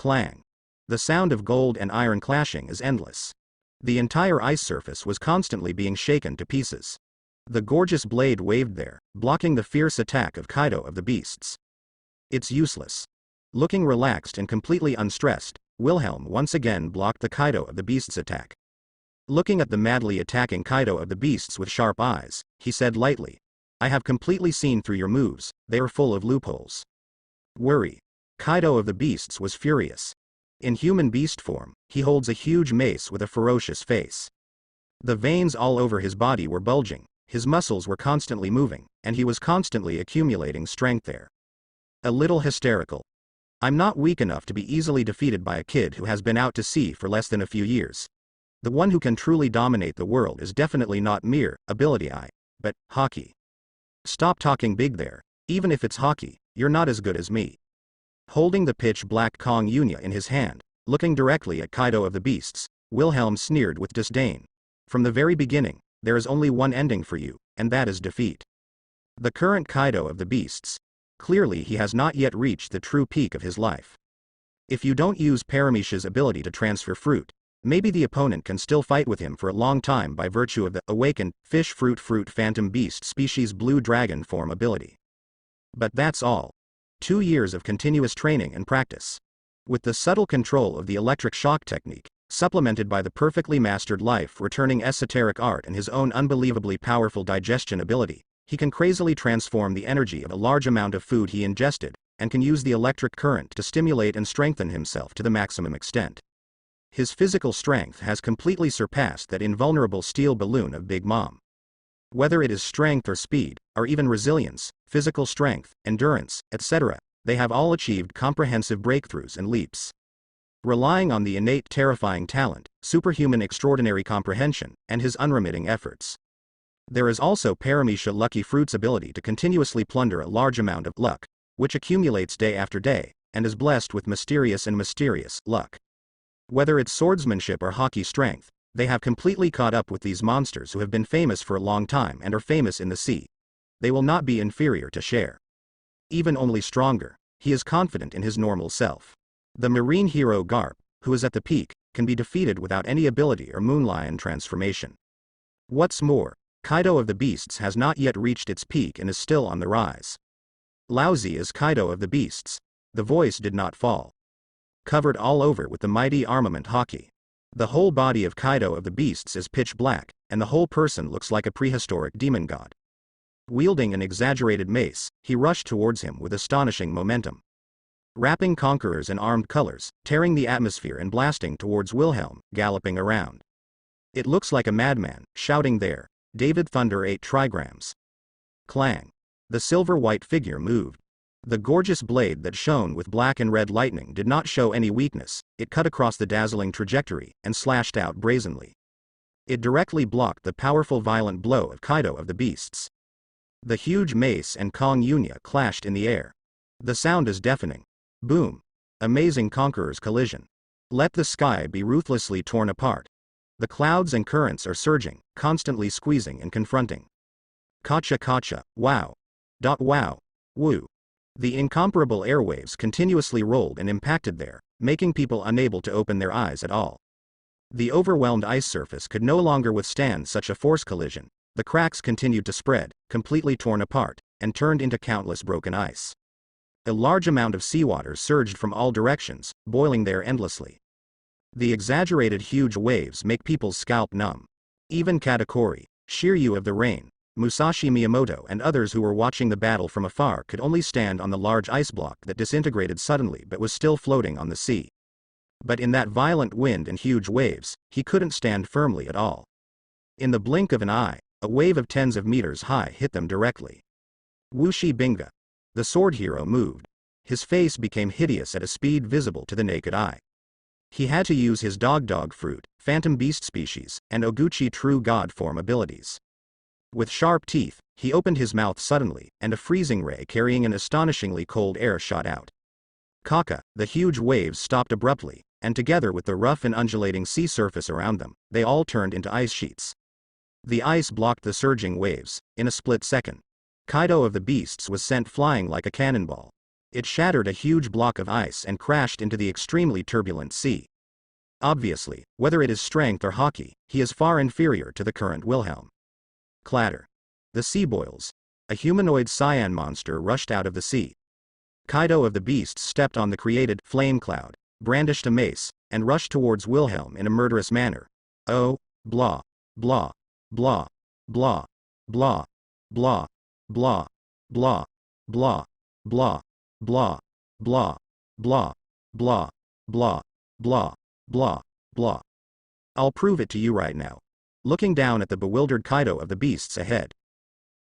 Clang. The sound of gold and iron clashing is endless. The entire ice surface was constantly being shaken to pieces. The gorgeous blade waved there, blocking the fierce attack of Kaido of the beasts. It's useless. Looking relaxed and completely unstressed, Wilhelm once again blocked the Kaido of the beasts' attack. Looking at the madly attacking Kaido of the beasts with sharp eyes, he said lightly, "I have completely seen through your moves, they are full of loopholes." Worry. Kaido of the beasts was furious. In human beast form, he holds a huge mace with a ferocious face. The veins all over his body were bulging, his muscles were constantly moving, and he was constantly accumulating strength there. A little hysterical. "I'm not weak enough to be easily defeated by a kid who has been out to sea for less than a few years. The one who can truly dominate the world is definitely not mere ability but hockey. Stop talking big there. Even if it's hockey, you're not as good as me." Holding the pitch-black Kong Yunya in his hand, looking directly at Kaido of the beasts, Wilhelm sneered with disdain. "From the very beginning, there is only one ending for you, and that is defeat. The current Kaido of the beasts. Clearly he has not yet reached the true peak of his life. If you don't use Paramecia's ability to transfer fruit, maybe the opponent can still fight with him for a long time by virtue of the awakened fish fruit phantom beast species blue dragon form ability. But that's all. 2 years of continuous training and practice. With the subtle control of the electric shock technique, supplemented by the perfectly mastered life-returning esoteric art and his own unbelievably powerful digestion ability, he can crazily transform the energy of a large amount of food he ingested, and can use the electric current to stimulate and strengthen himself to the maximum extent. His physical strength has completely surpassed that invulnerable steel balloon of Big Mom. Whether it is strength or speed, or even resilience, physical strength, endurance, etc., they have all achieved comprehensive breakthroughs and leaps. Relying on the innate terrifying talent, superhuman extraordinary comprehension, and his unremitting efforts. There is also Paramecia Lucky Fruit's ability to continuously plunder a large amount of luck, which accumulates day after day, and is blessed with mysterious luck. Whether it's swordsmanship or hockey strength, they have completely caught up with these monsters who have been famous for a long time and are famous in the sea. They will not be inferior to Cher. Even only stronger, he is confident in his normal self. The marine hero Garp, who is at the peak, can be defeated without any ability or moonlion transformation. What's more, Kaido of the beasts has not yet reached its peak and is still on the rise. Lousy is Kaido of the beasts. The voice did not fall. Covered all over with the mighty armament hockey. The whole body of Kaido of the beasts is pitch black, and the whole person looks like a prehistoric demon god. Wielding an exaggerated mace, he rushed towards him with astonishing momentum. Wrapping conquerors in armed colors, tearing the atmosphere and blasting towards Wilhelm, galloping around. It looks like a madman, shouting there, "David Thunder 8 trigrams." Clang. The silver-white figure moved. The gorgeous blade that shone with black and red lightning did not show any weakness, it cut across the dazzling trajectory, and slashed out brazenly. It directly blocked the powerful violent blow of Kaido of the beasts. The huge mace and Kong Yunya clashed in the air. The sound is deafening. Boom. Amazing conqueror's collision. Let the sky be ruthlessly torn apart. The clouds and currents are surging, constantly squeezing and confronting. Kacha, wow. Wow. Woo. The incomparable airwaves continuously rolled and impacted there, making people unable to open their eyes at all. The overwhelmed ice surface could no longer withstand such a force collision. The cracks continued to spread, completely torn apart, and turned into countless broken ice. A large amount of seawater surged from all directions, boiling there endlessly. The exaggerated huge waves make people's scalp numb. Even Katakuri, Shiryu of the Rain, Musashi Miyamoto and others who were watching the battle from afar could only stand on the large ice block that disintegrated suddenly but was still floating on the sea. But in that violent wind and huge waves, he couldn't stand firmly at all. In the blink of an eye, a wave of tens of meters high hit them directly. Wushi Binga. The sword hero moved. His face became hideous at a speed visible to the naked eye. He had to use his dog fruit, phantom beast species, and Oguchi true god form abilities. With sharp teeth, he opened his mouth suddenly, and a freezing ray carrying an astonishingly cold air shot out. Kaka, the huge waves stopped abruptly, and together with the rough and undulating sea surface around them, they all turned into ice sheets. The ice blocked the surging waves. In a split second, Kaido of the beasts was sent flying like a cannonball. It shattered a huge block of ice and crashed into the extremely turbulent sea. Obviously, whether it is strength or hockey, he is far inferior to the current Wilhelm. Clatter. The sea boils. A humanoid cyan monster rushed out of the sea. Kaido of the Beasts stepped on the created flame cloud, brandished a mace, and rushed towards Wilhelm in a murderous manner. Oh, blah, blah, blah, blah, blah, blah, blah, blah, blah, blah, blah, blah, blah, blah, blah, blah, blah, blah. I'll prove it to you right now. Looking down at the bewildered Kaido of the Beasts ahead.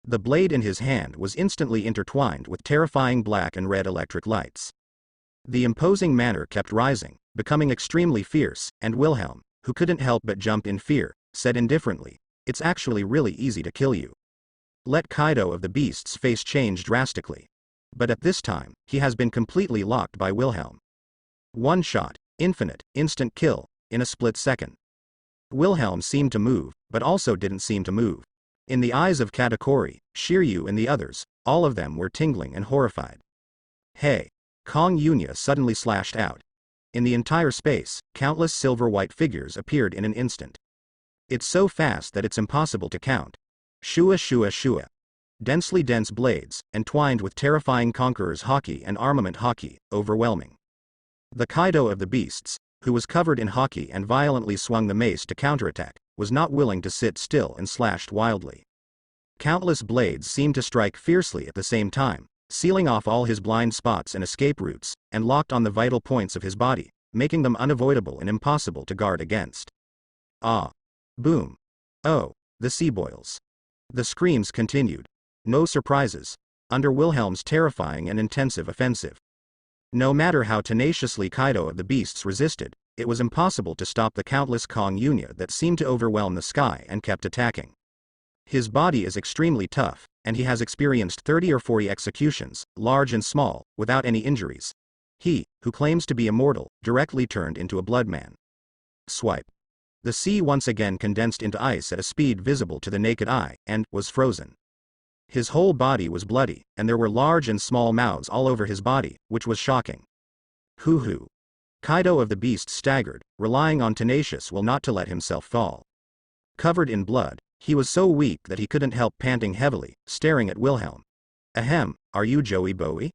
The blade in his hand was instantly intertwined with terrifying black and red electric lights. The imposing manner kept rising, becoming extremely fierce, and Wilhelm, who couldn't help but jump in fear, said indifferently, "It's actually really easy to kill you." Let Kaido of the Beasts' face change drastically. But at this time, he has been completely locked by Wilhelm. One shot, infinite, instant kill, in a split second. Wilhelm seemed to move, but also didn't seem to move. In the eyes of Katakuri, Shiryu and the others, all of them were tingling and horrified. Hey! Kong Yunya suddenly slashed out. In the entire space, countless silver-white figures appeared in an instant. It's so fast that it's impossible to count. Shua shua shua. Densely dense blades, entwined with terrifying conqueror's haki and armament haki, overwhelming. The Kaido of the Beasts, who was covered in haki and violently swung the mace to counterattack, was not willing to sit still and slashed wildly. Countless blades seemed to strike fiercely at the same time, sealing off all his blind spots and escape routes, and locked on the vital points of his body, making them unavoidable and impossible to guard against. Ah! Boom! Oh! The sea boils. The screams continued. No surprises, under Wilhelm's terrifying and intensive offensive. No matter how tenaciously Kaido of the Beasts resisted, it was impossible to stop the countless Kong Yunya that seemed to overwhelm the sky and kept attacking. His body is extremely tough, and he has experienced 30 or 40 executions, large and small, without any injuries. He, who claims to be immortal, directly turned into a bloodman. Swipe. The sea once again condensed into ice at a speed visible to the naked eye, and was frozen. His whole body was bloody, and there were large and small mouths all over his body, which was shocking. Hoo-hoo. Kaido of the Beast staggered, relying on tenacious will not to let himself fall. Covered in blood, he was so weak that he couldn't help panting heavily, staring at Wilhelm. Ahem, are you Joey Bowie?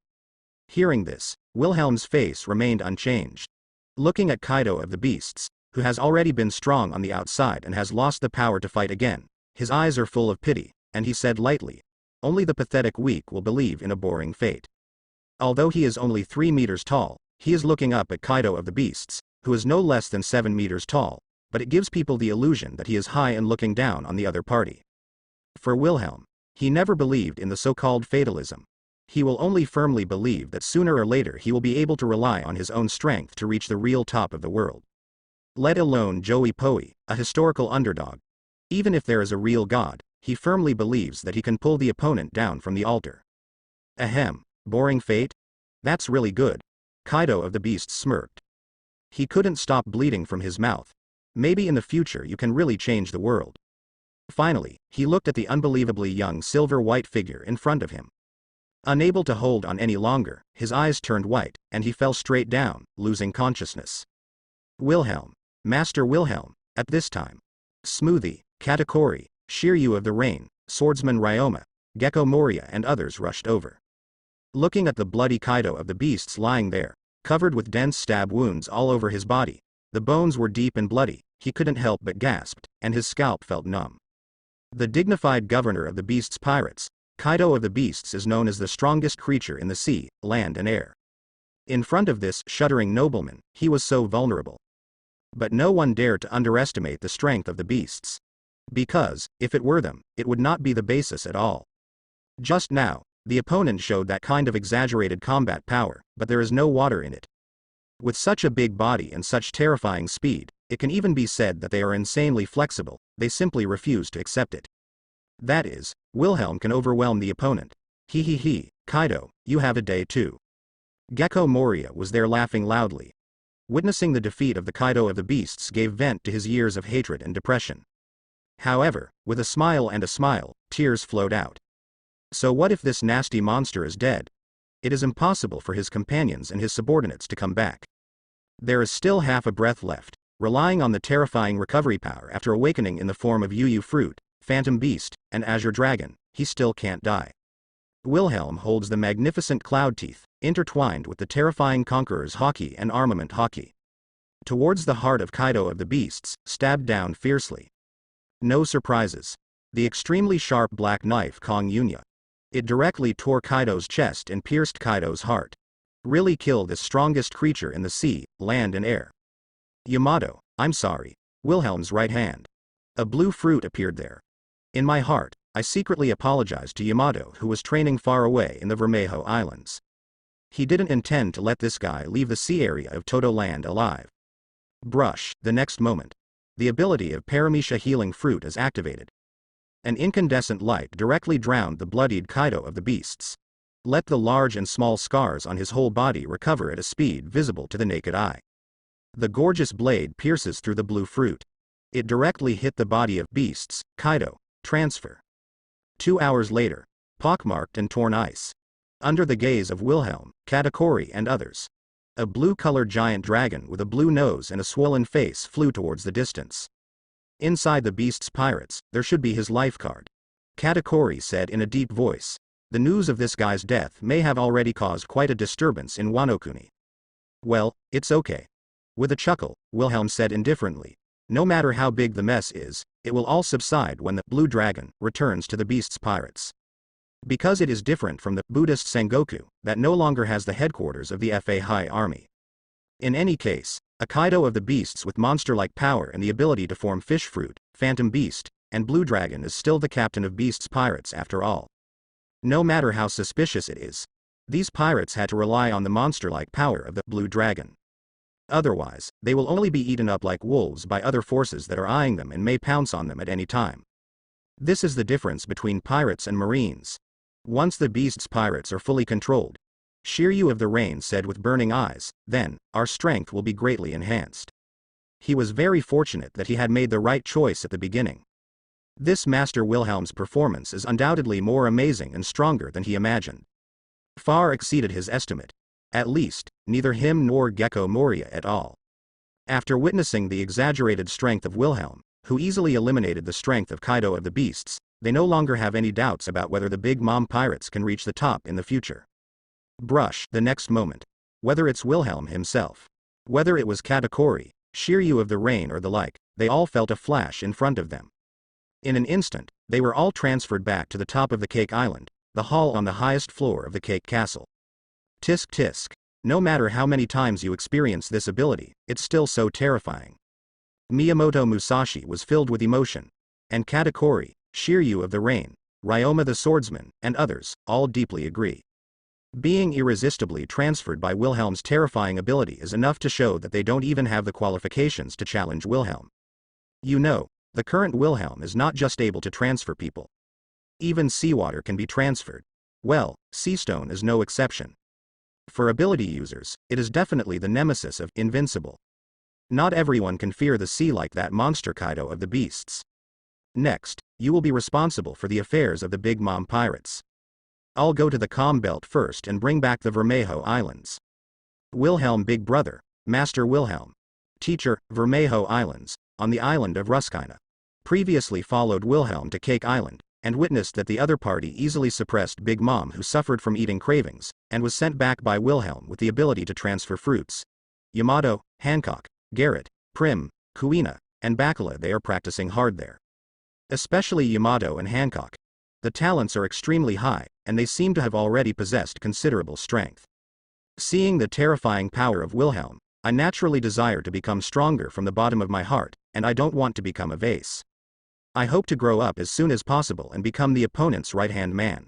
Hearing this, Wilhelm's face remained unchanged. Looking at Kaido of the Beasts, who has already been strong on the outside and has lost the power to fight again, his eyes are full of pity, and he said lightly, "Only the pathetic weak will believe in a boring fate." Although he is only 3 meters tall, he is looking up at Kaido of the Beasts, who is no less than 7 meters tall, but it gives people the illusion that he is high and looking down on the other party. For Wilhelm, he never believed in the so-called fatalism. He will only firmly believe that sooner or later he will be able to rely on his own strength to reach the real top of the world. Let alone Joey Bowie, a historical underdog. Even if there is a real god, he firmly believes that he can pull the opponent down from the altar. Ahem, boring fate? That's really good. Kaido of the Beast smirked. He couldn't stop bleeding from his mouth. Maybe in the future you can really change the world. Finally, he looked at the unbelievably young silver-white figure in front of him. Unable to hold on any longer, his eyes turned white, and he fell straight down, losing consciousness. Wilhelm. Master Wilhelm, at this time. Smoothie, Katakuri, Shiryu of the Rain, Swordsman Ryoma, Gecko Moria and others rushed over. Looking at the bloody Kaido of the Beasts lying there, covered with dense stab wounds all over his body, the bones were deep and bloody, he couldn't help but gasped, and his scalp felt numb. The dignified governor of the Beasts' pirates, Kaido of the Beasts is known as the strongest creature in the sea, land and air. In front of this shuddering nobleman, he was so vulnerable. But no one dared to underestimate the strength of the Beasts. Because, if it were them, it would not be the basis at all. Just now, the opponent showed that kind of exaggerated combat power, but there is no water in it. With such a big body and such terrifying speed, it can even be said that they are insanely flexible, they simply refuse to accept it. That is, Wilhelm can overwhelm the opponent. He, Kaido, you have a day too. Gecko Moria was there laughing loudly. Witnessing the defeat of the Kaido of the Beasts gave vent to his years of hatred and depression. However, with a smile, tears flowed out. So what if this nasty monster is dead? it is impossible for his companions and his subordinates to come back. There is still half a breath left. Relying on the terrifying recovery power after awakening in the form of Yu fruit, phantom beast, and azure dragon, he still can't die. Wilhelm holds the magnificent cloud teeth, intertwined with the terrifying conqueror's haki and armament haki. Towards the heart of Kaido of the beasts, stabbed down fiercely. No surprises. The extremely sharp black knife Kong Yunya. It directly tore Kaido's chest and pierced Kaido's heart. Really kill this strongest creature in the sea, land and air. Yamato, I'm sorry. Wilhelm's right hand. A blue fruit appeared there. In my heart, I secretly apologized to Yamato, who was training far away in the Vermejo Islands. He didn't intend to let this guy leave the sea area of Todo Land alive. Brush. The next moment, the ability of Paramecia healing fruit is activated. An incandescent light directly drowned the bloodied Kaido of the beasts. Let the large and small scars on his whole body recover at a speed visible to the naked eye. The gorgeous blade pierces through the blue fruit. It directly hit the body of beasts. Kaido. Transfer. 2 hours later. Pockmarked and torn ice. Under the gaze of Wilhelm, Katakuri and others. A blue-colored giant dragon with a blue nose and a swollen face flew towards the distance. Inside the beast's pirates, there should be his life card. Katakuri said in a deep voice. The news of this guy's death may have already caused quite a disturbance in Wano-kuni. Well, it's okay. With a chuckle, Wilhelm said indifferently. No matter how big the mess is, it will all subside when the blue dragon returns to the beast's pirates. Because it is different from the Buddhist Sengoku, that no longer has the headquarters of the FA High Army. In any case, a Kaido of the beasts with monster-like power and the ability to form fish fruit, phantom beast, and blue dragon is still the captain of beasts pirates after all. No matter how suspicious it is, these pirates had to rely on the monster-like power of the blue dragon. Otherwise, they will only be eaten up like wolves by other forces that are eyeing them and may pounce on them at any time. This is the difference between pirates and marines. Once the beast's pirates are fully controlled, Shiryu of the Rain said with burning eyes, then, our strength will be greatly enhanced. He was very fortunate that he had made the right choice at the beginning. This Master Wilhelm's performance is undoubtedly more amazing and stronger than he imagined. Far exceeded his estimate. At least, neither him nor Gecko Moria at all. After witnessing the exaggerated strength of Wilhelm, who easily eliminated the strength of Kaido of the beasts, they no longer have any doubts about whether the Big Mom pirates can reach the top in the future. Brush. The next moment. Whether it's Wilhelm himself, whether it was Katakuri, Shiryu of the Rain or the like, they all felt a flash in front of them. In an instant, they were all transferred back to the top of the Cake Island, the hall on the highest floor of the Cake Castle. Tisk tisk. No matter how many times you experience this ability, it's still so terrifying. Miyamoto Musashi was filled with emotion. And Katakuri, Shiryu of the Rain, Ryoma the Swordsman, and others, all deeply agree. Being irresistibly transferred by Wilhelm's terrifying ability is enough to show that they don't even have the qualifications to challenge Wilhelm. You know, the current Wilhelm is not just able to transfer people. Even seawater can be transferred. Well, Seastone is no exception. For ability users, it is definitely the nemesis of invincible. Not everyone can fear the sea like that monster Kaido of the beasts. Next, you will be responsible for the affairs of the Big Mom pirates. I'll go to the Calm Belt first and bring back the Vermejo Islands. Wilhelm Big Brother, Master Wilhelm. Teacher, Vermejo Islands, on the island of Ruskina. Previously followed Wilhelm to Cake Island, and witnessed that the other party easily suppressed Big Mom, who suffered from eating cravings, and was sent back by Wilhelm with the ability to transfer fruits. Yamato, Hancock, Garrett, Prim, Kuina, and Bakula, they are practicing hard there. Especially Yamato and Hancock. The talents are extremely high, and they seem to have already possessed considerable strength. Seeing the terrifying power of Wilhelm, I naturally desire to become stronger from the bottom of my heart, and I don't want to become a vase. I hope to grow up as soon as possible and become the opponent's right-hand man.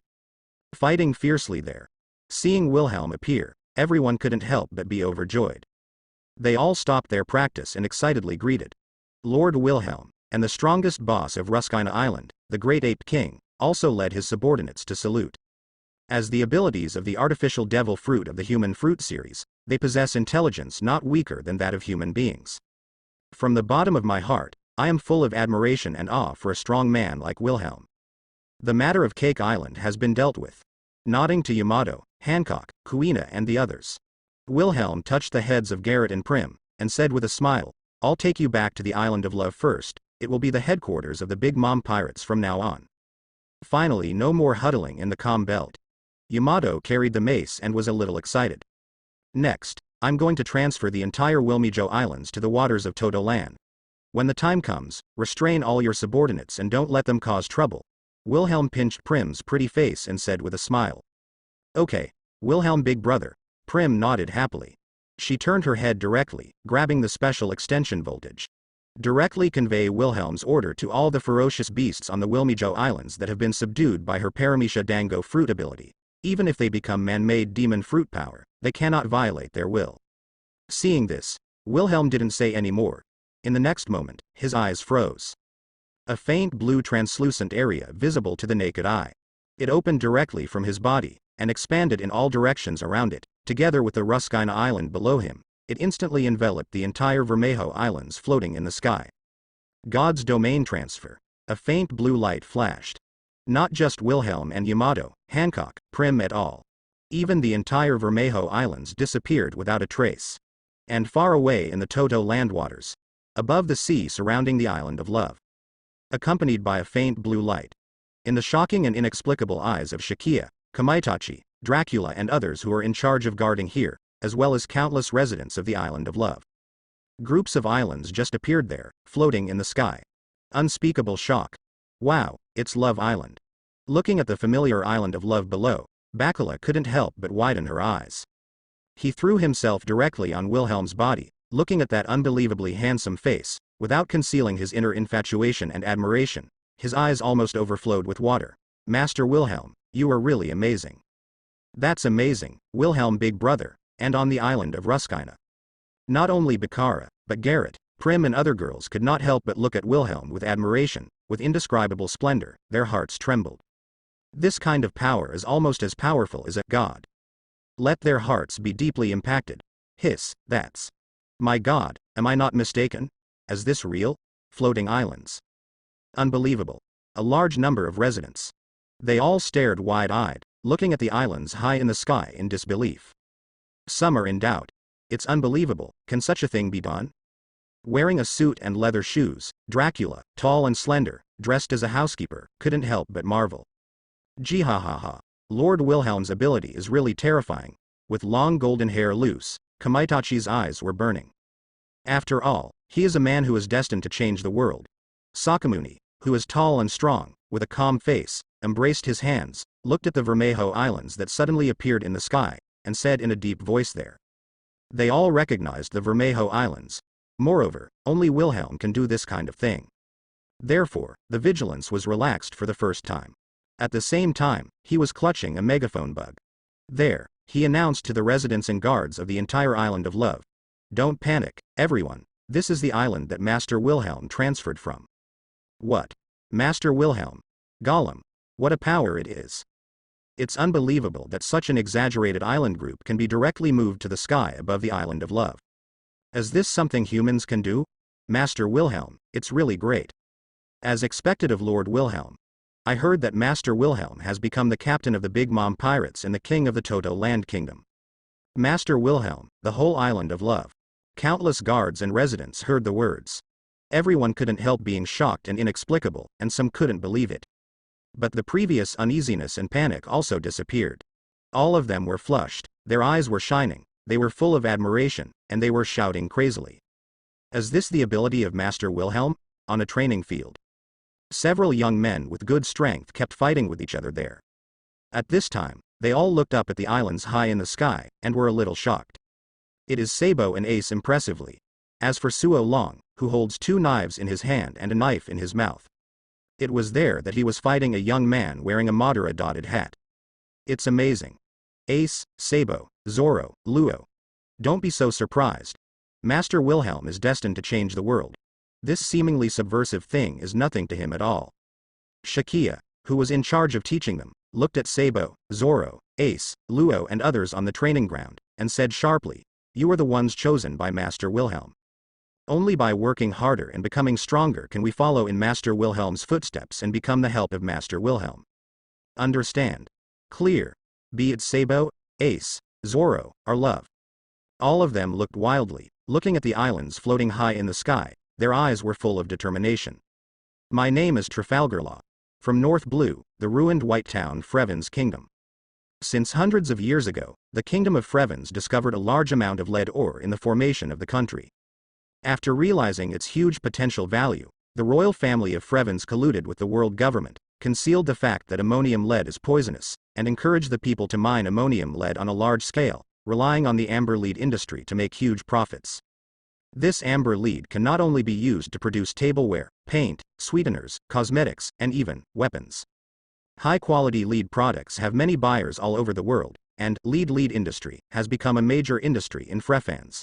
Fighting fiercely there. Seeing Wilhelm appear, everyone couldn't help but be overjoyed. They all stopped their practice and excitedly greeted Lord Wilhelm, and the strongest boss of Ruskina Island, the Great Ape King, also led his subordinates to salute. As the abilities of the artificial devil fruit of the human fruit series, they possess intelligence not weaker than that of human beings. From the bottom of my heart, I am full of admiration and awe for a strong man like Wilhelm. The matter of Cake Island has been dealt with. Nodding to Yamato, Hancock, Kuina and the others. Wilhelm touched the heads of Garrett and Prim, and said with a smile, "I'll take you back to the Island of Love first. It will be the headquarters of the Big Mom Pirates from now on." Finally, no more huddling in the calm belt. Yamato carried the mace and was a little excited. "Next, I'm going to transfer the entire Wilmijo Islands to the waters of Todo Land. When the time comes, restrain all your subordinates and don't let them cause trouble." Wilhelm pinched Prim's pretty face and said with a smile. "Okay, Wilhelm big brother." Prim nodded happily. She turned her head directly, grabbing the special extension voltage. "Directly convey Wilhelm's order to all the ferocious beasts on the Wilmijo Islands that have been subdued by her Paramecia Dango fruit ability. Even if they become man-made demon fruit power, they cannot violate their will." Seeing this, Wilhelm didn't say any more. In the next moment, his eyes froze. A faint blue translucent area visible to the naked eye. It opened directly from his body, and expanded in all directions around it. Together with the Ruskina Island below him, it instantly enveloped the entire Vermejo Islands floating in the sky. God's domain transfer. A faint blue light flashed. Not just Wilhelm and Yamato, Hancock, Prim et al. Even the entire Vermejo Islands disappeared without a trace. And far away in the Toto land waters, above the sea surrounding the Island of Love, accompanied by a faint blue light, in the shocking and inexplicable eyes of Shakia, Kamaitachi, Dracula and others who are in charge of guarding here, as well as countless residents of the Island of Love. Groups of islands just appeared there, floating in the sky. Unspeakable shock. Wow, it's Love Island. Looking at the familiar Island of Love below, Bakula couldn't help but widen her eyes. He threw himself directly on Wilhelm's body, looking at that unbelievably handsome face, without concealing his inner infatuation and admiration. His eyes almost overflowed with water. "Master Wilhelm, you are really amazing." "That's amazing, Wilhelm big brother, and on the island of Ruskina." Not only Bakara, but Garrett, Prim and other girls could not help but look at Wilhelm with admiration, with indescribable splendor. Their hearts trembled. This kind of power is almost as powerful as a god. Let their hearts be deeply impacted. Hiss, that's. My God, am I not mistaken? Is this real? Floating islands. Unbelievable. A large number of residents. They all stared wide-eyed, looking at the islands high in the sky in disbelief. Some are in doubt. It's unbelievable, can such a thing be done? Wearing a suit and leather shoes, Dracula, tall and slender, dressed as a housekeeper, couldn't help but marvel. Jihahaha. Lord Wilhelm's ability is really terrifying. With long golden hair loose, Kamaitachi's eyes were burning. After all, he is a man who is destined to change the world. Sakamuni, who is tall and strong, with a calm face, embraced his hands, looked at the Vermejo Islands that suddenly appeared in the sky, and said in a deep voice there. They all recognized the Vermejo Islands. Moreover, only Wilhelm can do this kind of thing. Therefore, the vigilance was relaxed for the first time. At the same time, he was clutching a megaphone bug. There, he announced to the residents and guards of the entire Island of Love. "Don't panic, everyone. This is the island that Master Wilhelm transferred from." What? Master Wilhelm? Gollum. What a power it is. It's unbelievable that such an exaggerated island group can be directly moved to the sky above the Island of Love. Is this something humans can do? Master Wilhelm, it's really great. As expected of Lord Wilhelm. I heard that Master Wilhelm has become the captain of the Big Mom Pirates and the king of the Toto Land Kingdom. Master Wilhelm, the whole Island of Love. Countless guards and residents heard the words. Everyone couldn't help being shocked and inexplicable, and some couldn't believe it. But the previous uneasiness and panic also disappeared. All of them were flushed, their eyes were shining, they were full of admiration, and they were shouting crazily. Is this the ability of Master Wilhelm? On a training field. Several young men with good strength kept fighting with each other there. At this time, they all looked up at the islands high in the sky, and were a little shocked. It is Sabo and Ace impressively. As for Suo Long, who holds 2 knives in his hand and a knife in his mouth. It was there that he was fighting a young man wearing a Madara dotted hat. It's amazing. Ace, Sabo, Zoro, Luo. Don't be so surprised. Master Wilhelm is destined to change the world. This seemingly subversive thing is nothing to him at all. Shakia, who was in charge of teaching them, looked at Sabo, Zoro, Ace, Luo and others on the training ground, and said sharply, "You are the ones chosen by Master Wilhelm. Only by working harder and becoming stronger can we follow in Master Wilhelm's footsteps and become the help of Master Wilhelm. Understand? Clear? Be it Sabo, Ace, Zorro, our love. All of them looked wildly, looking at the islands floating high in the sky. Their eyes were full of determination. My name is Trafalgarlaw. From North Blue, the ruined white town Freven's kingdom. Since hundreds of years ago, the kingdom of Freven's discovered a large amount of lead ore in the formation of the country. After realizing its huge potential value, the royal family of Freven's colluded with the world government, concealed the fact that ammonium lead is poisonous, and encouraged the people to mine ammonium lead on a large scale, relying on the amber lead industry to make huge profits. This amber lead can not only be used to produce tableware, paint, sweeteners, cosmetics, and even weapons. High-quality lead products have many buyers all over the world, and lead industry has become a major industry in Frevens.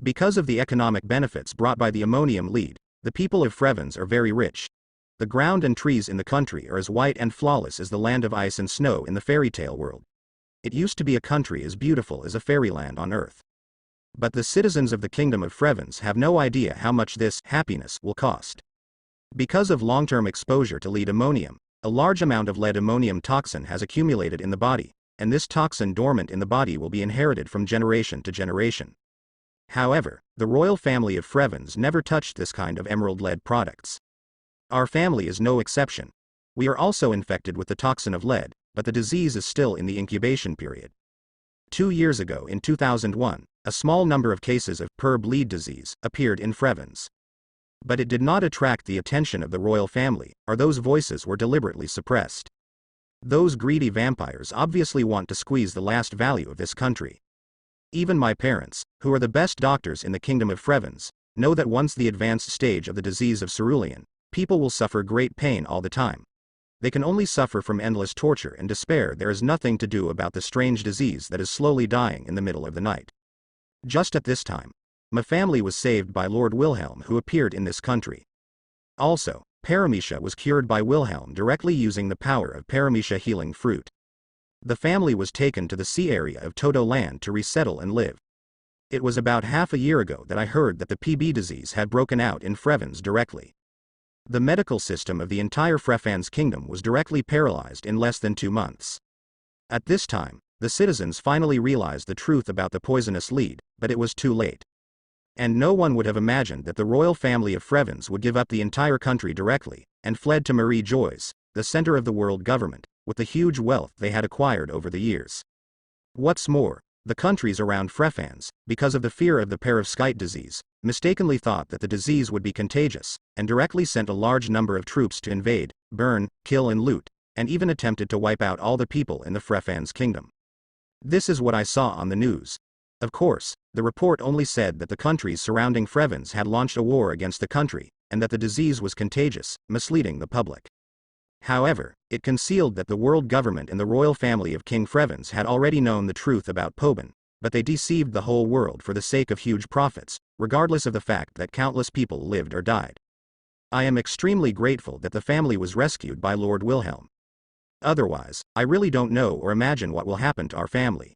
Because of the economic benefits brought by the ammonium lead, the people of Frevens are very rich. The ground and trees in the country are as white and flawless as the land of ice and snow in the fairy tale world. It used to be a country as beautiful as a fairyland on earth. But the citizens of the kingdom of Frevens have no idea how much this happiness will cost. Because of long-term exposure to lead ammonium, a large amount of lead ammonium toxin has accumulated in the body, and this toxin dormant in the body will be inherited from generation to generation. However, the royal family of Frevens never touched this kind of emerald lead products. Our family is no exception. We are also infected with the toxin of lead, but the disease is still in the incubation period. 2 years ago in 2001, a small number of cases of perb lead disease appeared in Frevens. But it did not attract the attention of the royal family, or those voices were deliberately suppressed. Those greedy vampires obviously want to squeeze the last value of this country. Even my parents, who are the best doctors in the kingdom of Frevens, know that once the advanced stage of the disease of cerulean, people will suffer great pain all the time. They can only suffer from endless torture and despair. There is nothing to do about the strange disease that is slowly dying in the middle of the night. Just at this time, my family was saved by Lord Wilhelm, who appeared in this country. Also, Paramecia was cured by Wilhelm directly using the power of Paramecia healing fruit. The family was taken to the sea area of Toto land to resettle and live. It was about half a year ago that I heard that the PB disease had broken out in Frevens directly. The medical system of the entire Frevens kingdom was directly paralyzed in less than 2 months. At this time, the citizens finally realized the truth about the poisonous lead, but it was too late. And no one would have imagined that the royal family of Frevens would give up the entire country directly, and fled to Marie Joyce, the center of the world government, with the huge wealth they had acquired over the years. What's more, the countries around Frevens, because of the fear of the perovskite disease, mistakenly thought that the disease would be contagious, and directly sent a large number of troops to invade, burn, kill and loot, and even attempted to wipe out all the people in the Frevens kingdom. This is what I saw on the news. Of course, the report only said that the countries surrounding Frevens had launched a war against the country, and that the disease was contagious, misleading the public. However, it concealed that the world government and the royal family of King Frevens had already known the truth about Poben, but they deceived the whole world for the sake of huge profits, regardless of the fact that countless people lived or died. I am extremely grateful that the family was rescued by Lord Wilhelm. Otherwise, I really don't know or imagine what will happen to our family.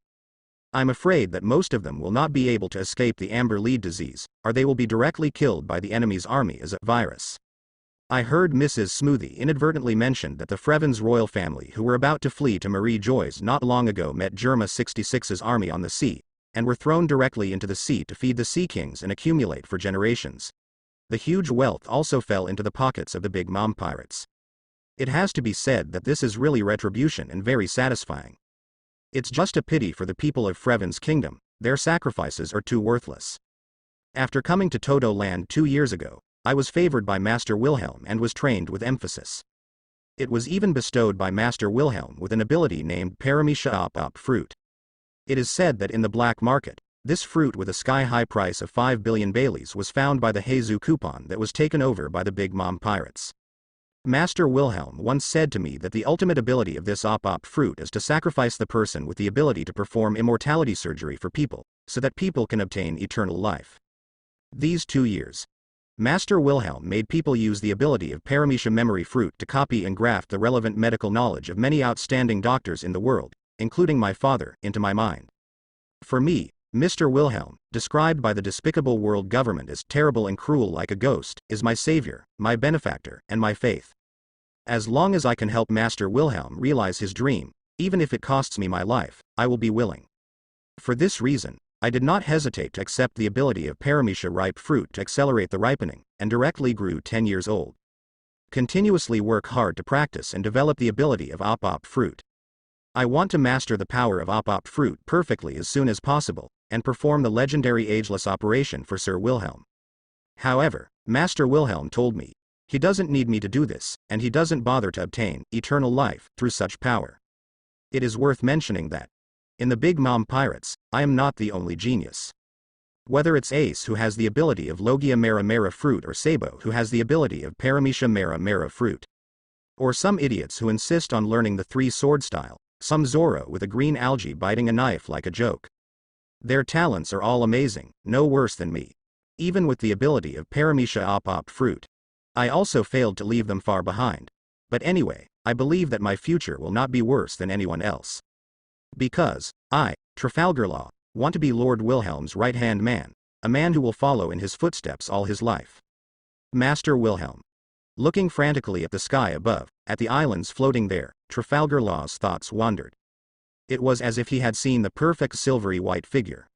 I'm afraid that most of them will not be able to escape the amber lead disease, or they will be directly killed by the enemy's army as a virus. I heard Mrs. Smoothie inadvertently mention that the Frevens royal family who were about to flee to Marie Joyce not long ago met Germa 66's army on the sea, and were thrown directly into the sea to feed the sea kings and accumulate for generations. The huge wealth also fell into the pockets of the Big Mom pirates. It has to be said that this is really retribution and very satisfying. It's just a pity for the people of Frevens kingdom, their sacrifices are too worthless. After coming to Toto land 2 years ago, I was favored by Master Wilhelm and was trained with emphasis. It was even bestowed by Master Wilhelm with an ability named Paramecia op fruit. It is said that in the black market, this fruit with a sky-high price of 5 billion Baileys was found by the Heizu coupon that was taken over by the Big Mom pirates. Master Wilhelm once said to me that the ultimate ability of this op fruit is to sacrifice the person with the ability to perform immortality surgery for people, so that people can obtain eternal life. These 2 years, Master Wilhelm made people use the ability of Paramecia memory fruit to copy and graft the relevant medical knowledge of many outstanding doctors in the world, including my father, into my mind. For me, Mr. Wilhelm, described by the despicable world government as terrible and cruel like a ghost, is my savior, my benefactor, and my faith. As long as I can help Master Wilhelm realize his dream, even if it costs me my life, I will be willing. For this reason, I did not hesitate to accept the ability of Paramecia ripe fruit to accelerate the ripening, and directly grew 10 years old. Continuously work hard to practice and develop the ability of op fruit. I want to master the power of op fruit perfectly as soon as possible, and perform the legendary ageless operation for Sir Wilhelm. However, Master Wilhelm told me, he doesn't need me to do this, and he doesn't bother to obtain eternal life through such power. It is worth mentioning that, in the Big Mom Pirates, I am not the only genius. Whether it's Ace who has the ability of Logia Mera Mera fruit or Sabo who has the ability of Paramecia Mera Mera fruit. Or some idiots who insist on learning the three-sword style, some Zoro with a green algae biting a knife like a joke. Their talents are all amazing, no worse than me. Even with the ability of Paramecia op fruit. I also failed to leave them far behind. But anyway, I believe that my future will not be worse than anyone else. Because, I, Trafalgar Law, want to be Lord Wilhelm's right-hand man, a man who will follow in his footsteps all his life. Master Wilhelm. Looking frantically at the sky above, at the islands floating there, Trafalgar Law's thoughts wandered. It was as if he had seen the perfect silvery white figure.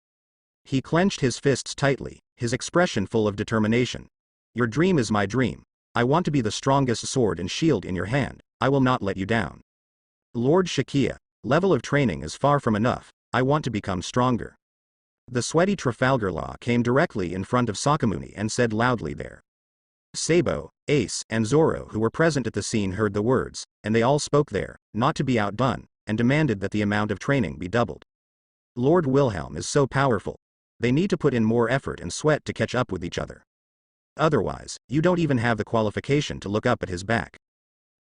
He clenched his fists tightly, his expression full of determination. Your dream is my dream. I want to be the strongest sword and shield in your hand. I will not let you down. Lord Shakia, level of training is far from enough. I want to become stronger. The sweaty Trafalgar Law came directly in front of Sakamuni and said loudly there. Sabo, Ace, and Zoro who were present at the scene heard the words, and they all spoke there, not to be outdone, and demanded that the amount of training be doubled. Lord Wilhelm is so powerful. They need to put in more effort and sweat to catch up with each other. Otherwise, you don't even have the qualification to look up at his back.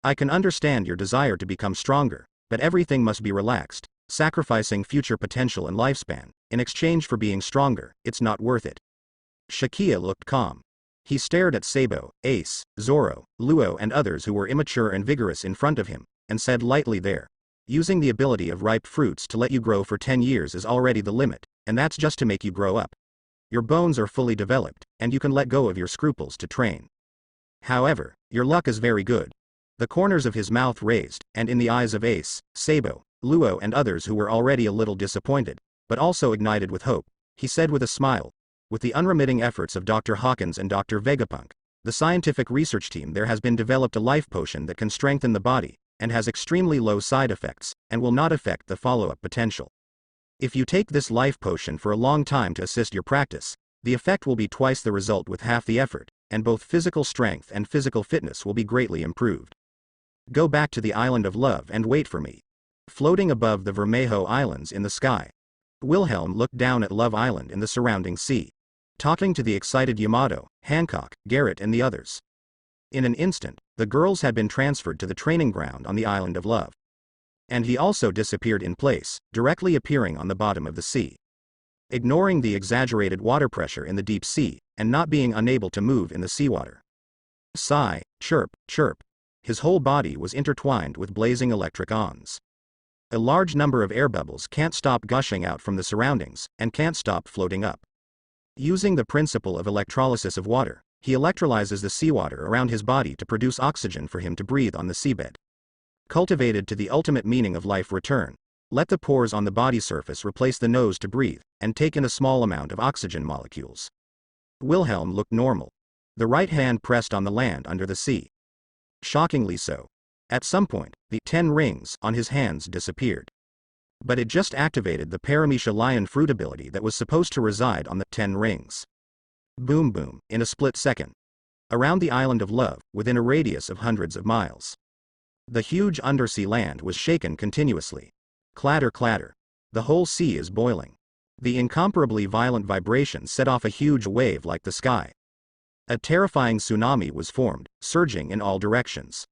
I can understand your desire to become stronger, but everything must be relaxed, sacrificing future potential and lifespan, in exchange for being stronger, it's not worth it. Shakia looked calm. He stared at Sabo, Ace, Zoro, Luo and others who were immature and vigorous in front of him, and said lightly there. Using the ability of ripe fruits to let you grow for 10 years is already the limit, and that's just to make you grow up. Your bones are fully developed, and you can let go of your scruples to train. However, your luck is very good. The corners of his mouth raised, and in the eyes of Ace, Sabo, Luo and others who were already a little disappointed, but also ignited with hope, he said with a smile, with the unremitting efforts of Dr. Hawkins and Dr. Vegapunk, the scientific research team there has been developed a life potion that can strengthen the body, and has extremely low side effects, and will not affect the follow-up potential. If you take this life potion for a long time to assist your practice, the effect will be twice the result with half the effort, and both physical strength and physical fitness will be greatly improved. Go back to the island of love and wait for me. Floating above the Vermejo Islands in the sky, Wilhelm looked down at Love Island in the surrounding sea, talking to the excited Yamato, Hancock, Garrett and the others. In an instant, the girls had been transferred to the training ground on the island of love. And he also disappeared in place, directly appearing on the bottom of the sea. Ignoring the exaggerated water pressure in the deep sea, and not being unable to move in the seawater. Sigh, chirp, chirp. His whole body was intertwined with blazing electric ons. A large number of air bubbles can't stop gushing out from the surroundings, and can't stop floating up. Using the principle of electrolysis of water, he electrolyzes the seawater around his body to produce oxygen for him to breathe on the seabed. Cultivated to the ultimate meaning of life return, let the pores on the body surface replace the nose to breathe, and take in a small amount of oxygen molecules. Wilhelm looked normal. The right hand pressed on the land under the sea. Shockingly so. At some point, the 10 rings on his hands disappeared. But it just activated the Paramecia lion fruit ability that was supposed to reside on the 10 rings. Boom boom, in a split second. Around the island of love, within a radius of hundreds of miles. The huge undersea land was shaken continuously. Clatter clatter. The whole sea is boiling. The incomparably violent vibration set off a huge wave like the sky. A terrifying tsunami was formed, surging in all directions.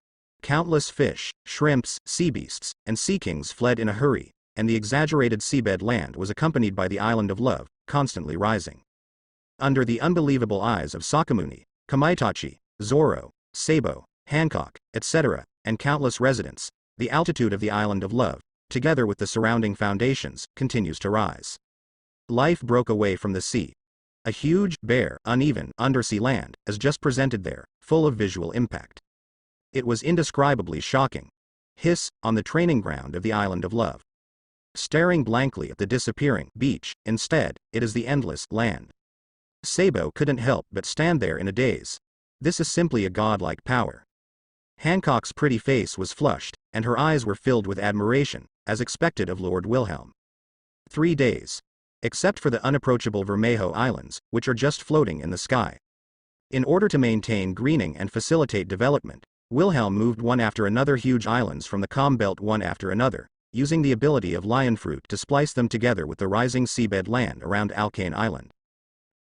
Countless fish, shrimps, sea beasts, and sea kings fled in a hurry, and the exaggerated seabed land was accompanied by the island of love, constantly rising. Under the unbelievable eyes of Sakamuni, Kamaitachi, Zoro, Sabo, Hancock, etc., and countless residents, the altitude of the island of love, together with the surrounding foundations, continues to rise. Life broke away from the sea. A huge, bare, uneven, undersea land, as just presented there, full of visual impact. It was indescribably shocking. Hiss, on the training ground of the island of love. staring blankly at the disappearing beach. Instead, it is the endless land. Sabo couldn't help but stand there in a daze. This is simply a godlike power. Hancock's pretty face was flushed, and her eyes were filled with admiration, as expected of Lord Wilhelm. 3 days. Except for the unapproachable Vermejo Islands, which are just floating in the sky. In order to maintain greening and facilitate development, Wilhelm moved one after another huge islands from the calm belt one after another, using the ability of lion fruit to splice them together with the rising seabed land around Alkane Island.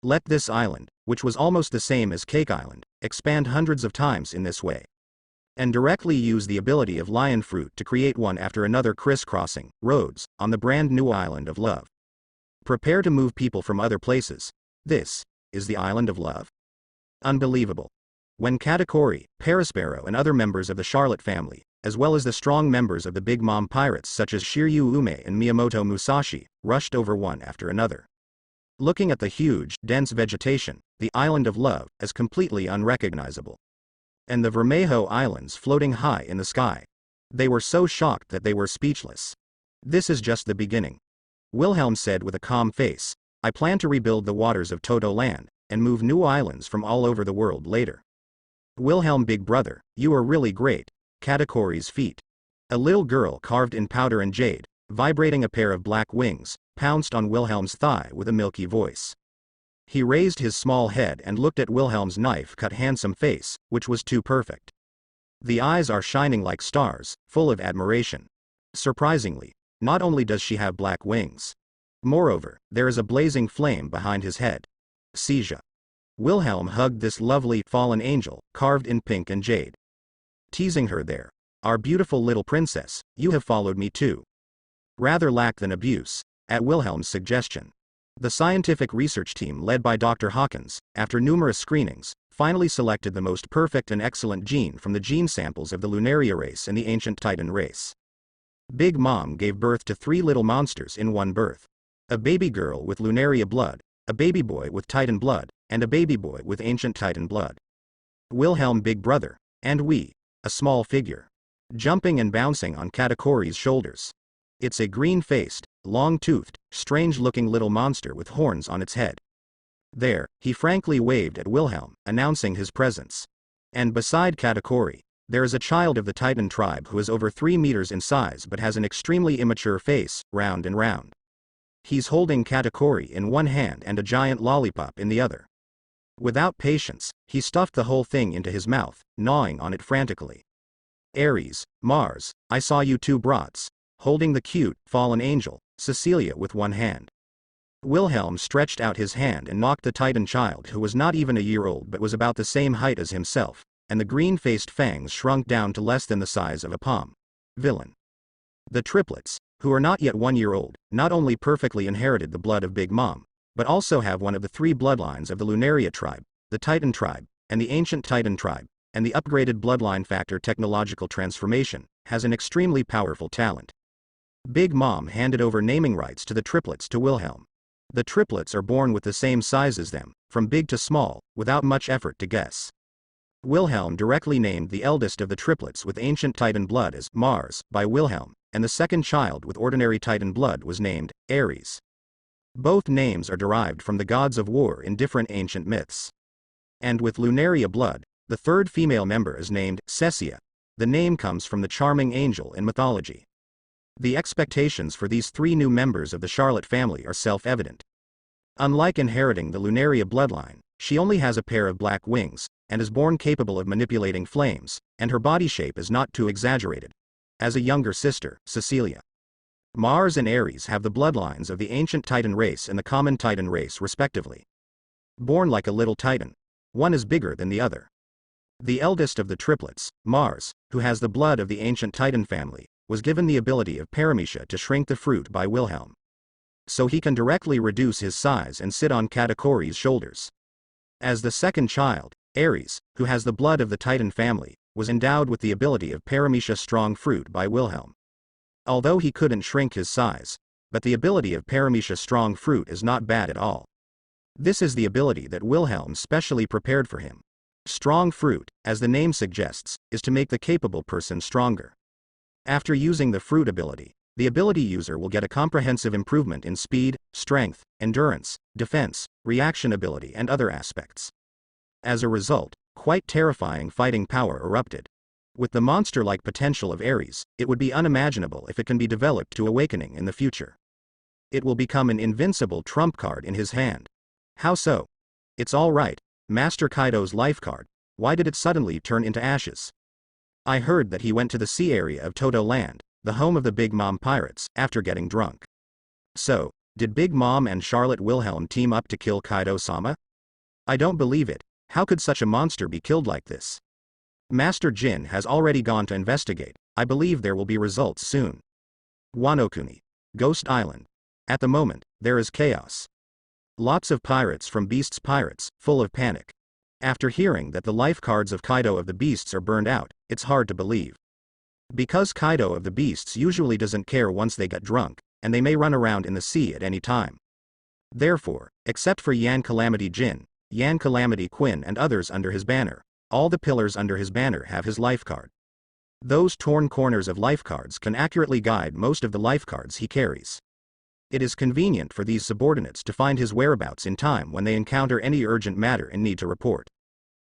Let this island, which was almost the same as Cake Island, expand hundreds of times in this way. And directly use the ability of lion fruit to create one after another crisscrossing roads on the brand new island of love. Prepare to move people from other places. This is the island of love. Unbelievable. When Katakuri, Perispero and other members of the Charlotte family, as well as the strong members of the Big Mom pirates such as Shiryu Ume and Miyamoto Musashi, rushed over one after another. Looking at the huge, dense vegetation, the island of love is completely unrecognizable. And the Vermejo Islands floating high in the sky. They were so shocked that they were speechless. This is just the beginning. Wilhelm said with a calm face, I plan to rebuild the waters of Toto Land, and move new islands from all over the world later. Wilhelm, big brother, you are really great. Katakuri's feet. A little girl carved in powder and jade, vibrating a pair of black wings, pounced on Wilhelm's thigh with a milky voice. He raised his small head and looked at Wilhelm's knife-cut handsome face, which was too perfect. The eyes are shining like stars, full of admiration. Surprisingly, not only does she have black wings. Moreover, there is a blazing flame behind his head. Seizure. Wilhelm hugged this lovely, fallen angel, carved in pink and jade. Teasing her there. Our beautiful little princess, you have followed me too. Rather lack than abuse, at Wilhelm's suggestion. The scientific research team led by Dr. Hawkins, after numerous screenings, finally selected the most perfect and excellent gene from the gene samples of the Lunaria race and the ancient Titan race. Big Mom gave birth to 3 little monsters in one birth. A baby girl with Lunaria blood, a baby boy with Titan blood, and a baby boy with ancient Titan blood. Wilhelm, big brother, and we, a small figure, jumping and bouncing on Katakuri's shoulders. It's a green-faced, long-toothed, strange-looking little monster with horns on its head. There, he frankly waved at Wilhelm, announcing his presence. And beside Katakuri, there is a child of the Titan tribe who is over 3 meters in size but has an extremely immature face, round and round. He's holding Katakuri in one hand and a giant lollipop in the other. Without patience, he stuffed the whole thing into his mouth, gnawing on it frantically. Ares, Mars, I saw you 2 brats, holding the cute, fallen angel, Cecilia with one hand. Wilhelm stretched out his hand and knocked the Titan child who was not even a year old but was about the same height as himself, and the green-faced fangs shrunk down to less than the size of a palm. Villain. The triplets, who are not yet 1 year old, not only perfectly inherited the blood of Big Mom, but also have one of the 3 bloodlines of the Lunaria tribe, the Titan tribe, and the ancient Titan tribe, and the upgraded bloodline factor technological transformation, has an extremely powerful talent. Big Mom handed over naming rights to the triplets to Wilhelm. The triplets are born with the same size as them, from big to small, without much effort to guess. Wilhelm directly named the eldest of the triplets with ancient Titan blood as Mars by Wilhelm, and the second child with ordinary Titan blood was named Ares. Both names are derived from the gods of war in different ancient myths. And with Lunaria blood, the third female member is named Cecia. The name comes from the charming angel in mythology. The expectations for these 3 new members of the Charlotte family are self-evident. Unlike inheriting the Lunaria bloodline, she only has a pair of black wings, and is born capable of manipulating flames, and her body shape is not too exaggerated. As a younger sister, Cecilia. Mars and Ares have the bloodlines of the ancient Titan race and the common Titan race respectively. Born like a little Titan, one is bigger than the other. The eldest of the triplets, Mars, who has the blood of the ancient Titan family, was given the ability of paramecia to shrink the fruit by Wilhelm. So he can directly reduce his size and sit on Katakuri's shoulders. As the second child, Ares, who has the blood of the Titan family, was endowed with the ability of paramecia strong fruit by Wilhelm. Although he couldn't shrink his size, but the ability of paramecia strong fruit is not bad at all. This is the ability that Wilhelm specially prepared for him. Strong fruit, as the name suggests, is to make the capable person stronger. After using the fruit ability, The ability user will get a comprehensive improvement in speed, strength, endurance, defense, reaction ability and other aspects. As a result, quite terrifying fighting power erupted. With the monster-like potential of Ares, it would be unimaginable if it can be developed to awakening in the future. It will become an invincible trump card in his hand. How so? It's all right, Master Kaido's life card. Why did it suddenly turn into ashes? I heard that he went to the sea area of Todo Land, the home of the Big Mom pirates, after getting drunk. So, did Big Mom and Charlotte Wilhelm team up to kill Kaido-sama? I don't believe it. How could such a monster be killed like this? Master Jin has already gone to investigate. I believe there will be results soon. Wano-kuni. Ghost Island. At the moment, there is chaos. Lots of pirates from Beast's Pirates, full of panic. After hearing that the life cards of Kaido of the Beasts are burned out, it's hard to believe. Because Kaido of the Beasts usually doesn't care once they get drunk, and they may run around in the sea at any time. Therefore, except for Yan Calamity Jin, Yan Calamity Quinn and others under his banner, all the pillars under his banner have his life card. Those torn corners of life cards can accurately guide most of the life cards he carries. It is convenient for these subordinates to find his whereabouts in time when they encounter any urgent matter and need to report.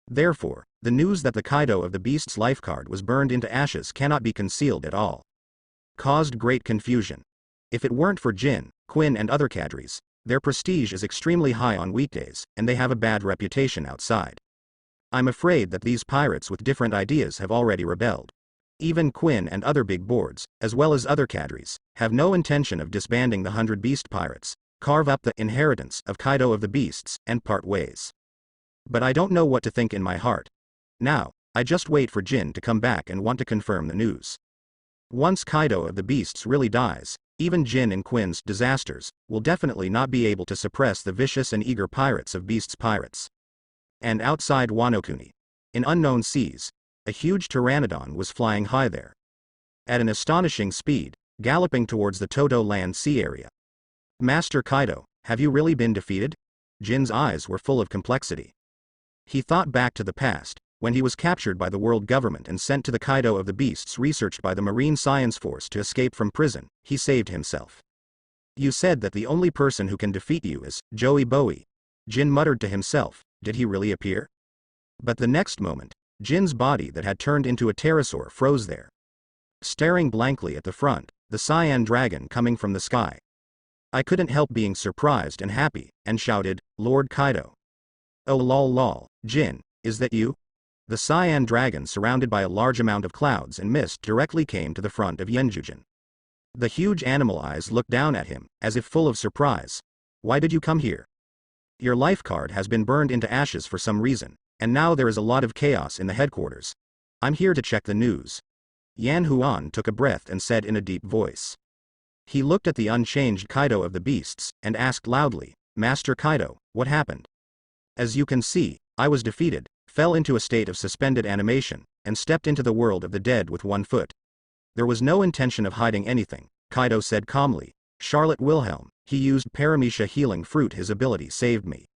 Therefore, the news that the Kaido of the Beast's life card was burned into ashes cannot be concealed at all. Caused great confusion. If it weren't for Jin, Quinn and other cadres, their prestige is extremely high on weekdays, and they have a bad reputation outside. I'm afraid that these pirates with different ideas have already rebelled. Even Quinn and other big boards, as well as other cadres, have no intention of disbanding the 100 Beast Pirates, carve up the inheritance of Kaido of the Beasts, and part ways. But I don't know what to think in my heart. Now, I just wait for Jin to come back and want to confirm the news. Once Kaido of the Beasts really dies, even Jin and Quinn's disasters will definitely not be able to suppress the vicious and eager pirates of Beast's Pirates. And outside Wano-kuni, in unknown seas, a huge pteranodon was flying high there. At an astonishing speed, galloping towards the Todo Land sea area. Master Kaido, have you really been defeated? Jin's eyes were full of complexity. He thought back to the past, when he was captured by the world government and sent to the Kaido of the Beasts researched by the Marine Science Force to escape from prison. He saved himself. You said that the only person who can defeat you is Joey Bowie. Jin muttered to himself, did he really appear? But the next moment, Jin's body that had turned into a pterosaur froze there. Staring blankly at the front, the cyan dragon coming from the sky. I couldn't help being surprised and happy, and shouted, Lord Kaido. Oh lol, Jin, is that you? The cyan dragon surrounded by a large amount of clouds and mist directly came to the front of Yenjujin. The huge animal eyes looked down at him, as if full of surprise. Why did you come here? Your life card has been burned into ashes for some reason, and now there is a lot of chaos in the headquarters. I'm here to check the news. Yan Huan took a breath and said in a deep voice. He looked at the unchanged Kaido of the Beasts, and asked loudly, Master Kaido, what happened? As you can see, I was defeated, fell into a state of suspended animation, and stepped into the world of the dead with one foot. There was no intention of hiding anything, Kaido said calmly. Charlotte Wilhelm, he used Paramecia healing fruit, his ability saved me.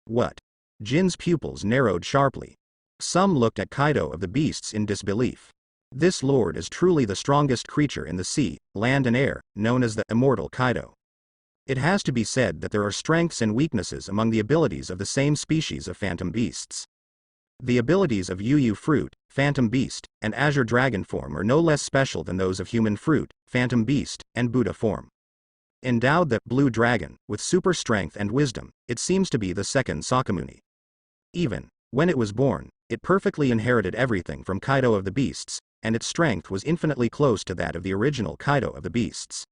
What? Jin's pupils narrowed sharply. Some looked at Kaido of the Beasts in disbelief. This lord is truly the strongest creature in the sea, land and air, known as the immortal Kaido. It has to be said that there are strengths and weaknesses among the abilities of the same species of phantom beasts. The abilities of Yu fruit, phantom beast, and azure dragon form are no less special than those of human fruit, phantom beast, and Buddha form. Endowed the blue dragon with super strength and wisdom, it seems to be the second Sakamuni. Even when it was born, it perfectly inherited everything from Kaido of the Beasts, and its strength was infinitely close to that of the original Kaido of the Beasts.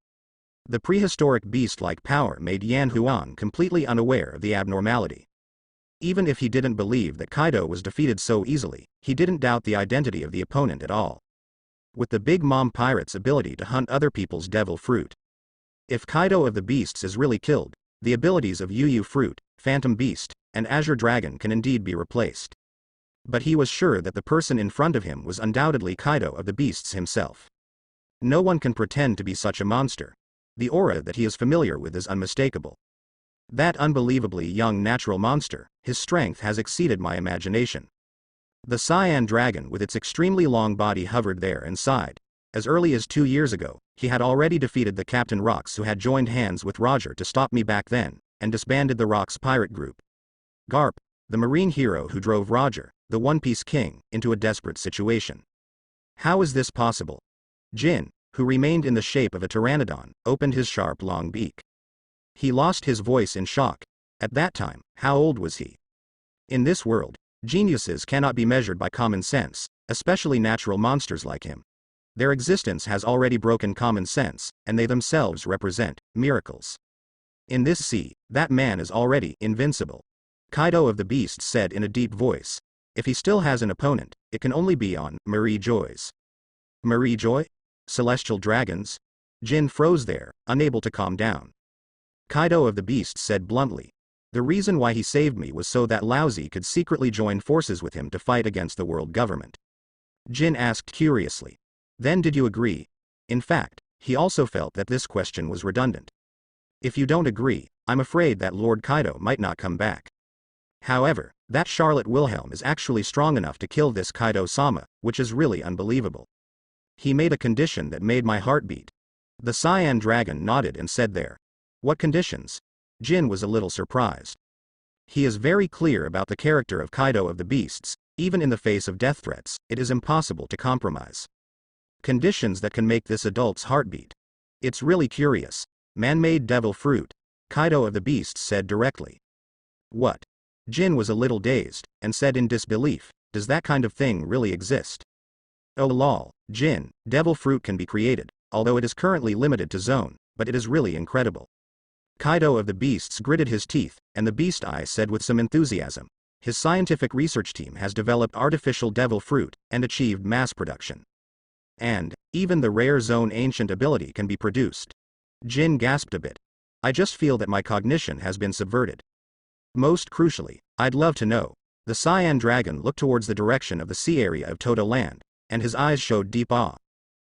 The prehistoric beast-like power made Yan Huan completely unaware of the abnormality. Even if he didn't believe that Kaido was defeated so easily, he didn't doubt the identity of the opponent at all. With the Big Mom Pirate's ability to hunt other people's devil fruit. If Kaido of the Beasts is really killed, the abilities of Yu fruit, phantom beast, and azure dragon can indeed be replaced. But he was sure that the person in front of him was undoubtedly Kaido of the Beasts himself. No one can pretend to be such a monster. The aura that he is familiar with is unmistakable. That unbelievably young natural monster, his strength has exceeded my imagination. The cyan dragon with its extremely long body hovered there and sighed. As early as 2 years ago, he had already defeated the Captain Rocks who had joined hands with Roger to stop me back then, and disbanded the Rocks pirate group. Garp, the marine hero who drove Roger, the One Piece king, into a desperate situation. How is this possible? Jin, who remained in the shape of a pteranodon, opened his sharp long beak. He lost his voice in shock. At that time, how old was he? In this world, geniuses cannot be measured by common sense, especially natural monsters like him. Their existence has already broken common sense, and they themselves represent miracles. In this sea, that man is already invincible. Kaido of the Beasts said in a deep voice. If he still has an opponent, it can only be on Marie Joy's. Marie Joy? Celestial dragons? Jin froze there, unable to calm down. Kaido of the Beasts said bluntly. The reason why he saved me was so that Laozi could secretly join forces with him to fight against the world government. Jin asked curiously. Then did you agree? In fact, he also felt that this question was redundant. If you don't agree, I'm afraid that Lord Kaido might not come back. However, that Charlotte Wilhelm is actually strong enough to kill this Kaido-sama, which is really unbelievable. He made a condition that made my heart beat. The Cyan Dragon nodded and said there. What conditions? Jin was a little surprised. He is very clear about the character of Kaido of the Beasts. Even in the face of death threats, it is impossible to compromise. Conditions that can make this adult's heart beat. It's really curious. Man-made devil fruit. Kaido of the Beasts said directly. What? Jin was a little dazed, and said in disbelief, does that kind of thing really exist? Oh lol, Jin, devil fruit can be created, although it is currently limited to zone, but it is really incredible. Kaido of the Beasts gritted his teeth, and the Beast Eye said with some enthusiasm. His scientific research team has developed artificial devil fruit, and achieved mass production. And, even the rare zone ancient ability can be produced. Jin gasped a bit. I just feel that my cognition has been subverted. Most crucially, I'd love to know. The Cyan Dragon looked towards the direction of the sea area of Todo Land, and his eyes showed deep awe.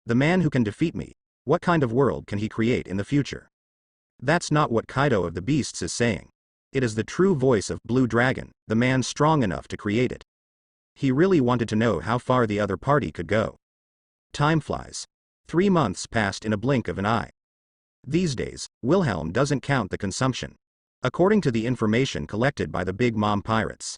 The man who can defeat me, what kind of world can he create in the future? That's not what Kaido of the Beasts is saying. It is the true voice of Blue Dragon, the man strong enough to create it. He really wanted to know how far the other party could go. Time flies. 3 months passed in a blink of an eye. These days, Wilhelm doesn't count the consumption. According to the information collected by the Big Mom pirates,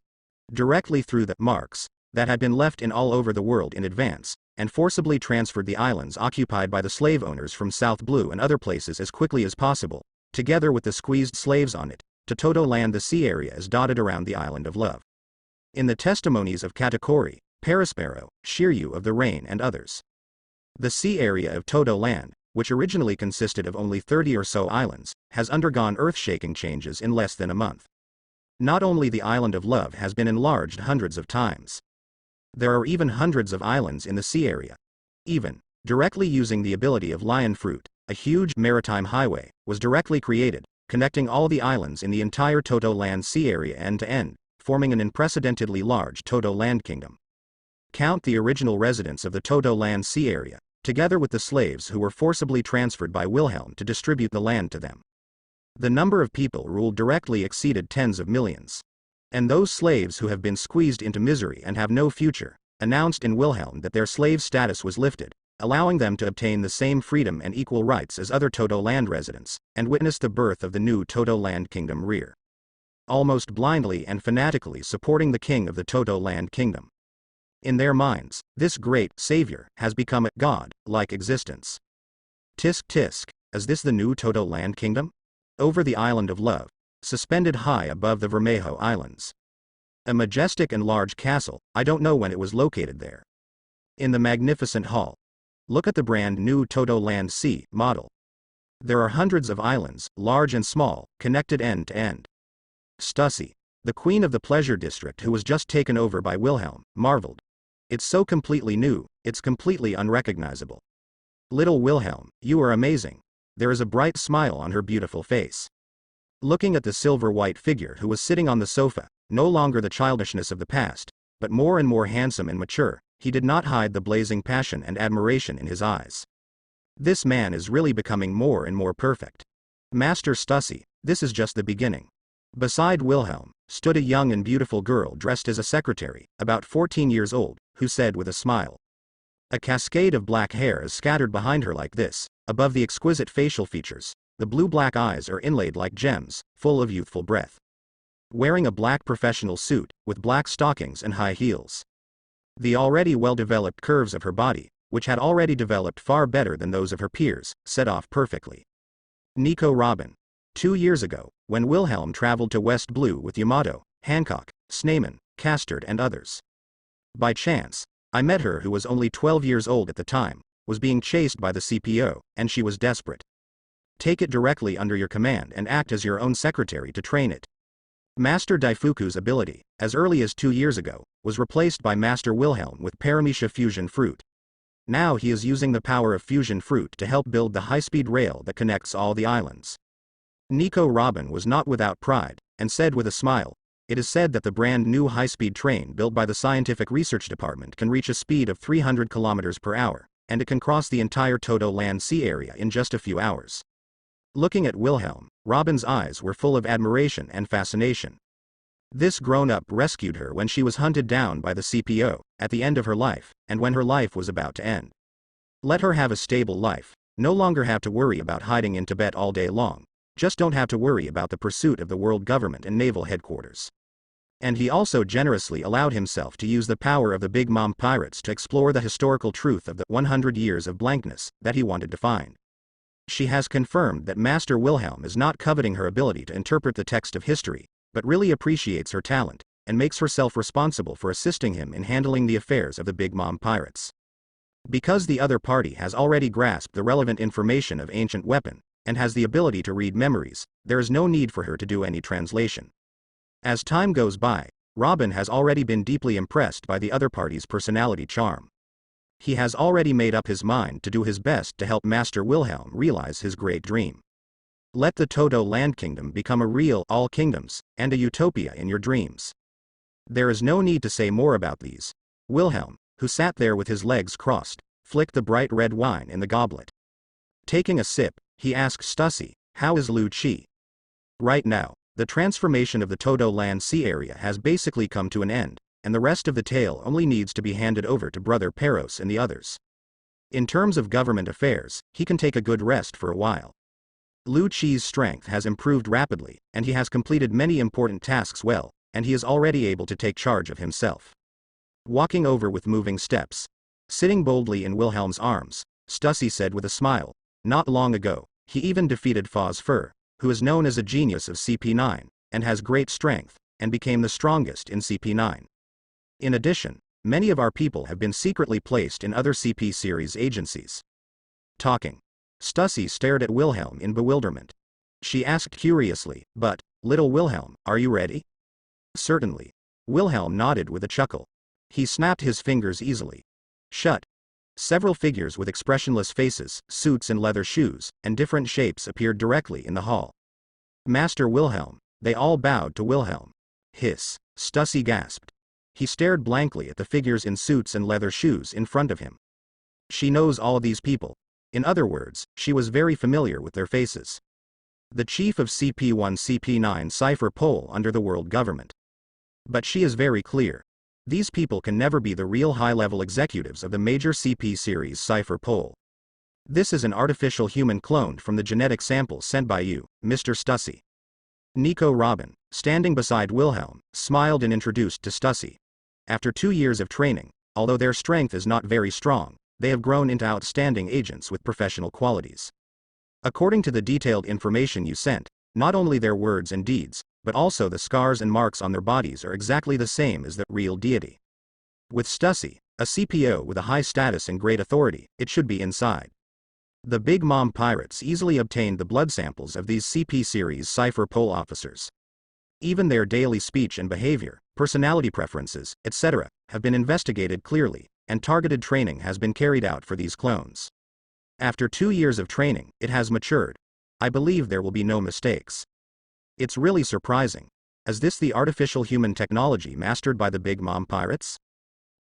directly through the marks that had been left in all over the world in advance, and forcibly transferred the islands occupied by the slave owners from South Blue and other places as quickly as possible, together with the squeezed slaves on it, to Todo Land. The sea area is dotted around the Island of Love. In the testimonies of Katakuri, Perispero, Shiryu of the Rain and others, the sea area of Todo Land, which originally consisted of only 30 or so islands, has undergone earth-shaking changes in less than a month. Not only the Island of Love has been enlarged hundreds of times. There are even hundreds of islands in the sea area. Even, directly using the ability of Lion Fruit, a huge maritime highway was directly created, connecting all the islands in the entire Todo Land sea area end to end, forming an unprecedentedly large Todo Land kingdom. Count the original residents of the Todo Land sea area, together with the slaves who were forcibly transferred by Wilhelm to distribute the land to them. The number of people ruled directly exceeded tens of millions. And those slaves who have been squeezed into misery and have no future, announced in Wilhelm that their slave status was lifted, allowing them to obtain the same freedom and equal rights as other Todo Land residents, and witness the birth of the new Todo Land kingdom rear. Almost blindly and fanatically supporting the king of the Todo Land kingdom. In their minds, this great savior has become a god-like existence. Tisk tisk, is this the new Todo Land kingdom? Over the Island of Love, suspended high above the Vermejo Islands. A majestic and large castle, I don't know when it was located there. In the magnificent hall. Look at the brand new Todo Land Sea model. There are hundreds of islands, large and small, connected end to end. Stussy, the queen of the pleasure district who was just taken over by Wilhelm, marveled. It's so completely new, it's completely unrecognizable. Little Wilhelm, you are amazing. There is a bright smile on her beautiful face. Looking at the silver-white figure who was sitting on the sofa, no longer the childishness of the past, but more and more handsome and mature, he did not hide the blazing passion and admiration in his eyes. This man is really becoming more and more perfect. Master Stussy, this is just the beginning. Beside Wilhelm, stood a young and beautiful girl dressed as a secretary, about 14 years old, who said with a smile. A cascade of black hair is scattered behind her like this. Above the exquisite facial features, the blue-black eyes are inlaid like gems, full of youthful breath. Wearing a black professional suit, with black stockings and high heels. The already well-developed curves of her body, which had already developed far better than those of her peers, set off perfectly. Nico Robin. 2 years ago, when Wilhelm traveled to West Blue with Yamato, Hancock, Sneyman, Castard and others. By chance, I met her who was only 12 years old at the time, was being chased by the CPO, and she was desperate. Take it directly under your command and act as your own secretary to train it. Master Daifuku's ability, as early as 2 years ago, was replaced by Master Wilhelm with Paramecia Fusion Fruit. Now he is using the power of Fusion Fruit to help build the high-speed rail that connects all the islands. Nico Robin was not without pride, and said with a smile, "It is said that the brand new high-speed train built by the Scientific Research Department can reach a speed of 300 kilometers per hour, and it can cross the entire Todo Land Sea area in just a few hours." Looking at Wilhelm, Robin's eyes were full of admiration and fascination. This grown-up rescued her when she was hunted down by the CPO, at the end of her life, and when her life was about to end. Let her have a stable life, no longer have to worry about hiding in Tibet all day long, just don't have to worry about the pursuit of the world government and naval headquarters. And he also generously allowed himself to use the power of the Big Mom pirates to explore the historical truth of the 100 years of blankness that he wanted to find. She has confirmed that Master Wilhelm is not coveting her ability to interpret the text of history, but really appreciates her talent, and makes herself responsible for assisting him in handling the affairs of the Big Mom pirates. Because the other party has already grasped the relevant information of ancient weapon, and has the ability to read memories, there is no need for her to do any translation. As time goes by, Robin has already been deeply impressed by the other party's personality charm. He has already made up his mind to do his best to help Master Wilhelm realize his great dream. Let the Todo Land Kingdom become a real all kingdoms, and a utopia in your dreams. There is no need to say more about these. Wilhelm, who sat there with his legs crossed, flicked the bright red wine in the goblet. Taking a sip, he asked Stussy, "How is Lu Chi?" Right now, the transformation of the Todo Land Sea area has basically come to an end, and the rest of the tale only needs to be handed over to Brother Peros and the others. In terms of government affairs, he can take a good rest for a while. Lu Chi's strength has improved rapidly, and he has completed many important tasks well, and he is already able to take charge of himself. Walking over with moving steps, sitting boldly in Wilhelm's arms, Stussy said with a smile, "Not long ago, he even defeated Foz Fur, who is known as a genius of CP9, and has great strength, and became the strongest in CP9. In addition, many of our people have been secretly placed in other CP series agencies." Talking. Stussy stared at Wilhelm in bewilderment. She asked curiously, "But, little Wilhelm, are you ready?" "Certainly." Wilhelm nodded with a chuckle. He snapped his fingers easily. Shut. Several figures with expressionless faces, suits and leather shoes, and different shapes appeared directly in the hall. "Master Wilhelm." They all bowed to Wilhelm. "Hiss." Stussy gasped. He stared blankly at the figures in suits and leather shoes in front of him. She knows all these people. In other words, she was very familiar with their faces. The chief of CP1 CP9 cipher pole under the world government. But she is very clear. These people can never be the real high-level executives of the major CP series cipher pole. This is an artificial human cloned from the genetic samples sent by you, Mr. Stussy. Nico Robin, standing beside Wilhelm, smiled and introduced to Stussy. After 2 years of training, although their strength is not very strong, they have grown into outstanding agents with professional qualities. According to the detailed information you sent, not only their words and deeds, but also the scars and marks on their bodies are exactly the same as the real deity. With Stussy, a CPO with a high status and great authority, it should be inside. The Big Mom pirates easily obtained the blood samples of these CP series cipher pole officers. Even their daily speech and behavior, personality preferences, etc., have been investigated clearly, and targeted training has been carried out for these clones. After 2 years of training, it has matured. I believe there will be no mistakes. It's really surprising. Is this the artificial human technology mastered by the Big Mom pirates?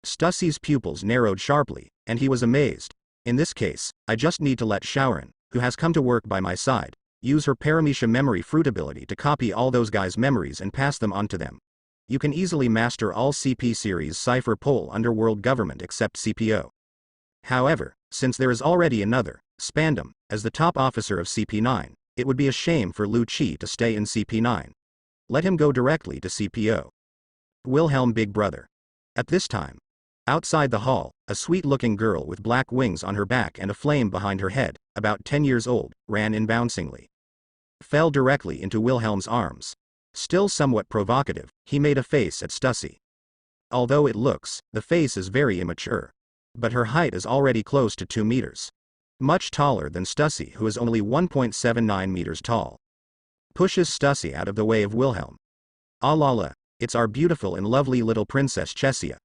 Stussy's pupils narrowed sharply, and he was amazed. In this case, I just need to let Shaoran, who has come to work by my side, use her Paramecia memory fruit ability to copy all those guys' memories and pass them on to them. You can easily master all CP series cipher pole underworld government except CPO. However, since there is already another, Spandam, as the top officer of CP9, it would be a shame for Lu Chi to stay in CP9. Let him go directly to CPO. Wilhelm Big Brother. At this time, outside the hall, a sweet-looking girl with black wings on her back and a flame behind her head, about 10 years old, ran in bouncingly. Fell directly into Wilhelm's arms. Still somewhat provocative, he made a face at Stussy. Although it looks, the face is very immature. But her height is already close to 2 meters. Much taller than Stussy, who is only 1.79 meters tall. Pushes Stussy out of the way of Wilhelm. Ah la la, it's our beautiful and lovely little Princess Chesia.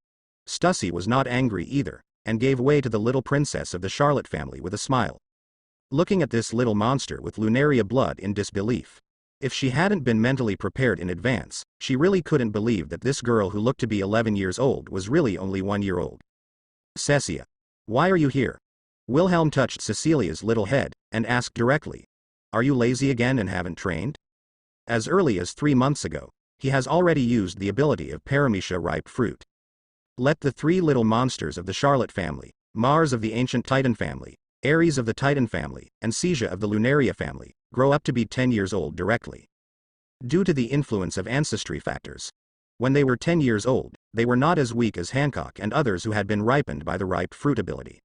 Stussy was not angry either, and gave way to the little princess of the Charlotte family with a smile. Looking at this little monster with Lunaria blood in disbelief. If she hadn't been mentally prepared in advance, she really couldn't believe that this girl who looked to be 11 years old was really only 1 year old. Cecia. Why are you here? Wilhelm touched Cecilia's little head, and asked directly. Are you lazy again and haven't trained? As early as 3 months ago, he has already used the ability of Paramecia ripe fruit. Let the 3 little monsters of the Charlotte family, Mars of the ancient Titan family, Ares of the Titan family, and Cecia of the Lunaria family, grow up to be 10 years old directly. Due to the influence of ancestry factors. When they were 10 years old, they were not as weak as Hancock and others who had been ripened by the ripe fruit ability.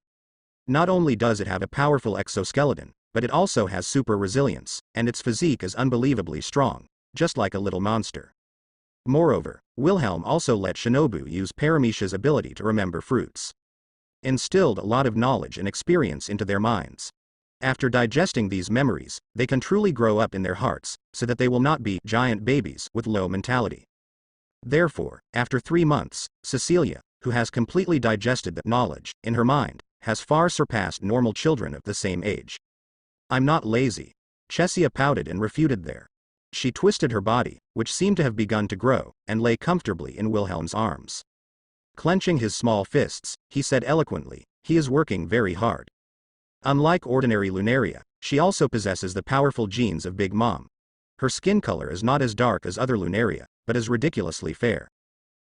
Not only does it have a powerful exoskeleton, but it also has super resilience, and its physique is unbelievably strong, just like a little monster. Moreover, Wilhelm also let Shinobu use Paramecia's ability to remember fruits. Instilled a lot of knowledge and experience into their minds. After digesting these memories, they can truly grow up in their hearts, so that they will not be giant babies with low mentality. Therefore, after 3 months, Cecilia, who has completely digested that knowledge, in her mind, has far surpassed normal children of the same age. I'm not lazy. Chesia pouted and refuted there. She twisted her body, which seemed to have begun to grow, and lay comfortably in Wilhelm's arms. Clenching his small fists, he said eloquently, he is working very hard. Unlike ordinary Lunaria, she also possesses the powerful genes of Big Mom. Her skin color is not as dark as other Lunaria, but is ridiculously fair.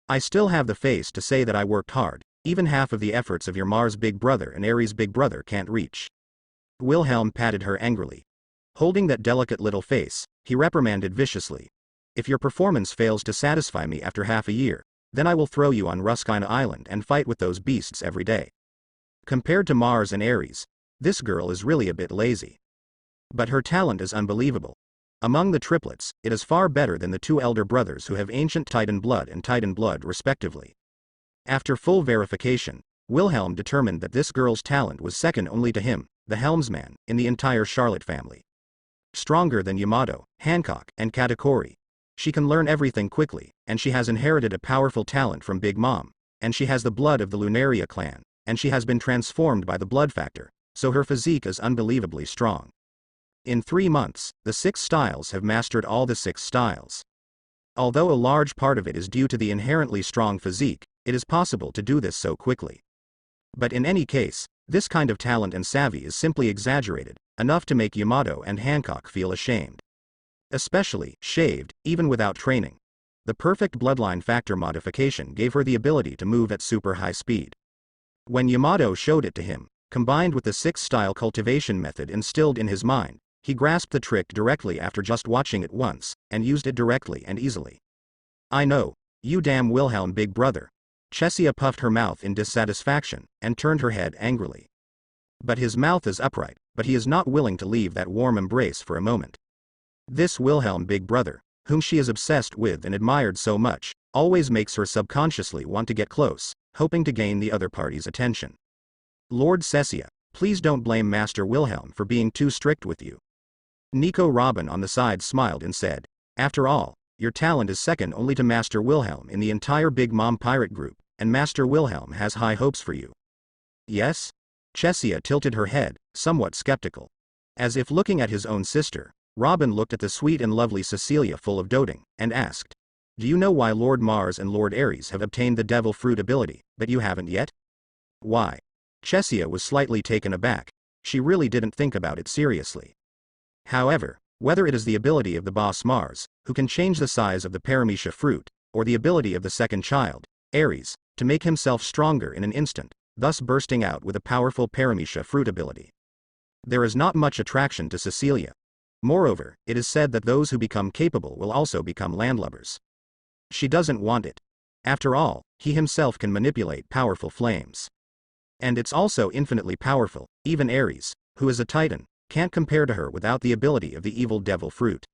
I still have the face to say that I worked hard, even half of the efforts of your Mars Big Brother and Ares Big Brother can't reach. Wilhelm patted her angrily. Holding that delicate little face, he reprimanded viciously. If your performance fails to satisfy me after half a year, then I will throw you on Ruskina Island and fight with those beasts every day. Compared to Mars and Ares, this girl is really a bit lazy. But her talent is unbelievable. Among the triplets, it is far better than the 2 elder brothers who have ancient Titan blood and Titan blood respectively. After full verification, Wilhelm determined that this girl's talent was second only to him, the helmsman, in the entire Charlotte family. Stronger than Yamato, Hancock, and Katakuri. She can learn everything quickly, and she has inherited a powerful talent from Big Mom, and she has the blood of the Lunaria clan, and she has been transformed by the blood factor, so her physique is unbelievably strong. In 3 months, the 6 styles have mastered all the 6 styles. Although a large part of it is due to the inherently strong physique, it is possible to do this so quickly. But in any case, this kind of talent and savvy is simply exaggerated, enough to make Yamato and Hancock feel ashamed. Especially, shaved, even without training. The perfect bloodline factor modification gave her the ability to move at super high speed. When Yamato showed it to him, combined with the 6-style cultivation method instilled in his mind, he grasped the trick directly after just watching it once, and used it directly and easily. I know, you damn Wilhelm Big Brother. Chesia puffed her mouth in dissatisfaction, and turned her head angrily. But his mouth is upright, but he is not willing to leave that warm embrace for a moment. This Wilhelm Big Brother, whom she is obsessed with and admired so much, always makes her subconsciously want to get close, hoping to gain the other party's attention. Lord Cecia, please don't blame Master Wilhelm for being too strict with you. Nico Robin on the side smiled and said, after all, your talent is second only to Master Wilhelm in the entire Big Mom pirate group, and Master Wilhelm has high hopes for you. Yes? Chesia tilted her head, somewhat skeptical. As if looking at his own sister, Robin looked at the sweet and lovely Cecilia full of doting, and asked, do you know why Lord Mars and Lord Ares have obtained the devil fruit ability, but you haven't yet? Why? Chesia was slightly taken aback. She really didn't think about it seriously. However, whether it is the ability of the boss Mars, who can change the size of the Paramecia fruit, or the ability of the second child, Ares, to make himself stronger in an instant, thus bursting out with a powerful paramecia fruit ability. There is not much attraction to Cecilia. Moreover, it is said that those who become capable will also become landlubbers. She doesn't want it. After all, he himself can manipulate powerful flames. And it's also infinitely powerful. Even Ares, who is a titan, can't compare to her without the ability of the evil devil fruit.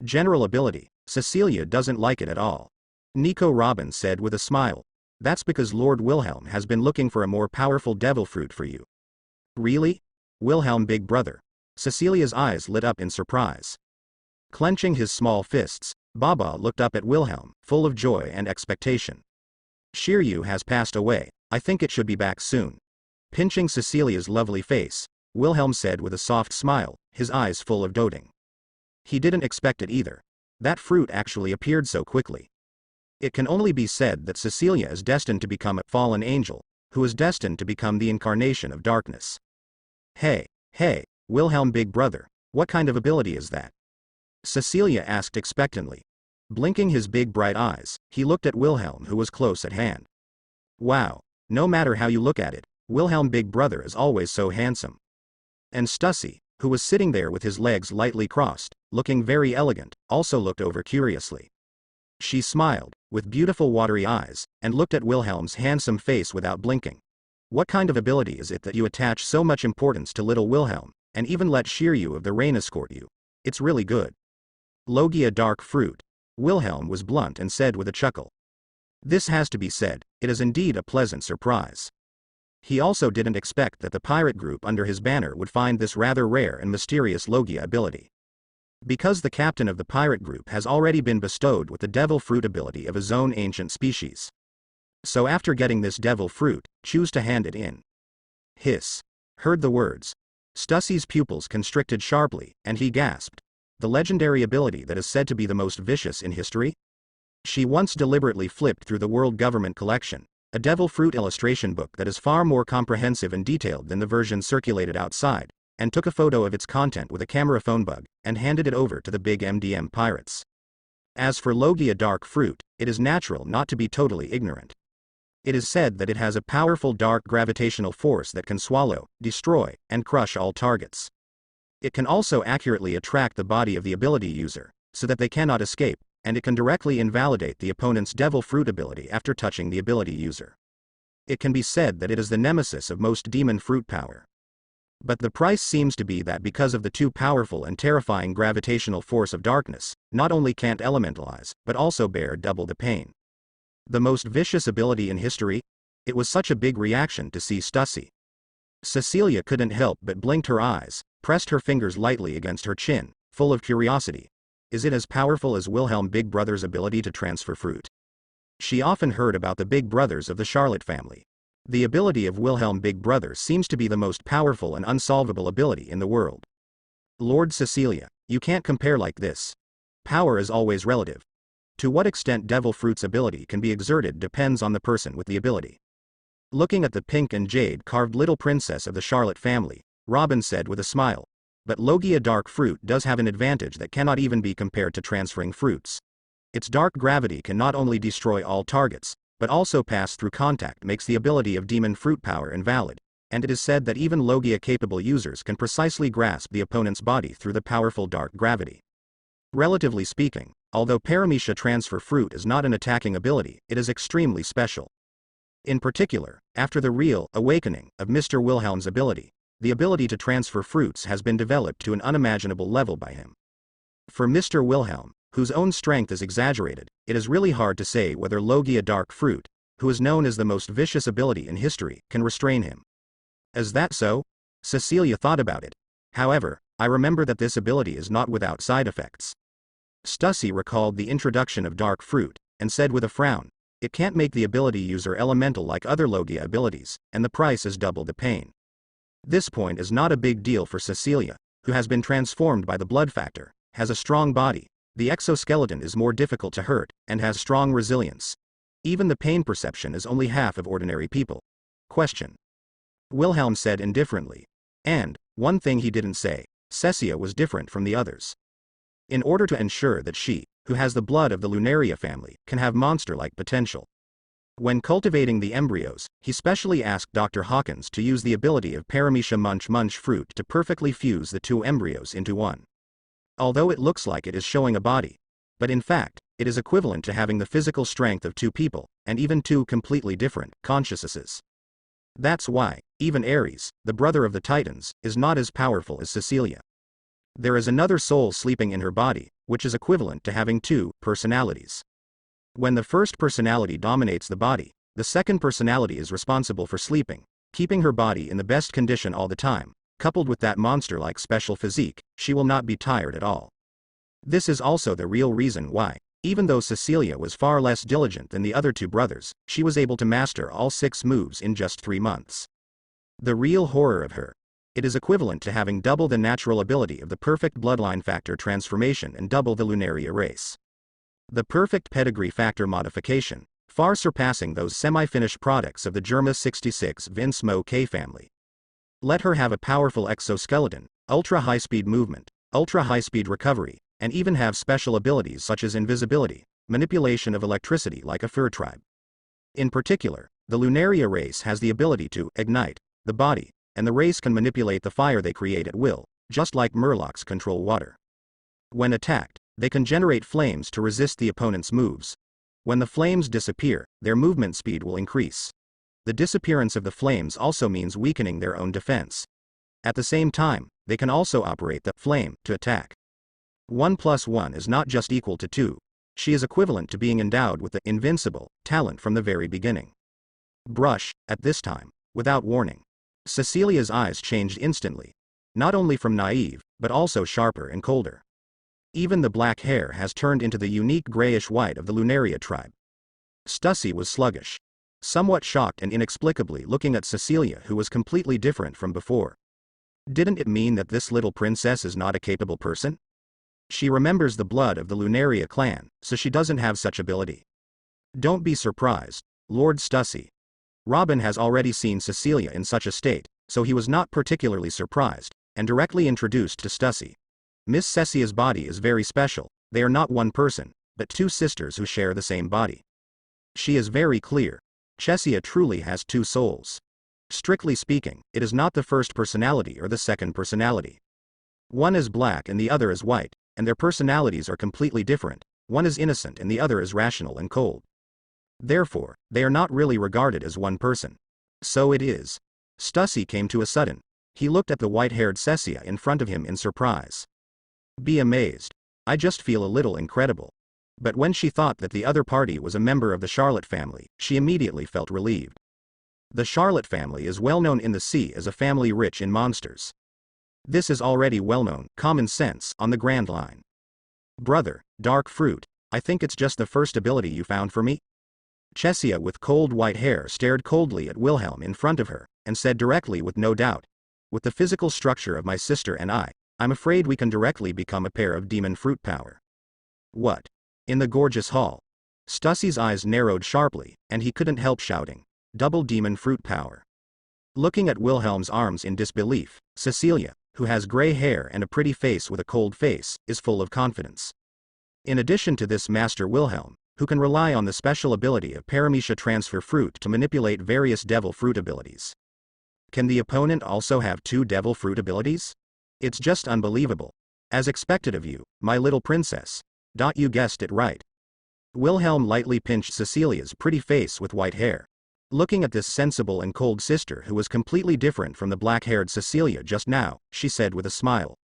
General ability, Cecilia doesn't like it at all. Nico Robin said with a smile. That's because Lord Wilhelm has been looking for a more powerful devil fruit for you. Really? Wilhelm big brother. Cecilia's eyes lit up in surprise. Clenching his small fists, Baba looked up at Wilhelm, full of joy and expectation. Shiryu has passed away, I think it should be back soon. Pinching Cecilia's lovely face, Wilhelm said with a soft smile, his eyes full of doting. He didn't expect it either. That fruit actually appeared so quickly. It can only be said that Cecilia is destined to become a fallen angel, who is destined to become the incarnation of darkness. Hey, Wilhelm big brother, what kind of ability is that? Cecilia asked expectantly. Blinking his big bright eyes, he looked at Wilhelm who was close at hand. Wow, no matter how you look at it, Wilhelm big brother is always so handsome. And Stussy, who was sitting there with his legs lightly crossed, looking very elegant, also looked over curiously. She smiled, with beautiful watery eyes, and looked at Wilhelm's handsome face without blinking. What kind of ability is it that you attach so much importance to little Wilhelm, and even let Shiryu of the rain escort you? It's really good. Logia dark fruit. Wilhelm was blunt and said with a chuckle. This has to be said, it is indeed a pleasant surprise. He also didn't expect that the pirate group under his banner would find this rather rare and mysterious Logia ability. Because the captain of the pirate group has already been bestowed with the devil fruit ability of his own ancient species. So after getting this devil fruit, choose to hand it in. Hiss. Heard the words. Stussy's pupils constricted sharply, and he gasped. The legendary ability that is said to be the most vicious in history? She once deliberately flipped through the World Government Collection, a devil fruit illustration book that is far more comprehensive and detailed than the version circulated outside, and took a photo of its content with a camera phone bug, and handed it over to the big MDM pirates. As for Logia dark fruit, it is natural not to be totally ignorant. It is said that it has a powerful dark gravitational force that can swallow, destroy, and crush all targets. It can also accurately attract the body of the ability user, so that they cannot escape, and it can directly invalidate the opponent's devil fruit ability after touching the ability user. It can be said that it is the nemesis of most demon fruit power. But the price seems to be that because of the too powerful and terrifying gravitational force of darkness, not only can't elementalize, but also bear double the pain. The most vicious ability in history? It was such a big reaction to see Stussy. Cecilia couldn't help but blinked her eyes, pressed her fingers lightly against her chin, full of curiosity. Is it as powerful as Wilhelm Big Brother's ability to transfer fruit? She often heard about the Big Brothers of the Charlotte family. The ability of Wilhelm Big Brother seems to be the most powerful and unsolvable ability in the world. Lord Cecilia, you can't compare like this. Power is always relative. To what extent devil fruit's ability can be exerted depends on the person with the ability. Looking at the pink and jade carved little princess of the Charlotte family, Robin said with a smile. But Logia dark fruit does have an advantage that cannot even be compared to transferring fruits. Its dark gravity can not only destroy all targets, but also pass through contact makes the ability of demon fruit power invalid, and it is said that even Logia-capable users can precisely grasp the opponent's body through the powerful dark gravity. Relatively speaking, although Paramecia transfer fruit is not an attacking ability, it is extremely special. In particular, after the real awakening of Mr. Wilhelm's ability, the ability to transfer fruits has been developed to an unimaginable level by him. For Mr. Wilhelm, whose own strength is exaggerated, it is really hard to say whether Logia dark fruit, who is known as the most vicious ability in history, can restrain him. Is that so? Cecilia thought about it. However, I remember that this ability is not without side effects. Stussy recalled the introduction of dark fruit, and said with a frown, it can't make the ability user elemental like other Logia abilities, and the price is double the pain. This point is not a big deal for Cecilia, who has been transformed by the blood factor, has a strong body, the exoskeleton is more difficult to hurt, and has strong resilience. Even the pain perception is only half of ordinary people. Question. Wilhelm said indifferently. And, one thing he didn't say, Cecia was different from the others. In order to ensure that she, who has the blood of the Lunaria family, can have monster-like potential. When cultivating the embryos, he specially asked Dr. Hawkins to use the ability of Paramecia munch fruit to perfectly fuse the two embryos into one. Although it looks like it is showing a body, but in fact, it is equivalent to having the physical strength of two people, and even two completely different consciousnesses. That's why, even Ares, the brother of the Titans, is not as powerful as Cecilia. There is another soul sleeping in her body, which is equivalent to having two personalities. When the first personality dominates the body, the second personality is responsible for sleeping, keeping her body in the best condition all the time. Coupled with that monster-like special physique, she will not be tired at all. This is also the real reason why, even though Cecilia was far less diligent than the other two brothers, she was able to master all 6 moves in just 3 months. The real horror of her. It is equivalent to having double the natural ability of the perfect bloodline factor transformation and double the Lunaria race. The perfect pedigree factor modification, far surpassing those semi-finished products of the Germa 66 Vince Mo K family. Let her have a powerful exoskeleton, ultra-high-speed movement, ultra-high-speed recovery, and even have special abilities such as invisibility, manipulation of electricity like a fur tribe. In particular, the Lunaria race has the ability to ignite the body, and the race can manipulate the fire they create at will, just like Murlocs control water. When attacked, they can generate flames to resist the opponent's moves. When the flames disappear, their movement speed will increase. The disappearance of the flames also means weakening their own defense. At the same time, they can also operate the flame to attack. 1 + 1 is not just equal to 2. She is equivalent to being endowed with the invincible talent from the very beginning. Brush, at this time, without warning. Cecilia's eyes changed instantly. Not only from naive, but also sharper and colder. Even the black hair has turned into the unique grayish-white of the Lunaria tribe. Stussy was sluggish. Somewhat shocked and inexplicably looking at Cecilia, who was completely different from before. Didn't it mean that this little princess is not a capable person? She remembers the blood of the Lunaria clan, so she doesn't have such ability. Don't be surprised, Lord Stussy. Robin has already seen Cecilia in such a state, so he was not particularly surprised, and directly introduced to Stussy. Miss Cecia's body is very special. They are not one person, but 2 sisters who share the same body. She is very clear. Chesia truly has 2 souls. Strictly speaking, it is not the first personality or the second personality. One is black and the other is white, and their personalities are completely different. One is innocent and the other is rational and cold. Therefore, they are not really regarded as one person. So it is. Stussy came to a sudden. He looked at the white-haired Cecia in front of him in surprise. Be amazed. I just feel a little incredible. But when she thought that the other party was a member of the Charlotte family, she immediately felt relieved. The Charlotte family is well known in the sea as a family rich in monsters. This is already well known, common sense, on the Grand Line. Brother, dark fruit, I think it's just the first ability you found for me? Chesia with cold white hair stared coldly at Wilhelm in front of her, and said directly with no doubt. With the physical structure of my sister and I'm afraid we can directly become a pair of demon fruit power. What? In the gorgeous hall. Stussy's eyes narrowed sharply, and he couldn't help shouting, double demon fruit power. Looking at Wilhelm's arms in disbelief, Cecilia, who has gray hair and a pretty face with a cold face, is full of confidence. In addition to this Master Wilhelm, who can rely on the special ability of Paramecia transfer fruit to manipulate various devil fruit abilities. Can the opponent also have 2 devil fruit abilities? It's just unbelievable. As expected of you, my little princess. You guessed it right. Wilhelm lightly pinched Cecilia's pretty face with white hair. Looking at this sensible and cold sister who was completely different from the black-haired Cecilia just now, she said with a smile.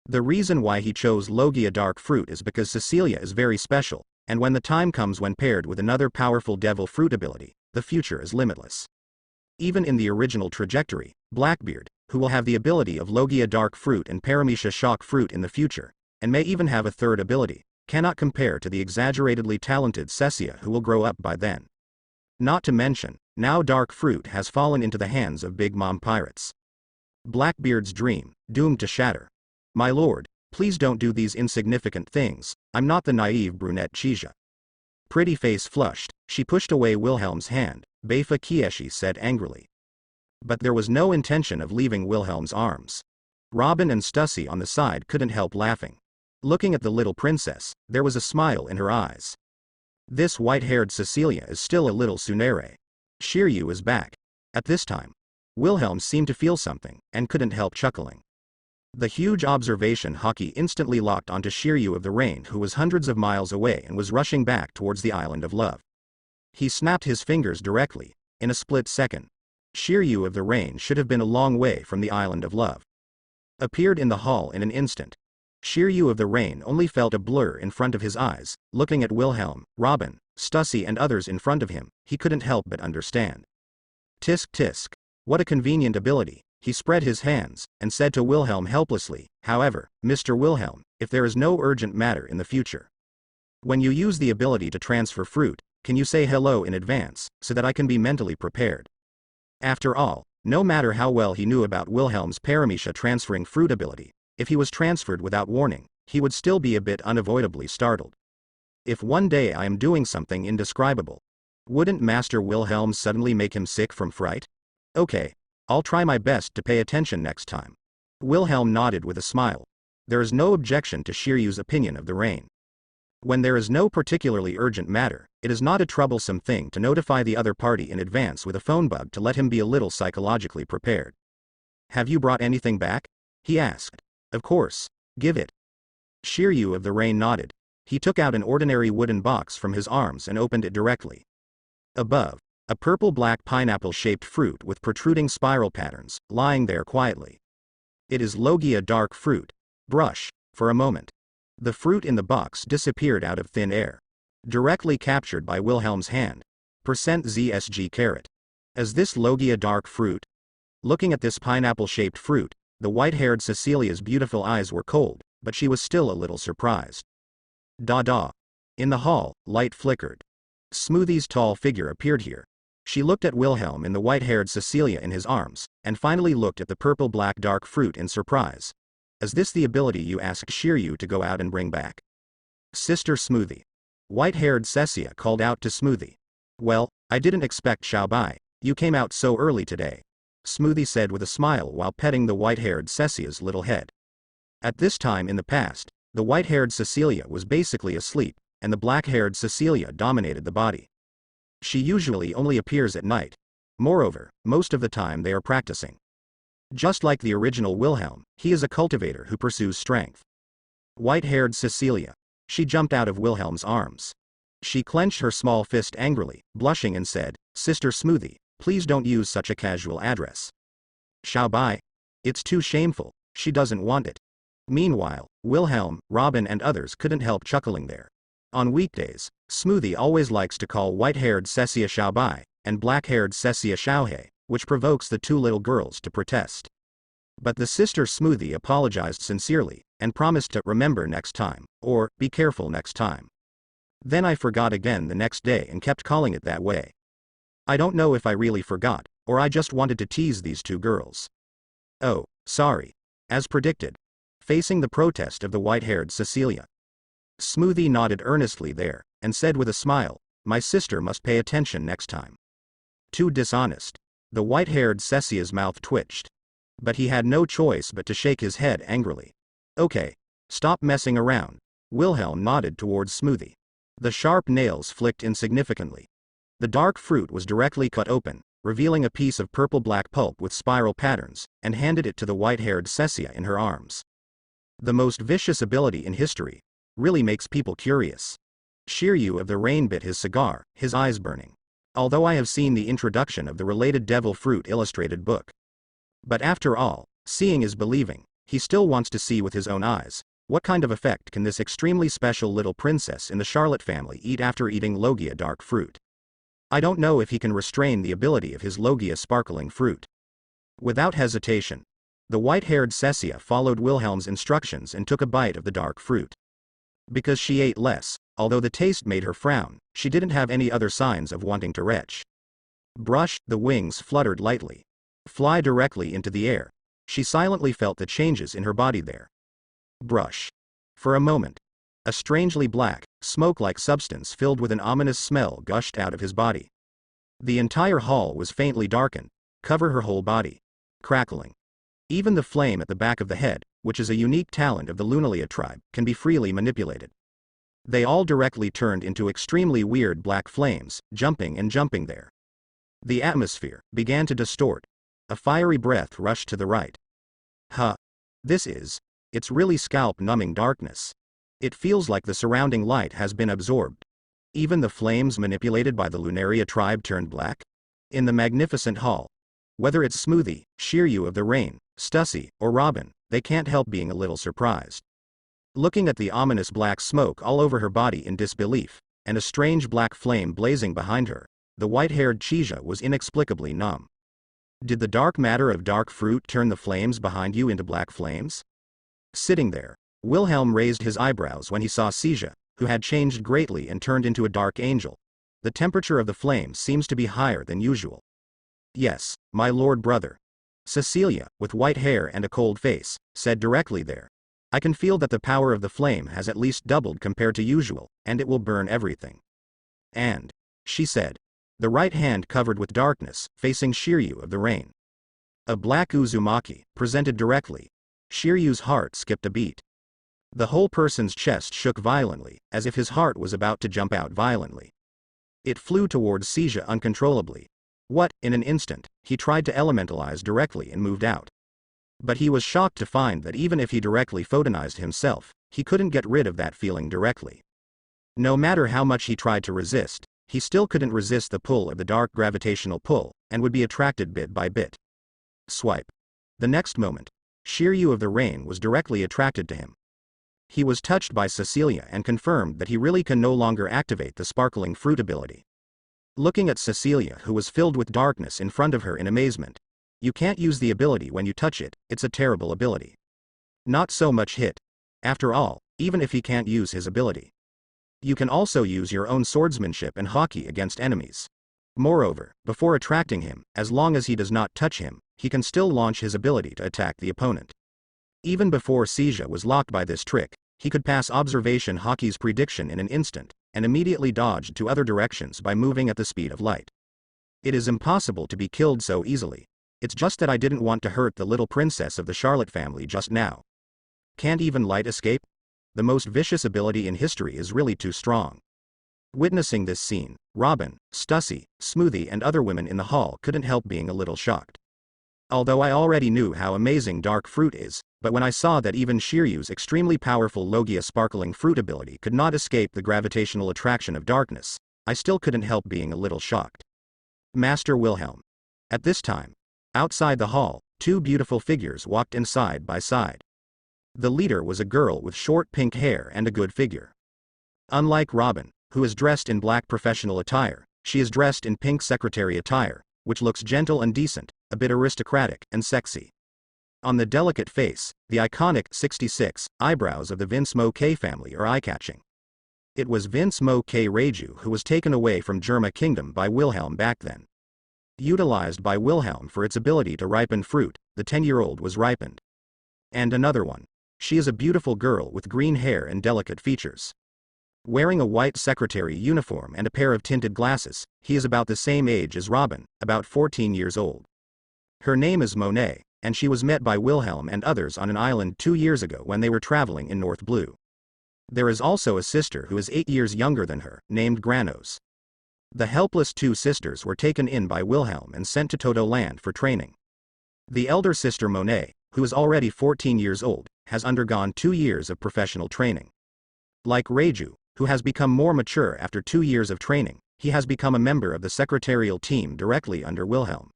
The reason why he chose Logia dark fruit is because Cecilia is very special, and when the time comes when paired with another powerful devil fruit ability, the future is limitless. Even in the original trajectory, Blackbeard, who will have the ability of Logia dark fruit and Paramecia shock fruit in the future, and may even have a third ability, cannot compare to the exaggeratedly talented Cecia who will grow up by then. Not to mention, now dark fruit has fallen into the hands of Big Mom pirates. Blackbeard's dream, doomed to shatter. My lord, please don't do these insignificant things, I'm not the naive brunette Chesia. Pretty face flushed, she pushed away Wilhelm's hand, Beifa Kieshi said angrily. But there was no intention of leaving Wilhelm's arms. Robin and Stussy on the side couldn't help laughing. Looking at the little princess, there was a smile in her eyes. This white-haired Cecilia is still a little Tsunere. Shiryu is back. At this time, Wilhelm seemed to feel something, and couldn't help chuckling. The huge observation hockey instantly locked onto Shiryu of the Rain, who was hundreds of miles away and was rushing back towards the Island of Love. He snapped his fingers directly, in a split second. Shiryu of the Rain should have been a long way from the Island of Love. Appeared in the hall in an instant. Shiryu of the Rain only felt a blur in front of his eyes, looking at Wilhelm, Robin, Stussy and others in front of him. He couldn't help but understand. Tisk tisk. What a convenient ability. He spread his hands, and said to Wilhelm helplessly, however, Mr. Wilhelm, if there is no urgent matter in the future. When you use the ability to transfer fruit, can you say hello in advance, so that I can be mentally prepared? After all, no matter how well he knew about Wilhelm's paramecia transferring fruit ability, if he was transferred without warning, he would still be a bit unavoidably startled. If one day I am doing something indescribable, wouldn't Master Wilhelm suddenly make him sick from fright? Okay, I'll try my best to pay attention next time. Wilhelm nodded with a smile. There is no objection to Shiryu's opinion of the Rain. When there is no particularly urgent matter, it is not a troublesome thing to notify the other party in advance with a phone bug to let him be a little psychologically prepared. Have you brought anything back? He asked. Of course. Give it. Shiryu of the Rain nodded. He took out an ordinary wooden box from his arms and opened it directly. Above, a purple-black pineapple-shaped fruit with protruding spiral patterns, lying there quietly. It is Logia dark fruit. Brush. For a moment. The fruit in the box disappeared out of thin air. Directly captured by Wilhelm's hand. %ZSG carat. Is this Logia dark fruit? Looking at this pineapple-shaped fruit, the white-haired Cecilia's beautiful eyes were cold, but she was still a little surprised. Da-da. In the hall, light flickered. Smoothie's tall figure appeared here. She looked at Wilhelm and the white-haired Cecilia in his arms, and finally looked at the purple-black dark fruit in surprise. Is this the ability you asked Shiryu to go out and bring back? Sister Smoothie. White-haired Cecia called out to Smoothie. Well, I didn't expect Xiaobai. You came out so early today. Smoothie said with a smile while petting the white-haired Cecia's little head. At this time in the past, the white-haired Cecilia was basically asleep, and the black-haired Cecilia dominated the body. She usually only appears at night. Moreover, most of the time they are practicing. Just like the original Wilhelm, he is a cultivator who pursues strength. White-haired Cecilia. She jumped out of Wilhelm's arms. She clenched her small fist angrily, blushing and said, Sister Smoothie, please don't use such a casual address. Xiaobai. It's too shameful, she doesn't want it. Meanwhile, Wilhelm, Robin and others couldn't help chuckling there. On weekdays, Smoothie always likes to call white-haired Cecia Xiaobai, and black-haired Cecia Xiaohei, which provokes the two little girls to protest. But the sister Smoothie apologized sincerely, and promised to remember next time, or be careful next time. Then I forgot again the next day and kept calling it that way. I don't know if I really forgot, or I just wanted to tease these two girls. Oh, sorry. As predicted. Facing the protest of the white-haired Cecilia. Smoothie nodded earnestly there, and said with a smile, my sister must pay attention next time. Too dishonest. The white-haired Cecia's mouth twitched. But he had no choice but to shake his head angrily. Okay. Stop messing around. Wilhelm nodded towards Smoothie. The sharp nails flicked insignificantly. The dark fruit was directly cut open, revealing a piece of purple-black pulp with spiral patterns, and handed it to the white-haired Cecia in her arms. The most vicious ability in history. Really makes people curious. Shiryu of the Rain bit his cigar, his eyes burning. Although I have seen the introduction of the related devil fruit illustrated book. But after all, seeing is believing, he still wants to see with his own eyes. What kind of effect can this extremely special little princess in the Charlotte family eat after eating Logia dark fruit? I don't know if he can restrain the ability of his Logia sparkling fruit. Without hesitation, the white-haired Cecia followed Wilhelm's instructions and took a bite of the dark fruit. Because she ate less, although the taste made her frown, she didn't have any other signs of wanting to retch. Brush, the wings fluttered lightly. Fly directly into the air. She silently felt the changes in her body there. Brush. For a moment. A strangely black, smoke-like substance filled with an ominous smell gushed out of his body. The entire hall was faintly darkened, cover her whole body. Crackling. Even the flame at the back of the head, which is a unique talent of the Lunalia tribe, can be freely manipulated. They all directly turned into extremely weird black flames, jumping and jumping there. The atmosphere began to distort. A fiery breath rushed to the right. Huh. It's really scalp-numbing darkness. It feels like the surrounding light has been absorbed. Even the flames manipulated by the Lunaria tribe turned black. In the magnificent hall. Whether it's Smoothie, Shiryu of the Rain, Stussy, or Robin, they can't help being a little surprised. Looking at the ominous black smoke all over her body in disbelief, and a strange black flame blazing behind her, the white-haired Chija was inexplicably numb. Did the dark matter of dark fruit turn the flames behind you into black flames? Sitting there, Wilhelm raised his eyebrows when he saw Chija, who had changed greatly and turned into a dark angel. The temperature of the flame seems to be higher than usual. Yes, my lord brother. Cecilia, with white hair and a cold face, said directly there. I can feel that the power of the flame has at least doubled compared to usual, and it will burn everything. And, she said, the right hand covered with darkness, facing Shiryu of the Rain. A black Uzumaki, presented directly. Shiryu's heart skipped a beat. The whole person's chest shook violently, as if his heart was about to jump out violently. It flew towards Chija uncontrollably. In an instant, he tried to elementalize directly and moved out. But he was shocked to find that even if he directly photonized himself, he couldn't get rid of that feeling directly. No matter how much he tried to resist, he still couldn't resist the pull of the dark gravitational pull, and would be attracted bit by bit. Swipe. The next moment, Shiryu of the Rain was directly attracted to him. He was touched by Cecilia and confirmed that he really can no longer activate the sparkling fruit ability. Looking at Cecilia, who was filled with darkness in front of her in amazement. You can't use the ability when you touch it, it's a terrible ability. Not so much hit. After all, even if he can't use his ability, you can also use your own swordsmanship and hockey against enemies. Moreover, before attracting him, as long as he does not touch him, he can still launch his ability to attack the opponent. Even before Chija was locked by this trick, he could pass observation hockey's prediction in an instant, and immediately dodged to other directions by moving at the speed of light. It is impossible to be killed so easily. It's just that I didn't want to hurt the little princess of the Charlotte family just now. Can't even light escape? The most vicious ability in history is really too strong. Witnessing this scene, Robin, Stussy, Smoothie and other women in the hall couldn't help being a little shocked. Although I already knew how amazing dark fruit is, but when I saw that even Shiryu's extremely powerful Logia sparkling fruit ability could not escape the gravitational attraction of darkness, I still couldn't help being a little shocked. Master Wilhelm. At this time, outside the hall, two beautiful figures walked in side by side. The leader was a girl with short pink hair and a good figure. Unlike Robin, who is dressed in black professional attire, she is dressed in pink secretary attire, which looks gentle and decent, a bit aristocratic and sexy. On the delicate face, the iconic 66 eyebrows of the Vince Mo K family are eye-catching. It was Vince Mo K Reiju who was taken away from Germa Kingdom by Wilhelm back then. Utilized by Wilhelm for its ability to ripen fruit, the 10-year-old was ripened. And another one. She is a beautiful girl with green hair and delicate features. Wearing a white secretary uniform and a pair of tinted glasses, he is about the same age as Robin, about 14 years old. Her name is Monet, and she was met by Wilhelm and others on an island 2 years ago when they were traveling in North Blue. There is also a sister who is 8 years younger than her, named Granos. The helpless two sisters were taken in by Wilhelm and sent to Toto Land for training. The elder sister Monet, who is already 14 years old, has undergone 2 years of professional training. Like Reiju, who has become more mature after 2 years of training, he has become a member of the secretarial team directly under Wilhelm.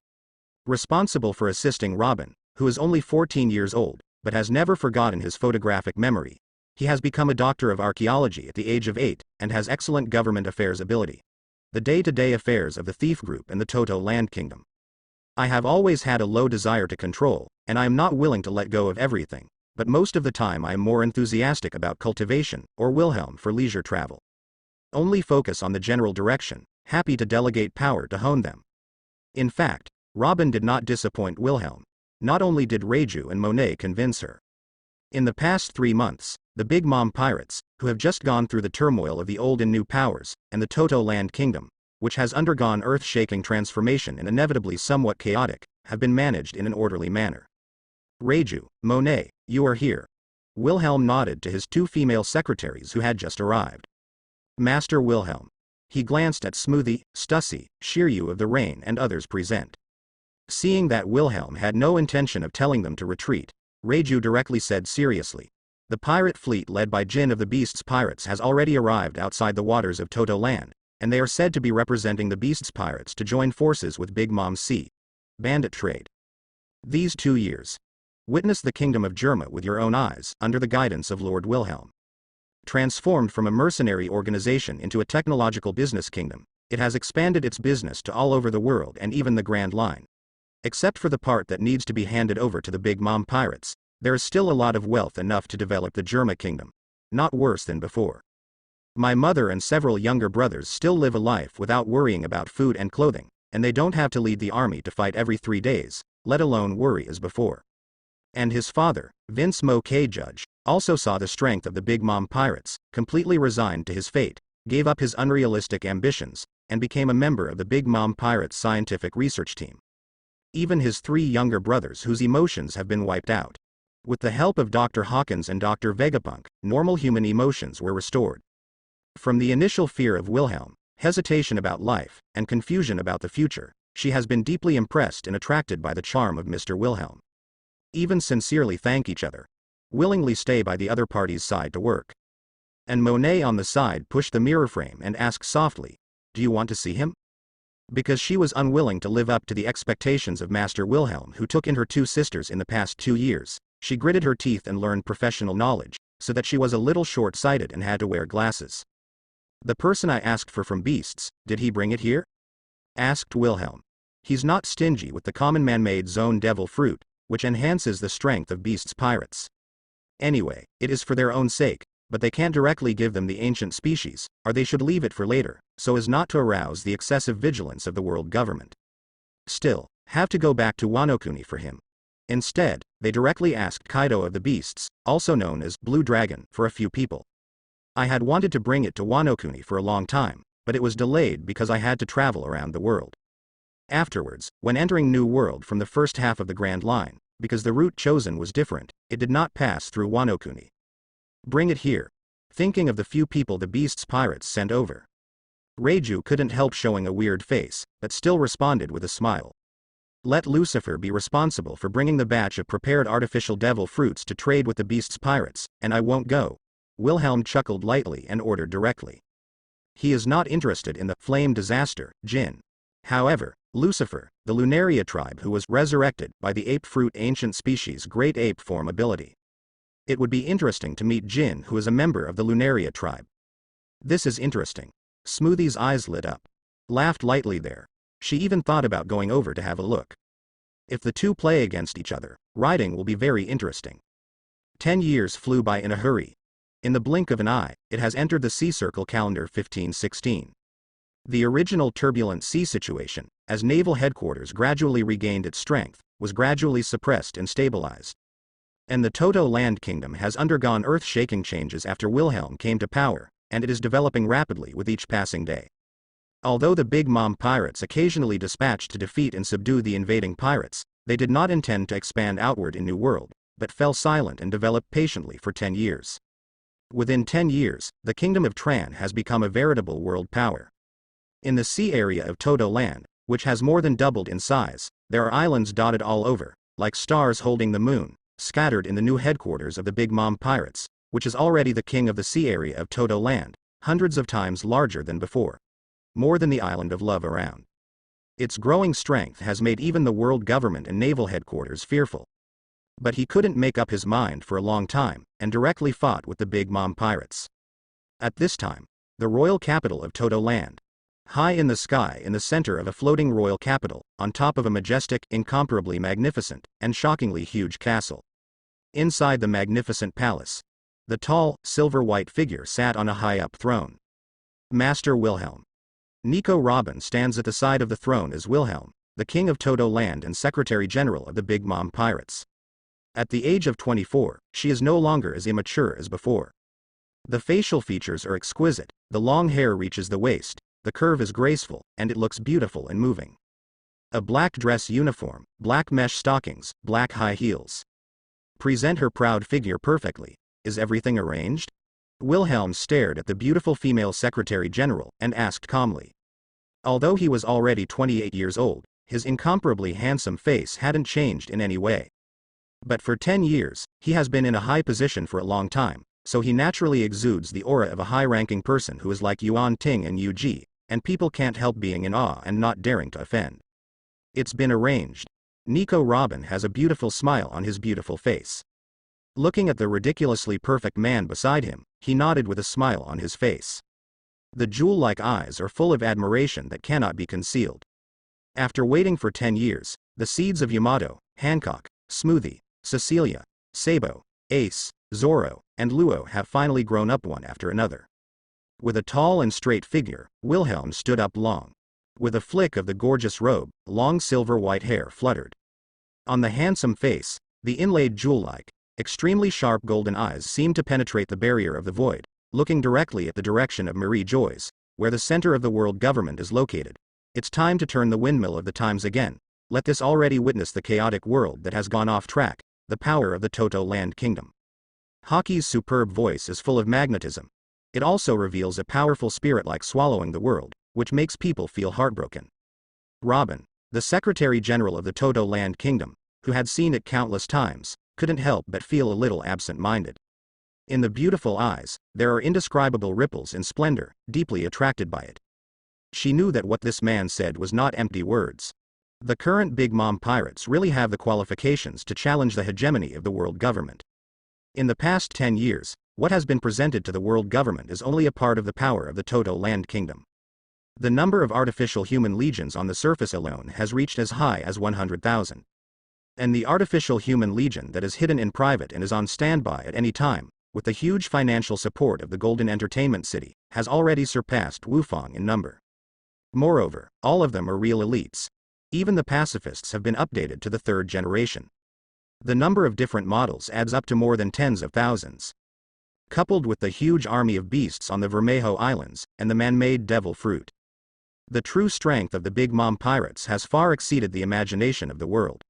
Responsible for assisting Robin, who is only 14 years old, but has never forgotten his photographic memory. He has become a doctor of archaeology at the age of 8, and has excellent government affairs ability. The day-to-day affairs of the thief group in the Toto Land Kingdom. I have always had a low desire to control, and I am not willing to let go of everything, but most of the time I am more enthusiastic about cultivation, or Wilhelm for leisure travel. Only focus on the general direction, happy to delegate power to hone them. In fact, Robin did not disappoint Wilhelm. Not only did Reiju and Monet convince her. In the past 3 months, the Big Mom pirates, who have just gone through the turmoil of the old and new powers, and the Toto Land Kingdom, which has undergone earth-shaking transformation and inevitably somewhat chaotic, have been managed in an orderly manner. Reiju, Monet, you are here. Wilhelm nodded to his 2 female secretaries who had just arrived. Master Wilhelm. He glanced at Smoothie, Stussy, Shiryu of the Rain and others present. Seeing that Wilhelm had no intention of telling them to retreat, Reiju directly said seriously. The pirate fleet led by Jin of the Beast's pirates has already arrived outside the waters of Toto Land, and they are said to be representing the Beast's pirates to join forces with Big Mom's sea bandit trade. These 2 years. Witness the kingdom of Germa with your own eyes, under the guidance of Lord Wilhelm. Transformed from a mercenary organization into a technological business kingdom, it has expanded its business to all over the world and even the Grand Line. Except for the part that needs to be handed over to the Big Mom pirates, there is still a lot of wealth enough to develop the Germa kingdom. Not worse than before. My mother and several younger brothers still live a life without worrying about food and clothing, and they don't have to lead the army to fight every 3 days, let alone worry as before. And his father, Vince Mo K. Judge, also saw the strength of the Big Mom pirates, completely resigned to his fate, gave up his unrealistic ambitions, and became a member of the Big Mom pirates scientific research team. Even his 3 younger brothers whose emotions have been wiped out. With the help of Dr. Hawkins and Dr. Vegapunk, normal human emotions were restored. From the initial fear of Wilhelm, hesitation about life, and confusion about the future, she has been deeply impressed and attracted by the charm of Mr. Wilhelm. Even sincerely thank each other. Willingly stay by the other party's side to work. And Monet on the side pushed the mirror frame and asked softly, "Do you want to see him?" Because she was unwilling to live up to the expectations of Master Wilhelm, who took in her 2 sisters in the past 2 years, she gritted her teeth and learned professional knowledge, so that she was a little short-sighted and had to wear glasses. "The person I asked for from Beasts, did he bring it here?" asked Wilhelm. "He's not stingy with the common man-made zone devil fruit, which enhances the strength of Beast's pirates. Anyway, it is for their own sake, but they can't directly give them the ancient species, or they should leave it for later, so as not to arouse the excessive vigilance of the world government. Still, have to go back to Wano-kuni for him." Instead, they directly asked Kaido of the Beasts, also known as Blue Dragon, for a few people. "I had wanted to bring it to Wano-kuni for a long time, but it was delayed because I had to travel around the world. Afterwards, when entering New World from the first half of the Grand Line, because the route chosen was different, it did not pass through Wano-kuni. Bring it here." Thinking of the few people the Beast's pirates sent over. Reiju couldn't help showing a weird face, but still responded with a smile. "Let Lucifer be responsible for bringing the batch of prepared artificial devil fruits to trade with the Beast's pirates, and I won't go." Wilhelm chuckled lightly and ordered directly. He is not interested in the flame disaster, Jin. However, Lucifer, the Lunaria tribe who was resurrected by the ape fruit ancient species great ape form ability. It would be interesting to meet Jin, who is a member of the Lunaria tribe. This is interesting. Smoothie's eyes lit up. Laughed lightly there. She even thought about going over to have a look. If the two play against each other, riding will be very interesting. 10 years flew by in a hurry. In the blink of an eye, it has entered the sea circle calendar 1516. The original turbulent sea situation, as naval headquarters gradually regained its strength, was gradually suppressed and stabilized. And the Toto Land Kingdom has undergone earth-shaking changes after Wilhelm came to power, and it is developing rapidly with each passing day. Although the Big Mom pirates occasionally dispatched to defeat and subdue the invading pirates, they did not intend to expand outward in New World, but fell silent and developed patiently for 10 years. Within 10 years, the Kingdom of Tran has become a veritable world power. In the sea area of Toto Land, which has more than doubled in size, there are islands dotted all over, like stars holding the moon, scattered in the new headquarters of the Big Mom pirates, which is already the king of the sea area of Toto Land, hundreds of times larger than before. More than the island of love around. Its growing strength has made even the world government and naval headquarters fearful. But he couldn't make up his mind for a long time, and directly fought with the Big Mom pirates. At this time, the royal capital of Toto Land. High in the sky in the center of a floating royal capital, on top of a majestic, incomparably magnificent, and shockingly huge castle. Inside the magnificent palace, the tall, silver-white figure sat on a high-up throne. Master Wilhelm. Nico Robin stands at the side of the throne as Wilhelm, the king of Toto Land and secretary general of the Big Mom pirates. At the age of 24, she is no longer as immature as before. The facial features are exquisite, the long hair reaches the waist, the curve is graceful, and it looks beautiful and moving. A black dress uniform, black mesh stockings, black high heels. Present her proud figure perfectly. Is everything arranged? Wilhelm stared at the beautiful female secretary general and asked calmly. Although he was already 28 years old, his incomparably handsome face hadn't changed in any way. But for 10 years, he has been in a high position for a long time, so he naturally exudes the aura of a high-ranking person who is like Yuan Ting and Yu Ji, and people can't help being in awe and not daring to offend. It's been arranged. Nico Robin has a beautiful smile on his beautiful face. Looking at the ridiculously perfect man beside him, he nodded with a smile on his face. The jewel-like eyes are full of admiration that cannot be concealed. After waiting for 10 years, the seeds of Yamato, Hancock, Smoothie, Cecilia, Sabo, Ace, Zorro, and Luo have finally grown up one after another. With a tall and straight figure, Wilhelm stood up long. With a flick of the gorgeous robe, long silver white hair fluttered. On the handsome face, the inlaid jewel-like, extremely sharp golden eyes seemed to penetrate the barrier of the void, looking directly at the direction of Marie Joyce, where the center of the world government is located. It's time to turn the windmill of the times again. Let this already witness the chaotic world that has gone off track, the power of the Toto Land Kingdom. Haki's superb voice is full of magnetism. It also reveals a powerful spirit like swallowing the world, which makes people feel heartbroken. Robin, the Secretary General of the Toto Land Kingdom, who had seen it countless times, couldn't help but feel a little absent-minded. In the beautiful eyes, there are indescribable ripples in splendor, deeply attracted by it. She knew that what this man said was not empty words. The current Big Mom pirates really have the qualifications to challenge the hegemony of the world government. In the past 10 years, what has been presented to the world government is only a part of the power of the Toto Land Kingdom. The number of artificial human legions on the surface alone has reached as high as 100,000. And the artificial human legion that is hidden in private and is on standby at any time, with the huge financial support of the Golden Entertainment City, has already surpassed Wufang in number. Moreover, all of them are real elites. Even the pacifists have been updated to the third generation. The number of different models adds up to more than tens of thousands. Coupled with the huge army of beasts on the Vermejo Islands, and the man-made devil fruit. The true strength of the Big Mom pirates has far exceeded the imagination of the world.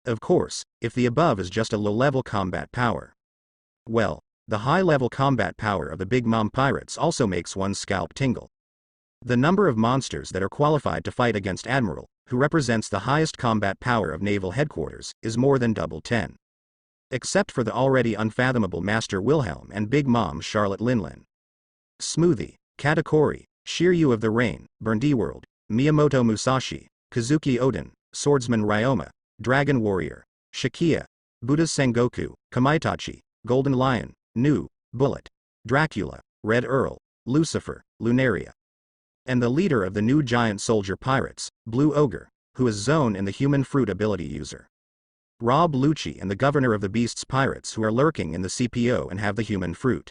Of course, if the above is just a low-level combat power. Well, the high-level combat power of the Big Mom pirates also makes one's scalp tingle. The number of monsters that are qualified to fight against Admiral, who represents the highest combat power of naval headquarters, is more than double 10. Except for the already unfathomable Master Wilhelm and Big Mom Charlotte Linlin. Smoothie, Katakuri, Shiryu of the Rain, Burndy World, Miyamoto Musashi, Kazuki Odin, Swordsman Ryoma, Dragon Warrior, Shikia, Buddha's Sengoku, Kamaitachi, Golden Lion, Nu, Bullet, Dracula, Red Earl, Lucifer, Lunaria. And the leader of the new giant soldier pirates, Blue Ogre, who is Zone in the human fruit ability user. Rob Lucci and the governor of the beasts pirates who are lurking in the CPO and have the human fruit.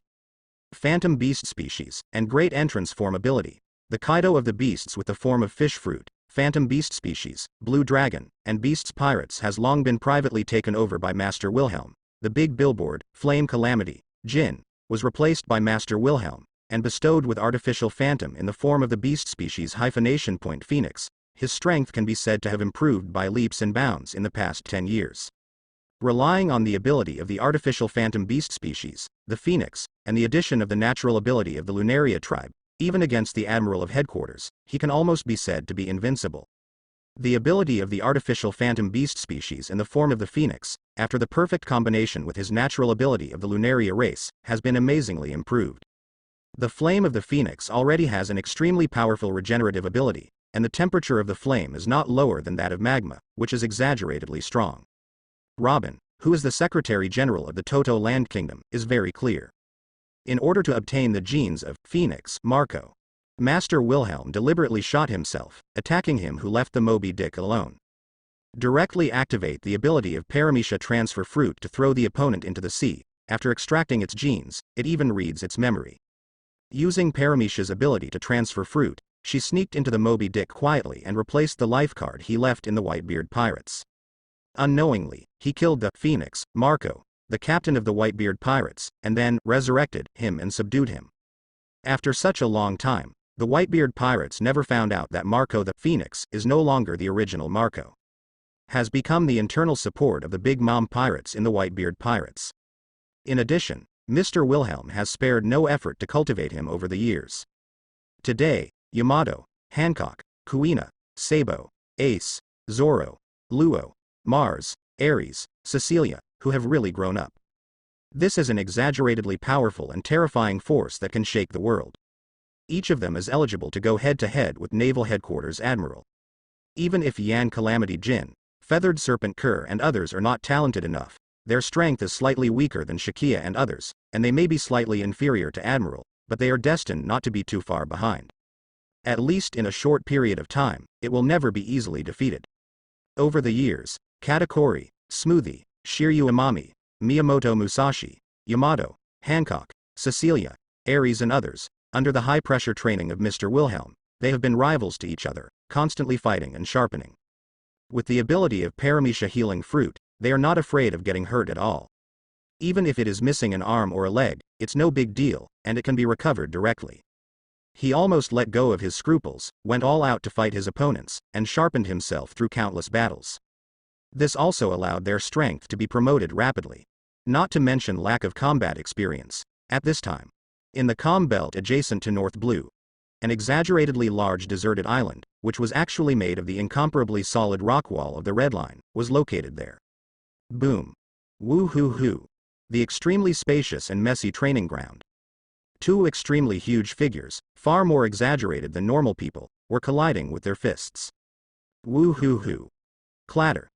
Phantom beast species, and great entrance form ability. The Kaido of the beasts with the form of fish fruit, phantom beast species, blue dragon, and beasts pirates has long been privately taken over by Master Wilhelm. The big billboard, Flame Calamity, Jin, was replaced by Master Wilhelm, and bestowed with artificial phantom in the form of the beast species hyphenation point Phoenix. His strength can be said to have improved by leaps and bounds in the past 10 years. Relying on the ability of the artificial phantom beast species, the Phoenix, and the addition of the natural ability of the Lunaria tribe, even against the Admiral of Headquarters, he can almost be said to be invincible. The ability of the artificial phantom beast species in the form of the Phoenix, after the perfect combination with his natural ability of the Lunaria race, has been amazingly improved. The flame of the Phoenix already has an extremely powerful regenerative ability, and the temperature of the flame is not lower than that of magma, which is exaggeratedly strong. Robin, who is the Secretary General of the Toto Land Kingdom, is very clear. In order to obtain the genes of Phoenix Marco, Master Wilhelm deliberately shot himself, attacking him who left the Moby Dick alone. Directly activate the ability of Paramecia Transfer Fruit to throw the opponent into the sea. After extracting its genes, it even reads its memory. Using Paramecia's ability to transfer fruit, she sneaked into the Moby Dick quietly and replaced the life card he left in the Whitebeard Pirates. Unknowingly, he killed the Phoenix, Marco, the captain of the Whitebeard Pirates, and then resurrected him and subdued him. After such a long time, the Whitebeard Pirates never found out that Marco the Phoenix is no longer the original Marco. Has become the internal support of the Big Mom Pirates in the Whitebeard Pirates. In addition, Mr. Wilhelm has spared no effort to cultivate him over the years. Today, Yamato, Hancock, Kuina, Sabo, Ace, Zoro, Luo, Mars, Ares, Cecilia, who have really grown up. This is an exaggeratedly powerful and terrifying force that can shake the world. Each of them is eligible to go head-to-head with Naval Headquarters Admiral. Even if Yan Calamity Jin, Feathered Serpent Kerr and others are not talented enough, their strength is slightly weaker than Shakia and others, and they may be slightly inferior to Admiral, but they are destined not to be too far behind. At least in a short period of time, it will never be easily defeated. Over the years, Katakuri, Smoothie, Shiryu Imami, Miyamoto Musashi, Yamato, Hancock, Cecilia, Ares and others, under the high-pressure training of Mr. Wilhelm, they have been rivals to each other, constantly fighting and sharpening. With the ability of Paramecia Healing Fruit, they are not afraid of getting hurt at all. Even if it is missing an arm or a leg, it's no big deal, and it can be recovered directly. He almost let go of his scruples, went all out to fight his opponents, and sharpened himself through countless battles. This also allowed their strength to be promoted rapidly. Not to mention lack of combat experience, at this time. In the Calm Belt adjacent to North Blue, an exaggeratedly large deserted island, which was actually made of the incomparably solid rock wall of the Red Line, was located there. Boom. Woo-hoo-hoo. The extremely spacious and messy training ground. Two extremely huge figures, far more exaggerated than normal people, were colliding with their fists. Woo-hoo-hoo. Clatter.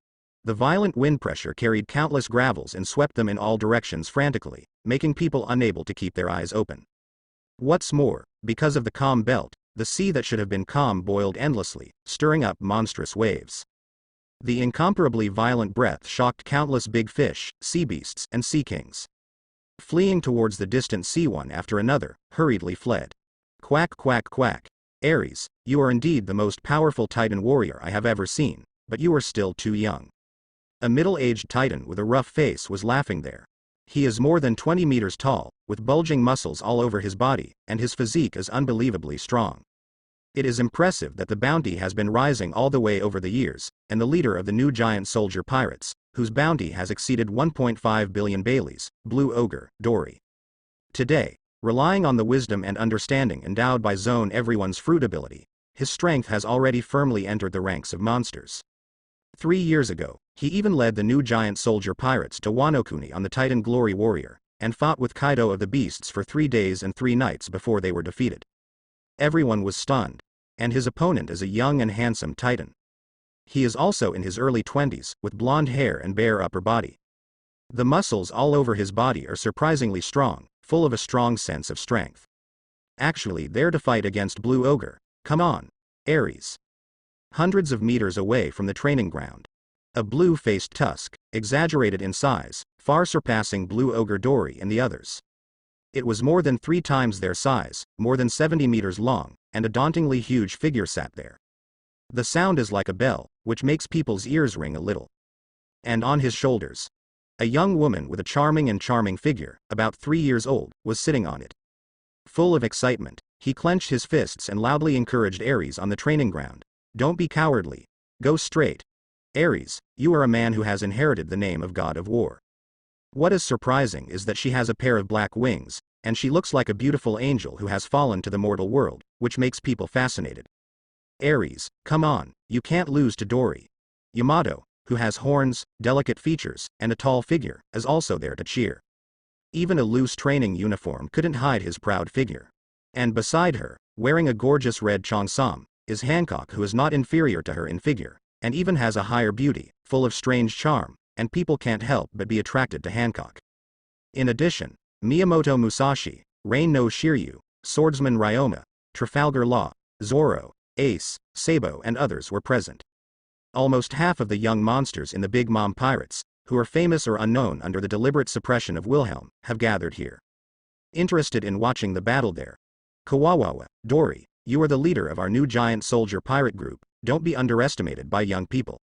The violent wind pressure carried countless gravels and swept them in all directions frantically, making people unable to keep their eyes open. What's more, because of the calm belt, the sea that should have been calm boiled endlessly, stirring up monstrous waves. The incomparably violent breath shocked countless big fish, sea beasts, and sea kings. Fleeing towards the distant sea one after another, hurriedly fled. Quack quack quack. Ares, you are indeed the most powerful Titan warrior I have ever seen, but you are still too young. A middle-aged Titan with a rough face was laughing there. He is more than 20 meters tall, with bulging muscles all over his body, and his physique is unbelievably strong. It is impressive that the bounty has been rising all the way over the years, and the leader of the new giant soldier pirates, whose bounty has exceeded 1.5 billion Baileys, Blue Ogre, Dory. Today, relying on the wisdom and understanding endowed by Zone Everyone's fruit ability, his strength has already firmly entered the ranks of monsters. 3 years ago, he even led the new giant soldier pirates to Wano Kuni on the Titan Glory Warrior, and fought with Kaido of the Beasts for 3 days and 3 nights before they were defeated. Everyone was stunned, and his opponent is a young and handsome Titan. He is also in his early 20s, with blonde hair and bare upper body. The muscles all over his body are surprisingly strong, full of a strong sense of strength. Actually, they're to fight against Blue Ogre. Come on, Ares. Hundreds of meters away from the training ground. A blue-faced tusk, exaggerated in size, far surpassing Blue Ogre Dory and the others. It was more than 3 times their size, more than 70 meters long, and a dauntingly huge figure sat there. The sound is like a bell, which makes people's ears ring a little. And on his shoulders, a young woman with a charming figure, about 3 years old, was sitting on it. Full of excitement, he clenched his fists and loudly encouraged Ares on the training ground. Don't be cowardly. Go straight. Ares, you are a man who has inherited the name of God of War. What is surprising is that she has a pair of black wings, and she looks like a beautiful angel who has fallen to the mortal world, which makes people fascinated. Ares, come on, you can't lose to Dory. Yamato, who has horns, delicate features, and a tall figure, is also there to cheer. Even a loose training uniform couldn't hide his proud figure. And beside her, wearing a gorgeous red cheongsam, is Hancock, who is not inferior to her in figure, and even has a higher beauty, full of strange charm, and people can't help but be attracted to Hancock. In addition, Miyamoto Musashi, Rain no Shiryu, Swordsman Ryoma, Trafalgar Law, Zoro, Ace, Sabo and others were present. Almost half of the young monsters in the Big Mom Pirates, who are famous or unknown under the deliberate suppression of Wilhelm, have gathered here. Interested in watching the battle there. Kawawa, Dory, you are the leader of our new giant soldier pirate group, don't be underestimated by young people.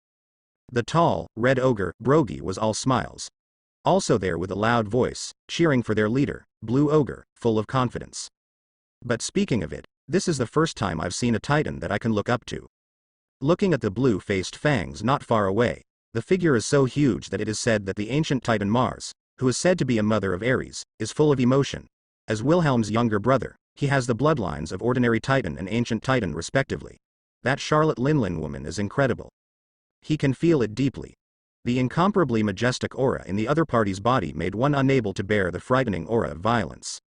The tall, red ogre, Brogy was all smiles. Also there with a loud voice, cheering for their leader, Blue Ogre, full of confidence. But speaking of it, this is the first time I've seen a Titan that I can look up to. Looking at the blue-faced fangs not far away, the figure is so huge that it is said that the ancient Titan Mars, who is said to be a mother of Ares, is full of emotion. As Wilhelm's younger brother, he has the bloodlines of ordinary Titan and ancient Titan respectively. That Charlotte Linlin woman is incredible. He can feel it deeply. The incomparably majestic aura in the other party's body made one unable to bear the frightening aura of violence.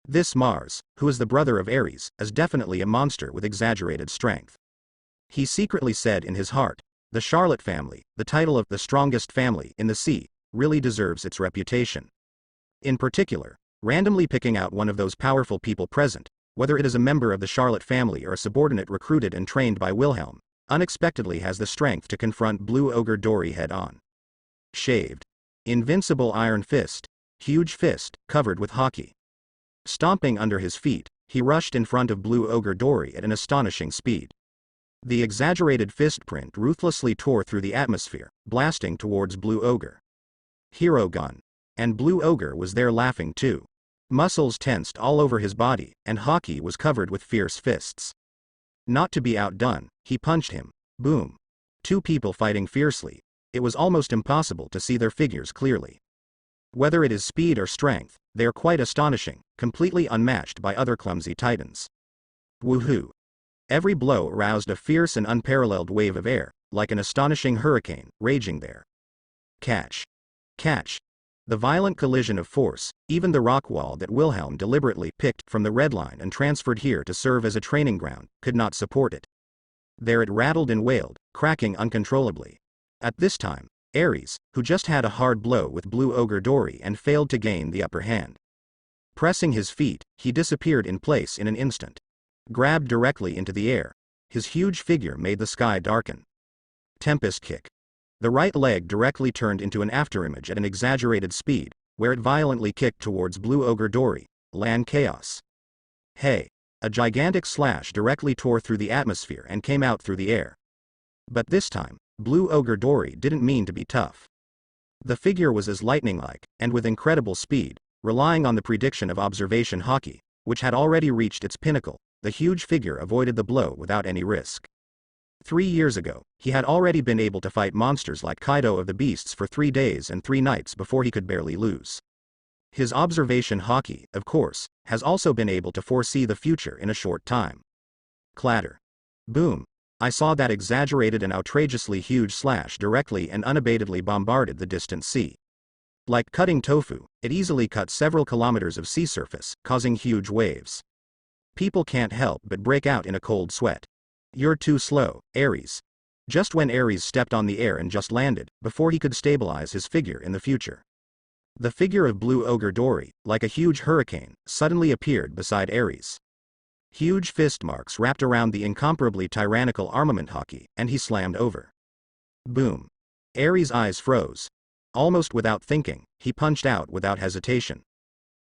This Mars, who is the brother of Ares, is definitely a monster with exaggerated strength. He secretly said in his heart, the Charlotte family, the title of the strongest family in the sea, really deserves its reputation. In particular, randomly picking out one of those powerful people present, whether it is a member of the Charlotte family or a subordinate recruited and trained by Wilhelm, unexpectedly has the strength to confront Blue Ogre Dory head-on. Shaved. Invincible iron fist. Huge fist, covered with hockey. Stomping under his feet, he rushed in front of Blue Ogre Dory at an astonishing speed. The exaggerated fist print ruthlessly tore through the atmosphere, blasting towards Blue Ogre. Hero gun. And Blue Ogre was there laughing too. Muscles tensed all over his body, and hockey was covered with fierce fists. Not to be outdone, he punched him. Boom. Two people fighting fiercely. It was almost impossible to see their figures clearly. Whether it is speed or strength, they are quite astonishing, completely unmatched by other clumsy titans. Woohoo. Every blow aroused a fierce and unparalleled wave of air, like an astonishing hurricane, raging there. Catch. Catch. The violent collision of force, even the rock wall that Wilhelm deliberately picked from the red line and transferred here to serve as a training ground, could not support it. There it rattled and wailed, cracking uncontrollably. At this time, Ares, who just had a hard blow with Blue Ogre Dory and failed to gain the upper hand. Pressing his feet, he disappeared in place in an instant. Grabbed directly into the air. His huge figure made the sky darken. Tempest kick. The right leg directly turned into an afterimage at an exaggerated speed, where it violently kicked towards Blue Ogre Dory. Land chaos. Hey! A gigantic slash directly tore through the atmosphere and came out through the air. But this time, Blue Ogre Dory didn't mean to be tough. The figure was as lightning-like, and with incredible speed, relying on the prediction of observation hockey, which had already reached its pinnacle. The huge figure avoided the blow without any risk. 3 years ago, he had already been able to fight monsters like Kaido of the Beasts for 3 days and 3 nights before he could barely lose. His observation hockey, of course, has also been able to foresee the future in a short time. Clatter. Boom. I saw that exaggerated and outrageously huge slash directly and unabatedly bombarded the distant sea. Like cutting tofu, it easily cut several kilometers of sea surface, causing huge waves. People can't help but break out in a cold sweat. You're too slow, Ares. Just when Ares stepped on the air and just landed, before he could stabilize his figure in the future. The figure of Blue Ogre Dory, like a huge hurricane, suddenly appeared beside Ares. Huge fist marks wrapped around the incomparably tyrannical armament hockey, and he slammed over. Boom. Ares' eyes froze. Almost without thinking, he punched out without hesitation.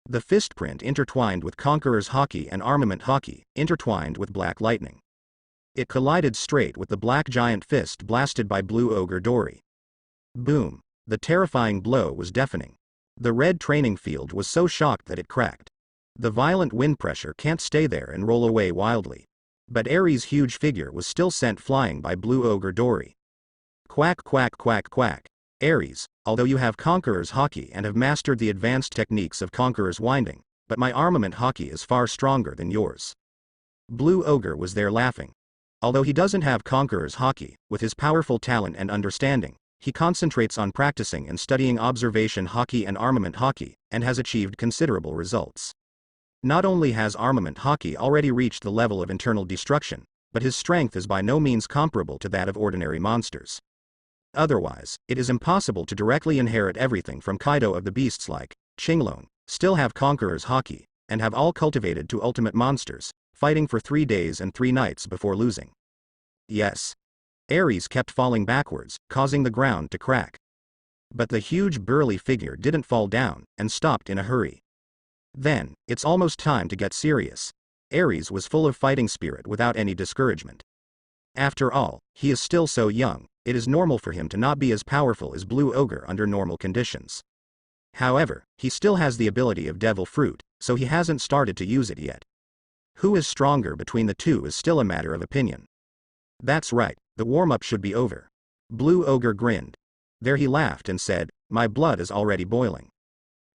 The fist print intertwined with Conqueror's hockey and armament hockey, intertwined with black lightning. It collided straight with the black giant fist blasted by Blue Ogre Dory. Boom. The terrifying blow was deafening. The red training field was so shocked that it cracked. The violent wind pressure can't stay there and roll away wildly. But Ares' huge figure was still sent flying by Blue Ogre Dory. Quack quack quack quack. Ares, although you have Conqueror's hockey and have mastered the advanced techniques of Conqueror's winding, but my armament hockey is far stronger than yours. Blue Ogre was there laughing. Although he doesn't have Conqueror's hockey, with his powerful talent and understanding, he concentrates on practicing and studying observation hockey and armament hockey, and has achieved considerable results. Not only has armament hockey already reached the level of internal destruction, but his strength is by no means comparable to that of ordinary monsters. Otherwise, it is impossible to directly inherit everything from Kaido of the Beasts like Qinglong, still have Conqueror's hockey, and have all cultivated to ultimate monsters, fighting for 3 days and 3 nights before losing. Yes. Ares kept falling backwards, causing the ground to crack. But the huge burly figure didn't fall down, and stopped in a hurry. Then, it's almost time to get serious. Ares was full of fighting spirit without any discouragement. After all, he is still so young, it is normal for him to not be as powerful as Blue Ogre under normal conditions. However, he still has the ability of Devil Fruit, so he hasn't started to use it yet. Who is stronger between the two is still a matter of opinion. That's right, the warm-up should be over. Blue Ogre grinned. There he laughed and said, my blood is already boiling.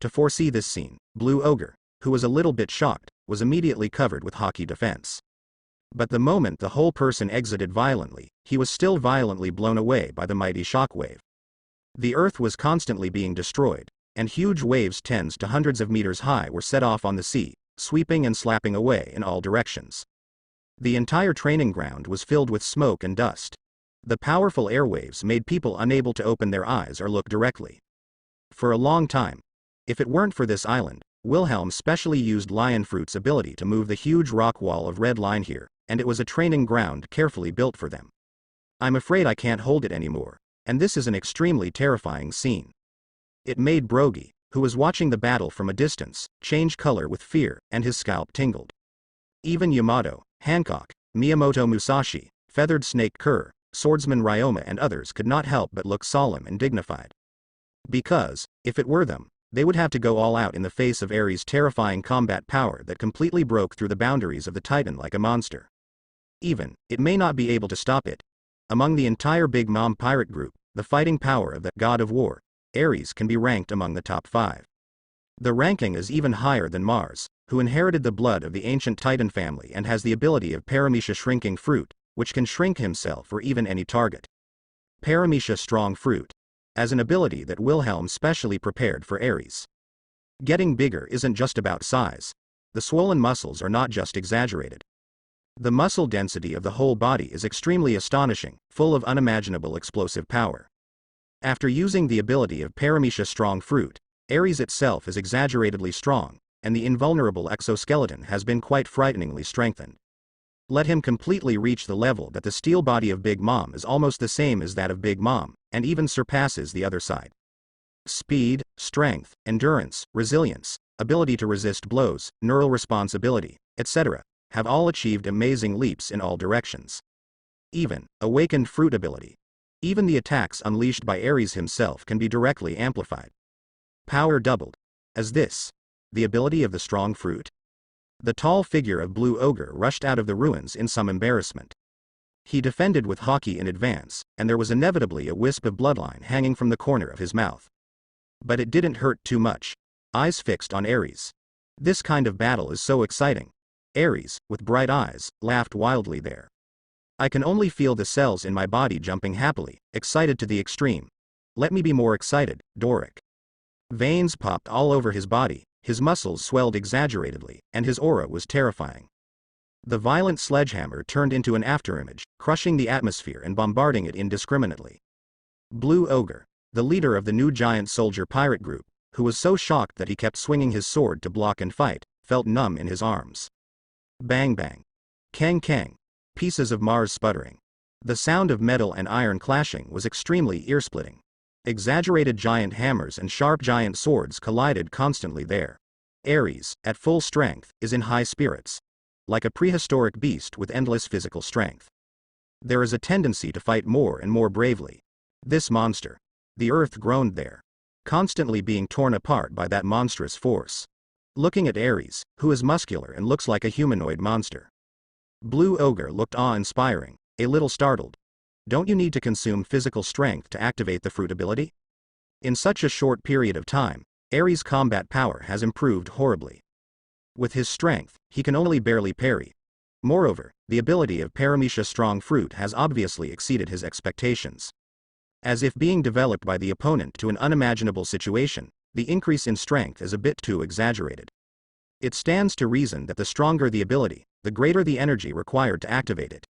To foresee this scene, Blue Ogre, who was a little bit shocked, was immediately covered with hockey defense. But the moment the whole person exited violently, he was still violently blown away by the mighty shockwave. The earth was constantly being destroyed, and huge waves tens to hundreds of meters high were set off on the sea, sweeping and slapping away in all directions. The entire training ground was filled with smoke and dust. The powerful airwaves made people unable to open their eyes or look directly. For a long time, if it weren't for this island, Wilhelm specially used Lionfruit's ability to move the huge rock wall of red line here, and it was a training ground carefully built for them. I'm afraid I can't hold it anymore, and this is an extremely terrifying scene. It made Brogy, who was watching the battle from a distance, change color with fear, and his scalp tingled. Even Yamato, Hancock, Miyamoto Musashi, Feathered Snake Kerr, Swordsman Ryoma and others could not help but look solemn and dignified. Because, if it were them, they would have to go all out in the face of Ares' terrifying combat power that completely broke through the boundaries of the Titan like a monster. Even, it may not be able to stop it. Among the entire Big Mom pirate group, the fighting power of that god of war, Ares can be ranked among the top 5. The ranking is even higher than Mars, who inherited the blood of the ancient Titan family and has the ability of Paramecia Shrinking Fruit, which can shrink himself or even any target. Paramecia Strong Fruit, as an ability that Wilhelm specially prepared for Ares. Getting bigger isn't just about size. The swollen muscles are not just exaggerated. The muscle density of the whole body is extremely astonishing, full of unimaginable explosive power. After using the ability of Paramecia Strong Fruit, Ares itself is exaggeratedly strong, and the invulnerable exoskeleton has been quite frighteningly strengthened. Let him completely reach the level that the steel body of Big Mom is almost the same as that of Big Mom, and even surpasses the other side. Speed, strength, endurance, resilience, ability to resist blows, neural responsibility, etc., have all achieved amazing leaps in all directions. Even, awakened fruit ability. Even the attacks unleashed by Ares himself can be directly amplified. Power doubled. As this, the ability of the strong fruit? The tall figure of Blue Ogre rushed out of the ruins in some embarrassment. He defended with hockey in advance, and there was inevitably a wisp of bloodline hanging from the corner of his mouth. But it didn't hurt too much. Eyes fixed on Ares. This kind of battle is so exciting. Ares, with bright eyes, laughed wildly there. I can only feel the cells in my body jumping happily, excited to the extreme. Let me be more excited, Doric. Veins popped all over his body, his muscles swelled exaggeratedly, and his aura was terrifying. The violent sledgehammer turned into an afterimage, crushing the atmosphere and bombarding it indiscriminately. Blue Ogre, the leader of the new giant soldier pirate group, who was so shocked that he kept swinging his sword to block and fight, felt numb in his arms. Bang bang. Kang kang. Pieces of Mars sputtering. The sound of metal and iron clashing was extremely ear-splitting. Exaggerated giant hammers and sharp giant swords collided constantly there. Ares, at full strength, is in high spirits. Like a prehistoric beast with endless physical strength. There is a tendency to fight more and more bravely. This monster. The earth groaned there. Constantly being torn apart by that monstrous force. Looking at Ares, who is muscular and looks like a humanoid monster. Blue Ogre looked awe-inspiring, a little startled. Don't you need to consume physical strength to activate the fruit ability? In such a short period of time, Ares' combat power has improved horribly. With his strength, he can only barely parry. Moreover, the ability of Paramecia Strong Fruit has obviously exceeded his expectations. As if being developed by the opponent to an unimaginable situation, the increase in strength is a bit too exaggerated. It stands to reason that the stronger the ability, the greater the energy required to activate it.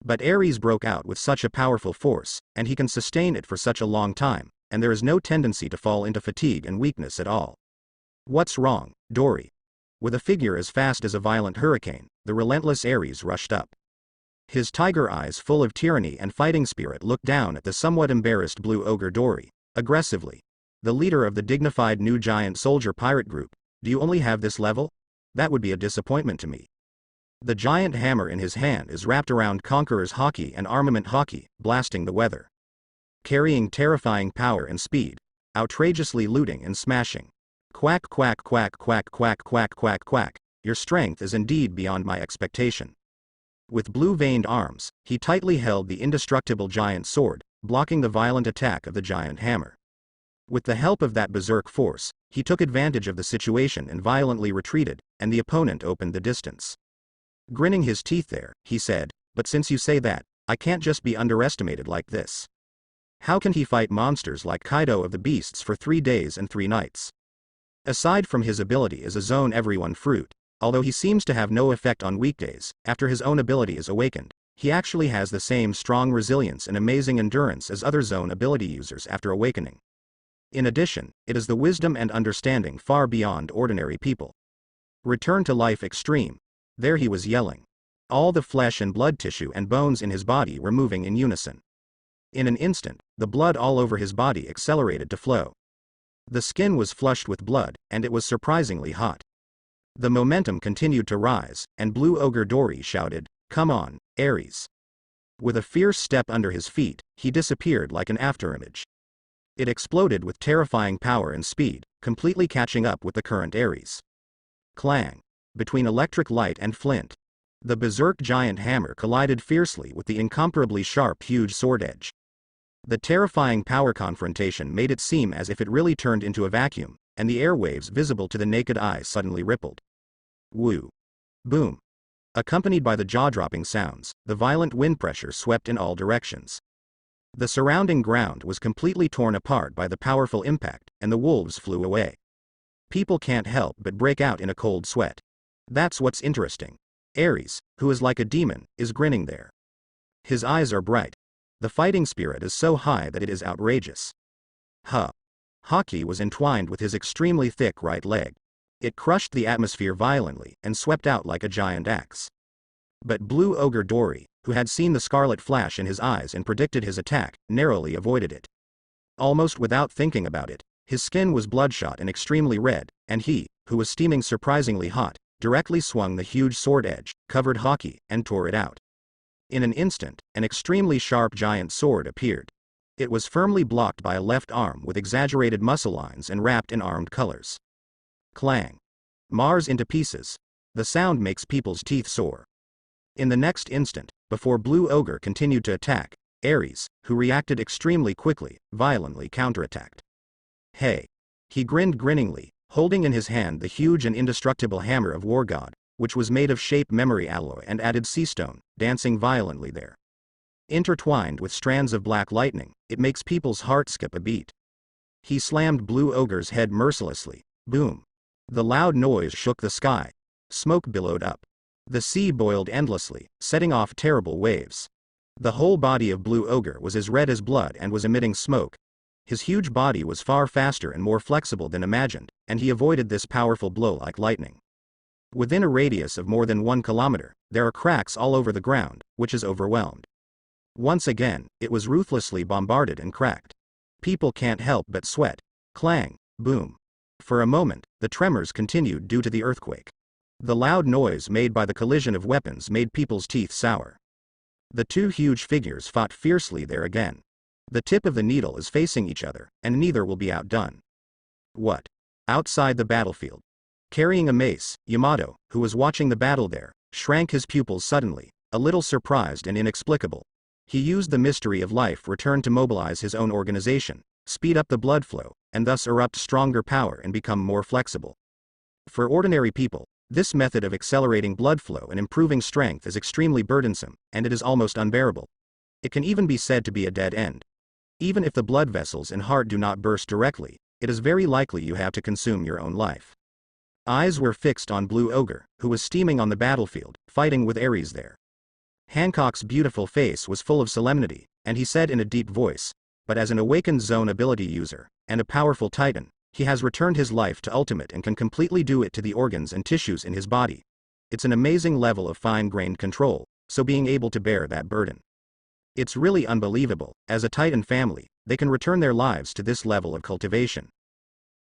But Ares broke out with such a powerful force, and he can sustain it for such a long time, and there is no tendency to fall into fatigue and weakness at all. What's wrong, Dory? With a figure as fast as a violent hurricane, the relentless Ares rushed up. His tiger eyes full of tyranny and fighting spirit looked down at the somewhat embarrassed Blue Ogre Dory, aggressively. The leader of the dignified new giant soldier pirate group, do you only have this level? That would be a disappointment to me. The giant hammer in his hand is wrapped around Conqueror's hockey and armament hockey, blasting the weather. Carrying terrifying power and speed, outrageously looting and smashing. Quack quack quack quack quack quack quack quack, your strength is indeed beyond my expectation. With blue-veined arms, he tightly held the indestructible giant sword, blocking the violent attack of the giant hammer. With the help of that berserk force, he took advantage of the situation and violently retreated, and the opponent opened the distance. Grinning his teeth there, he said, "But since you say that, I can't just be underestimated like this. How can he fight monsters like Kaido of the Beasts for 3 days and 3 nights? Aside from his ability as a Zone Everyone fruit, although he seems to have no effect on weekdays, after his own ability is awakened, he actually has the same strong resilience and amazing endurance as other Zone ability users after awakening. In addition, it is the wisdom and understanding far beyond ordinary people. Return to life extreme." There he was yelling. All the flesh and blood tissue and bones in his body were moving in unison. In an instant, the blood all over his body accelerated to flow. The skin was flushed with blood, and it was surprisingly hot. The momentum continued to rise, and Blue Ogre Dory shouted, "Come on, Ares." With a fierce step under his feet, he disappeared like an afterimage. It exploded with terrifying power and speed, completely catching up with the current Ares. Clang! Between electric light and flint, the berserk giant hammer collided fiercely with the incomparably sharp huge sword edge. The terrifying power confrontation made it seem as if it really turned into a vacuum, and the airwaves visible to the naked eye suddenly rippled. Woo! Boom! Accompanied by the jaw-dropping sounds, the violent wind pressure swept in all directions. The surrounding ground was completely torn apart by the powerful impact, and the wolves flew away. People can't help but break out in a cold sweat. That's what's interesting. Ares, who is like a demon, is grinning there. His eyes are bright. The fighting spirit is so high that it is outrageous. Haki was entwined with his extremely thick right leg. It crushed the atmosphere violently and swept out like a giant axe. But Blue Ogre Dory, who had seen the scarlet flash in his eyes and predicted his attack, narrowly avoided it. Almost without thinking about it, his skin was bloodshot and extremely red, and he, who was steaming surprisingly hot, directly swung the huge sword edge, covered Haki, and tore it out. In an instant, an extremely sharp giant sword appeared. It was firmly blocked by a left arm with exaggerated muscle lines and wrapped in armed colors. Clang! Mars into pieces. The sound makes people's teeth sore. In the next instant, before Blue Ogre continued to attack, Ares, who reacted extremely quickly, violently counterattacked. Hey! He grinned grinningly, holding in his hand the huge and indestructible hammer of War God, which was made of shape memory alloy and added sea stone, dancing violently there. Intertwined with strands of black lightning, it makes people's heart skip a beat. He slammed Blue Ogre's head mercilessly. Boom! The loud noise shook the sky. Smoke billowed up. The sea boiled endlessly, setting off terrible waves. The whole body of Blue Ogre was as red as blood and was emitting smoke. His huge body was far faster and more flexible than imagined, and he avoided this powerful blow like lightning. Within a radius of more than 1 kilometer, there are cracks all over the ground, which is overwhelmed. Once again, it was ruthlessly bombarded and cracked. People can't help but sweat. Clang! Boom! For a moment, the tremors continued due to the earthquake. The loud noise made by the collision of weapons made people's teeth sour. The two huge figures fought fiercely there again. The tip of the needle is facing each other, and neither will be outdone. What? Outside the battlefield. Carrying a mace, Yamato, who was watching the battle there, shrank his pupils suddenly, a little surprised and inexplicable. He used the mystery of life return to mobilize his own organization, speed up the blood flow, and thus erupt stronger power and become more flexible. For ordinary people, this method of accelerating blood flow and improving strength is extremely burdensome, and it is almost unbearable. It can even be said to be a dead end. Even if the blood vessels and heart do not burst directly, it is very likely you have to consume your own life. Eyes were fixed on Blue Ogre, who was steaming on the battlefield, fighting with Ares there. Hancock's beautiful face was full of solemnity, and he said in a deep voice, "But as an awakened zone ability user, and a powerful titan, he has returned his life to ultimate and can completely do it to the organs and tissues in his body. It's an amazing level of fine-grained control, so being able to bear that burden. It's really unbelievable, as a titan family, they can return their lives to this level of cultivation."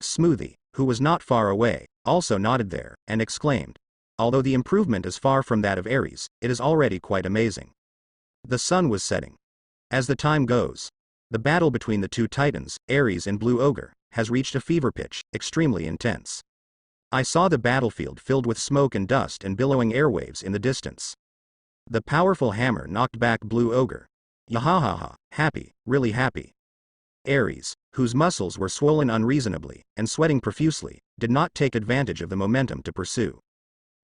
Smoothie, who was not far away, also nodded there, and exclaimed, "Although the improvement is far from that of Ares, it is already quite amazing." The sun was setting. As the time goes, the battle between the two titans, Ares and Blue Ogre, has reached a fever pitch, extremely intense. I saw the battlefield filled with smoke and dust and billowing airwaves in the distance. The powerful hammer knocked back Blue Ogre. Yahahaha, happy, really happy. Ares, whose muscles were swollen unreasonably, and sweating profusely, did not take advantage of the momentum to pursue.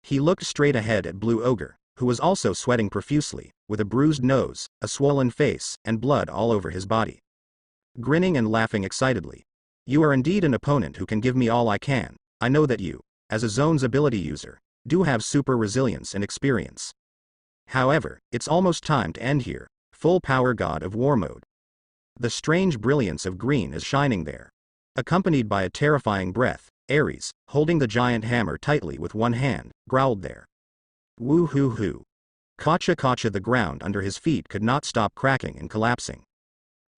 He looked straight ahead at Blue Ogre, who was also sweating profusely, with a bruised nose, a swollen face, and blood all over his body. Grinning and laughing excitedly. "You are indeed an opponent who can give me all I can. I know that you, as a zone's ability user, do have super resilience and experience. However, it's almost time to end here. Full power God of War mode." The strange brilliance of green is shining there. Accompanied by a terrifying breath, Ares, holding the giant hammer tightly with one hand, growled there. Woo-hoo-hoo. Kacha-kacha. The ground under his feet could not stop cracking and collapsing.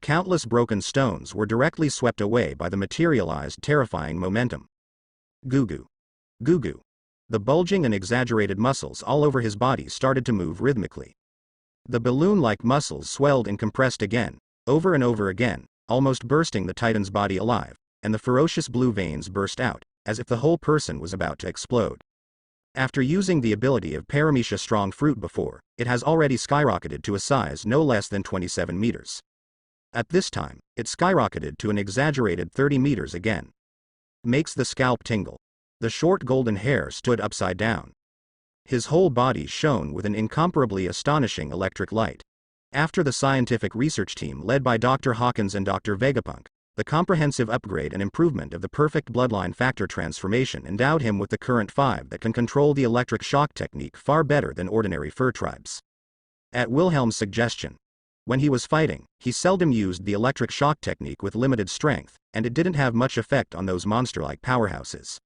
Countless broken stones were directly swept away by the materialized terrifying momentum. Goo-goo. Goo-goo. The bulging and exaggerated muscles all over his body started to move rhythmically. The balloon-like muscles swelled and compressed again, over and over again, almost bursting the Titan's body alive, and the ferocious blue veins burst out, as if the whole person was about to explode. After using the ability of Paramecia Strong Fruit before, it has already skyrocketed to a size no less than 27 meters. At this time, it skyrocketed to an exaggerated 30 meters again. Makes the scalp tingle. The short golden hair stood upside down. His whole body shone with an incomparably astonishing electric light. After the scientific research team led by Dr. Hawkins and Dr. Vegapunk, the comprehensive upgrade and improvement of the perfect bloodline factor transformation endowed him with the current 5 that can control the electric shock technique far better than ordinary fur tribes. At Wilhelm's suggestion, when he was fighting, he seldom used the electric shock technique with limited strength, and it didn't have much effect on those monster-like powerhouses.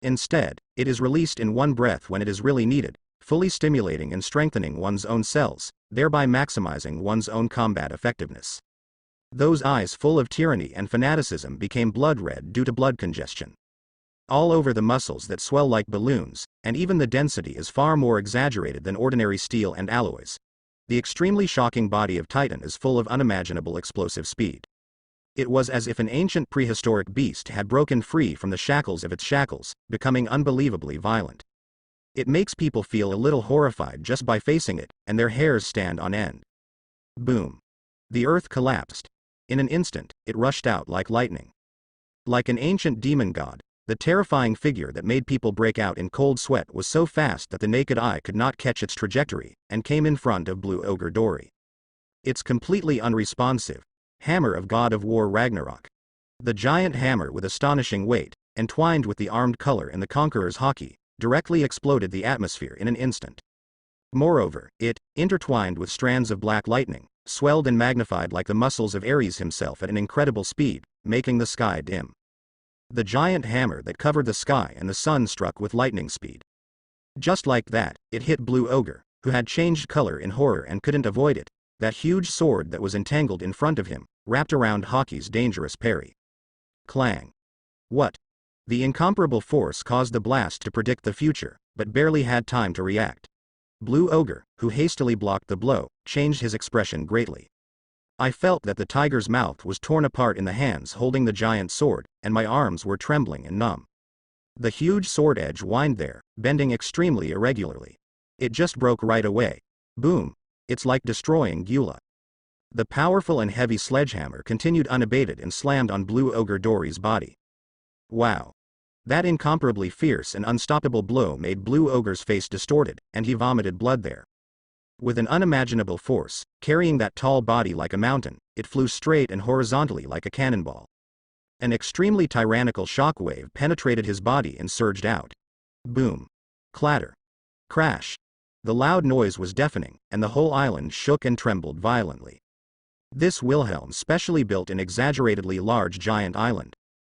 Instead, it is released in one breath when it is really needed, fully stimulating and strengthening one's own cells, thereby maximizing one's own combat effectiveness. Those eyes full of tyranny and fanaticism became blood red due to blood congestion. All over the muscles that swell like balloons, and even the density is far more exaggerated than ordinary steel and alloys. The extremely shocking body of Titan is full of unimaginable explosive speed. It was as if an ancient prehistoric beast had broken free from the shackles of its shackles, becoming unbelievably violent. It makes people feel a little horrified just by facing it, and their hairs stand on end. Boom. The earth collapsed. In an instant, it rushed out like lightning. Like an ancient demon god, the terrifying figure that made people break out in cold sweat was so fast that the naked eye could not catch its trajectory, and came in front of Blue Ogre Dory. It's completely unresponsive. Hammer of God of War Ragnarok. The giant hammer with astonishing weight, entwined with the armed color in the Conqueror's hockey, directly exploded the atmosphere in an instant. Moreover, it, intertwined with strands of black lightning, swelled and magnified like the muscles of Ares himself at an incredible speed, making the sky dim. The giant hammer that covered the sky and the sun struck with lightning speed. Just like that, it hit Blue Ogre, who had changed color in horror and couldn't avoid it. That huge sword that was entangled in front of him, wrapped around Hockey's dangerous parry. Clang. What? The incomparable force caused the blast to predict the future, but barely had time to react. Blue Ogre, who hastily blocked the blow, changed his expression greatly. I felt that the tiger's mouth was torn apart in the hands holding the giant sword, and my arms were trembling and numb. The huge sword edge whined there, bending extremely irregularly. It just broke right away. Boom. It's like destroying Gula. The powerful and heavy sledgehammer continued unabated and slammed on Blue Ogre Dory's body. Wow. That incomparably fierce and unstoppable blow made Blue Ogre's face distorted, and he vomited blood there. With an unimaginable force, carrying that tall body like a mountain, it flew straight and horizontally like a cannonball. An extremely tyrannical shockwave penetrated his body and surged out. Boom. Clatter. Crash. The loud noise was deafening, and the whole island shook and trembled violently. This Wilhelm specially built an exaggeratedly large giant island.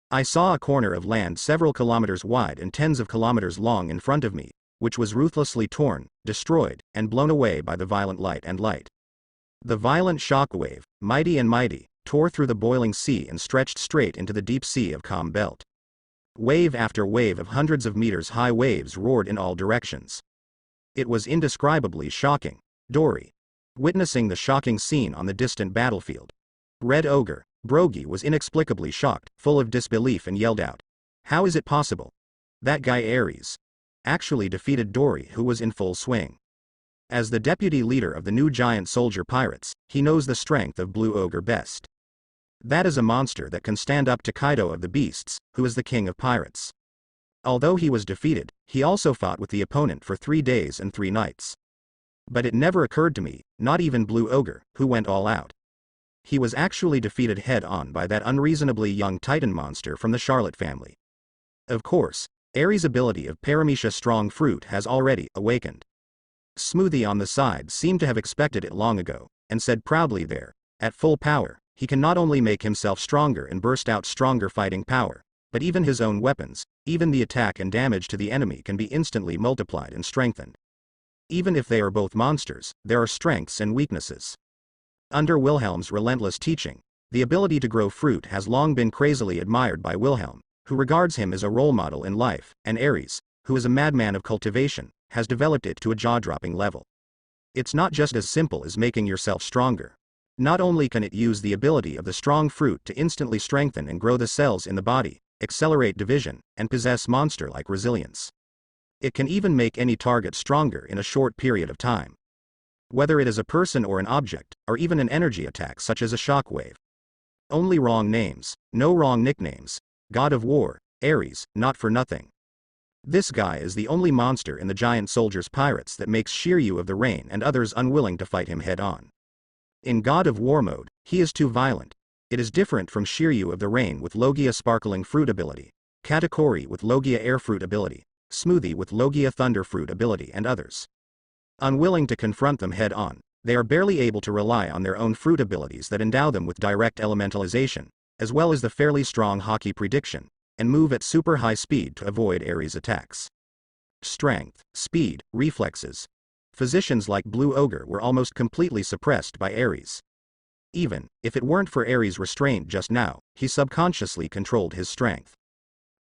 I saw a corner of land several kilometers wide and tens of kilometers long in front of me, which was ruthlessly torn, destroyed, and blown away by the violent light and light. The violent shock wave, mighty and mighty, tore through the boiling sea and stretched straight into the deep sea of Calm Belt. Wave after wave of hundreds of meters high waves roared in all directions. It was indescribably shocking. Dory. Witnessing the shocking scene on the distant battlefield. Red Ogre, Brogy was inexplicably shocked, full of disbelief and yelled out. How is it possible? That guy Ares actually defeated Dory, who was in full swing. As the deputy leader of the new giant soldier pirates, he knows the strength of Blue Ogre best. That is a monster that can stand up to Kaido of the Beasts, who is the king of pirates. Although he was defeated, he also fought with the opponent for 3 days and 3 nights. But it never occurred to me, not even Blue Ogre, who went all out. He was actually defeated head-on by that unreasonably young Titan monster from the Charlotte family. Of course, Aries' ability of Paramecia Strong Fruit has already awakened. Smoothie on the side seemed to have expected it long ago, and said proudly there, at full power, he can not only make himself stronger and burst out stronger fighting power, but even his own weapons, even the attack and damage to the enemy can be instantly multiplied and strengthened. Even if they are both monsters, there are strengths and weaknesses. Under Wilhelm's relentless teaching, the ability to grow fruit has long been crazily admired by Wilhelm, who regards him as a role model in life, and Aries, who is a madman of cultivation, has developed it to a jaw-dropping level. It's not just as simple as making yourself stronger. Not only can it use the ability of the strong fruit to instantly strengthen and grow the cells in the body, accelerate division, and possess monster-like resilience. It can even make any target stronger in a short period of time. Whether it is a person or an object, or even an energy attack such as a shockwave. Only wrong names, no wrong nicknames. God of War, Aries, not for nothing. This guy is the only monster in the Giant Soldiers Pirates that makes Shiryu of the Rain and others unwilling to fight him head-on. In God of War mode, he is too violent. It is different from Shiryu of the Rain with Logia Sparkling Fruit ability, Katakuri with Logia Air Fruit ability, Smoothie with Logia Thunder Fruit ability and others. Unwilling to confront them head-on, they are barely able to rely on their own fruit abilities that endow them with direct elementalization, as well as the fairly strong Haki prediction, and move at super high speed to avoid Aries attacks. Strength, speed, reflexes. Physicians like Blue Ogre were almost completely suppressed by Aries. Even if it weren't for Aries' restraint just now, he subconsciously controlled his strength.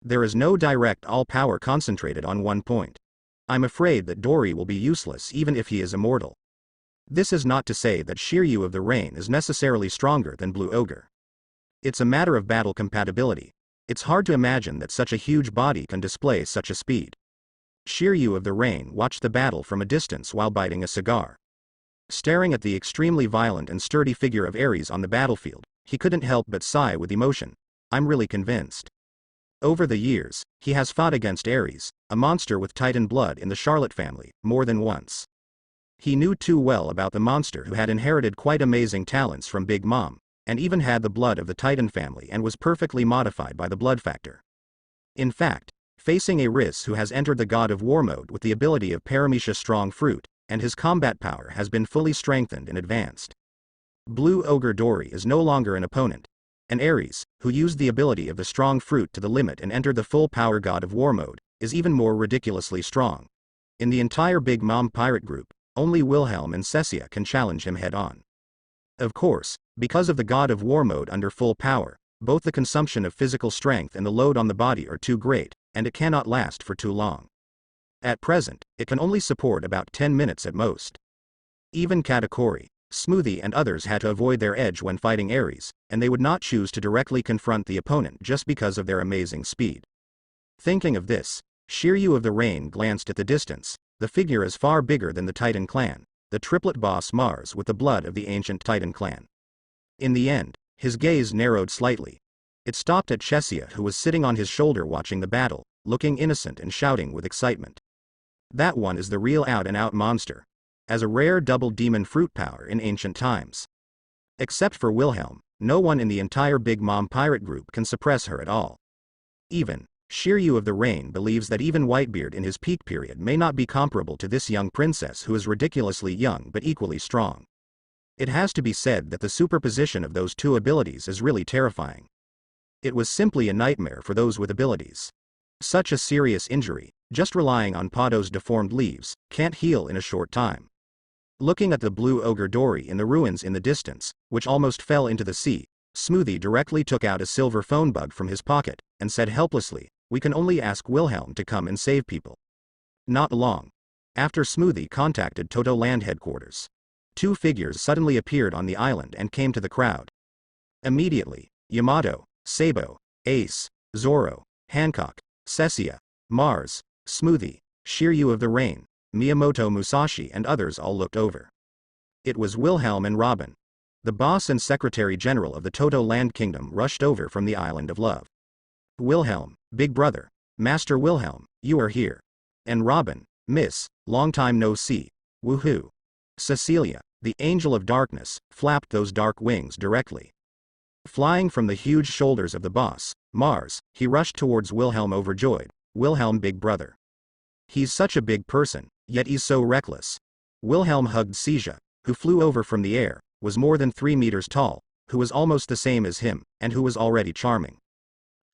There is no direct all-power concentrated on one point. I'm afraid that Dory will be useless even if he is immortal. This is not to say that Shiryu of the Rain is necessarily stronger than Blue Ogre. It's a matter of battle compatibility. It's hard to imagine that such a huge body can display such a speed. Shiryu of the Rain watched the battle from a distance while biting a cigar. Staring at the extremely violent and sturdy figure of Aries on the battlefield, he couldn't help but sigh with emotion. I'm really convinced. Over the years, he has fought against Aries, a monster with Titan blood in the Charlotte family, more than once. He knew too well about the monster who had inherited quite amazing talents from Big Mom, and even had the blood of the Titan family and was perfectly modified by the blood factor. In fact, facing Aries who has entered the God of War mode with the ability of Paramecia Strong Fruit, and his combat power has been fully strengthened and advanced. Blue Ogre Dory is no longer an opponent. And Aries, who used the ability of the Strong Fruit to the limit and entered the full power God of War mode, is even more ridiculously strong. In the entire Big Mom pirate group, only Wilhelm and Cecia can challenge him head-on. Of course, because of the God of War mode under full power, both the consumption of physical strength and the load on the body are too great, and it cannot last for too long. At present, it can only support about 10 minutes at most. Even Katakuri, Smoothie and others had to avoid their edge when fighting Aries, and they would not choose to directly confront the opponent just because of their amazing speed. Thinking of this, Shiryu of the Rain glanced at the distance. The figure is far bigger than the Titan clan, the triplet boss Mars with the blood of the ancient Titan clan. In the end, his gaze narrowed slightly. It stopped at Chesia, who was sitting on his shoulder watching the battle, looking innocent and shouting with excitement. That one is the real out-and-out monster. As a rare double demon fruit power in ancient times. Except for Wilhelm, no one in the entire Big Mom pirate group can suppress her at all. Even Shiryu of the Rain believes that even Whitebeard in his peak period may not be comparable to this young princess who is ridiculously young but equally strong. It has to be said that the superposition of those two abilities is really terrifying. It was simply a nightmare for those with abilities. Such a serious injury, just relying on Pado's deformed leaves, can't heal in a short time. Looking at the Blue Ogre Dory in the ruins in the distance, which almost fell into the sea, Smoothie directly took out a silver phone bug from his pocket, and said helplessly, "We can only ask Wilhelm to come and save people." Not long after Smoothie contacted Toto Land headquarters, 2 figures suddenly appeared on the island and came to the crowd. Immediately, Yamato, Sabo, Ace, Zoro, Hancock, Cecia, Mars, Smoothie, Shiryu of the Rain, Miyamoto Musashi and others all looked over. It was Wilhelm and Robin. The boss and secretary general of the Toto Land Kingdom rushed over from the Island of Love. Wilhelm, big brother. Master Wilhelm, you are here. And Robin, miss, long time no see. Woohoo. Cecilia, the angel of darkness, flapped those dark wings directly. Flying from the huge shoulders of the boss, Mars, he rushed towards Wilhelm overjoyed. Wilhelm, big brother. He's such a big person, yet he's so reckless. Wilhelm hugged Seja, who flew over from the air, was more than 3 meters tall, who was almost the same as him, and who was already charming.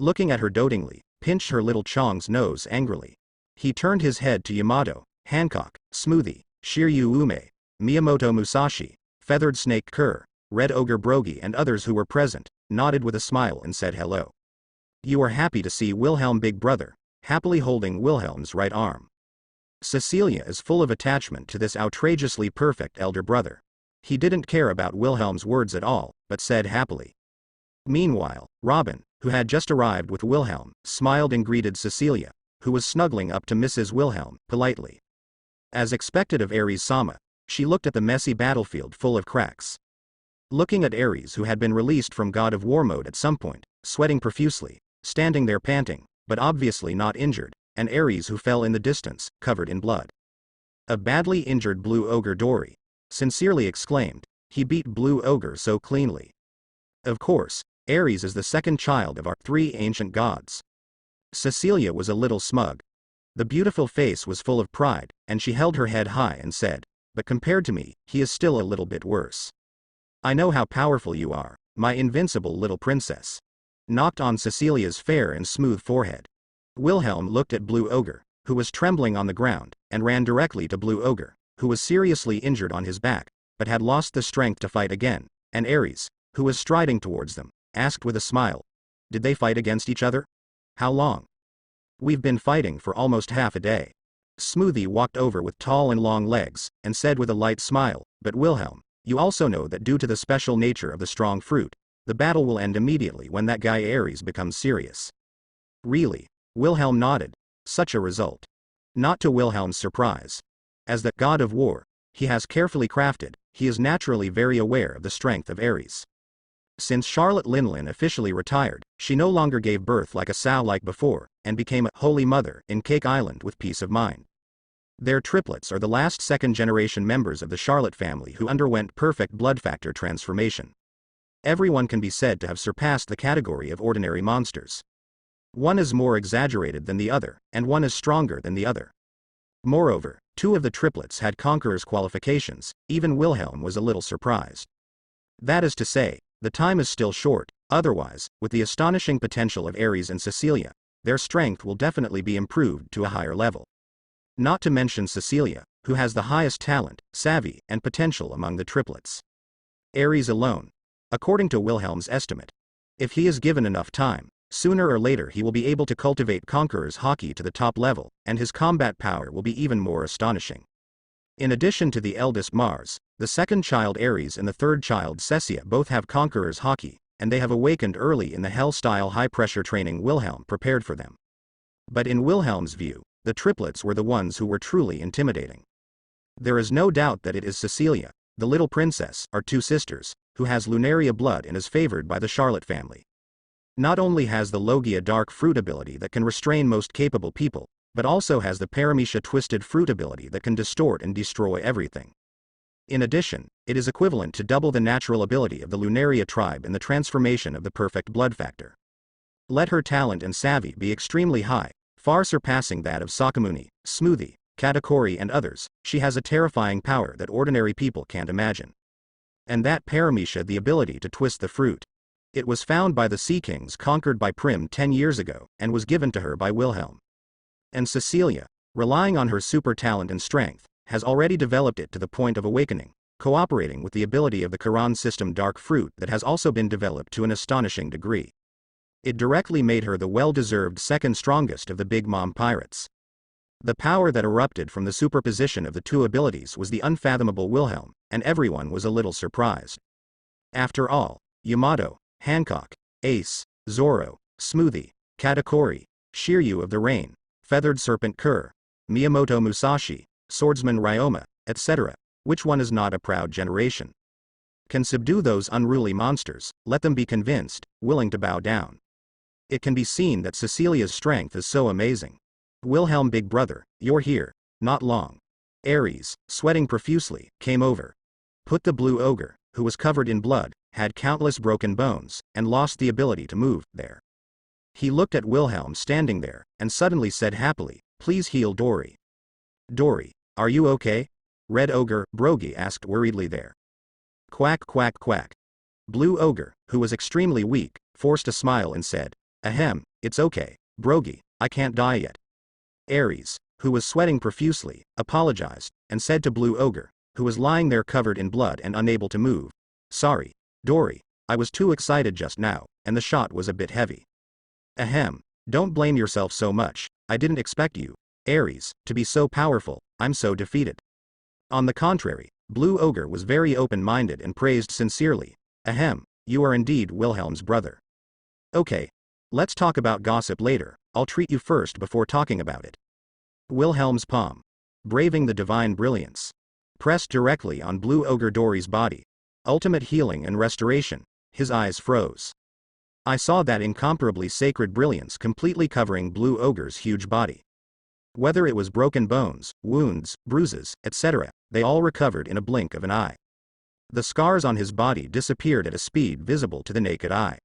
Looking at her dotingly, pinched her little Chong's nose angrily. He turned his head to Yamato, Hancock, Smoothie, Shiryu Ume, Miyamoto Musashi, Feathered Snake Kerr, Red Ogre Brogy and others who were present, nodded with a smile and said hello. You are happy to see Wilhelm, big brother, happily holding Wilhelm's right arm. Cecilia is full of attachment to this outrageously perfect elder brother. He didn't care about Wilhelm's words at all, but said happily. Meanwhile, Robin, who had just arrived with Wilhelm, smiled and greeted Cecilia, who was snuggling up to Mrs. Wilhelm, politely. As expected of Ares-sama, she looked at the messy battlefield full of cracks. Looking at Ares, who had been released from God of War mode at some point, sweating profusely, standing there panting, but obviously not injured, and Ares who fell in the distance, covered in blood. A badly injured Blue Ogre Dory sincerely exclaimed, he beat Blue Ogre so cleanly. Of course, Ares is the second child of our 3 ancient gods. Cecilia was a little smug. The beautiful face was full of pride, and she held her head high and said, but compared to me, he is still a little bit worse. I know how powerful you are, my invincible little princess. Knocked on Cecilia's fair and smooth forehead. Wilhelm looked at Blue Ogre, who was trembling on the ground, and ran directly to Blue Ogre, who was seriously injured on his back, but had lost the strength to fight again, and Ares, who was striding towards them, asked with a smile. Did they fight against each other? How long? We've been fighting for almost half a day. Smoothie walked over with tall and long legs, and said with a light smile, but Wilhelm, you also know that due to the special nature of the strong fruit, the battle will end immediately when that guy Ares becomes serious. Really? Wilhelm nodded. Such a result. Not to Wilhelm's surprise. As the God of War, he has carefully crafted, he is naturally very aware of the strength of Ares. Since Charlotte Linlin officially retired, she no longer gave birth like a sow like before, and became a holy mother in Cake Island with peace of mind. Their triplets are the last second-generation members of the Charlotte family who underwent perfect blood factor transformation. Everyone can be said to have surpassed the category of ordinary monsters. One is more exaggerated than the other, and one is stronger than the other. Moreover, 2 of the triplets had Conqueror's qualifications, even Wilhelm was a little surprised. That is to say, the time is still short, otherwise, with the astonishing potential of Ares and Cecilia, their strength will definitely be improved to a higher level. Not to mention Cecilia, who has the highest talent, savvy, and potential among the triplets. Ares alone. According to Wilhelm's estimate, if he is given enough time, sooner or later he will be able to cultivate Conqueror's Haki to the top level, and his combat power will be even more astonishing. In addition to the eldest Mars, the second child Ares and the third child Cecia both have Conqueror's Haki, and they have awakened early in the Hell-style high-pressure training Wilhelm prepared for them. But in Wilhelm's view, the triplets were the ones who were truly intimidating. There is no doubt that it is Cecilia, the little princess, our 2 sisters, who has Lunaria blood and is favored by the Charlotte family. Not only has the Logia dark fruit ability that can restrain most capable people, but also has the Paramecia twisted fruit ability that can distort and destroy everything. In addition, it is equivalent to double the natural ability of the Lunaria tribe in the transformation of the perfect blood factor. Let her talent and savvy be extremely high, far surpassing that of Sakamuni, Smoothie, Katakori and others, she has a terrifying power that ordinary people can't imagine. And that Paramecia the ability to twist the fruit. It was found by the Sea Kings conquered by Prim 10 years ago, and was given to her by Wilhelm. And Cecilia, relying on her super talent and strength, has already developed it to the point of awakening, cooperating with the ability of the Quran system dark fruit that has also been developed to an astonishing degree. It directly made her the well-deserved second strongest of the Big Mom pirates. The power that erupted from the superposition of the 2 abilities was the unfathomable Wilhelm, and everyone was a little surprised. After all, Yamato, Hancock, Ace, Zoro, Smoothie, Katakori, Shiryu of the Rain, Feathered Serpent Kerr, Miyamoto Musashi, Swordsman Ryoma, etc., which one is not a proud generation? Can subdue those unruly monsters, let them be convinced, willing to bow down. It can be seen that Cecilia's strength is so amazing. Wilhelm, big brother, you're here. Not long. Ares, sweating profusely, came over. Put the blue ogre, who was covered in blood, had countless broken bones, and lost the ability to move, there. He looked at Wilhelm standing there, and suddenly said happily, please heal Dory. Dory, are you okay? Red ogre, Brogy asked worriedly there. Quack quack quack. Blue ogre, who was extremely weak, forced a smile and said, ahem, it's okay, Brogy, I can't die yet. Ares, who was sweating profusely, apologized, and said to Blue ogre, who was lying there covered in blood and unable to move, sorry, Dory, I was too excited just now, and the shot was a bit heavy. Ahem, don't blame yourself so much, I didn't expect you, Ares, to be so powerful, I'm so defeated. On the contrary, Blue ogre was very open-minded and praised sincerely, ahem, you are indeed Wilhelm's brother. Okay. Let's talk about gossip later, I'll treat you first before talking about it. Wilhelm's palm. Braving the divine brilliance. Pressed directly on Blue ogre Dory's body. Ultimate healing and restoration, his eyes froze. I saw that incomparably sacred brilliance completely covering Blue ogre's huge body. Whether it was broken bones, wounds, bruises, etc., they all recovered in a blink of an eye. The scars on his body disappeared at a speed visible to the naked eye.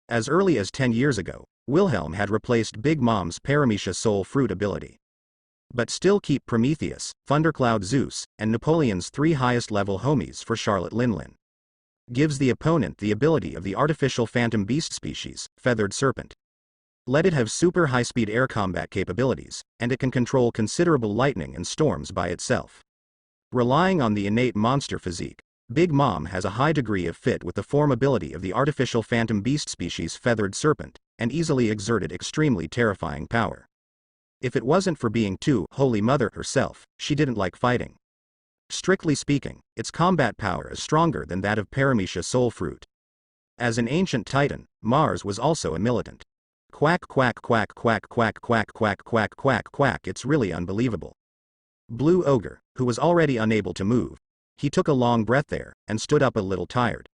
As early as 10 years ago, Wilhelm had replaced Big Mom's Paramecia soul fruit ability. But still keep Prometheus, Thundercloud Zeus, and Napoleon's 3 highest level homies for Charlotte Linlin. Gives the opponent the ability of the artificial phantom beast species, Feathered Serpent. Let it have super high-speed air combat capabilities, and it can control considerable lightning and storms by itself. Relying on the innate monster physique, Big Mom has a high degree of fit with the form ability of the artificial phantom beast species Feathered Serpent, and easily exerted extremely terrifying power. If it wasn't for being too Holy Mother herself, she didn't like fighting. Strictly speaking, its combat power is stronger than that of Paramecia soul fruit. As an ancient titan, Mars was also a militant. Quack quack quack quack quack quack quack quack quack quack, it's really unbelievable. Blue ogre, who was already unable to move, he took a long breath there, and stood up a little tired.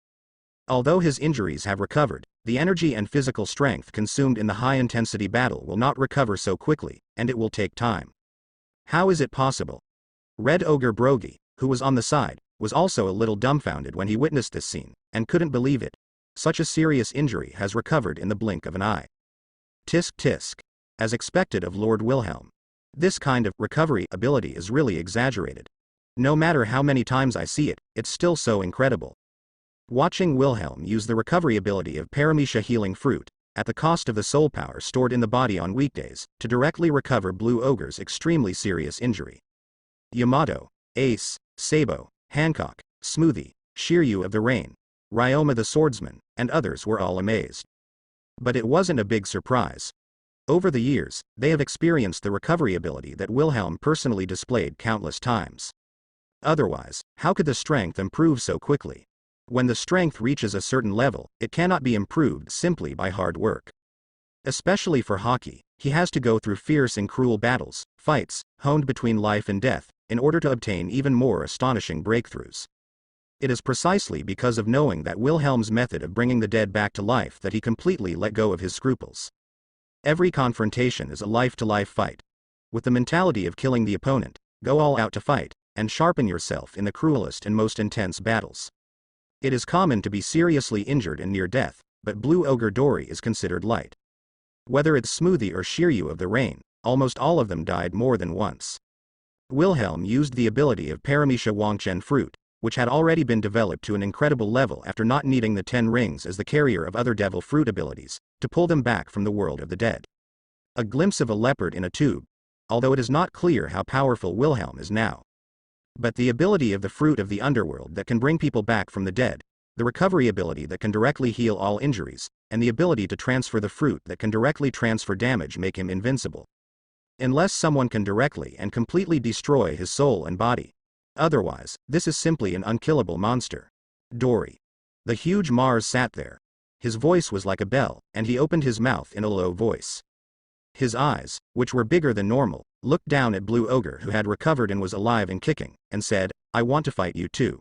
Although his injuries have recovered, the energy and physical strength consumed in the high-intensity battle will not recover so quickly, and it will take time. How is it possible? Red ogre Brogy, who was on the side, was also a little dumbfounded when he witnessed this scene, and couldn't believe it. Such a serious injury has recovered in the blink of an eye. Tisk tisk. As expected of Lord Wilhelm. This kind of recovery ability is really exaggerated. No matter how many times I see it, it's still so incredible. Watching Wilhelm use the recovery ability of Paramecia healing fruit, at the cost of the soul power stored in the body on weekdays, to directly recover Blue ogre's extremely serious injury. Yamato, Ace, Sabo, Hancock, Smoothie, Shiryu of the Rain, Ryoma the Swordsman, and others were all amazed. But it wasn't a big surprise. Over the years, they have experienced the recovery ability that Wilhelm personally displayed countless times. Otherwise, how could the strength improve so quickly? When the strength reaches a certain level, it cannot be improved simply by hard work. Especially for hockey, he has to go through fierce and cruel battles, fights, honed between life and death, in order to obtain even more astonishing breakthroughs. It is precisely because of knowing that Wilhelm's method of bringing the dead back to life that he completely let go of his scruples. Every confrontation is a life-to-life fight. With the mentality of killing the opponent, go all out to fight, and sharpen yourself in the cruelest and most intense battles. It is common to be seriously injured and near death, but Blue ogre Dory is considered light. Whether it's Smoothie or Shiryu of the Rain, almost all of them died more than once. Wilhelm used the ability of Paramecia Wangchen fruit, which had already been developed to an incredible level after not needing the 10 rings as the carrier of other devil fruit abilities, to pull them back from the world of the dead. A glimpse of a leopard in a tube, although it is not clear how powerful Wilhelm is now. But the ability of the fruit of the underworld that can bring people back from the dead, the recovery ability that can directly heal all injuries, and the ability to transfer the fruit that can directly transfer damage make him invincible. Unless someone can directly and completely destroy his soul and body. Otherwise, this is simply an unkillable monster. Dory. The huge Mars sat there. His voice was like a bell, and he opened his mouth in a low voice. His eyes, which were bigger than normal, looked down at Blue ogre who had recovered and was alive and kicking, and said, I want to fight you too.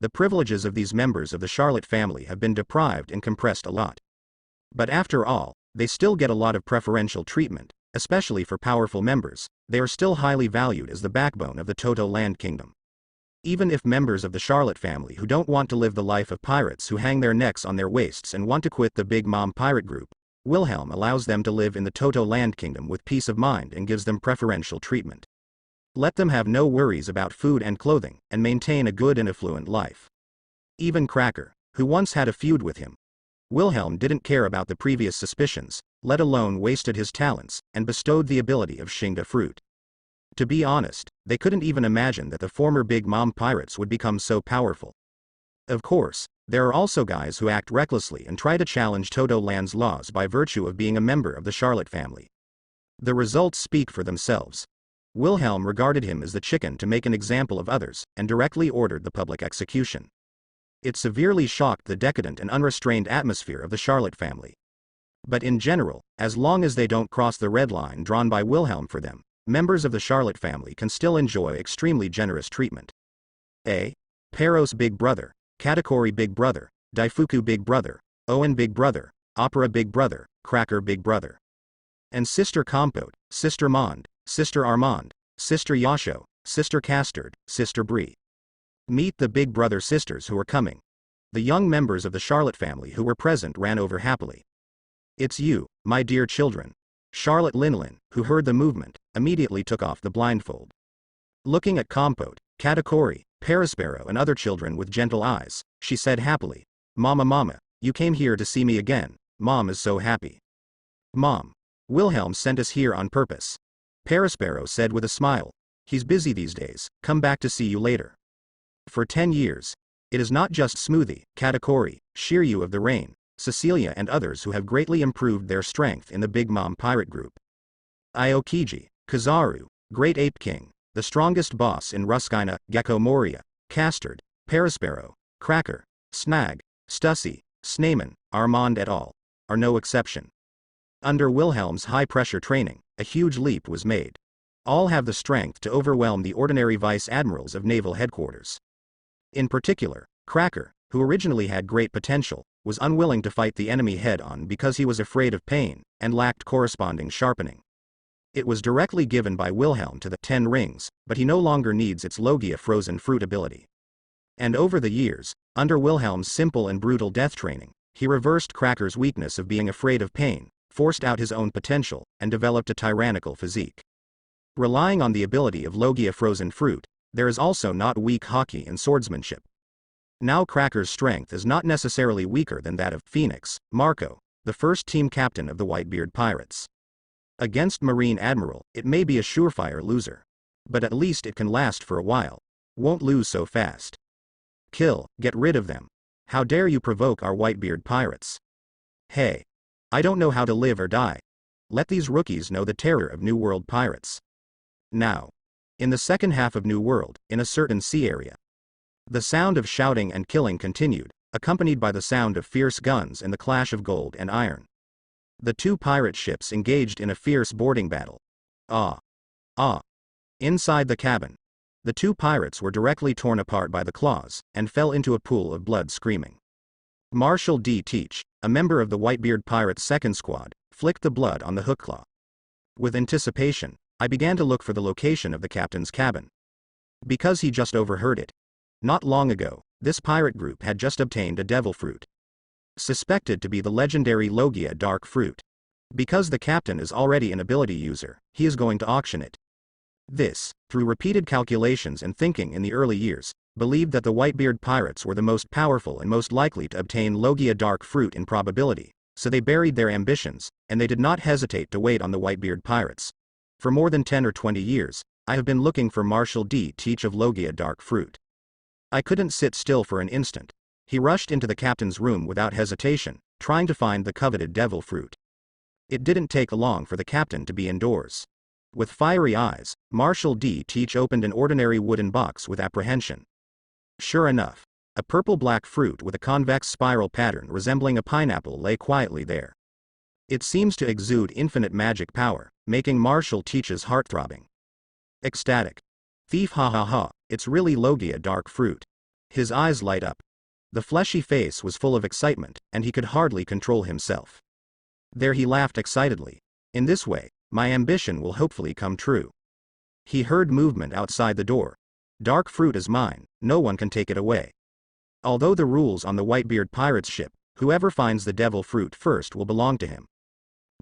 the privileges of these members of the Charlotte family have been deprived and compressed a lot. But after all, they still get a lot of preferential treatment, especially for powerful members. They are still highly valued as the backbone of the Toto Land Kingdom. Even if members of the Charlotte family who don't want to live the life of pirates who hang their necks on their waists and want to quit the Big Mom pirate group, Wilhelm allows them to live in the Toto Land Kingdom with peace of mind and gives them preferential treatment. Let them have no worries about food and clothing, and maintain a good and affluent life. Even Cracker, who once had a feud with him, Wilhelm didn't care about the previous suspicions, let alone wasted his talents, and bestowed the ability of Shinga fruit. To be honest, they couldn't even imagine that the former Big Mom pirates would become so powerful. Of course, there are also guys who act recklessly and try to challenge Toto Land's laws by virtue of being a member of the Charlotte family. The results speak for themselves. Wilhelm regarded him as the chicken to make an example of others, and directly ordered the public execution. It severely shocked the decadent and unrestrained atmosphere of the Charlotte family. But in general, as long as they don't cross the red line drawn by Wilhelm for them, members of the Charlotte family can still enjoy extremely generous treatment. A. Peros Big Brother, Katakuri Big Brother, Daifuku Big Brother, Owen Big Brother, Opera Big Brother, Cracker Big Brother. And Sister Compote, Sister Mond, Sister Armand, Sister Yasho, Sister Castard, Sister Brie. Meet the Big Brother sisters who are coming. The young members of the Charlotte family who were present ran over happily. It's you, my dear children. Charlotte Linlin, who heard the movement, immediately took off the blindfold. Looking at Compote, Katakuri, Perispero and other children with gentle eyes, she said happily, Mama, you came here to see me again. Mom is so happy. Mom. Wilhelm sent us here on purpose. Perispero said with a smile. He's busy these days, come back to see you later. For 10 years. It is not just Smoothie, Katakuri, Shiryu of the Rain, Cecilia and others who have greatly improved their strength in the Big Mom pirate group. Aokiji, Kizaru, Great Ape King, the strongest boss in Ruskina, Gecko Moria, Castard, Perispero, Cracker, Snag, Stussy, Snayman, Armand et al. Are no exception. Under Wilhelm's high-pressure training, a huge leap was made. All have the strength to overwhelm the ordinary vice-admirals of naval headquarters. In particular, Cracker, who originally had great potential, was unwilling to fight the enemy head-on because he was afraid of pain, and lacked corresponding sharpening. It was directly given by Wilhelm to the 10 Rings, but he no longer needs its Logia frozen fruit ability. And over the years, under Wilhelm's simple and brutal death training, he reversed Cracker's weakness of being afraid of pain, forced out his own potential, and developed a tyrannical physique. Relying on the ability of Logia frozen fruit, there is also not weak hockey and swordsmanship. Now Cracker's strength is not necessarily weaker than that of Phoenix, Marco, the first team captain of the Whitebeard Pirates. Against Marine Admiral, it may be a surefire loser. But at least it can last for a while. Won't lose so fast. Kill, get rid of them. How dare you provoke our Whitebeard Pirates? Hey. I don't know how to live or die. Let these rookies know the terror of New World pirates. Now. In the second half of New World, in a certain sea area. The sound of shouting and killing continued, accompanied by the sound of fierce guns and the clash of gold and iron. The two pirate ships engaged in a fierce boarding battle. Inside the cabin. The two pirates were directly torn apart by the claws, and fell into a pool of blood screaming. Marshal D. Teach, a member of the Whitebeard Pirates' second squad, flicked the blood on the hook claw. With anticipation, I began to look for the location of the captain's cabin. Because he just overheard it. Not long ago, this pirate group had just obtained a devil fruit. Suspected to be the legendary Logia dark fruit. Because the captain is already an ability user, he is going to auction it. This, through repeated calculations and thinking in the early years, believed that the Whitebeard Pirates were the most powerful and most likely to obtain Logia dark fruit in probability, so they buried their ambitions, and they did not hesitate to wait on the Whitebeard Pirates. For more than 10 or 20 years, I have been looking for Marshal D. Teach of Logia dark fruit. I couldn't sit still for an instant. He rushed into the captain's room without hesitation, trying to find the coveted devil fruit. It didn't take long for the captain to be indoors. With fiery eyes, Marshal D. Teach opened an ordinary wooden box with apprehension. Sure enough, a purple-black fruit with a convex spiral pattern resembling a pineapple lay quietly there. It seems to exude infinite magic power, making Marshal Teach's heart throbbing. Ecstatic. Thief, ha ha ha, it's really Logia dark fruit. His eyes light up. The fleshy face was full of excitement, and he could hardly control himself. There he laughed excitedly. In this way, my ambition will hopefully come true. He heard movement outside the door. Dark fruit is mine, no one can take it away. Although the rules on the Whitebeard pirate's ship, whoever finds the devil fruit first will belong to him.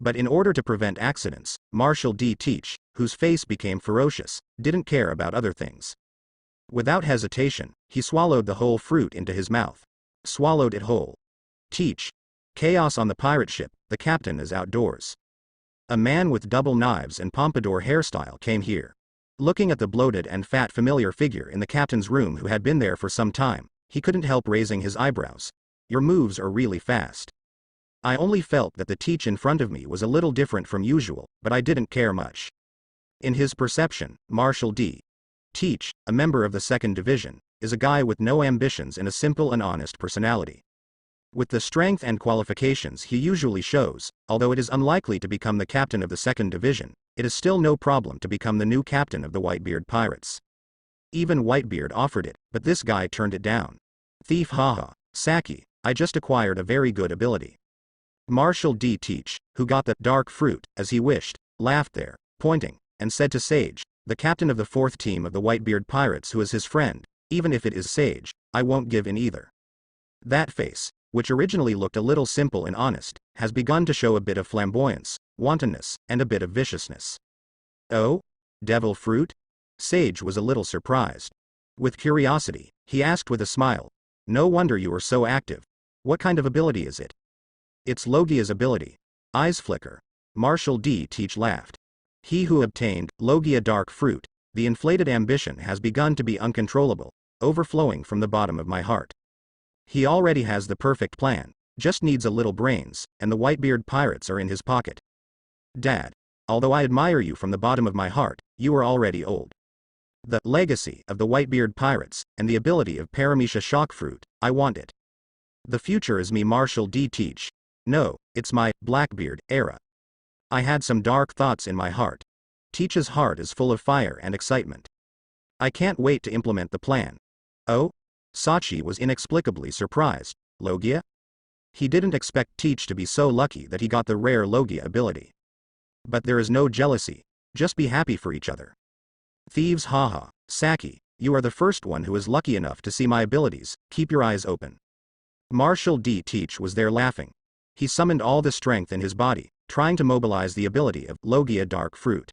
But in order to prevent accidents, Marshal D. Teach, whose face became ferocious, didn't care about other things. Without hesitation, he swallowed the whole fruit into his mouth. Swallowed it whole. Teach. Chaos on the pirate ship, the captain is outdoors. A man with double knives and pompadour hairstyle came here. Looking at the bloated and fat familiar figure in the captain's room who had been there for some time, he couldn't help raising his eyebrows. Your moves are really fast. I only felt that the Teach in front of me was a little different from usual, but I didn't care much. In his perception, Marshal D. Teach, a member of the 2nd Division, is a guy with no ambitions and a simple and honest personality. With the strength and qualifications he usually shows, although it is unlikely to become the captain of the 2nd Division, it is still no problem to become the new captain of the Whitebeard Pirates. Even Whitebeard offered it, but this guy turned it down. Thief, haha. Saki, I just acquired a very good ability. Marshal D. Teach, who got the dark fruit, as he wished, laughed there, pointing, and said to Sage, the captain of the 4th team of the Whitebeard Pirates who is his friend, even if it is Sage, I won't give in either. That face, which originally looked a little simple and honest, has begun to show a bit of flamboyance, wantonness, and a bit of viciousness. Oh? Devil fruit? Sage was a little surprised. With curiosity, he asked with a smile, no wonder you are so active. What kind of ability is it? It's Logia's ability. Eyes flicker. Marshal D. Teach laughed. He who obtained Logia dark fruit, the inflated ambition has begun to be uncontrollable, overflowing from the bottom of my heart. He already has the perfect plan, just needs a little brains, and the Whitebeard Pirates are in his pocket. Dad, although I admire you from the bottom of my heart, you are already old. The legacy of the Whitebeard Pirates, and the ability of Paramecia Shockfruit, I want it. The future is me Marshal D. Teach. No, it's my Blackbeard era. I had some dark thoughts in my heart. Teach's heart is full of fire and excitement. I can't wait to implement the plan. Oh? Sachi was inexplicably surprised. Logia? He didn't expect Teach to be so lucky that he got the rare Logia ability. But there is no jealousy. Just be happy for each other. Thieves, haha. Saki, you are the first one who is lucky enough to see my abilities, keep your eyes open. Marshal D. Teach was there laughing. He summoned all the strength in his body, trying to mobilize the ability of Logia dark fruit.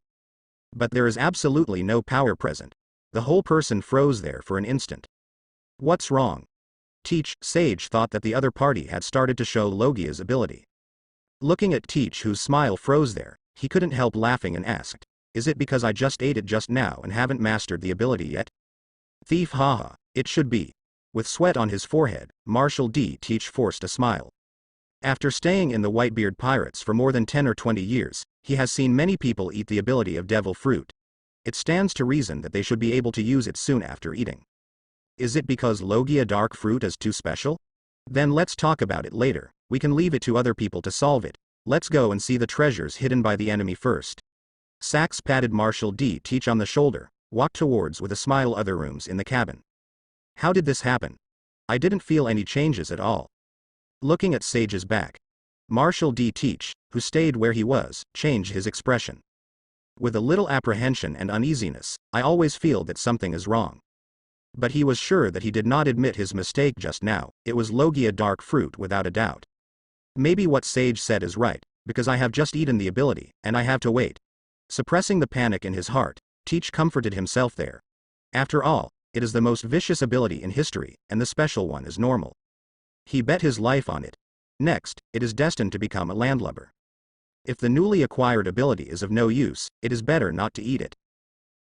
But there is absolutely no power present. The whole person froze there for an instant. What's wrong? Teach, Sage thought that the other party had started to show Logia's ability. Looking at Teach whose smile froze there, he couldn't help laughing and asked, is it because I just ate it just now and haven't mastered the ability yet? Thief, haha, it should be. With sweat on his forehead, Marshal D. Teach forced a smile. After staying in the Whitebeard Pirates for more than 10 or 20 years, he has seen many people eat the ability of devil fruit. It stands to reason that they should be able to use it soon after eating. Is it because Logia dark fruit is too special? Then let's talk about it later, we can leave it to other people to solve it. Let's go and see the treasures hidden by the enemy first. Sax patted Marshal D. Teach on the shoulder, walked towards with a smile other rooms in the cabin. How did this happen? I didn't feel any changes at all. Looking at Sage's back. Marshal D. Teach, who stayed where he was, changed his expression. With a little apprehension and uneasiness, I always feel that something is wrong. But he was sure that he did not admit his mistake just now, it was Logia dark fruit without a doubt. Maybe what Sage said is right, because I have just eaten the ability, and I have to wait. Suppressing the panic in his heart, Teach comforted himself there. After all, it is the most vicious ability in history, and the special one is normal. He bet his life on it. Next, it is destined to become a landlubber. If the newly acquired ability is of no use, it is better not to eat it.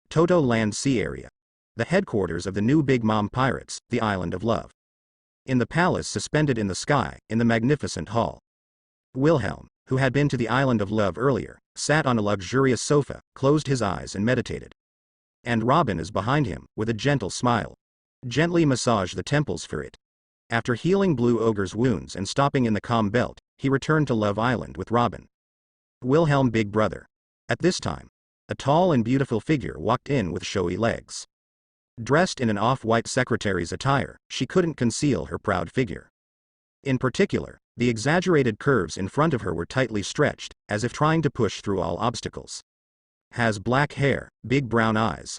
Toto Land Sea Area. The headquarters of the new Big Mom Pirates, the Island of Love. In the palace suspended in the sky, in the magnificent hall. Wilhelm, who had been to the Island of Love earlier, sat on a luxurious sofa, closed his eyes and meditated. And Robin is behind him, with a gentle smile. Gently massage the temples for it. After healing Blue Ogre's wounds and stopping in the calm belt, he returned to Love Island with Robin. Wilhelm big brother. At this time, a tall and beautiful figure walked in with showy legs. Dressed in an off-white secretary's attire, she couldn't conceal her proud figure. In particular, the exaggerated curves in front of her were tightly stretched, as if trying to push through all obstacles. Has black hair, big brown eyes.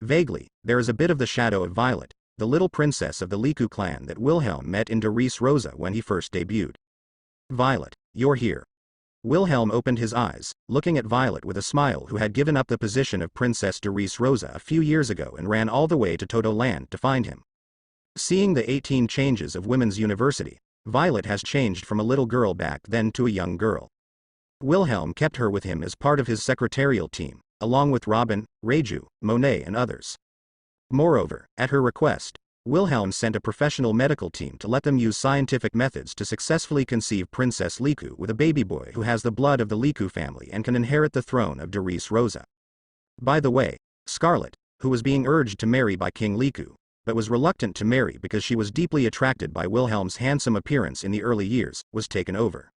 Vaguely, there is a bit of the shadow of Violet, the little princess of the Liku clan that Wilhelm met in Doris Rosa when he first debuted. Violet, you're here. Wilhelm opened his eyes, looking at Violet with a smile, who had given up the position of Princess Doris Rosa a few years ago and ran all the way to Todo Land to find him. Seeing the 18 changes of Women's University, Violet has changed from a little girl back then to a young girl. Wilhelm kept her with him as part of his secretarial team, along with Robin, Reiju, Monet and others. Moreover, at her request, Wilhelm sent a professional medical team to let them use scientific methods to successfully conceive Princess Liku with a baby boy who has the blood of the Liku family and can inherit the throne of Doris Rosa. By the way, Scarlet, who was being urged to marry by King Liku, but was reluctant to marry because she was deeply attracted by Wilhelm's handsome appearance in the early years, was taken over.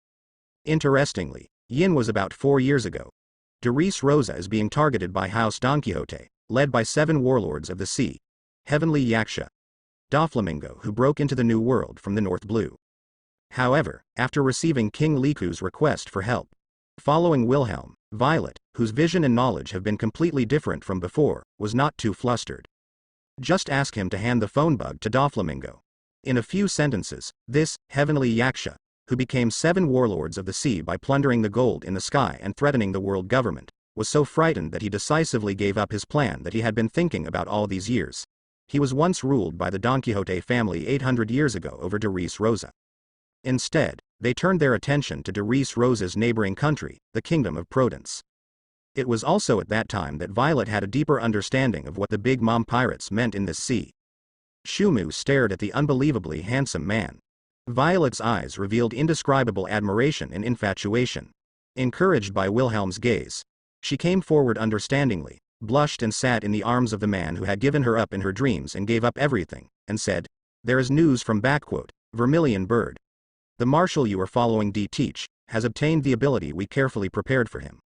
Interestingly, Yin was about 4 years ago. Doris Rosa is being targeted by House Don Quixote, led by 7 warlords of the sea, Heavenly Yaksha, Doflamingo, who broke into the New World from the North Blue. However, after receiving King Liku's request for help, following Wilhelm, Violet, whose vision and knowledge have been completely different from before, was not too flustered. Just ask him to hand the phone bug to Doflamingo. In a few sentences, this Heavenly Yaksha, who became 7 warlords of the sea by plundering the gold in the sky and threatening the world government, was so frightened that he decisively gave up his plan that he had been thinking about all these years. He was once ruled by the Don Quixote family 800 years ago over Doris Rosa. Instead, they turned their attention to Doris Rosa's neighboring country, the Kingdom of Prudence. It was also at that time that Violet had a deeper understanding of what the Big Mom pirates meant in this sea. Shumu stared at the unbelievably handsome man. Violet's eyes revealed indescribable admiration and infatuation. Encouraged by Wilhelm's gaze, she came forward understandingly, blushed and sat in the arms of the man who had given her up in her dreams and gave up everything, and said, "There is news from Vermilion Bird. The marshal you are following teach, has obtained the ability we carefully prepared for him.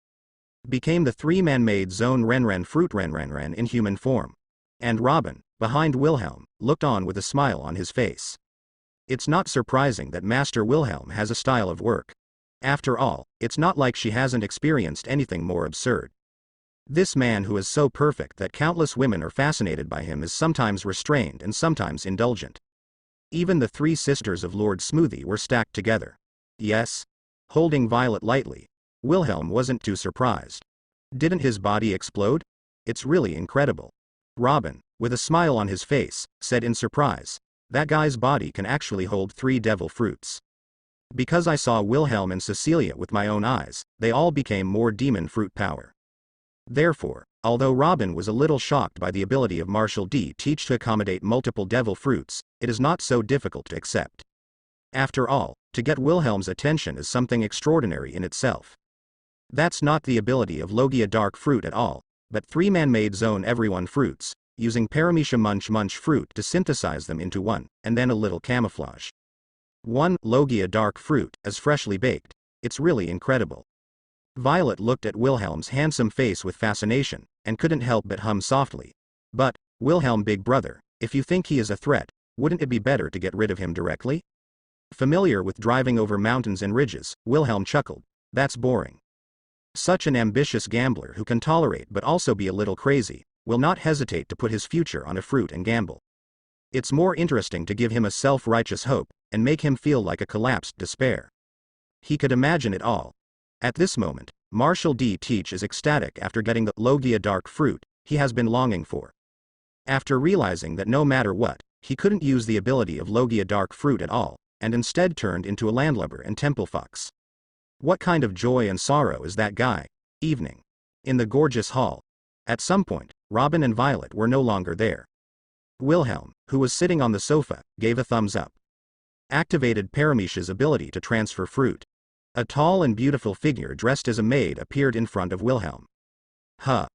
Became the 3 man-made zone Renren fruit Renren in human form." And Robin, behind Wilhelm, looked on with a smile on his face. It's not surprising that Master Wilhelm has a style of work. After all, it's not like she hasn't experienced anything more absurd. This man who is so perfect that countless women are fascinated by him is sometimes restrained and sometimes indulgent. Even the 3 sisters of Lord Smoothie were stacked together. Yes? Holding Violet lightly, Wilhelm wasn't too surprised. Didn't his body explode? It's really incredible. Robin, with a smile on his face, said in surprise, "That guy's body can actually hold 3 devil fruits. Because I saw Wilhelm and Cecilia with my own eyes, they all became more demon fruit power." Therefore, although Robin was a little shocked by the ability of Marshal teach to accommodate multiple devil fruits, it is not so difficult to accept. After all, to get Wilhelm's attention is something extraordinary in itself. That's not the ability of Logia dark fruit at all, but 3 man-made zone everyone fruits, using Paramecia munch fruit to synthesize them into one, and then a little camouflage. 1 Logia dark fruit, as freshly baked. It's really incredible. Violet looked at Wilhelm's handsome face with fascination, and couldn't help but hum softly. But, Wilhelm big brother, if you think he is a threat, wouldn't it be better to get rid of him directly? Familiar with driving over mountains and ridges, Wilhelm chuckled. That's boring. Such an ambitious gambler who can tolerate but also be a little crazy, will not hesitate to put his future on a fruit and gamble. It's more interesting to give him a self-righteous hope, and make him feel like a collapsed despair. He could imagine it all. At this moment, Marshal teach is ecstatic after getting the Logia dark fruit he has been longing for. After realizing that no matter what, he couldn't use the ability of Logia dark fruit at all, and instead turned into a landlubber and temple fox. What kind of joy and sorrow is that guy? Evening. In the gorgeous hall. At some point, Robin and Violet were no longer there. Wilhelm, who was sitting on the sofa, gave a thumbs up. Activated Paramecia's ability to transfer fruit. A tall and beautiful figure dressed as a maid appeared in front of Wilhelm. "Huh.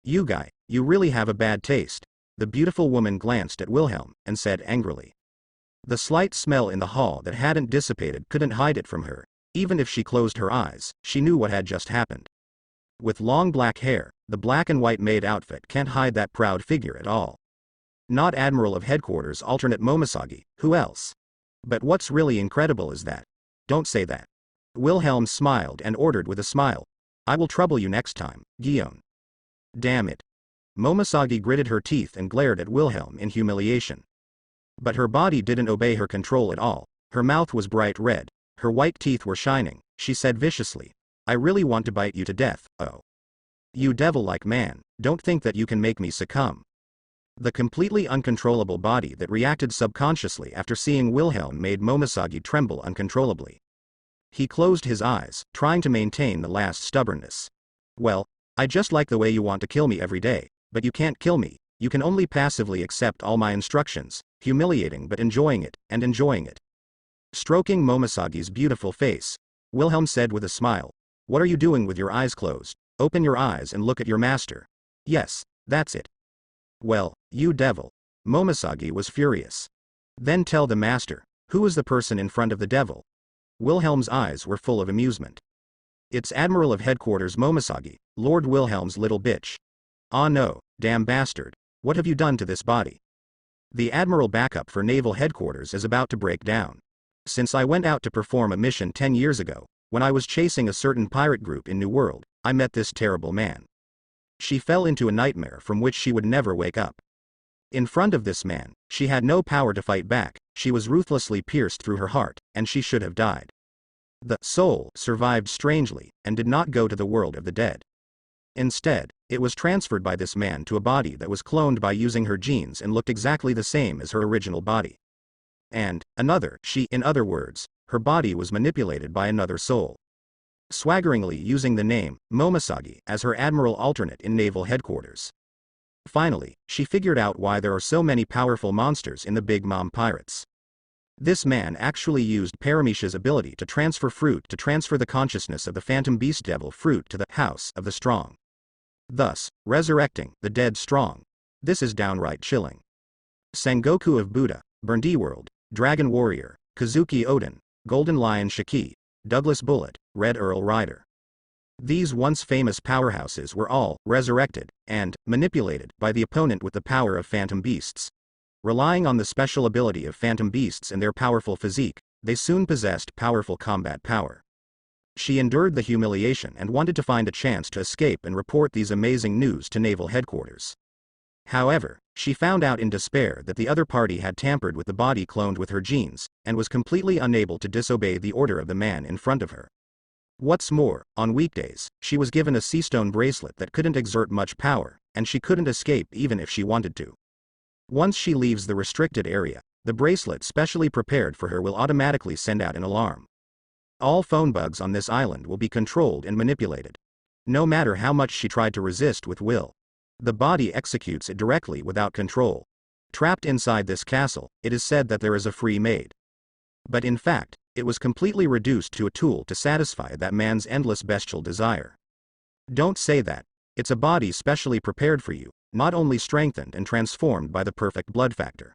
You guy, you really have a bad taste." The beautiful woman glanced at Wilhelm, and said angrily. The slight smell in the hall that hadn't dissipated couldn't hide it from her. Even if she closed her eyes, she knew what had just happened. With long black hair, the black and white maid outfit can't hide that proud figure at all. Not Admiral of Headquarters alternate Momoshagi, who else? But what's really incredible is that. Don't say that. Wilhelm smiled and ordered with a smile. I will trouble you next time, Guillaume. Damn it. Momoshagi gritted her teeth and glared at Wilhelm in humiliation. But her body didn't obey her control at all. Her mouth was bright red. Her white teeth were shining. She said viciously, I really want to bite you to death, oh. You devil-like man, don't think that you can make me succumb. The completely uncontrollable body that reacted subconsciously after seeing Wilhelm made Momoshagi tremble uncontrollably. He closed his eyes, trying to maintain the last stubbornness. Well, I just like the way you want to kill me every day, but you can't kill me, you can only passively accept all my instructions, humiliating but enjoying it, and enjoying it. Stroking Momoshagi's beautiful face, Wilhelm said with a smile, what are you doing with your eyes closed? Open your eyes and look at your master. Yes, that's it. Well, you devil. Momoshagi was furious. Then tell the master, who is the person in front of the devil? Wilhelm's eyes were full of amusement. It's Admiral of Headquarters Momoshagi, Lord Wilhelm's little bitch. Ah no, damn bastard, what have you done to this body? The Admiral backup for Naval Headquarters is about to break down. Since I went out to perform a mission 10 years ago, when I was chasing a certain pirate group in New World, I met this terrible man. She fell into a nightmare from which she would never wake up. In front of this man, she had no power to fight back, she was ruthlessly pierced through her heart, and she should have died. The soul survived strangely, and did not go to the world of the dead. Instead, it was transferred by this man to a body that was cloned by using her genes and looked exactly the same as her original body. And, in other words, her body was manipulated by another soul. Swaggeringly using the name, Momoshagi, as her admiral alternate in Naval Headquarters. Finally, she figured out why there are so many powerful monsters in the Big Mom Pirates. This man actually used Paramecia's ability to transfer the consciousness of the Phantom Beast Devil fruit to the House of the Strong. Thus, resurrecting the dead strong. This is downright chilling. Sengoku of Buddha, Burndy World, Dragon Warrior, Kazuki Odin, Golden Lion Shiki, Douglas Bullet, Red Earl Rider. These once famous powerhouses were all resurrected and manipulated by the opponent with the power of phantom beasts. Relying on the special ability of phantom beasts and their powerful physique, they soon possessed powerful combat power. She endured the humiliation and wanted to find a chance to escape and report these amazing news to Naval Headquarters. However, she found out in despair that the other party had tampered with the body cloned with her genes, and was completely unable to disobey the order of the man in front of her. What's more, on weekdays, she was given a seastone bracelet that couldn't exert much power, and she couldn't escape even if she wanted to. Once she leaves the restricted area, the bracelet specially prepared for her will automatically send out an alarm. All phone bugs on this island will be controlled and manipulated. No matter how much she tried to resist with will, the body executes it directly without control. Trapped inside this castle, it is said that there is a free maid. But in fact, it was completely reduced to a tool to satisfy that man's endless bestial desire. Don't say that. It's a body specially prepared for you, not only strengthened and transformed by the perfect blood factor.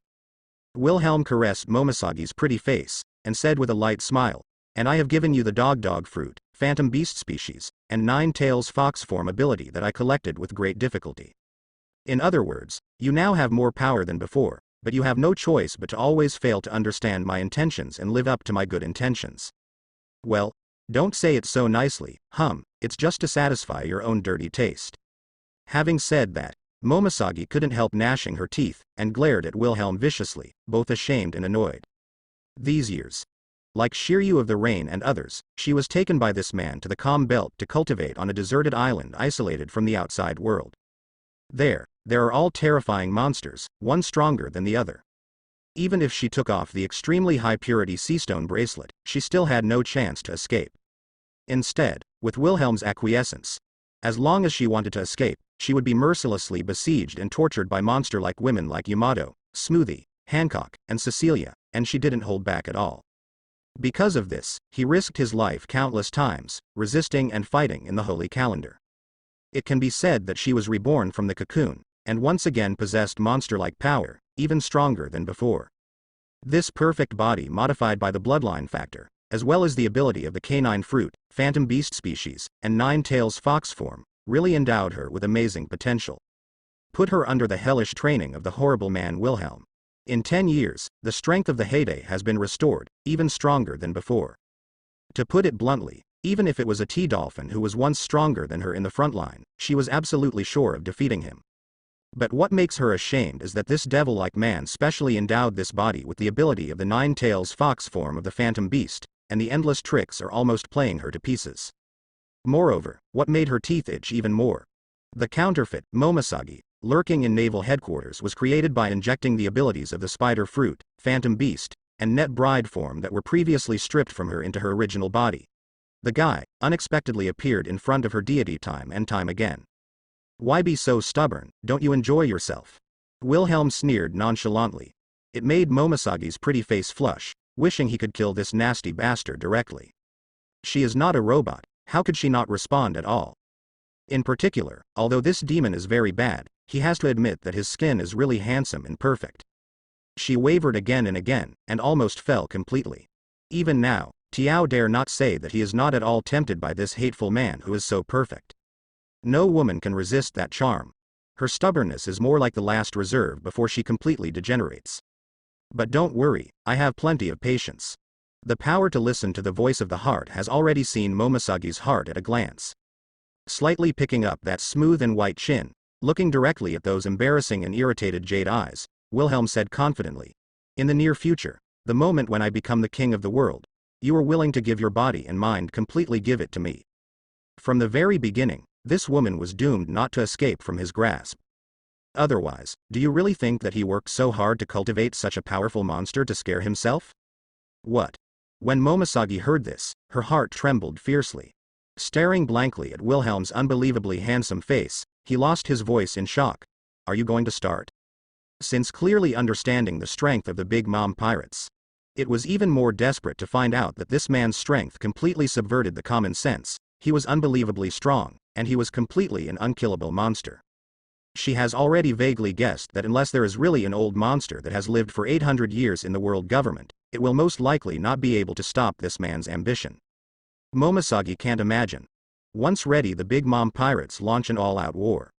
Wilhelm caressed Momoshagi's pretty face, and said with a light smile, and I have given you the dog fruit, phantom beast species, and 9 tails fox form ability that I collected with great difficulty. In other words, you now have more power than before, but you have no choice but to always fail to understand my intentions and live up to my good intentions. Well, don't say it so nicely, it's just to satisfy your own dirty taste. Having said that, Momoshagi couldn't help gnashing her teeth, and glared at Wilhelm viciously, both ashamed and annoyed. These years. Like Shiryu of the Rain and others, she was taken by this man to the calm belt to cultivate on a deserted island isolated from the outside world. There are all terrifying monsters, one stronger than the other. Even if she took off the extremely high purity seastone bracelet, she still had no chance to escape. Instead, with Wilhelm's acquiescence, as long as she wanted to escape, she would be mercilessly besieged and tortured by monster-like women like Yamato, Smoothie, Hancock, and Cecilia, and she didn't hold back at all. Because of this, he risked his life countless times, resisting and fighting in the holy calendar. It can be said that she was reborn from the cocoon, and once again possessed monster-like power, even stronger than before. This perfect body modified by the bloodline factor, as well as the ability of the canine fruit, phantom beast species, and 9 tails fox form, really endowed her with amazing potential. Put her under the hellish training of the horrible man Wilhelm. In 10 years, the strength of the heyday has been restored, even stronger than before. To put it bluntly, even if it was a T-Dolphin who was once stronger than her in the front line, she was absolutely sure of defeating him. But what makes her ashamed is that this devil-like man specially endowed this body with the ability of the nine-tails fox form of the phantom beast, and the endless tricks are almost playing her to pieces. Moreover, what made her teeth itch even more? The counterfeit, Momoshagi, lurking in naval headquarters was created by injecting the abilities of the spider fruit, phantom beast, and net bride form that were previously stripped from her into her original body. The guy unexpectedly appeared in front of her deity time and time again. Why be so stubborn, don't you enjoy yourself? Wilhelm sneered nonchalantly. It made Momoshagi's pretty face flush, wishing he could kill this nasty bastard directly. She is not a robot, how could she not respond at all? In particular, although this demon is very bad, he has to admit that his skin is really handsome and perfect. She wavered again and again, and almost fell completely. Even now, Tiao dare not say that he is not at all tempted by this hateful man who is so perfect. No woman can resist that charm. Her stubbornness is more like the last reserve before she completely degenerates. But don't worry, I have plenty of patience. The power to listen to the voice of the heart has already seen Momosagi's heart at a glance. Slightly picking up that smooth and white chin, looking directly at those embarrassing and irritated jade eyes, Wilhelm said confidently, "In the near future, the moment when I become the king of the world, you are willing to give your body and mind completely give it to me." From the very beginning, this woman was doomed not to escape from his grasp. Otherwise, do you really think that he worked so hard to cultivate such a powerful monster to scare himself? What? When Momosagi heard this, her heart trembled fiercely. Staring blankly at Wilhelm's unbelievably handsome face, he lost his voice in shock. Are you going to start? Since clearly understanding the strength of the Big Mom pirates, it was even more desperate to find out that this man's strength completely subverted the common sense. He was unbelievably strong, and he was completely an unkillable monster. She has already vaguely guessed that unless there is really an old monster that has lived for 800 years in the world government, it will most likely not be able to stop this man's ambition. Momosagi can't imagine. Once ready, the Big Mom pirates launch an all-out war.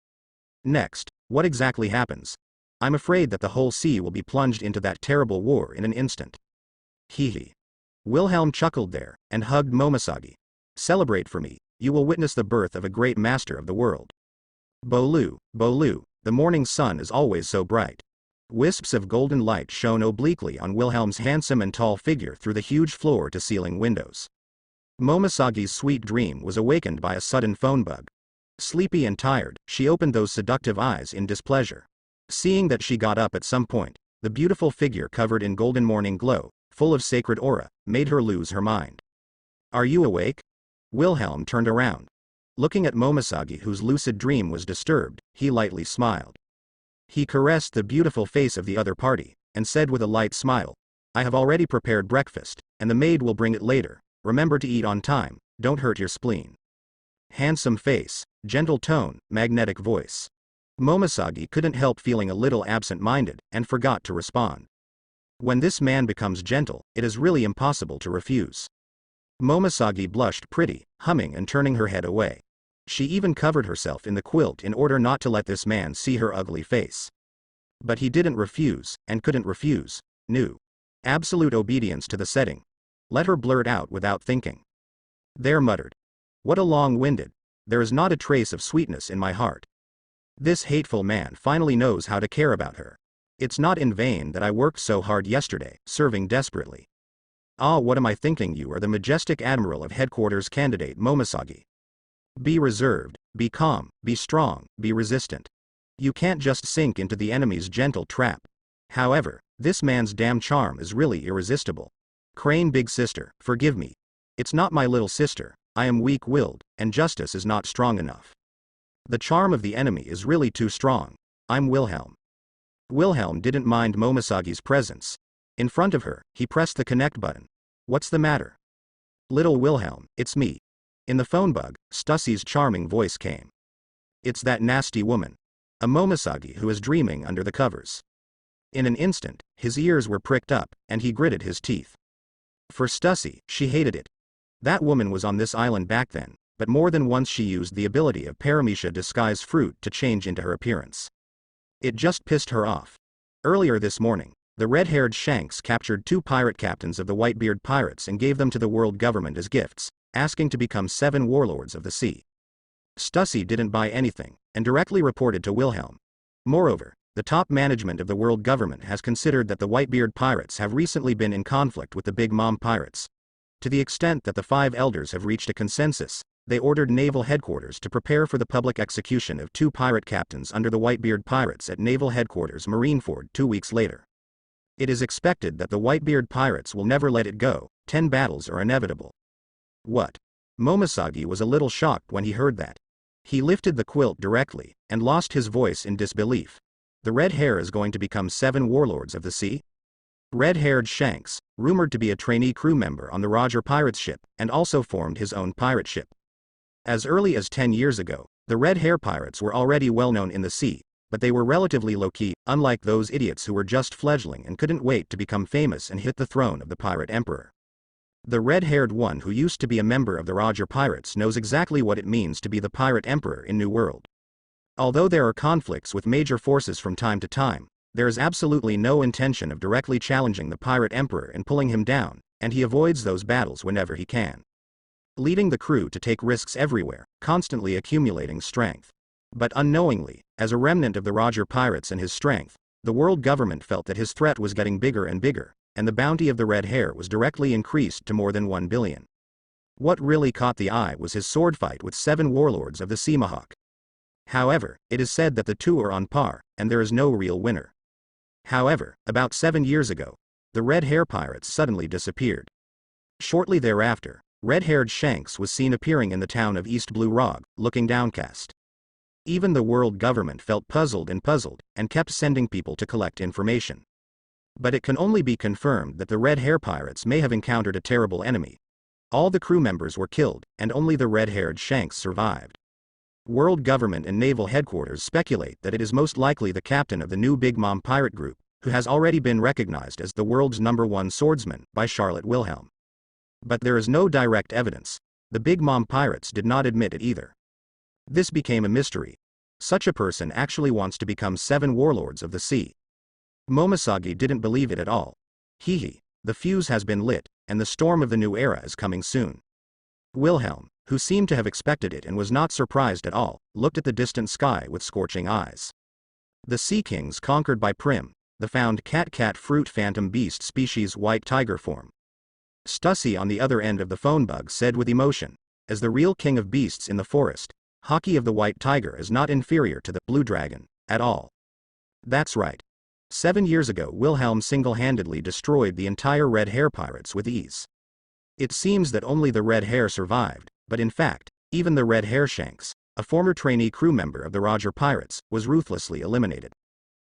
Next, what exactly happens? I'm afraid that the whole sea will be plunged into that terrible war in an instant. Hee hee. Wilhelm chuckled there, and hugged Momosagi. Celebrate for me, you will witness the birth of a great master of the world. Bolu, Bolu, the morning sun is always so bright. Wisps of golden light shone obliquely on Wilhelm's handsome and tall figure through the huge floor-to-ceiling windows. Momosagi's sweet dream was awakened by a sudden phone bug. Sleepy and tired, she opened those seductive eyes in displeasure. Seeing that she got up at some point, the beautiful figure covered in golden morning glow, full of sacred aura, made her lose her mind. Are you awake? Wilhelm turned around. Looking at Momosagi, whose lucid dream was disturbed, he lightly smiled. He caressed the beautiful face of the other party, and said with a light smile, I have already prepared breakfast, and the maid will bring it later. Remember to eat on time, don't hurt your spleen. Handsome face, gentle tone, magnetic voice. Momosagi couldn't help feeling a little absent-minded, and forgot to respond. When this man becomes gentle, it is really impossible to refuse. Momosagi blushed pretty, humming and turning her head away. She even covered herself in the quilt in order not to let this man see her ugly face. But he didn't refuse, and couldn't refuse. Knew. Absolute obedience to the setting. Let her blurt out without thinking. There muttered. What a long-winded. There is not a trace of sweetness in my heart. This hateful man finally knows how to care about her. It's not in vain that I worked so hard yesterday, serving desperately. Ah, what am I thinking? You are the majestic admiral of headquarters candidate Momosagi. Be reserved, be calm, be strong, be resistant. You can't just sink into the enemy's gentle trap. However, this man's damn charm is really irresistible. Crane big sister, forgive me. It's not my little sister, I am weak-willed, and justice is not strong enough. The charm of the enemy is really too strong. I'm Wilhelm. Wilhelm didn't mind Momosagi's presence. In front of her, he pressed the connect button. What's the matter? Little Wilhelm, it's me. In the phone bug, Stussie's charming voice came. It's that nasty woman. A Momosagi who is dreaming under the covers. In an instant, his ears were pricked up, and he gritted his teeth. For Stussie, she hated it. That woman was on this island back then, but more than once she used the ability of Paramecia disguise fruit to change into her appearance. It just pissed her off. Earlier this morning, the red-haired Shanks captured 2 pirate captains of the Whitebeard pirates and gave them to the world government as gifts, asking to become 7 warlords of the sea. Stussy didn't buy anything, and directly reported to Wilhelm. Moreover, the top management of the world government has considered that the Whitebeard pirates have recently been in conflict with the Big Mom pirates. To the extent that the 5 elders have reached a consensus, they ordered naval headquarters to prepare for the public execution of 2 pirate captains under the Whitebeard pirates at Naval Headquarters Marineford 2 weeks later. It is expected that the Whitebeard pirates will never let it go. 10 battles are inevitable. What? Momoshagi was a little shocked when he heard that. He lifted the quilt directly, and lost his voice in disbelief. The red hair is going to become 7 warlords of the sea? Red-haired Shanks, rumored to be a trainee crew member on the Roger Pirates ship, and also formed his own pirate ship. As early as 10 years ago, the red hair pirates were already well known in the sea, but they were relatively low-key, unlike those idiots who were just fledgling and couldn't wait to become famous and hit the throne of the pirate emperor. The red-haired one who used to be a member of the Roger Pirates knows exactly what it means to be the pirate emperor in New World. Although there are conflicts with major forces from time to time, there is absolutely no intention of directly challenging the pirate emperor and pulling him down, and he avoids those battles whenever he can. Leading the crew to take risks everywhere, constantly accumulating strength. But unknowingly, as a remnant of the Roger Pirates and his strength, the world government felt that his threat was getting bigger and bigger, and the bounty of the red hair was directly increased to more than 1 billion. What really caught the eye was his sword fight with 7 warlords of the Sea Mohawk. However, it is said that the 2 are on par, and there is no real winner. However, about 7 years ago, the red hair pirates suddenly disappeared. Shortly thereafter, red-haired Shanks was seen appearing in the town of East Blue Rog, looking downcast. Even the world government felt puzzled, and kept sending people to collect information. But it can only be confirmed that the red hair pirates may have encountered a terrible enemy. All the crew members were killed, and only the red-haired Shanks survived. World government and naval headquarters speculate that it is most likely the captain of the new Big Mom pirate group, who has already been recognized as the world's #1 swordsman by Charlotte Wilhelm. But there is no direct evidence. The Big Mom pirates did not admit it either. This became a mystery. Such a person actually wants to become 7 warlords of the sea. Momoshagi didn't believe it at all. Hee, the fuse has been lit, and the storm of the new era is coming soon. Wilhelm, who seemed to have expected it and was not surprised at all, looked at the distant sky with scorching eyes. The Sea Kings conquered by Prim, the found cat fruit phantom beast species white tiger form. Stussy on the other end of the phone bug said with emotion, as the real king of beasts in the forest, Haki of the white tiger is not inferior to the blue dragon, at all. That's right. 7 years ago Wilhelm single-handedly destroyed the entire red hair pirates with ease. It seems that only the red hair survived, but in fact, even the red hair Shanks, a former trainee crew member of the Roger Pirates, was ruthlessly eliminated.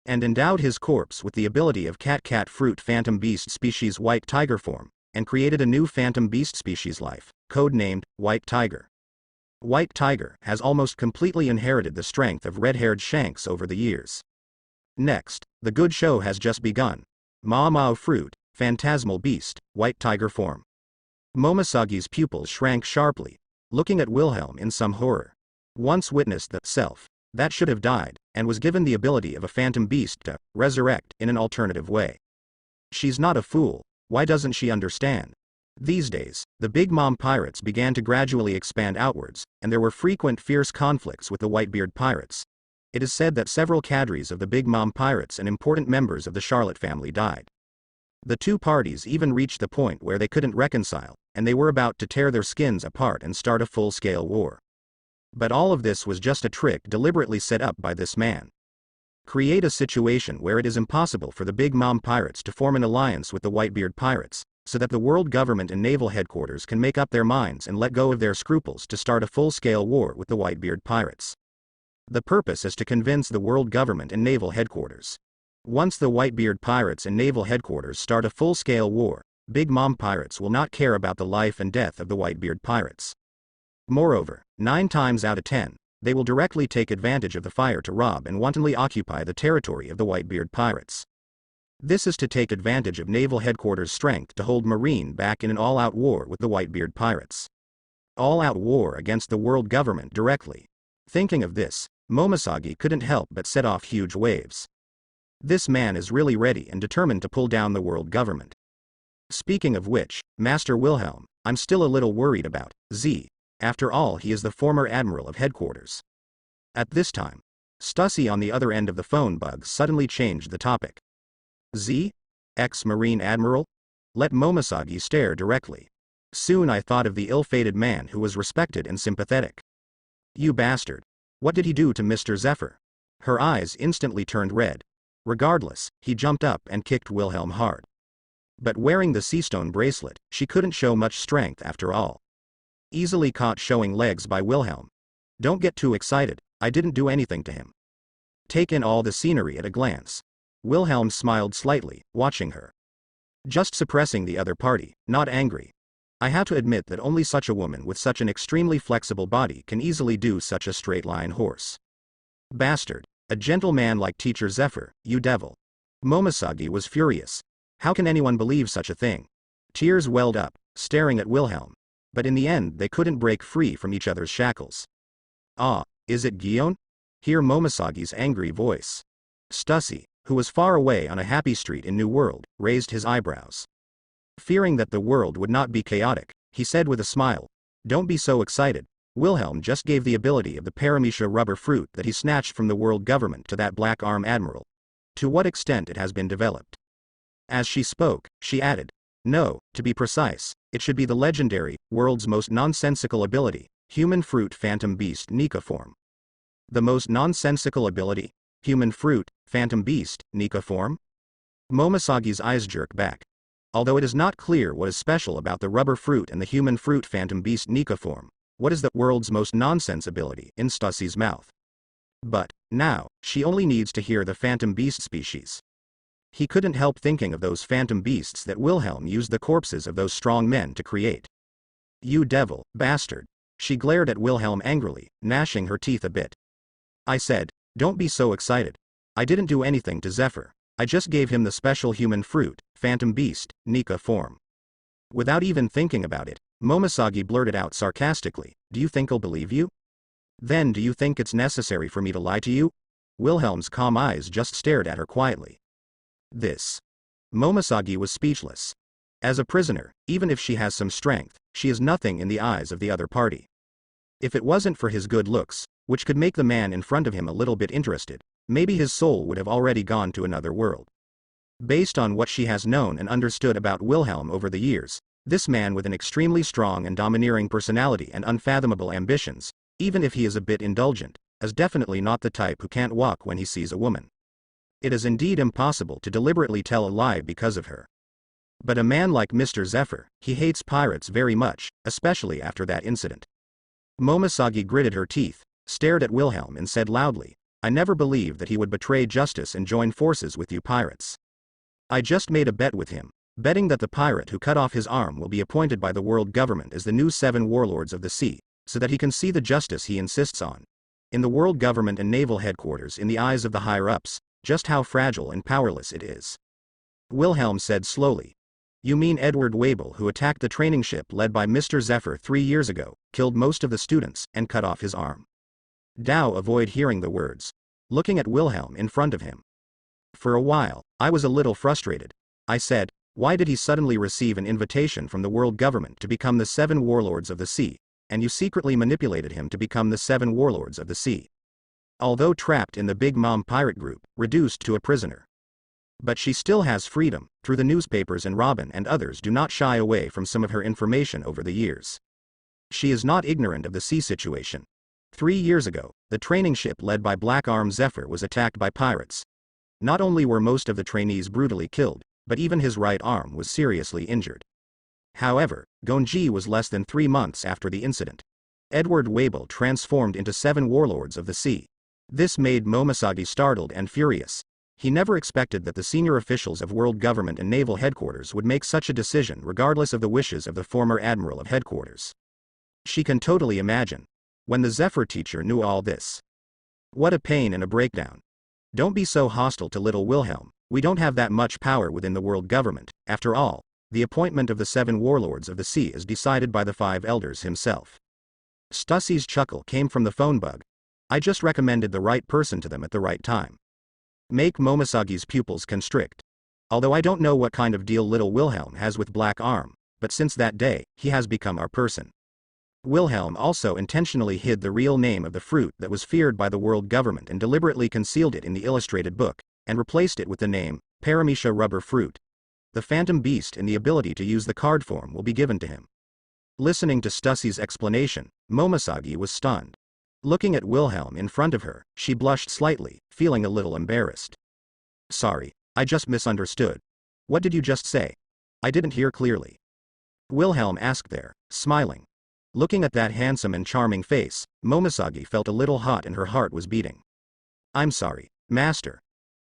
And endowed his corpse with the ability of cat fruit phantom beast species white tiger form, and created a new phantom beast species life, codenamed White Tiger. White Tiger has almost completely inherited the strength of red-haired Shanks over the years. Next, the good show has just begun. Mao fruit, phantasmal beast, white tiger form. Momosagi's pupils shrank sharply, looking at Wilhelm in some horror. Once witnessed the self that should have died, and was given the ability of a phantom beast to resurrect in an alternative way. She's not a fool. Why doesn't she understand? These days, the Big Mom pirates began to gradually expand outwards, and there were frequent fierce conflicts with the Whitebeard pirates. It is said that several cadres of the Big Mom pirates and important members of the Charlotte family died. The 2 parties even reached the point where they couldn't reconcile, and they were about to tear their skins apart and start a full-scale war. But all of this was just a trick deliberately set up by this man. Create a situation where it is impossible for the Big Mom pirates to form an alliance with the Whitebeard pirates, so that the world government and naval headquarters can make up their minds and let go of their scruples to start a full-scale war with the Whitebeard pirates. The purpose is to convince the world government and naval headquarters. Once the Whitebeard pirates and naval headquarters start a full-scale war, Big Mom pirates will not care about the life and death of the Whitebeard pirates. Moreover, 9 times out of 10, they will directly take advantage of the fire to rob and wantonly occupy the territory of the Whitebeard pirates. This is to take advantage of naval headquarters' strength to hold Marine back in an all-out war with the Whitebeard pirates. All-out war against the world government directly. Thinking of this, Momosagi couldn't help but set off huge waves. This man is really ready and determined to pull down the world government. Speaking of which, Master Wilhelm, I'm still a little worried about Z. After all, he is the former admiral of headquarters. At this time, Stussy on the other end of the phone bug suddenly changed the topic. Z? Ex-Marine Admiral? Let Momosagi stare directly. Soon I thought of the ill-fated man who was respected and sympathetic. You bastard. What did he do to Mr. Zephyr? Her eyes instantly turned red. Regardless, he jumped up and kicked Wilhelm hard. But wearing the seastone bracelet, she couldn't show much strength after all. Easily caught showing legs by Wilhelm. Don't get too excited, I didn't do anything to him. Take in all the scenery at a glance. Wilhelm smiled slightly, watching her. Just suppressing the other party, not angry. I have to admit that only such a woman with such an extremely flexible body can easily do such a straight-line horse. Bastard. A gentleman like Teacher Zephyr, you devil. Momosagi was furious. How can anyone believe such a thing? Tears welled up, staring at Wilhelm. But in the end they couldn't break free from each other's shackles. Ah, is it Gion? Hear Momosagi's angry voice. Stussy, who was far away on a happy street in New World, raised his eyebrows. Fearing that the world would not be chaotic, he said with a smile, don't be so excited. Wilhelm just gave the ability of the paramecia rubber fruit that he snatched from the world government to that black arm admiral. To what extent it has been developed. As she spoke, she added, no, to be precise, it should be the legendary, world's most nonsensical ability, human fruit phantom beast Nika form. The most nonsensical ability? Human fruit, phantom beast, Nika form? Momosagi's eyes jerked back. Although it is not clear what is special about the rubber fruit and the human fruit phantom beast Nika form, what is the world's most nonsense ability in Stussy's mouth? But, now, she only needs to hear the phantom beast species. He couldn't help thinking of those phantom beasts that Wilhelm used the corpses of those strong men to create. You devil, bastard. She glared at Wilhelm angrily, gnashing her teeth a bit. I said, don't be so excited. I didn't do anything to Zephyr. I just gave him the special human fruit, phantom beast, Nika form. Without even thinking about it, Momosagi blurted out sarcastically, do you think I'll believe you? Then do you think it's necessary for me to lie to you? Wilhelm's calm eyes just stared at her quietly. This. Momosagi was speechless. As a prisoner, even if she has some strength, she is nothing in the eyes of the other party. If it wasn't for his good looks, which could make the man in front of him a little bit interested, maybe his soul would have already gone to another world. Based on what she has known and understood about Wilhelm over the years, this man with an extremely strong and domineering personality and unfathomable ambitions, even if he is a bit indulgent, is definitely not the type who can't walk when he sees a woman. It is indeed impossible to deliberately tell a lie because of her. But a man like Mr. Zephyr, he hates pirates very much, especially after that incident. Momosagi gritted her teeth, stared at Wilhelm and said loudly, I never believed that he would betray justice and join forces with you pirates. I just made a bet with him, betting that the pirate who cut off his arm will be appointed by the world government as the new 7 warlords of the sea, so that he can see the justice he insists on. In the world government and naval headquarters in the eyes of the higher-ups, just how fragile and powerless it is. Wilhelm said slowly. You mean Edward Wabel, who attacked the training ship led by Mr. Zephyr 3 years ago, killed most of the students, and cut off his arm? Dow avoided hearing the words, looking at Wilhelm in front of him. For a while, I was a little frustrated. I said, why did he suddenly receive an invitation from the world government to become the 7 warlords of the sea, and you secretly manipulated him to become the 7 warlords of the sea? Although trapped in the Big Mom pirate group, reduced to a prisoner. But she still has freedom, through the newspapers, and Robin and others do not shy away from some of her information over the years. She is not ignorant of the sea situation. 3 years ago, the training ship led by Black Arm Zephyr was attacked by pirates. Not only were most of the trainees brutally killed, but even his right arm was seriously injured. However, Gonji was less than 3 months after the incident. Edward Wabel transformed into 7 warlords of the sea. This made Momosagi startled and furious. He never expected that the senior officials of world government and naval headquarters would make such a decision regardless of the wishes of the former admiral of headquarters. She can totally imagine. When the Zephyr teacher knew all this. What a pain and a breakdown. Don't be so hostile to little Wilhelm, we don't have that much power within the world government. After all, the appointment of the 7 warlords of the sea is decided by the 5 elders himself. Stussy's chuckle came from the phone bug. I just recommended the right person to them at the right time. Make Momosagi's pupils constrict. Although I don't know what kind of deal little Wilhelm has with Black Arm, but since that day, he has become our person. Wilhelm also intentionally hid the real name of the fruit that was feared by the world government and deliberately concealed it in the illustrated book, and replaced it with the name, Paramecia rubber fruit. The phantom beast and the ability to use the card form will be given to him. Listening to Stussy's explanation, Momosagi was stunned. Looking at Wilhelm in front of her, she blushed slightly, feeling a little embarrassed. Sorry, I just misunderstood. What did you just say? I didn't hear clearly. Wilhelm asked there, smiling. Looking at that handsome and charming face, Momosagi felt a little hot and her heart was beating. I'm sorry, Master.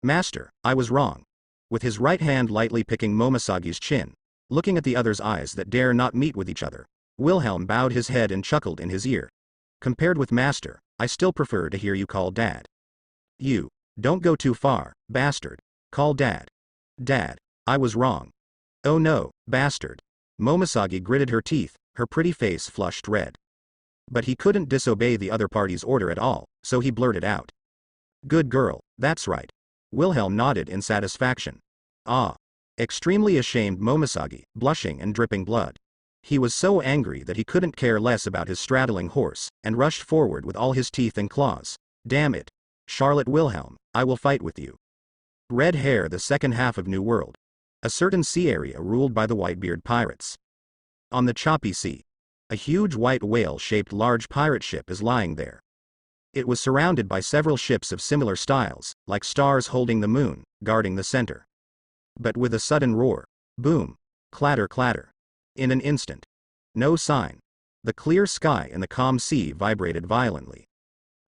Master, I was wrong. With his right hand lightly picking Momosagi's chin, looking at the other's eyes that dare not meet with each other, Wilhelm bowed his head and chuckled in his ear. Compared with Master, I still prefer to hear you call Dad. You. Don't go too far, bastard. Call Dad. Dad. I was wrong. Oh no, bastard. Momosagi gritted her teeth, her pretty face flushed red. But he couldn't disobey the other party's order at all, so he blurted out. Good girl, that's right. Wilhelm nodded in satisfaction. Ah. Extremely ashamed Momosagi, blushing and dripping blood. He was so angry that he couldn't care less about his straddling horse, and rushed forward with all his teeth and claws. Damn it. Charlotte Wilhelm, I will fight with you. Red Hair, the second half of New World. A certain sea area ruled by the Whitebeard pirates. On the choppy sea, a huge white whale-shaped large pirate ship is lying there. It was surrounded by several ships of similar styles, like stars holding the moon, guarding the center. But with a sudden roar, boom, clatter clatter. In an instant. No sign. The clear sky and the calm sea vibrated violently.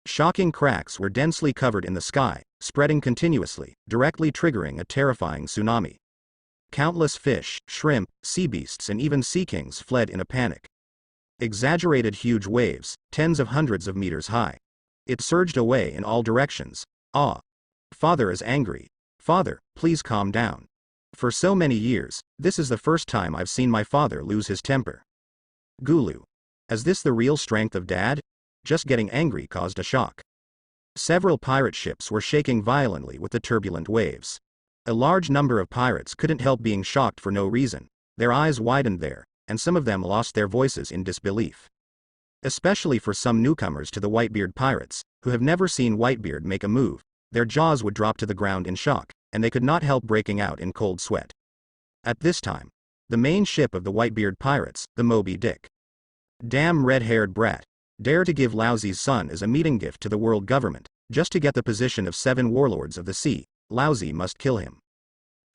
Shocking cracks were densely covered in the sky, spreading continuously, directly triggering a terrifying tsunami. Countless fish, shrimp, sea beasts and even sea kings fled in a panic. Exaggerated huge waves, tens of hundreds of meters high. It surged away in all directions. Ah. Father is angry. Father, please calm down. For so many years, this is the first time I've seen my father lose his temper. Gulu. Is this the real strength of Dad? Just getting angry caused a shock. Several pirate ships were shaking violently with the turbulent waves. A large number of pirates couldn't help being shocked for no reason. Their eyes widened there, and some of them lost their voices in disbelief. Especially for some newcomers to the Whitebeard pirates, who have never seen Whitebeard make a move, their jaws would drop to the ground in shock, and they could not help breaking out in cold sweat. At this time, the main ship of the Whitebeard pirates, the Moby Dick. Damn red-haired brat. Dare to give Lousy's son as a meeting gift to the world government, just to get the position of 7 warlords of the sea. Lousy must kill him.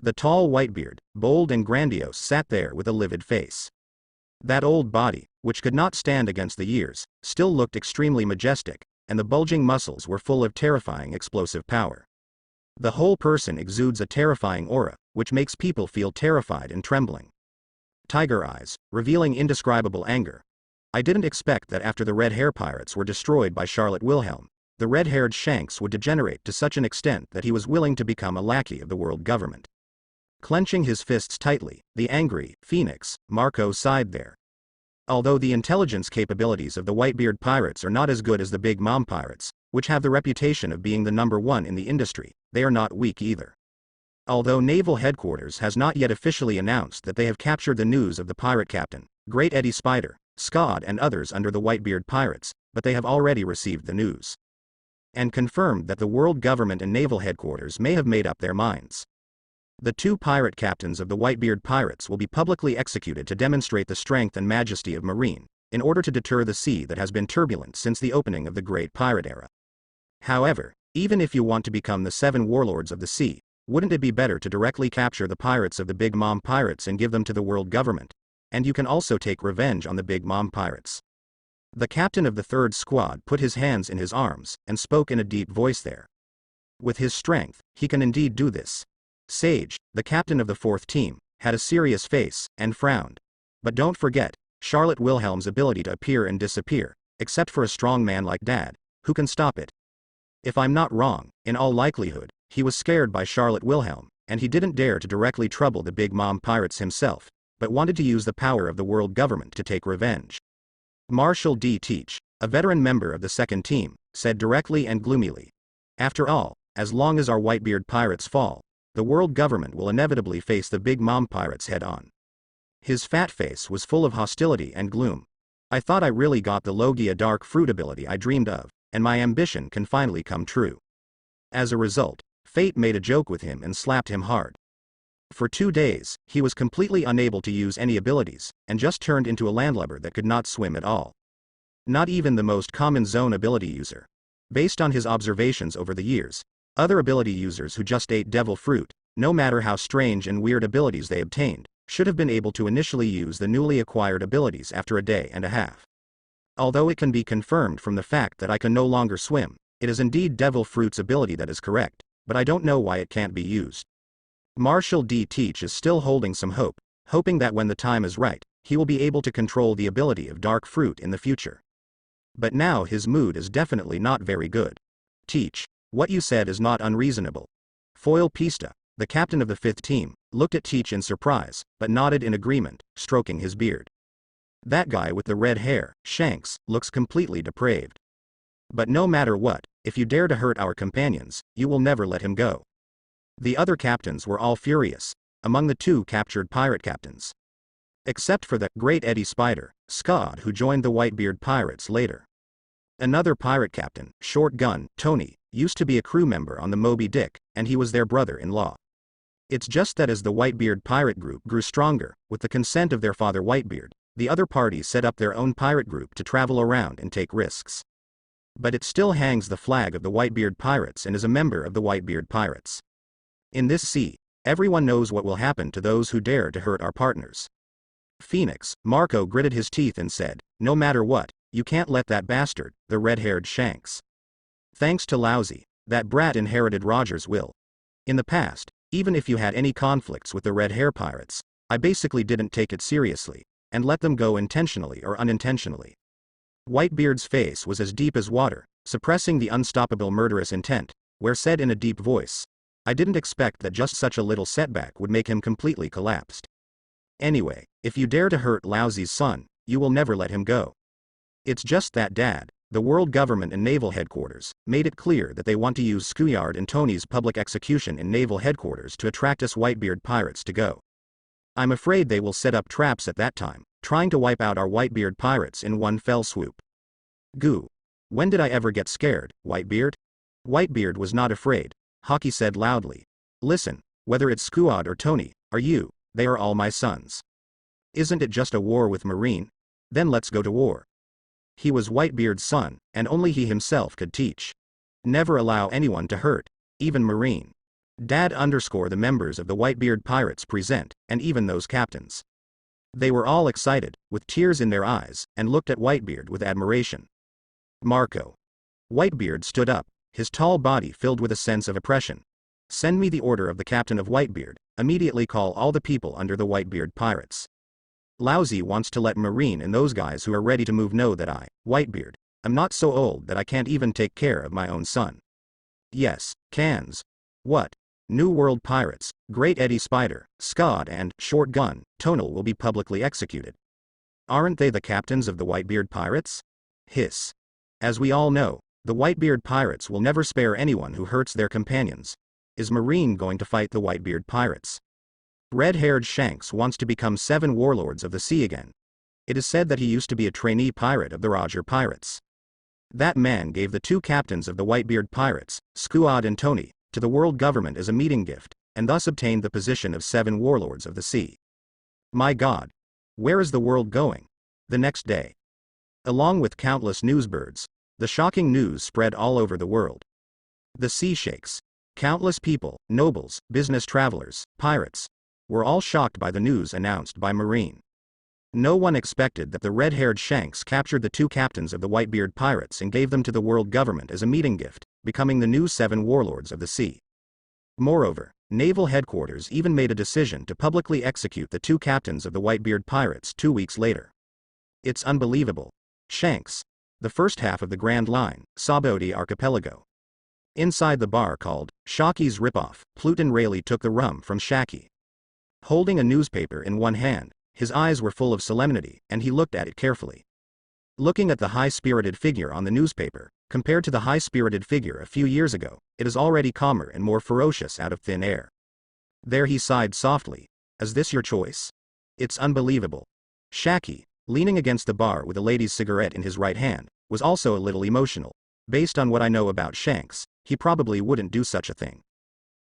The tall Whitebeard, bold and grandiose, sat there with a livid face. That old body, which could not stand against the years, still looked extremely majestic, and the bulging muscles were full of terrifying explosive power. The whole person exudes a terrifying aura, which makes people feel terrified and trembling. Tiger eyes, revealing indescribable anger. I didn't expect that after the red hair pirates were destroyed by Charlotte Wilhelm, the red-haired Shanks would degenerate to such an extent that he was willing to become a lackey of the world government. Clenching his fists tightly, the angry Phoenix, Marco sighed there. Although the intelligence capabilities of the Whitebeard pirates are not as good as the Big Mom pirates, which have the reputation of being the #1 in the industry, they are not weak either. Although Naval Headquarters has not yet officially announced that they have captured the news of the pirate captain, Great Eddie Spider, Scud and others under the Whitebeard pirates, but they have already received the news. And confirmed that the world government and Naval Headquarters may have made up their minds. The 2 pirate captains of the Whitebeard pirates will be publicly executed to demonstrate the strength and majesty of Marine, in order to deter the sea that has been turbulent since the opening of the Great Pirate Era. However, even if you want to become the 7 warlords of the sea, wouldn't it be better to directly capture the pirates of the Big Mom pirates and give them to the world government? And you can also take revenge on the Big Mom pirates. The captain of the 3rd squad put his hands in his arms, and spoke in a deep voice there. With his strength, he can indeed do this. Sage, the captain of the 4th team, had a serious face, and frowned. But don't forget, Charlotte Wilhelm's ability to appear and disappear, except for a strong man like Dad, who can stop it? If I'm not wrong, in all likelihood, he was scared by Charlotte Wilhelm, and he didn't dare to directly trouble the Big Mom pirates himself, but wanted to use the power of the world government to take revenge. Marshal D. Teach, a veteran member of the second team, said directly and gloomily. After all, as long as our Whitebeard pirates fall, the world government will inevitably face the Big Mom pirates head-on. His fat face was full of hostility and gloom. I thought I really got the Logia dark fruit ability I dreamed of, and my ambition can finally come true. As a result, fate made a joke with him and slapped him hard. For 2 days, he was completely unable to use any abilities, and just turned into a landlubber that could not swim at all. Not even the most common zone ability user. Based on his observations over the years, other ability users who just ate devil fruit, no matter how strange and weird abilities they obtained, should have been able to initially use the newly acquired abilities after a day and a half. Although it can be confirmed from the fact that I can no longer swim, it is indeed devil fruit's ability that is correct, but I don't know why it can't be used. Marshall D. Teach is still holding some hope, hoping that when the time is right, he will be able to control the ability of dark fruit in the future. But now his mood is definitely not very good. Teach, what you said is not unreasonable. Foil Pista, the captain of the 5th team, looked at Teach in surprise, but nodded in agreement, stroking his beard. That guy with the red hair, Shanks, looks completely depraved. But no matter what, if you dare to hurt our companions, you will never let him go. The other captains were all furious, among the 2 captured pirate captains. Except for the Great Eddie Spider, Scud, who joined the Whitebeard pirates later. Another pirate captain, Short Gun, Tony, used to be a crew member on the Moby Dick, and he was their brother-in-law. It's just that as the Whitebeard pirate group grew stronger, with the consent of their father Whitebeard, the other parties set up their own pirate group to travel around and take risks. But it still hangs the flag of the Whitebeard pirates and is a member of the Whitebeard pirates. In this sea, everyone knows what will happen to those who dare to hurt our partners. Phoenix, Marco gritted his teeth and said, no matter what, you can't let that bastard, the red-haired Shanks. Thanks to Lousy, that brat inherited Roger's will. In the past, even if you had any conflicts with the red hair pirates, I basically didn't take it seriously, and let them go intentionally or unintentionally. Whitebeard's face was as deep as water, suppressing the unstoppable murderous intent, where said in a deep voice, I didn't expect that just such a little setback would make him completely collapsed. Anyway, if you dare to hurt Lousy's son, you will never let him go. It's just that Dad, the world government and naval headquarters, made it clear that they want to use Scuyard and Tony's public execution in naval headquarters to attract us Whitebeard pirates to go. I'm afraid they will set up traps at that time, trying to wipe out our Whitebeard pirates in one fell swoop. Goo. When did I ever get scared, Whitebeard? Whitebeard was not afraid. Hockey said loudly. Listen, whether it's Scuyard or Tony, or you, they are all my sons. Isn't it just a war with Marine? Then let's go to war. He was Whitebeard's son, and only he himself could teach. Never allow anyone to hurt, even Marine. Dad _ the members of the Whitebeard pirates present, and even those captains. They were all excited, with tears in their eyes, and looked at Whitebeard with admiration. Marco. Whitebeard stood up, his tall body filled with a sense of oppression. Send me the order of the captain of Whitebeard, immediately call all the people under the Whitebeard pirates. Lousy wants to let Marine and those guys who are ready to move know that I, Whitebeard, am not so old that I can't even take care of my own son. Yes, cans. What? New World pirates, Great Eddie Spider, Scud and Short Gun, Tonal will be publicly executed. Aren't they the captains of the Whitebeard pirates? Hiss. As we all know, the Whitebeard pirates will never spare anyone who hurts their companions. Is Marine going to fight the Whitebeard pirates? Red-haired Shanks wants to become 7 warlords of the sea again. It is said that he used to be a trainee pirate of the Roger pirates. That man gave the 2 captains of the Whitebeard pirates, Scuyard and Tony, to the world government as a meeting gift, and thus obtained the position of 7 warlords of the sea. My God. Where is the world going? The next day. Along with countless newsbirds, the shocking news spread all over the world. The sea shakes. Countless people, nobles, business travelers, pirates, were all shocked by the news announced by Marine. No one expected that the red-haired Shanks captured the 2 captains of the Whitebeard pirates and gave them to the world government as a meeting gift, becoming the new 7 warlords of the sea. Moreover, naval headquarters even made a decision to publicly execute the 2 captains of the Whitebeard pirates 2 weeks later. It's unbelievable. Shanks. The first half of the Grand Line, Saboti Archipelago. Inside the bar called Shocky's Ripoff, Pluton Rayleigh took the rum from Shacky. Holding a newspaper in one hand, his eyes were full of solemnity, and he looked at it carefully. Looking at the high-spirited figure on the newspaper, compared to the high-spirited figure a few years ago, it is already calmer and more ferocious out of thin air. There he sighed softly. Is this your choice? It's unbelievable. Shaki, leaning against the bar with a lady's cigarette in his right hand, was also a little emotional. Based on what I know about Shanks, he probably wouldn't do such a thing.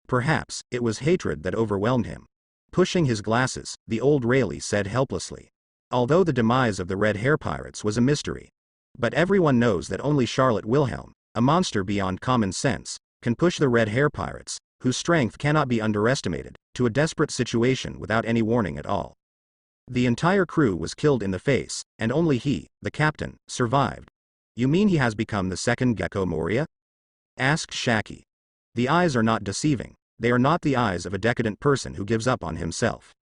Perhaps it was hatred that overwhelmed him. Pushing his glasses, the old Rayleigh said helplessly. Although the demise of the Red Hair Pirates was a mystery. But everyone knows that only Charlotte Wilhelm, a monster beyond common sense, can push the Red Hair Pirates, whose strength cannot be underestimated, to a desperate situation without any warning at all. The entire crew was killed in the face, and only he, the captain, survived. You mean he has become the second Gecko Moria? Asked Shaki. The eyes are not deceiving. They are not the eyes of a decadent person who gives up on himself.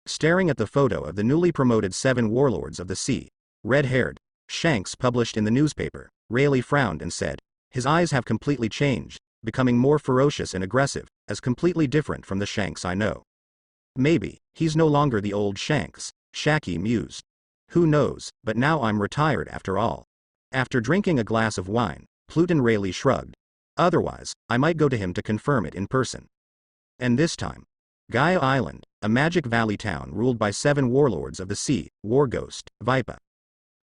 Staring at the photo of the newly promoted 7 warlords of the sea, red-haired, Shanks published in the newspaper, Rayleigh frowned and said, his eyes have completely changed, becoming more ferocious and aggressive, as completely different from the Shanks I know. Maybe, he's no longer the old Shanks, Shaki mused. Who knows, but now I'm retired after all. After drinking a glass of wine, Pluton Rayleigh shrugged. Otherwise, I might go to him to confirm it in person. And this time, Gaia Island, a magic valley town ruled by 7 warlords of the sea, War Ghost, Vipa.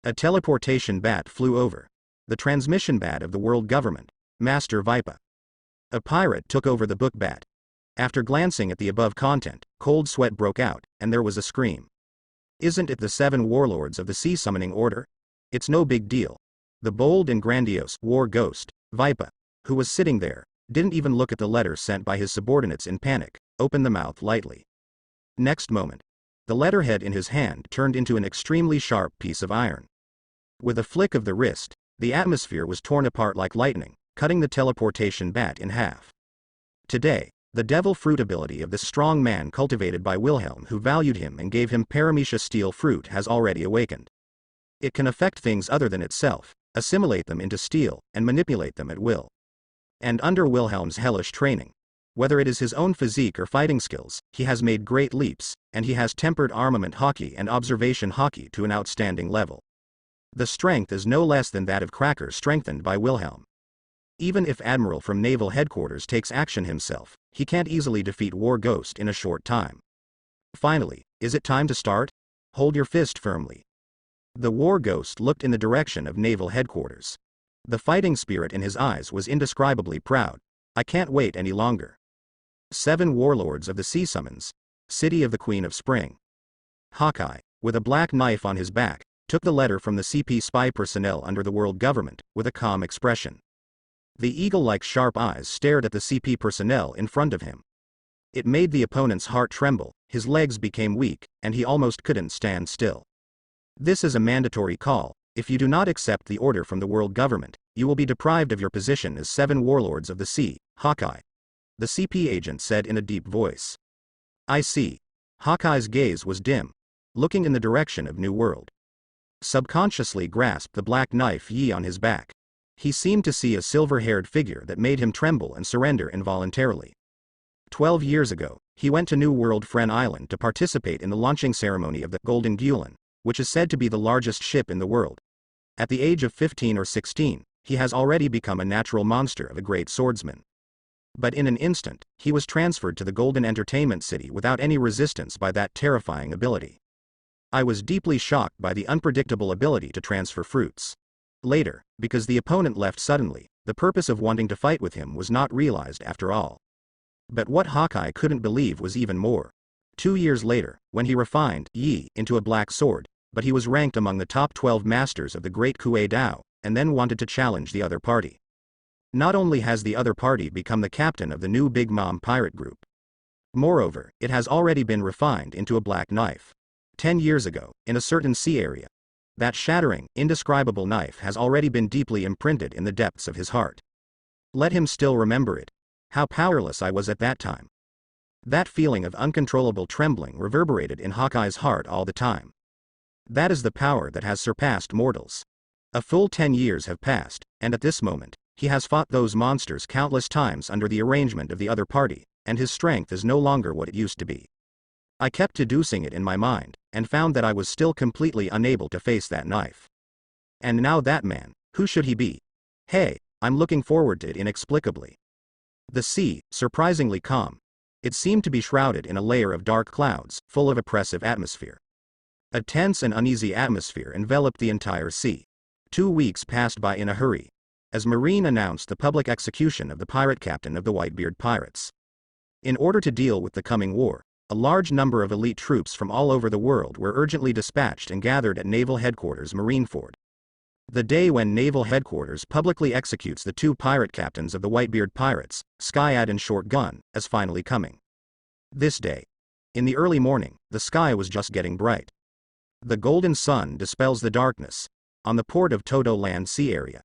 A teleportation bat flew over. The transmission bat of the world government, Master Vipa. A pirate took over the book bat. After glancing at the above content, cold sweat broke out, and there was a scream. Isn't it the 7 warlords of the sea summoning order? It's no big deal. The bold and grandiose War Ghost, Vipa, who was sitting there, didn't even look at the letter sent by his subordinates in panic, opened the mouth lightly. Next moment, the letterhead in his hand turned into an extremely sharp piece of iron. With a flick of the wrist, the atmosphere was torn apart like lightning, cutting the teleportation bat in half. Today, the devil fruit ability of this strong man cultivated by Wilhelm, who valued him and gave him paramecia steel fruit, has already awakened. It can affect things other than itself, assimilate them into steel, and manipulate them at will. And under Wilhelm's hellish training, whether it is his own physique or fighting skills, he has made great leaps, and he has tempered armament hockey and observation hockey to an outstanding level. The strength is no less than that of Cracker strengthened by Wilhelm. Even if Admiral from Naval Headquarters takes action himself, he can't easily defeat War Ghost in a short time. Finally, is it time to start? Hold your fist firmly. The War Ghost looked in the direction of Naval Headquarters. The fighting spirit in his eyes was indescribably proud. I can't wait any longer. 7 warlords of the sea summons. City of the Queen of Spring. Hawkeye, with a black knife on his back, took the letter from the CP spy personnel under the world government, with a calm expression. The eagle-like sharp eyes stared at the CP personnel in front of him. It made the opponent's heart tremble, his legs became weak, and he almost couldn't stand still. This is a mandatory call. If you do not accept the order from the world government, you will be deprived of your position as 7 warlords of the sea, Hawkeye. The CP agent said in a deep voice. I see. Hawkeye's gaze was dim, looking in the direction of New World. Subconsciously grasped the black knife on his back. He seemed to see a silver-haired figure that made him tremble and surrender involuntarily. 12 years ago, he went to New World Fren Island to participate in the launching ceremony of the Golden Gulen, which is said to be the largest ship in the world. At the age of 15 or 16, he has already become a natural monster of a great swordsman. But in an instant, he was transferred to the Golden Entertainment City without any resistance by that terrifying ability. I was deeply shocked by the unpredictable ability to transfer fruits. Later, because the opponent left suddenly, the purpose of wanting to fight with him was not realized after all. But what Hawkeye couldn't believe was even more. 2 years later, when he refined into a black sword, but he was ranked among the top 12 masters of the Great Kuei Dao, and then wanted to challenge the other party. Not only has the other party become the captain of the new Big Mom pirate group. Moreover, it has already been refined into a black knife. 10 years ago, in a certain sea area, that shattering, indescribable knife has already been deeply imprinted in the depths of his heart. Let him still remember it. How powerless I was at that time. That feeling of uncontrollable trembling reverberated in Hawkeye's heart all the time. That is the power that has surpassed mortals. A full 10 years have passed, and at this moment, he has fought those monsters countless times under the arrangement of the other party, and his strength is no longer what it used to be. I kept deducing it in my mind, and found that I was still completely unable to face that knife. And now that man, who should he be? Hey, I'm looking forward to it inexplicably. The sea, surprisingly calm. It seemed to be shrouded in a layer of dark clouds, full of oppressive atmosphere. A tense and uneasy atmosphere enveloped the entire sea. 2 weeks passed by in a hurry, as Marine announced the public execution of the pirate captain of the Whitebeard Pirates. In order to deal with the coming war, a large number of elite troops from all over the world were urgently dispatched and gathered at Naval Headquarters Marineford. The day when Naval Headquarters publicly executes the 2 pirate captains of the Whitebeard Pirates, Skyad and Short Gun, is finally coming. This day, in the early morning, the sky was just getting bright. The golden sun dispels the darkness on the port of Todo Land Sea area.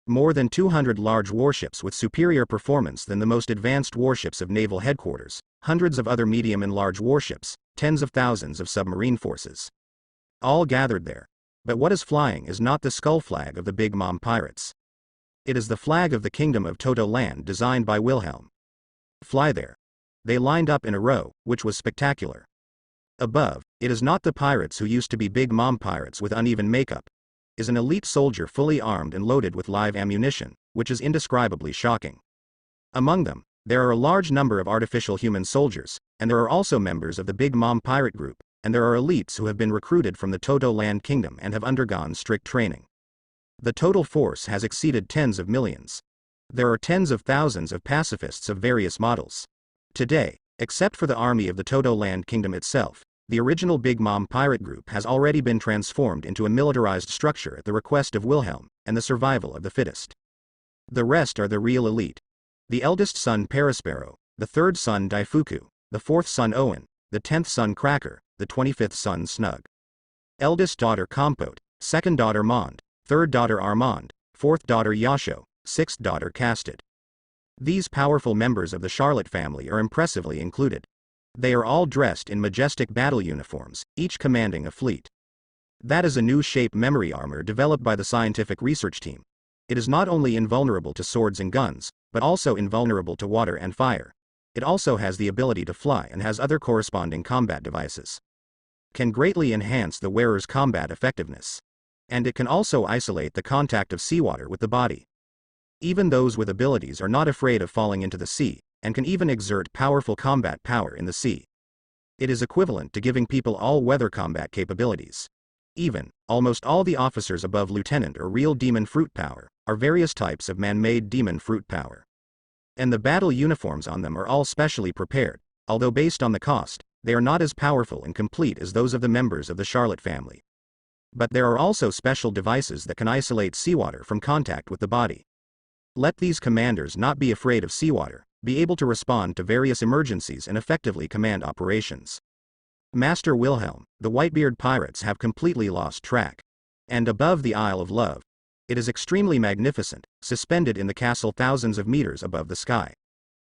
More than 200 large warships with superior performance than the most advanced warships of Naval Headquarters, hundreds of other medium and large warships, tens of thousands of submarine forces. All gathered there. But what is flying is not the skull flag of the Big Mom Pirates. It is the flag of the Kingdom of Todo Land designed by Wilhelm. Fly there. They lined up in a row, which was spectacular. Above, it is not the pirates who used to be Big Mom Pirates with uneven makeup. Is an elite soldier fully armed and loaded with live ammunition, which is indescribably shocking. Among them, there are a large number of artificial human soldiers, and there are also members of the Big Mom Pirate Group, and there are elites who have been recruited from the Todo Land Kingdom and have undergone strict training. The total force has exceeded tens of millions. There are tens of thousands of pacifists of various models. Today, except for the army of the Todo Land Kingdom itself, the original Big Mom Pirate Group has already been transformed into a militarized structure at the request of Wilhelm, and the survival of the fittest. The rest are the real elite. The eldest son Perispero, the third son Daifuku, the fourth son Owen, the 10th son Cracker, the 25th son Snug. Eldest daughter Compote, second daughter Mond, third daughter Armand, fourth daughter Yasho, sixth daughter Castid. These powerful members of the Charlotte family are impressively included. They are all dressed in majestic battle uniforms, each commanding a fleet. That is a new shape memory armor developed by the scientific research team. It is not only invulnerable to swords and guns, but also invulnerable to water and fire. It also has the ability to fly and has other corresponding combat devices. Can greatly enhance the wearer's combat effectiveness. And it can also isolate the contact of seawater with the body. Even those with abilities are not afraid of falling into the sea, and can even exert powerful combat power in the sea. It is equivalent to giving people all-weather combat capabilities. Even, almost all the officers above lieutenant or real demon fruit power, are various types of man-made demon fruit power. And the battle uniforms on them are all specially prepared, although based on the cost, they are not as powerful and complete as those of the members of the Charlotte family. But there are also special devices that can isolate seawater from contact with the body. Let these commanders not be afraid of seawater, be able to respond to various emergencies and effectively command operations. Master Wilhelm, the Whitebeard Pirates have completely lost track. And above the Isle of Love, it is extremely magnificent, suspended in the castle thousands of meters above the sky.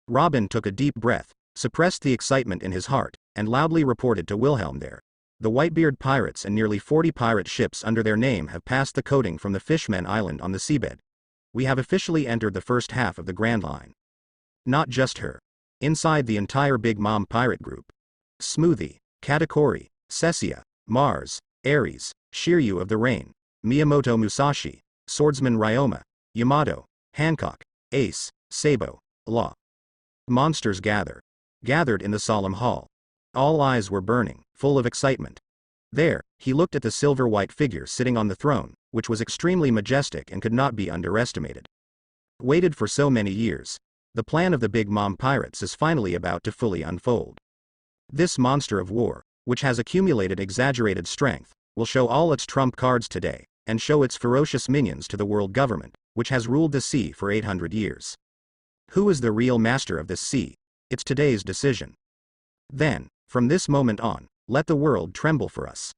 Robin took a deep breath, suppressed the excitement in his heart, and loudly reported to Wilhelm there. The Whitebeard Pirates and nearly 40 pirate ships under their name have passed the coating from the Fishmen Island on the seabed. We have officially entered the first half of the Grand Line. Not just her. Inside the entire Big Mom Pirate Group. Smoothie, Katakori, Cecia, Mars, Ares, Shiryu of the Rain, Miyamoto Musashi, Swordsman Ryoma, Yamato, Hancock, Ace, Sabo, Law. Monsters gathered in the solemn hall. All eyes were burning, full of excitement. There, he looked at the silver-white figure sitting on the throne, which was extremely majestic and could not be underestimated. Waited for so many years. The plan of the Big Mom Pirates is finally about to fully unfold. This monster of war, which has accumulated exaggerated strength, will show all its trump cards today, and show its ferocious minions to the world government, which has ruled the sea for 800 years. Who is the real master of this sea? It's today's decision. Then, from this moment on, let the world tremble for us.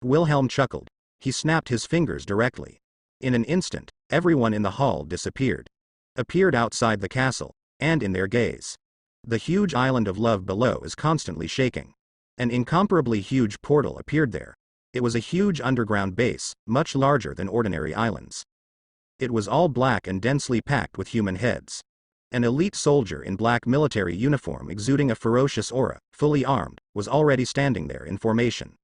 Wilhelm chuckled. He snapped his fingers directly. In an instant, everyone in the hall disappeared. Appeared outside the castle, and in their gaze. The huge island of love below is constantly shaking. An incomparably huge portal appeared there. It was a huge underground base, much larger than ordinary islands. It was all black and densely packed with human heads. An elite soldier in black military uniform exuding a ferocious aura, fully armed, was already standing there in formation.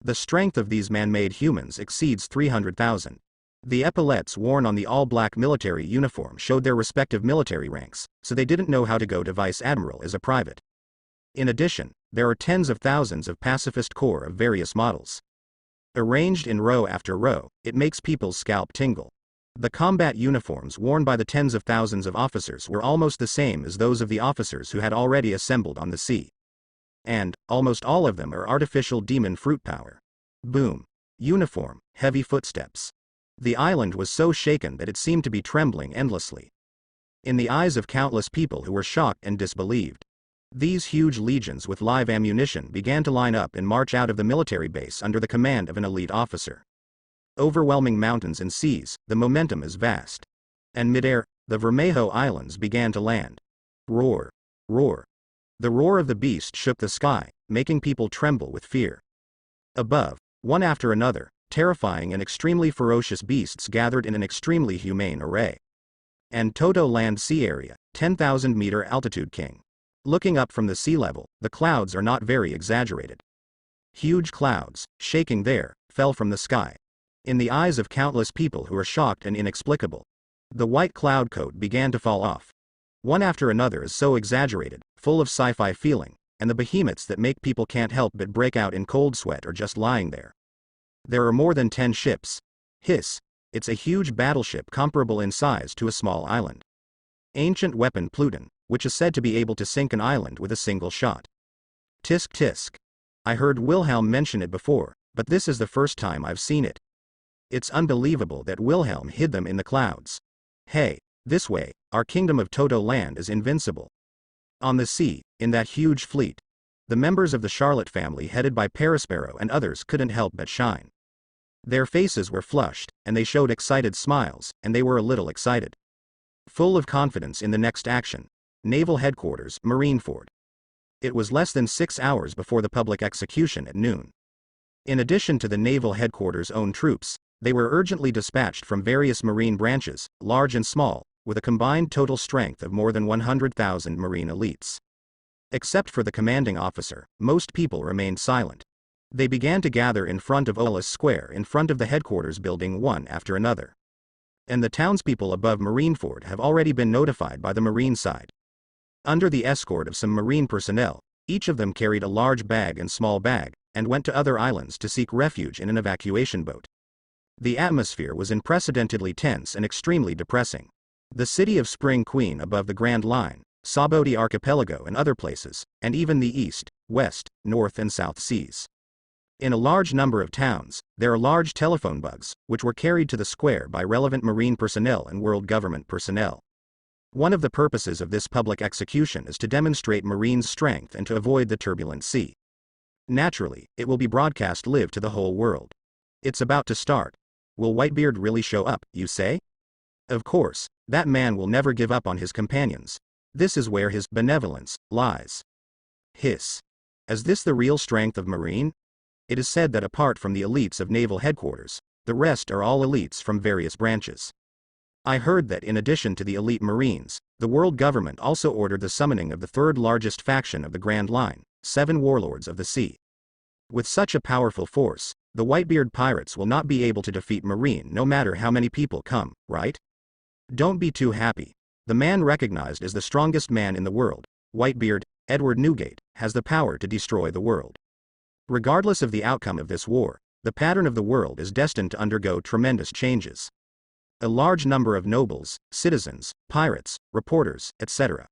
The strength of these man-made humans exceeds 300,000. The epaulettes worn on the all-black military uniform showed their respective military ranks, so they didn't know how to go to vice admiral as a private. In addition, there are tens of thousands of pacifist corps of various models. Arranged in row after row, it makes people's scalp tingle. The combat uniforms worn by the tens of thousands of officers were almost the same as those of the officers who had already assembled on the sea. And, almost all of them are artificial demon fruit power. Boom. Uniform, heavy footsteps. The island was so shaken that it seemed to be trembling endlessly. In the eyes of countless people who were shocked and disbelieved, these huge legions with live ammunition began to line up and march out of the military base under the command of an elite officer. Overwhelming mountains and seas, the momentum is vast. And midair, the Vermejo Islands began to land. Roar. Roar. The roar of the beast shook the sky, making people tremble with fear. Above, one after another, terrifying and extremely ferocious beasts gathered in an extremely humane array. And Toto Land Sea Area, 10,000-meter altitude king. Looking up from the sea level, the clouds are not very exaggerated. Huge clouds, shaking there, fell from the sky. In the eyes of countless people who are shocked and inexplicable, the white cloud coat began to fall off. One after another is so exaggerated, full of sci-fi feeling, and the behemoths that make people can't help but break out in cold sweat are just lying there. There are more than 10 ships. Hiss. It's a huge battleship comparable in size to a small island. Ancient weapon Pluton, which is said to be able to sink an island with a single shot. Tisk tisk. I heard Wilhelm mention it before, but this is the first time I've seen it. It's unbelievable that Wilhelm hid them in the clouds. Hey, this way, our kingdom of Toto Land is invincible. On the sea, in that huge fleet, the members of the Charlotte family headed by Perispero and others couldn't help but shine. Their faces were flushed, and they showed excited smiles, and they were a little excited. Full of confidence in the next action. Naval Headquarters, Marineford. It was less than 6 hours before the public execution at noon. In addition to the Naval Headquarters' own troops, they were urgently dispatched from various marine branches, large and small, with a combined total strength of more than 100,000 marine elites. Except for the commanding officer, most people remained silent. They began to gather in front of Ola's Square in front of the headquarters building one after another. And the townspeople above Marineford have already been notified by the marine side. Under the escort of some marine personnel, each of them carried a large bag and small bag, and went to other islands to seek refuge in an evacuation boat. The atmosphere was unprecedentedly tense and extremely depressing. The city of Spring Queen above the Grand Line, Saboti Archipelago and other places, and even the east, west, north and south seas. In a large number of towns, there are large telephone bugs, which were carried to the square by relevant marine personnel and world government personnel. One of the purposes of this public execution is to demonstrate Marine's strength and to avoid the turbulent sea. Naturally, it will be broadcast live to the whole world. It's about to start. Will Whitebeard really show up, you say? Of course, that man will never give up on his companions. This is where his benevolence lies. Hiss. Is this the real strength of Marine? It is said that apart from the elites of Naval Headquarters, the rest are all elites from various branches. I heard that in addition to the elite Marines, the world government also ordered the summoning of the third largest faction of the Grand Line, 7 warlords of the sea. With such a powerful force, the Whitebeard pirates will not be able to defeat Marine no matter how many people come, right? Don't be too happy. The man recognized as the strongest man in the world, Whitebeard, Edward Newgate, has the power to destroy the world. Regardless of the outcome of this war, the pattern of the world is destined to undergo tremendous changes. A large number of nobles, citizens, pirates, reporters, etc.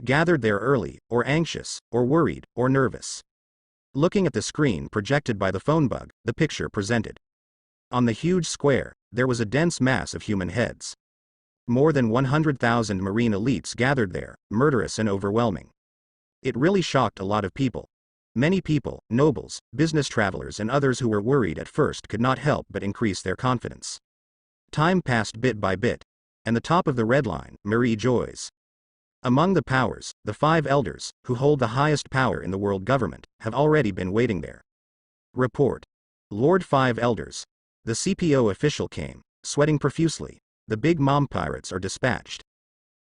gathered there early, or anxious, or worried, or nervous. Looking at the screen projected by the phone bug, the picture presented. On the huge square, there was a dense mass of human heads. More than 100,000 marine elites gathered there, murderous and overwhelming. It really shocked a lot of people. Many people, nobles, business travelers and others who were worried at first could not help but increase their confidence. Time passed bit by bit, and the top of the red line, Marie Joyce. Among the powers, the 5 elders, who hold the highest power in the world government, have already been waiting there. Report. Lord 5 elders. The CPO official came, sweating profusely. The big mom pirates are dispatched.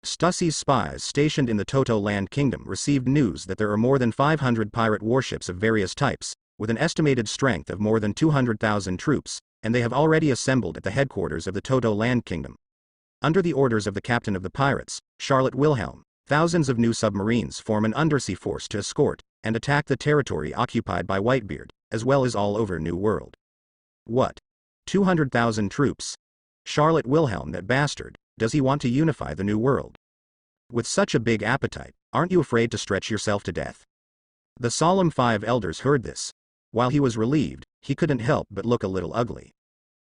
Stussie's spies stationed in the Toto Land Kingdom received news that there are more than 500 pirate warships of various types, with an estimated strength of more than 200,000 troops, and they have already assembled at the headquarters of the Toto Land Kingdom. Under the orders of the captain of the pirates, Charlotte Wilhelm, thousands of new submarines form an undersea force to escort and attack the territory occupied by Whitebeard, as well as all over New World. What? 200,000 troops? Charlotte Wilhelm, that bastard, does he want to unify the New World? With such a big appetite, aren't you afraid to stretch yourself to death? The solemn 5 elders heard this. While he was relieved, he couldn't help but look a little ugly.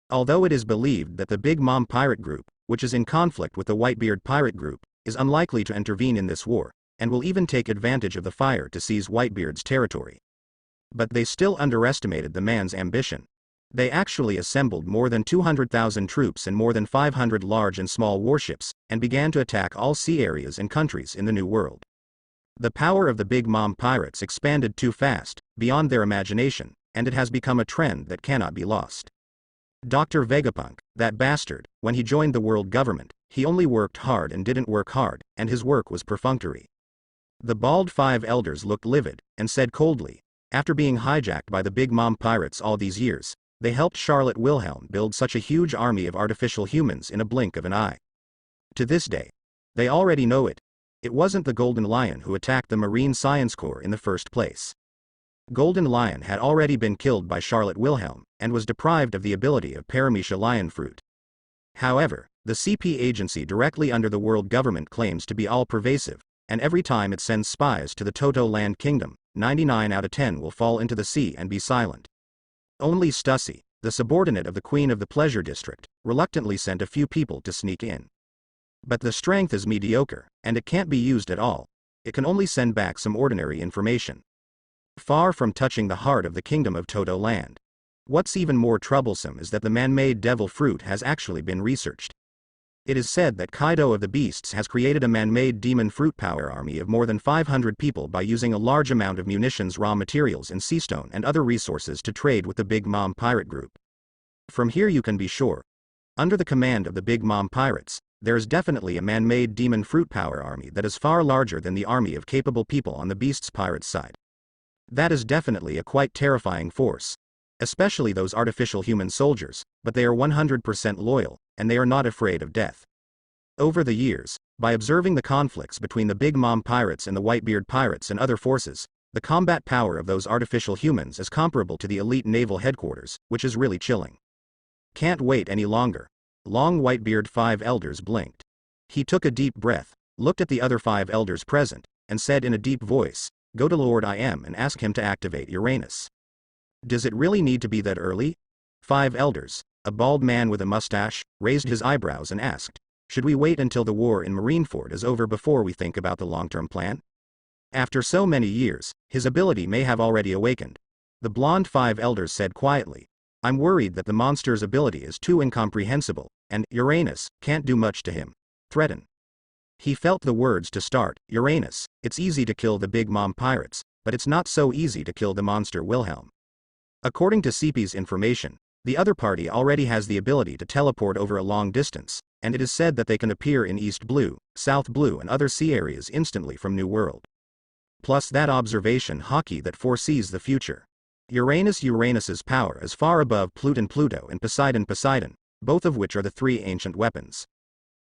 Although it is believed that the Big Mom pirate group, which is in conflict with the Whitebeard pirate group, is unlikely to intervene in this war, and will even take advantage of the fire to seize Whitebeard's territory. But they still underestimated the man's ambition. They actually assembled more than 200,000 troops and more than 500 large and small warships, and began to attack all sea areas and countries in the New World. The power of the Big Mom pirates expanded too fast, beyond their imagination, and it has become a trend that cannot be lost. Dr. Vegapunk, that bastard, when he joined the world government, he only worked hard and didn't work hard, and his work was perfunctory. The bald 5 elders looked livid, and said coldly, after being hijacked by the Big Mom pirates all these years, they helped Charlotte Wilhelm build such a huge army of artificial humans in a blink of an eye. To this day, they already know it. It wasn't the Golden Lion who attacked the Marine Science Corps in the first place. Golden Lion had already been killed by Charlotte Wilhelm, and was deprived of the ability of Paramecia lion fruit. However, the CP agency directly under the world government claims to be all-pervasive, and every time it sends spies to the Toto Land Kingdom, 99 out of 10 will fall into the sea and be silent. Only Stussy, the subordinate of the Queen of the Pleasure District, reluctantly sent a few people to sneak in. But the strength is mediocre, and it can't be used at all. It can only send back some ordinary information. Far from touching the heart of the kingdom of Toto Land. What's even more troublesome is that the man-made devil fruit has actually been researched. It is said that Kaido of the Beasts has created a man-made demon fruit power army of more than 500 people by using a large amount of munitions, raw materials and seastone and other resources to trade with the Big Mom pirate group. From here you can be sure. Under the command of the Big Mom pirates, there is definitely a man-made demon fruit power army that is far larger than the army of capable people on the Beasts pirates side. That is definitely a quite terrifying force. Especially those artificial human soldiers, but they are 100% loyal, and they are not afraid of death. Over the years, by observing the conflicts between the Big Mom pirates and the Whitebeard pirates and other forces, the combat power of those artificial humans is comparable to the elite naval headquarters, which is really chilling. Can't wait any longer. Long Whitebeard 5 elders blinked. He took a deep breath, looked at the other 5 elders present, and said in a deep voice, "Go to Lord I Am and ask him to activate Uranus." Does it really need to be that early? 5 elders, a bald man with a mustache, raised his eyebrows and asked, should we wait until the war in Marineford is over before we think about the long-term plan? After so many years, his ability may have already awakened. The blonde 5 elders said quietly, I'm worried that the monster's ability is too incomprehensible, and Uranus can't do much to him. Threaten. He felt the words to start, Uranus, it's easy to kill the Big Mom pirates, but it's not so easy to kill the monster Wilhelm. According to CP's information, the other party already has the ability to teleport over a long distance, and it is said that they can appear in East Blue, South Blue and other sea areas instantly from New World. Plus that observation hockey that foresees the future. Uranus's power is far above Pluto and Poseidon, both of which are the 3 ancient weapons.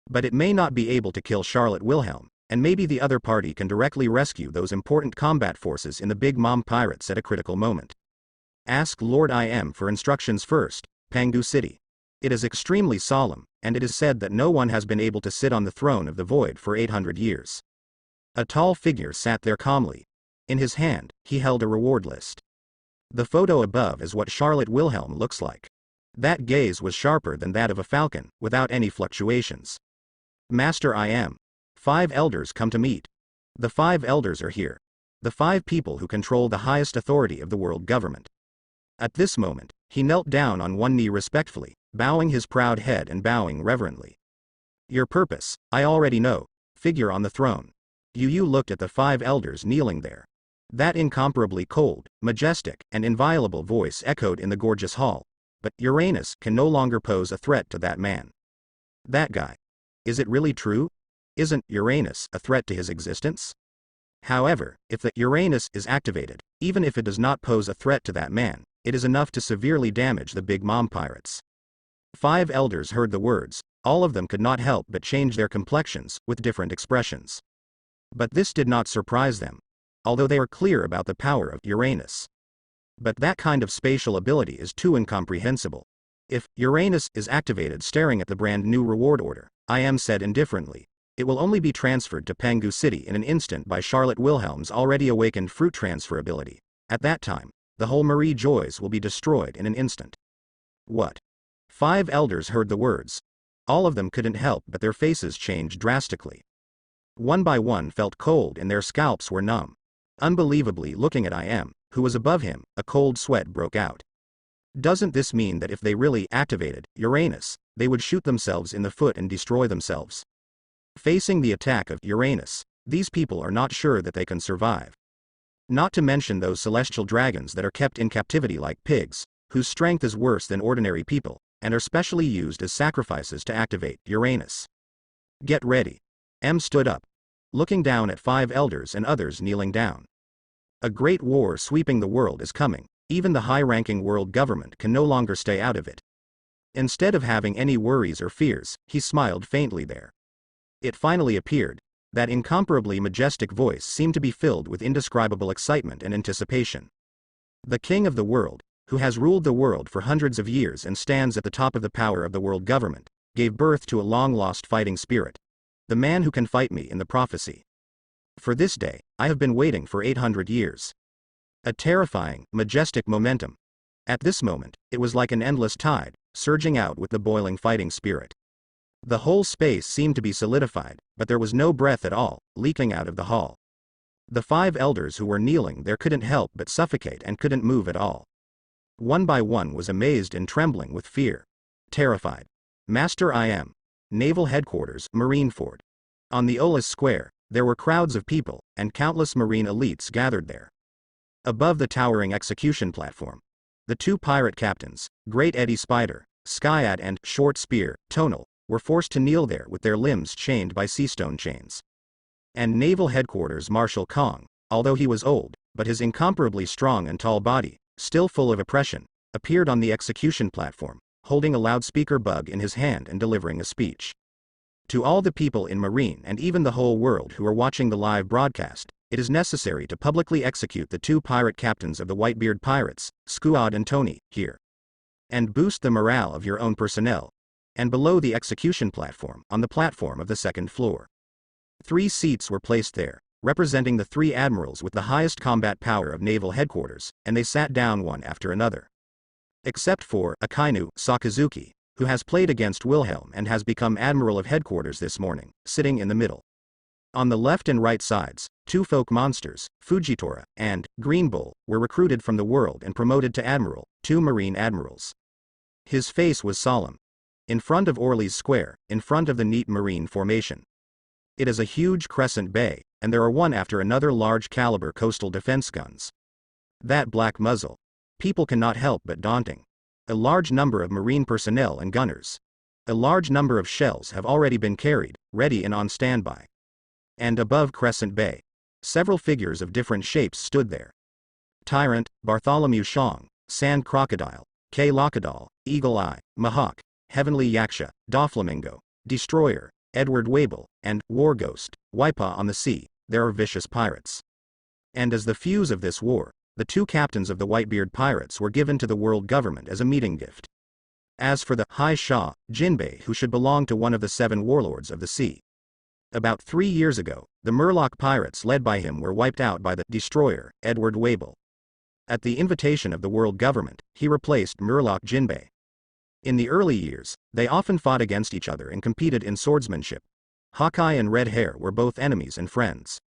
But it may not be able to kill Charlotte Wilhelm, and maybe the other party can directly rescue those important combat forces in the Big Mom pirates at a critical moment. Ask Lord I Am for instructions first, Pangu City. It is extremely solemn, and it is said that no one has been able to sit on the throne of the void for 800 years. A tall figure sat there calmly. In his hand, he held a reward list. The photo above is what Charlotte Wilhelm looks like. That gaze was sharper than that of a falcon, without any fluctuations. Master I Am. 5 elders come to meet. The 5 elders are here. The 5 people who control the highest authority of the world government. At this moment, he knelt down on one knee respectfully, bowing his proud head and bowing reverently. Your purpose, I already know, figure on the throne. Yu looked at the 5 elders kneeling there. That incomparably cold, majestic, and inviolable voice echoed in the gorgeous hall, but Uranus can no longer pose a threat to that man. That guy. Is it really true? Isn't Uranus a threat to his existence? However, if the Uranus is activated, even if it does not pose a threat to that man, it is enough to severely damage the Big Mom pirates. 5 elders heard the words. All of them could not help but change their complexions, with different expressions. But this did not surprise them, although they were clear about the power of Uranus. But that kind of spatial ability is too incomprehensible. If Uranus is activated staring at the brand new reward order, I am said indifferently, it will only be transferred to Pengu City in an instant by Charlotte Wilhelm's already awakened fruit transfer ability. At that time, the whole Marie Joys will be destroyed in an instant. What? 5 elders heard the words. All of them couldn't help but their faces changed drastically. One by one felt cold and their scalps were numb. Unbelievably, looking at I.M., who was above him, a cold sweat broke out. Doesn't this mean that if they really activated Uranus, they would shoot themselves in the foot and destroy themselves? Facing the attack of Uranus, these people are not sure that they can survive. Not to mention those celestial dragons that are kept in captivity like pigs, whose strength is worse than ordinary people, and are specially used as sacrifices to activate Uranus. Get ready. M stood up, looking down at 5 elders and others kneeling down. A great war sweeping the world is coming. Even the high-ranking world government can no longer stay out of it. Instead of having any worries or fears, he smiled faintly there. It finally appeared. That incomparably majestic voice seemed to be filled with indescribable excitement and anticipation. The king of the world, who has ruled the world for hundreds of years and stands at the top of the power of the world government, gave birth to a long-lost fighting spirit. The man who can fight me in the prophecy. For this day, I have been waiting for 800 years. A terrifying, majestic momentum. At this moment, it was like an endless tide, surging out with the boiling fighting spirit. The whole space seemed to be solidified, but there was no breath at all, leaking out of the hall. The 5 elders who were kneeling there couldn't help but suffocate and couldn't move at all. One by one was amazed and trembling with fear. Terrified. Master I.M. Naval Headquarters, Marineford. On the Olas Square, there were crowds of people, and countless Marine elites gathered there. Above the towering execution platform, the 2 pirate captains, Great Eddie Spider, Skyad and Short Spear, Tonal, were forced to kneel there with their limbs chained by seastone chains. And Naval Headquarters Marshal Kong, although he was old, but his incomparably strong and tall body, still full of oppression, appeared on the execution platform, holding a loudspeaker bug in his hand and delivering a speech. To all the people in Marine and even the whole world who are watching the live broadcast, it is necessary to publicly execute the 2 pirate captains of the Whitebeard Pirates, Skuad and Tony, here. And boost the morale of your own personnel. And below the execution platform, on the platform of the 2nd floor. 3 seats were placed there, representing the 3 admirals with the highest combat power of Naval Headquarters, and they sat down one after another. Except for Akainu Sakazuki, who has played against Wilhelm and has become Admiral of Headquarters this morning, sitting in the middle. On the left and right sides, 2 folk monsters, Fujitora and Green Bull, were recruited from the world and promoted to Admiral, 2 Marine admirals. His face was solemn. In front of Orly's Square, in front of the neat Marine formation. It is a huge crescent bay, and there are one after another large-caliber coastal defense guns. That black muzzle. People cannot help but daunting. A large number of Marine personnel and gunners. A large number of shells have already been carried, ready and on standby. And above Crescent Bay, several figures of different shapes stood there. Tyrant, Bartholomew Shong, Sand Crocodile, K. Locadal, Eagle Eye, Mahawk, Heavenly Yaksha, Doflamingo, Destroyer, Edward Wable, and War Ghost, Waipa on the Sea. There are vicious pirates. And as the fuse of this war, the 2 captains of the Whitebeard Pirates were given to the world government as a meeting gift. As for the High Shah, Jinbei, who should belong to one of the 7 warlords of the sea. About 3 years ago, the Murloc pirates led by him were wiped out by the Destroyer, Edward Wable. At the invitation of the world government, he replaced Murloc Jinbei. In the early years, they often fought against each other and competed in swordsmanship. Hawkeye and Red Hair were both enemies and friends.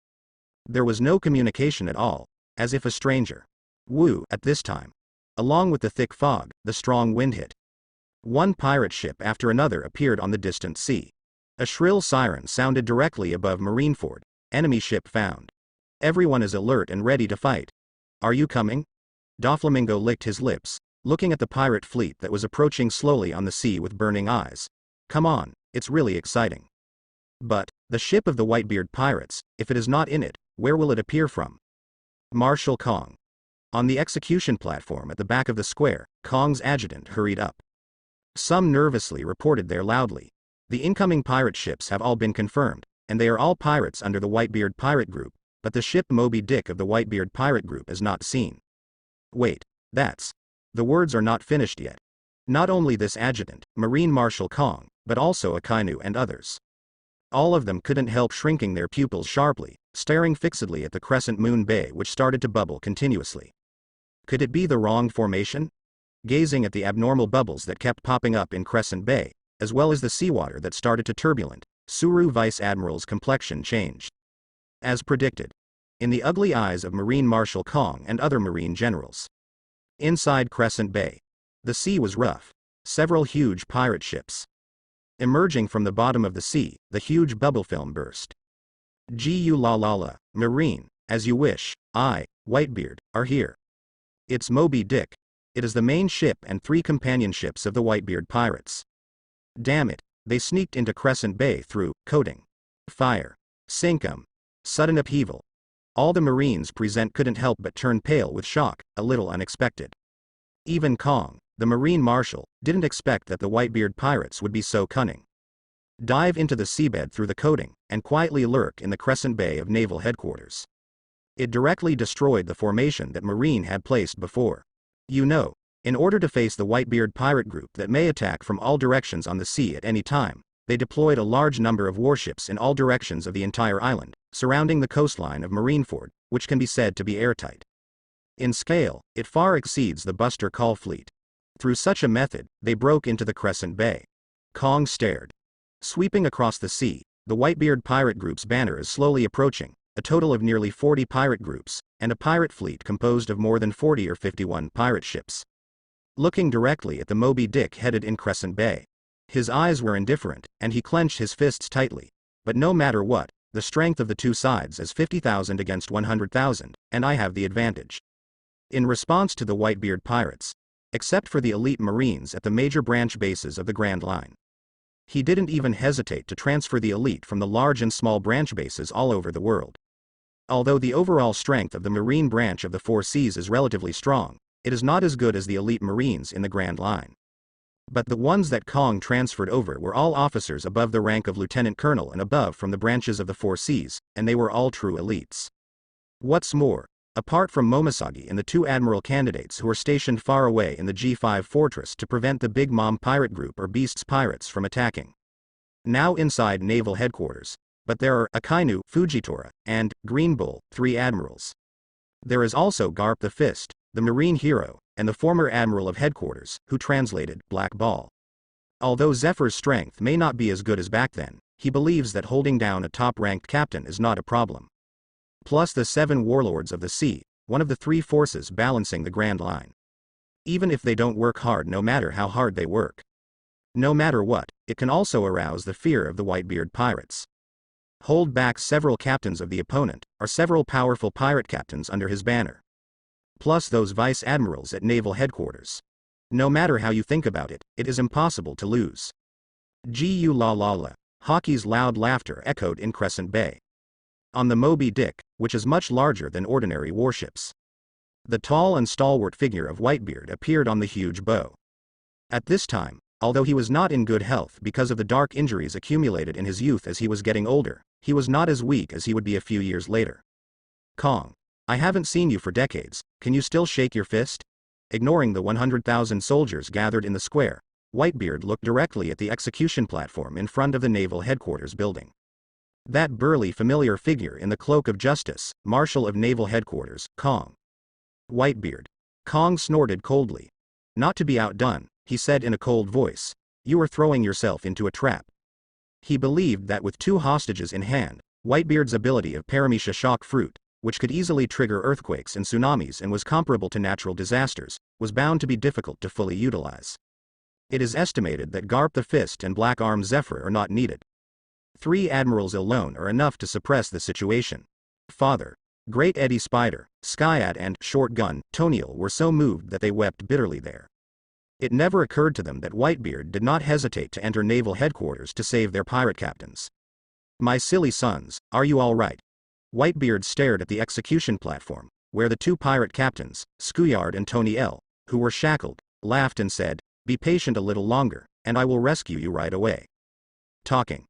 There was no communication at all, as if a stranger. Woo, at this time. Along with the thick fog, the strong wind hit. One pirate ship after another appeared on the distant sea. A shrill siren sounded directly above Marineford. Enemy ship found. Everyone is alert and ready to fight. Are you coming? Doflamingo licked his lips, looking at the pirate fleet that was approaching slowly on the sea with burning eyes. Come on, it's really exciting. But, the ship of the Whitebeard Pirates, if it is not in it, Where will it appear from? Marshal Kong. On the execution platform at the back of the square, Kong's adjutant hurried up. Some nervously reported there loudly. The incoming pirate ships have all been confirmed, and they are all pirates under the Whitebeard pirate group, but the ship Moby Dick of the Whitebeard pirate group is not seen. Wait, that's... The words are not finished yet. Not only this adjutant, Marine Marshal Kong, but also Akainu and others. All of them couldn't help shrinking their pupils sharply, staring fixedly at the crescent moon bay which started to bubble continuously. Could it be the wrong formation? Gazing at the abnormal bubbles that kept popping up in Crescent Bay, as well as the seawater that started to turbulent, Suru Vice Admiral's complexion changed. As predicted. In the ugly eyes of Marine Marshal Kong and other marine generals. Inside Crescent Bay. The sea was rough. Several huge pirate ships. Emerging from the bottom of the sea, the huge bubble film burst. Gu la la la, Marine, as you wish, I, Whitebeard, are here. It's Moby Dick. It is the main ship and 3 companion ships of the Whitebeard pirates. Damn it, they sneaked into Crescent Bay through coating. Fire. Sinkum. Sudden upheaval. All the Marines present couldn't help but turn pale with shock, a little unexpected. Even Kong, the Marine Marshal, didn't expect that the Whitebeard pirates would be so cunning. Dive into the seabed through the coating, and quietly lurk in the Crescent Bay of Naval Headquarters. It directly destroyed the formation that Marine had placed before. You know, in order to face the Whitebeard pirate group that may attack from all directions on the sea at any time, they deployed a large number of warships in all directions of the entire island, surrounding the coastline of Marineford, which can be said to be airtight. In scale, it far exceeds the Buster Call fleet. Through such a method, they broke into the Crescent Bay. Kong stared. Sweeping across the sea, the Whitebeard pirate group's banner is slowly approaching, a total of nearly 40 pirate groups, and a pirate fleet composed of more than 40 or 51 pirate ships. Looking directly at the Moby Dick headed in Crescent Bay. His eyes were indifferent, and he clenched his fists tightly. But no matter what, the strength of the two sides is 50,000 against 100,000, and I have the advantage. In response to the Whitebeard pirates, except for the elite Marines at the major branch bases of the Grand Line. He didn't even hesitate to transfer the elite from the large and small branch bases all over the world. Although the overall strength of the Marine branch of the Four Seas is relatively strong, it is not as good as the elite Marines in the Grand Line. But the ones that Kong transferred over were all officers above the rank of Lieutenant Colonel and above from the branches of the Four Seas, and they were all true elites. What's more, apart from Momoshagi and the 2 admiral candidates who are stationed far away in the G5 fortress to prevent the Big Mom pirate group or Beasts pirates from attacking. Now inside naval headquarters, but there are Akainu, Fujitora, and Green Bull, 3 admirals. There is also Garp the Fist, the marine hero, and the former admiral of headquarters, who translated Black Ball. Although Zephyr's strength may not be as good as back then, he believes that holding down a top-ranked captain is not a problem. Plus the 7 warlords of the sea, one of the 3 forces balancing the Grand Line. Even if they don't work hard no matter how hard they work. No matter what, it can also arouse the fear of the Whitebeard pirates. Hold back several captains of the opponent, are several powerful pirate captains under his banner. Plus those vice admirals at naval headquarters. No matter how you think about it, it is impossible to lose. Gu la la la. Hockey's loud laughter echoed in Crescent Bay. On the Moby Dick, which is much larger than ordinary warships. The tall and stalwart figure of Whitebeard appeared on the huge bow. At this time, although he was not in good health because of the dark injuries accumulated in his youth as he was getting older, he was not as weak as he would be a few years later. Kong, I haven't seen you for decades, can you still shake your fist? Ignoring the 100,000 soldiers gathered in the square, Whitebeard looked directly at the execution platform in front of the naval headquarters building. That burly familiar figure in the cloak of justice, Marshal of Naval Headquarters, Kong. Whitebeard. Kong snorted coldly. Not to be outdone, he said in a cold voice, you are throwing yourself into a trap. He believed that with 2 hostages in hand, Whitebeard's ability of Paramecia shock fruit, which could easily trigger earthquakes and tsunamis and was comparable to natural disasters, was bound to be difficult to fully utilize. It is estimated that Garp the Fist and Black Arm Zephyr are not needed. 3 admirals alone are enough to suppress the situation. Father, Great Eddie Spider, Skyad and Short Gun, Toniel were so moved that they wept bitterly there. It never occurred to them that Whitebeard did not hesitate to enter naval headquarters to save their pirate captains. My silly sons, are you all right? Whitebeard stared at the execution platform, where the two pirate captains, Skuyard and Tony L., who were shackled, laughed and said, "Be patient a little longer, and I will rescue you right away." Talking.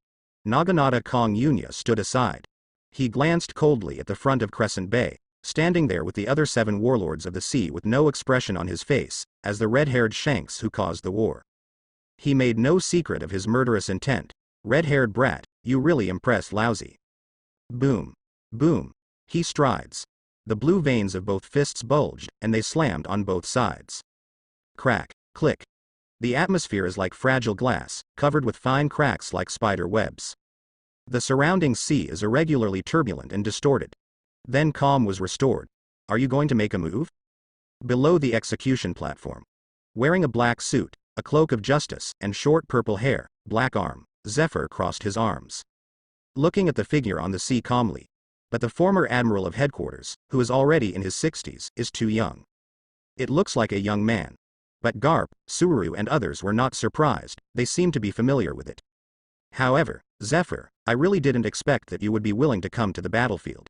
Naginata Kong Yunya stood aside. He glanced coldly at the front of Crescent Bay, standing there with the other 7 warlords of the sea with no expression on his face, as the red-haired Shanks who caused the war. He made no secret of his murderous intent. "Red-haired brat, you really impress lousy." Boom. Boom. He strides. The blue veins of both fists bulged, and they slammed on both sides. Crack. Click. The atmosphere is like fragile glass, covered with fine cracks like spider webs. The surrounding sea is irregularly turbulent and distorted. Then calm was restored. "Are you going to make a move?" Below the execution platform, wearing a black suit, a cloak of justice, and short purple hair, Black Arm, Zephyr crossed his arms, looking at the figure on the sea calmly. But the former admiral of headquarters, who is already in his 60s, is too young. It looks like a young man. But Garp, Suru and others were not surprised, they seemed to be familiar with it. "However, Zephyr, I really didn't expect that you would be willing to come to the battlefield."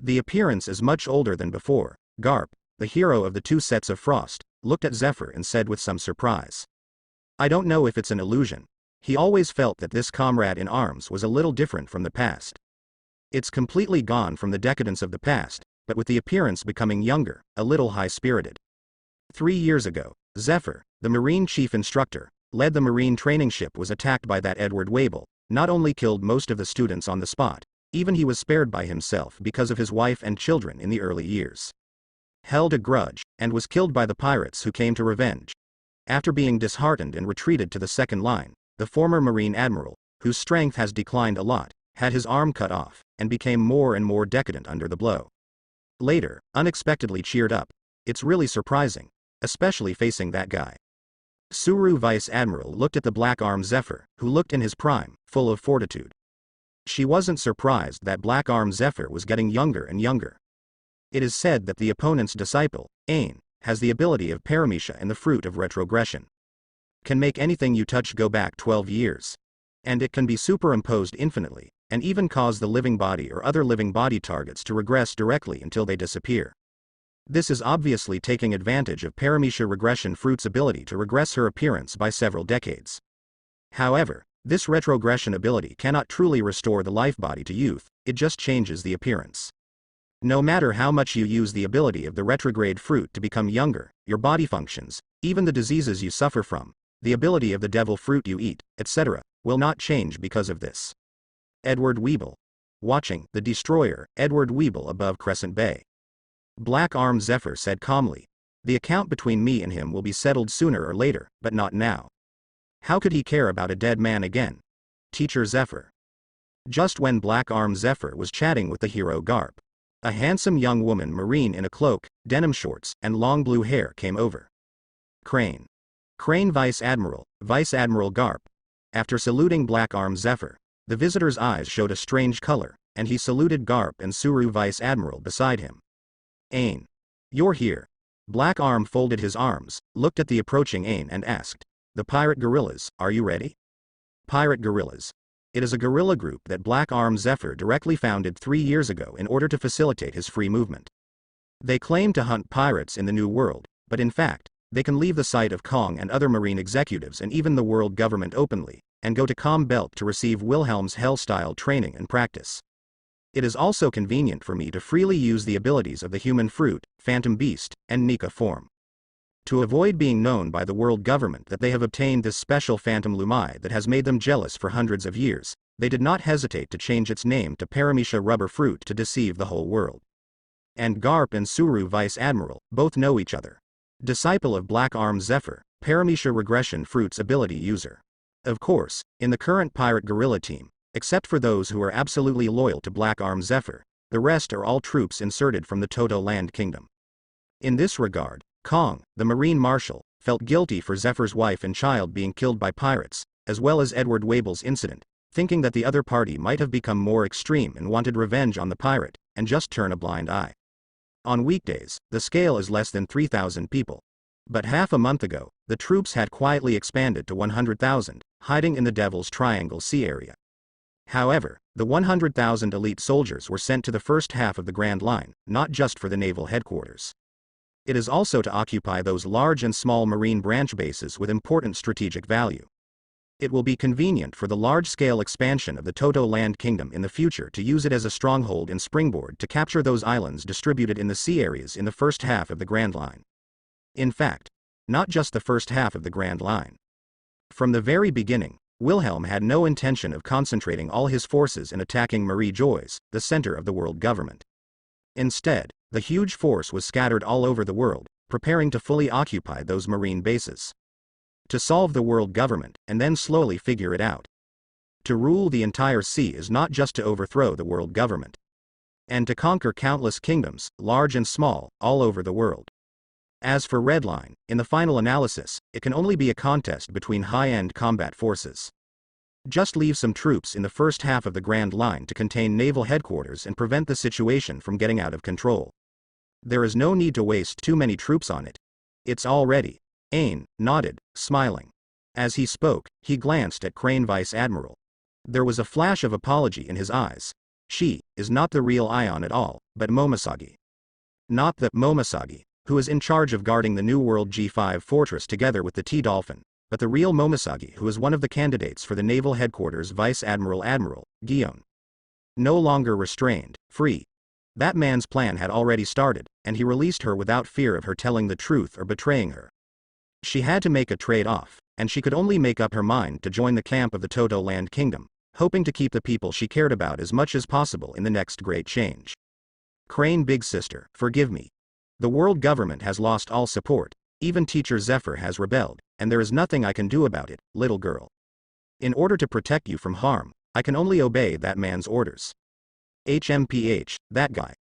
The appearance is much older than before. Garp, the hero of the 2 sets of Frost, looked at Zephyr and said with some surprise, "I don't know if it's an illusion." He always felt that this comrade in arms was a little different from the past. It's completely gone from the decadence of the past, but with the appearance becoming younger, a little high-spirited. 3 years ago, Zephyr, the Marine Chief Instructor, led the Marine training ship was attacked by that Edward Wable, not only killed most of the students on the spot, even he was spared by himself because of his wife and children in the early years. Held a grudge, and was killed by the pirates who came to revenge. After being disheartened and retreated to the second line, the former Marine Admiral, whose strength has declined a lot, had his arm cut off, and became more and more decadent under the blow. Later, unexpectedly cheered up. "It's really surprising, especially facing that guy." Suru Vice Admiral looked at the Black Arm Zephyr, who looked in his prime, full of fortitude. She wasn't surprised that Black Arm Zephyr was getting younger and younger. It is said that the opponent's disciple, Ain, has the ability of paramecia and the fruit of retrogression. Can make anything you touch go back 12 years. And it can be superimposed infinitely, and even cause the living body or other living body targets to regress directly until they disappear. This is obviously taking advantage of paramecia regression fruit's ability to regress her appearance by several decades. However, this retrogression ability cannot truly restore the life body to youth, it just changes the appearance. No matter how much you use the ability of the retrograde fruit to become younger, your body functions, even the diseases you suffer from, the ability of the devil fruit you eat, etc., will not change because of this. Edward Weeble. Watching the destroyer, Edward Weeble above Crescent Bay. Black Arm Zephyr said calmly, "The account between me and him will be settled sooner or later, but not now." How could he care about a dead man again? Teacher Zephyr. Just when Black Arm Zephyr was chatting with the hero Garp, a handsome young woman Marine in a cloak, denim shorts, and long blue hair came over. Crane. Crane Vice Admiral Garp. After saluting Black Arm Zephyr, the visitor's eyes showed a strange color, and he saluted Garp and Suru Vice Admiral beside him. "Ain. You're here." Black Arm folded his arms, looked at the approaching Ain and asked, "The pirate guerrillas, are you ready?" Pirate guerrillas. It is a guerrilla group that Black Arm Zephyr directly founded 3 years ago in order to facilitate his free movement. They claim to hunt pirates in the New World, but in fact, they can leave the sight of Kong and other Marine executives and even the world government openly, and go to Calm Belt to receive Wilhelm's Hell-style training and practice. It is also convenient for me to freely use the abilities of the human fruit, Phantom Beast, and Nika form. To avoid being known by the world government that they have obtained this special Phantom Lumai that has made them jealous for hundreds of years, they did not hesitate to change its name to Paramecia Rubber Fruit to deceive the whole world. And Garp and Suru Vice Admiral both know each other. Disciple of Black Arm Zephyr, Paramecia Regression Fruit's ability user. Of course, in the current pirate guerrilla team, except for those who are absolutely loyal to Black Arm Zephyr, the rest are all troops inserted from the Toto Land Kingdom. In this regard, Kong, the Marine Marshal, felt guilty for Zephyr's wife and child being killed by pirates, as well as Edward Wable's incident, thinking that the other party might have become more extreme and wanted revenge on the pirate, and just turn a blind eye. On weekdays, the scale is less than 3,000 people. But half a month ago, the troops had quietly expanded to 100,000, hiding in the Devil's Triangle Sea area. However, the 100,000 elite soldiers were sent to the first half of the Grand Line, not just for the naval headquarters. It is also to occupy those large and small marine branch bases with important strategic value. It will be convenient for the large-scale expansion of the Toto Land Kingdom in the future to use it as a stronghold and springboard to capture those islands distributed in the sea areas in the first half of the Grand Line. In fact, not just the first half of the Grand Line. From the very beginning, Wilhelm had no intention of concentrating all his forces in attacking Marie Joyce, the center of the world government. Instead, the huge force was scattered all over the world, preparing to fully occupy those marine bases. To solve the world government, and then slowly figure it out. To rule the entire sea is not just to overthrow the world government. And to conquer countless kingdoms, large and small, all over the world. As for Red Line, in the final analysis, it can only be a contest between high-end combat forces. Just leave some troops in the first half of the Grand Line to contain naval headquarters and prevent the situation from getting out of control. There is no need to waste too many troops on it. It's all ready. Ain nodded, smiling. As he spoke, he glanced at Crane Vice Admiral. There was a flash of apology in his eyes. She is not the real Ion at all, but Momosagi. Not the Momosagi, who is in charge of guarding the New World G5 fortress together with the T-Dolphin, but the real Momosagi who is one of the candidates for the Naval Headquarters Vice Admiral Guion. No longer restrained, free. That man's plan had already started, and he released her without fear of her telling the truth or betraying her. She had to make a trade-off, and she could only make up her mind to join the camp of the Toto Land Kingdom, hoping to keep the people she cared about as much as possible in the next great change. Crane Big Sister, forgive me. The world government has lost all support, even Teacher Zephyr has rebelled, and there is nothing I can do about it, little girl. In order to protect you from harm, I can only obey that man's orders. HMPH, that guy.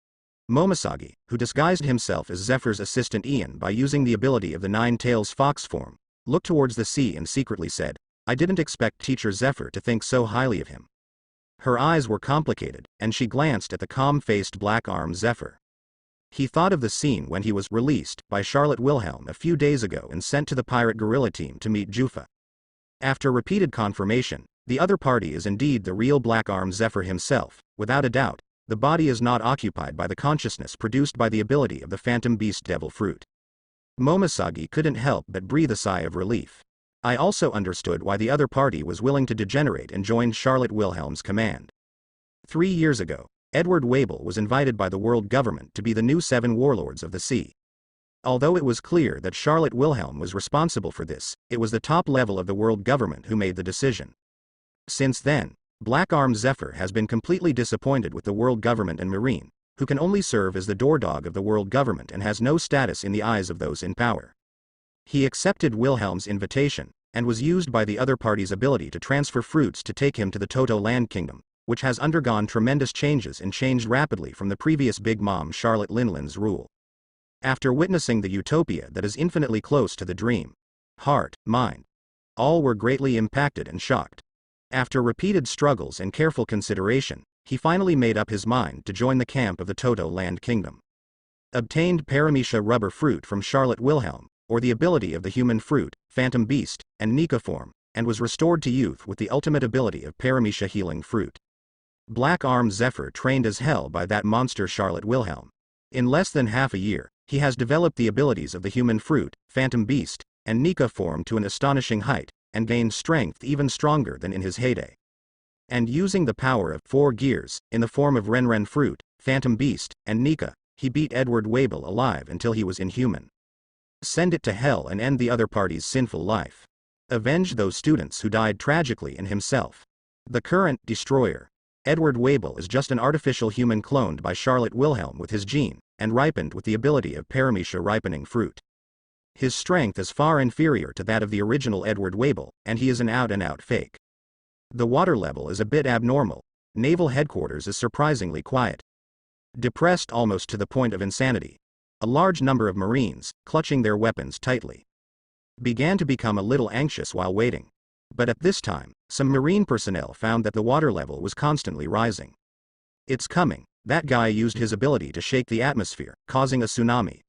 Momosagi, who disguised himself as Zephyr's assistant Ian by using the ability of the Nine-Tails Fox form, looked towards the sea and secretly said, I didn't expect Teacher Zephyr to think so highly of him. Her eyes were complicated, and she glanced at the calm-faced black-armed Zephyr. He thought of the scene when he was released by Charlotte Wilhelm a few days ago and sent to the pirate guerrilla team to meet Jufa. After repeated confirmation, the other party is indeed the real black-armed Zephyr himself. Without a doubt, the body is not occupied by the consciousness produced by the ability of the Phantom Beast Devil Fruit. Momosagi couldn't help but breathe a sigh of relief. I also understood why the other party was willing to degenerate and joined Charlotte Wilhelm's command. 3 years ago, Edward Wabel was invited by the world government to be the new 7 warlords of the sea. Although it was clear that Charlotte Wilhelm was responsible for this, it was the top level of the world government who made the decision. Since then, Black-Armed Zephyr has been completely disappointed with the world government and Marine, who can only serve as the doordog of the world government and has no status in the eyes of those in power. He accepted Wilhelm's invitation, and was used by the other party's ability to transfer fruits to take him to the Toto Land Kingdom, which has undergone tremendous changes and changed rapidly from the previous Big Mom Charlotte Linlin's rule. After witnessing the utopia that is infinitely close to the dream, heart, mind, all were greatly impacted and shocked. After repeated struggles and careful consideration, he finally made up his mind to join the camp of the Toto Land Kingdom. Obtained Paramecia rubber fruit from Charlotte Wilhelm, or the ability of the human fruit, Phantom Beast, and Nika form, and was restored to youth with the ultimate ability of Paramecia healing fruit. Black-Armed Zephyr trained as hell by that monster Charlotte Wilhelm. In less than half a year, he has developed the abilities of the human fruit, Phantom Beast, and Nika form to an astonishing height, and gained strength even stronger than in his heyday. And using the power of 4 gears, in the form of Renren fruit, Phantom Beast, and Nika, he beat Edward Wabel alive until he was inhuman. Send it to hell and end the other party's sinful life. Avenge those students who died tragically and himself. The current destroyer, Edward Wabel, is just an artificial human cloned by Charlotte Wilhelm with his gene, and ripened with the ability of Paramecia ripening fruit. His strength is far inferior to that of the original Edward Wabel, and he is an out-and-out fake. The water level is a bit abnormal. Naval headquarters is surprisingly quiet. Depressed almost to the point of insanity. A large number of Marines, clutching their weapons tightly, began to become a little anxious while waiting. But at this time, some Marine personnel found that the water level was constantly rising. It's coming. That guy used his ability to shake the atmosphere, causing a tsunami.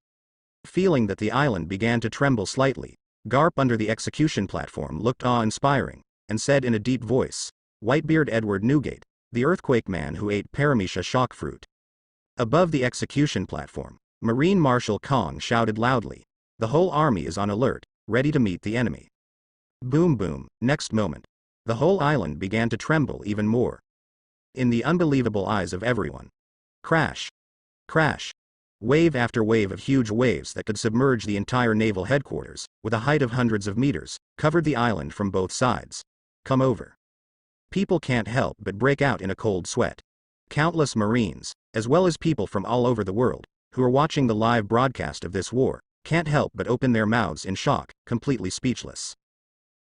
Feeling that the island began to tremble slightly, Garp under the execution platform looked awe-inspiring, and said in a deep voice, Whitebeard Edward Newgate, the earthquake man who ate paramecia shock fruit. Above the execution platform, Marine Marshal Kong shouted loudly, "The whole army is on alert, ready to meet the enemy." Boom boom, next moment, the whole island began to tremble even more. In the unbelievable eyes of everyone. Crash. Crash. Wave after wave of huge waves that could submerge the entire naval headquarters, with a height of hundreds of meters, covered the island from both sides. Come over. People can't help but break out in a cold sweat. Countless Marines, as well as people from all over the world, who are watching the live broadcast of this war, can't help but open their mouths in shock, completely speechless.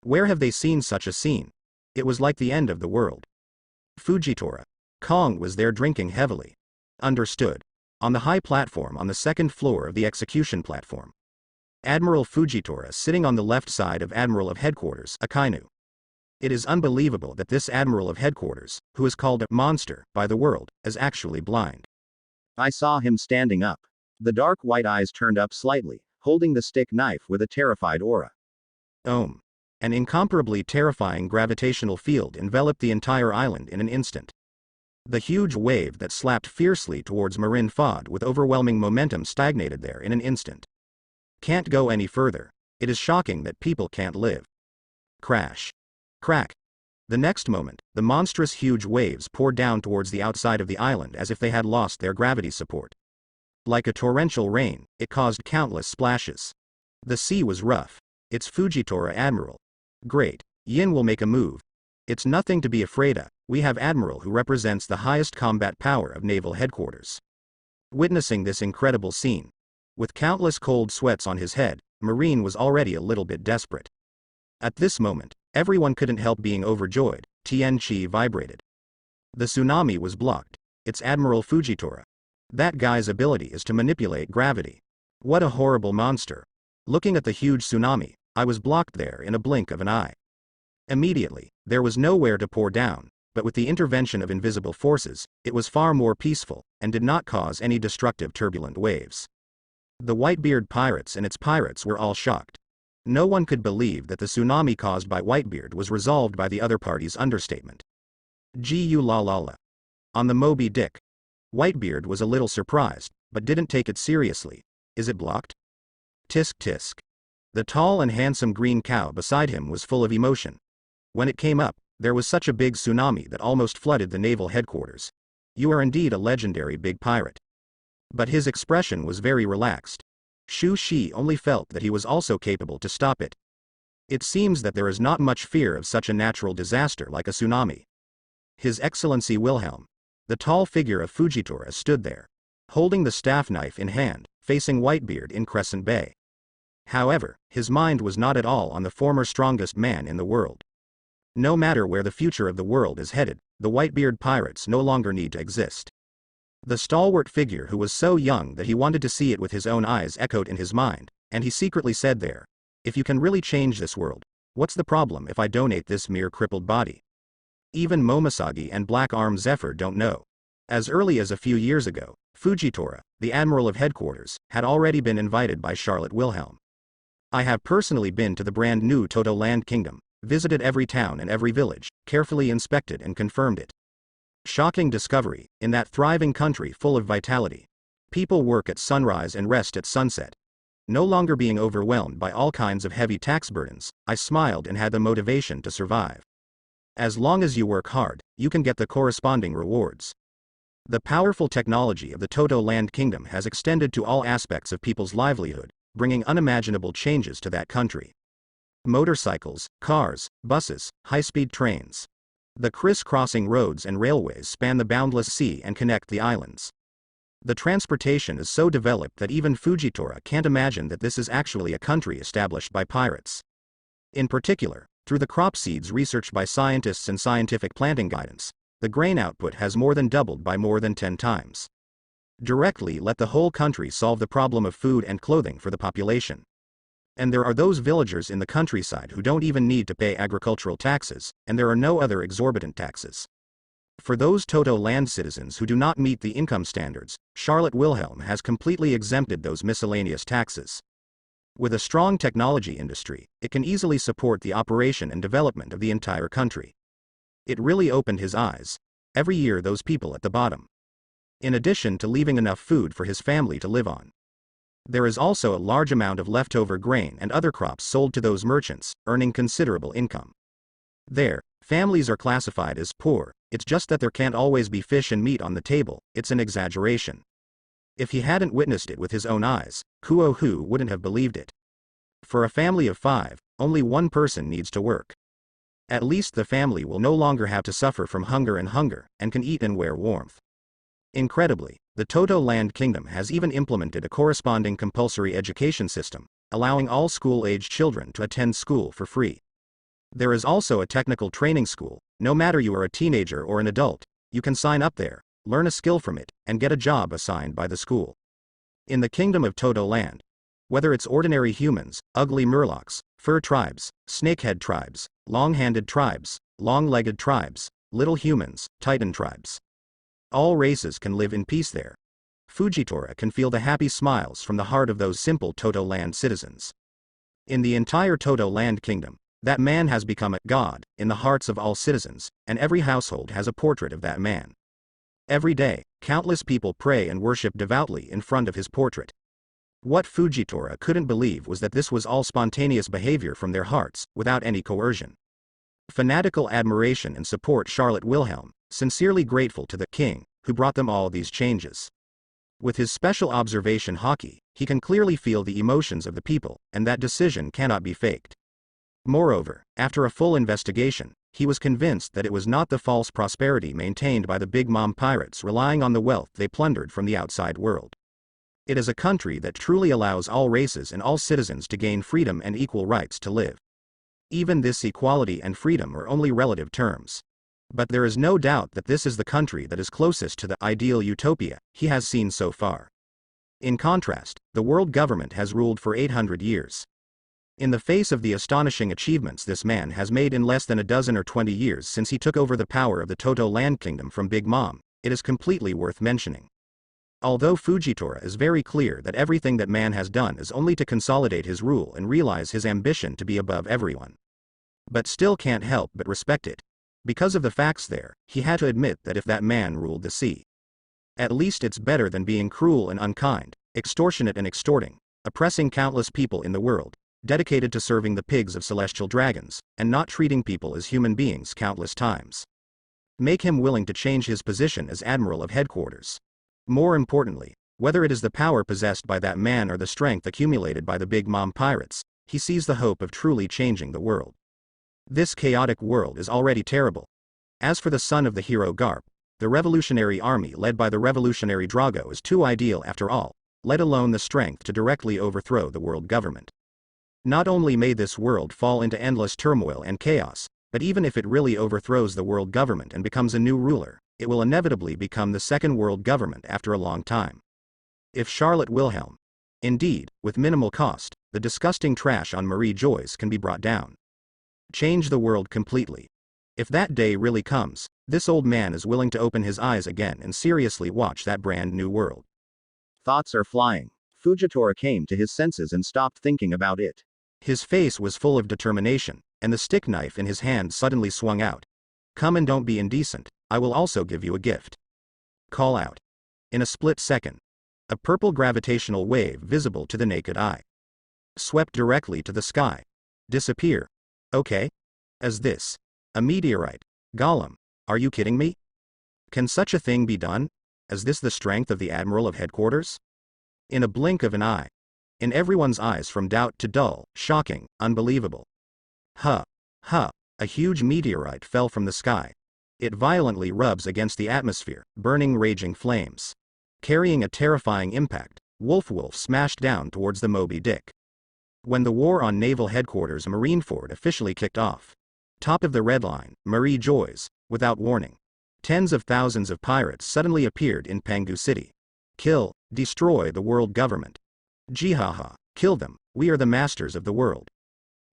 Where have they seen such a scene? It was like the end of the world. Fujitora. Kong was there drinking heavily. Understood. On the high platform on the second floor of the execution platform. Admiral Fujitora sitting on the left side of Admiral of Headquarters, Akainu. It is unbelievable that this Admiral of Headquarters, who is called a monster by the world, is actually blind. I saw him standing up. The dark white eyes turned up slightly, holding the stick knife with a terrified aura. An incomparably terrifying gravitational field enveloped the entire island in an instant. The huge wave that slapped fiercely towards Marin Fod with overwhelming momentum stagnated there in an instant. Can't go any further. It is shocking that people can't live. Crash. Crack. The next moment, the monstrous huge waves poured down towards the outside of the island as if they had lost their gravity support. Like a torrential rain, it caused countless splashes. The sea was rough. It's Fujitora Admiral. Great. Yin will make a move. It's nothing to be afraid of. We have Admiral who represents the highest combat power of naval headquarters. Witnessing this incredible scene, with countless cold sweats on his head, Marine was already a little bit desperate. At this moment, everyone couldn't help being overjoyed. Tianqi vibrated. The tsunami was blocked. It's Admiral Fujitora. That guy's ability is to manipulate gravity. What a horrible monster. Looking at the huge tsunami, I was blocked there in a blink of an eye. Immediately, there was nowhere to pour down, but with the intervention of invisible forces, it was far more peaceful, and did not cause any destructive turbulent waves. The Whitebeard pirates and its pirates were all shocked. No one could believe that the tsunami caused by Whitebeard was resolved by the other party's understatement. Gu la la la. On the Moby Dick. Whitebeard was a little surprised, but didn't take it seriously. Is it blocked? Tisk tisk. The tall and handsome green cow beside him was full of emotion. When it came up, there was such a big tsunami that almost flooded the naval headquarters. You are indeed a legendary big pirate. But his expression was very relaxed. Shu Shi only felt that he was also capable to stop it. It seems that there is not much fear of such a natural disaster like a tsunami. His Excellency Wilhelm. The tall figure of Fujitora stood there, holding the staff knife in hand, facing Whitebeard in Crescent Bay. However, his mind was not at all on the former strongest man in the world. No matter where the future of the world is headed, the Whitebeard pirates no longer need to exist. The stalwart figure who was so young that he wanted to see it with his own eyes echoed in his mind, and he secretly said there, "If you can really change this world, what's the problem if I donate this mere crippled body?" Even Momoshagi and Black Arm Zephyr don't know. As early as a few years ago, Fujitora, the Admiral of Headquarters, had already been invited by Charlotte Wilhelm. I have personally been to the brand new Toto Land Kingdom, visited every town and every village, carefully inspected and confirmed it. Shocking discovery, in that thriving country full of vitality. People work at sunrise and rest at sunset. No longer being overwhelmed by all kinds of heavy tax burdens, I smiled and had the motivation to survive. As long as you work hard, you can get the corresponding rewards. The powerful technology of the Toto Land Kingdom has extended to all aspects of people's livelihood, bringing unimaginable changes to that country. Motorcycles, cars, buses, high-speed trains. The criss-crossing roads and railways span the boundless sea and connect the islands. The transportation is so developed that even Fujitora can't imagine that this is actually a country established by pirates. In particular, through the crop seeds researched by scientists and scientific planting guidance, the grain output has more than doubled by more than 10 times. Directly let the whole country solve the problem of food and clothing for the population. And there are those villagers in the countryside who don't even need to pay agricultural taxes, and there are no other exorbitant taxes. For those Toto land citizens who do not meet the income standards, Charlotte Wilhelm has completely exempted those miscellaneous taxes. With a strong technology industry, it can easily support the operation and development of the entire country. It really opened his eyes. every year those people at the bottom. In addition to leaving enough food for his family to live on. There is also a large amount of leftover grain and other crops sold to those merchants, earning considerable income. There, families are classified as poor. It's just that there can't always be fish and meat on the table. It's an exaggeration. If he hadn't witnessed it with his own eyes, Kuo Hu wouldn't have believed it. For a family of 5, only one person needs to work. At least the family will no longer have to suffer from hunger, and can eat and wear warmth. Incredibly, the Toto Land Kingdom has even implemented a corresponding compulsory education system, allowing all school-aged children to attend school for free. There is also a technical training school. No matter you are a teenager or an adult, you can sign up there, learn a skill from it, and get a job assigned by the school. In the Kingdom of Toto Land, whether it's ordinary humans, ugly murlocs, fur tribes, snakehead tribes, long-handed tribes, long-legged tribes, little humans, titan tribes. All races can live in peace there. Fujitora can feel the happy smiles from the heart of those simple Toto Land citizens. In the entire Toto Land Kingdom, that man has become a god in the hearts of all citizens, and every household has a portrait of that man. Every day, countless people pray and worship devoutly in front of his portrait. What Fujitora couldn't believe was that this was all spontaneous behavior from their hearts, without any coercion. Fanatical admiration and support. Charlotte Wilhelm, sincerely grateful to the king, who brought them all these changes. With his special observation hockey, he can clearly feel the emotions of the people, and that decision cannot be faked. Moreover, after a full investigation, he was convinced that it was not the false prosperity maintained by the Big Mom pirates relying on the wealth they plundered from the outside world. It is a country that truly allows all races and all citizens to gain freedom and equal rights to live. Even this equality and freedom are only relative terms. But there is no doubt that this is the country that is closest to the ideal utopia he has seen so far. In contrast, the world government has ruled for 800 years. In the face of the astonishing achievements this man has made in less than a dozen or 20 years since he took over the power of the Toto Land Kingdom from Big Mom, it is completely worth mentioning. Although Fujitora is very clear that everything that man has done is only to consolidate his rule and realize his ambition to be above everyone. But still can't help but respect it. Because of the facts there, he had to admit that if that man ruled the sea, at least it's better than being cruel and unkind, extortionate and extorting, oppressing countless people in the world, dedicated to serving the pigs of celestial dragons, and not treating people as human beings countless times. Make him willing to change his position as Admiral of Headquarters. More importantly, whether it is the power possessed by that man or the strength accumulated by the Big Mom pirates, he sees the hope of truly changing the world. This chaotic world is already terrible. As for the son of the hero Garp, the revolutionary army led by the revolutionary Drago is too ideal after all, let alone the strength to directly overthrow the world government. Not only may this world fall into endless turmoil and chaos, but even if it really overthrows the world government and becomes a new ruler, it will inevitably become the second world government after a long time. If Charlotte Wilhelm, indeed, with minimal cost, the disgusting trash on Marie Joyce can be brought down. Change the world completely. If that day really comes, this old man is willing to open his eyes again and seriously watch that brand new world. Thoughts are flying. Fujitora came to his senses and stopped thinking about it. His face was full of determination, and the stick knife in his hand suddenly swung out. Come and don't be indecent, I will also give you a gift. Call out. In a split second, a purple gravitational wave visible to the naked eye swept directly to the sky. Disappear. Okay? As this? A meteorite? Gollum, are you kidding me? Can such a thing be done? Is this the strength of the Admiral of Headquarters? In a blink of an eye. In everyone's eyes from doubt to dull, shocking, unbelievable. Huh. A huge meteorite fell from the sky. It violently rubs against the atmosphere, burning raging flames. Carrying a terrifying impact, Wolf smashed down towards the Moby Dick. When the war on Naval Headquarters Marineford officially kicked off, top of the red line, Marie Joyce, without warning, tens of thousands of pirates suddenly appeared in Pangu City. Kill, destroy the world government. Jihaha, kill them, we are the masters of the world.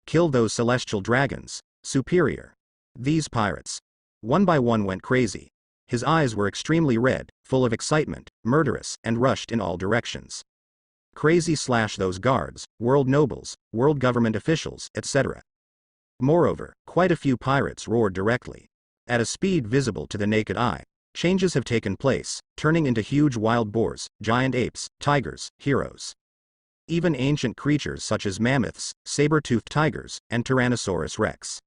Kill those celestial dragons, superior. These pirates, one by one, went crazy. His eyes were extremely red, full of excitement, murderous, and rushed in all directions. Crazy / those guards, world nobles, world government officials, etc. Moreover, quite a few pirates roared directly. At a speed visible to the naked eye, changes have taken place, turning into huge wild boars, giant apes, tigers, heroes. Even ancient creatures such as mammoths, saber-toothed tigers, and Tyrannosaurus rex.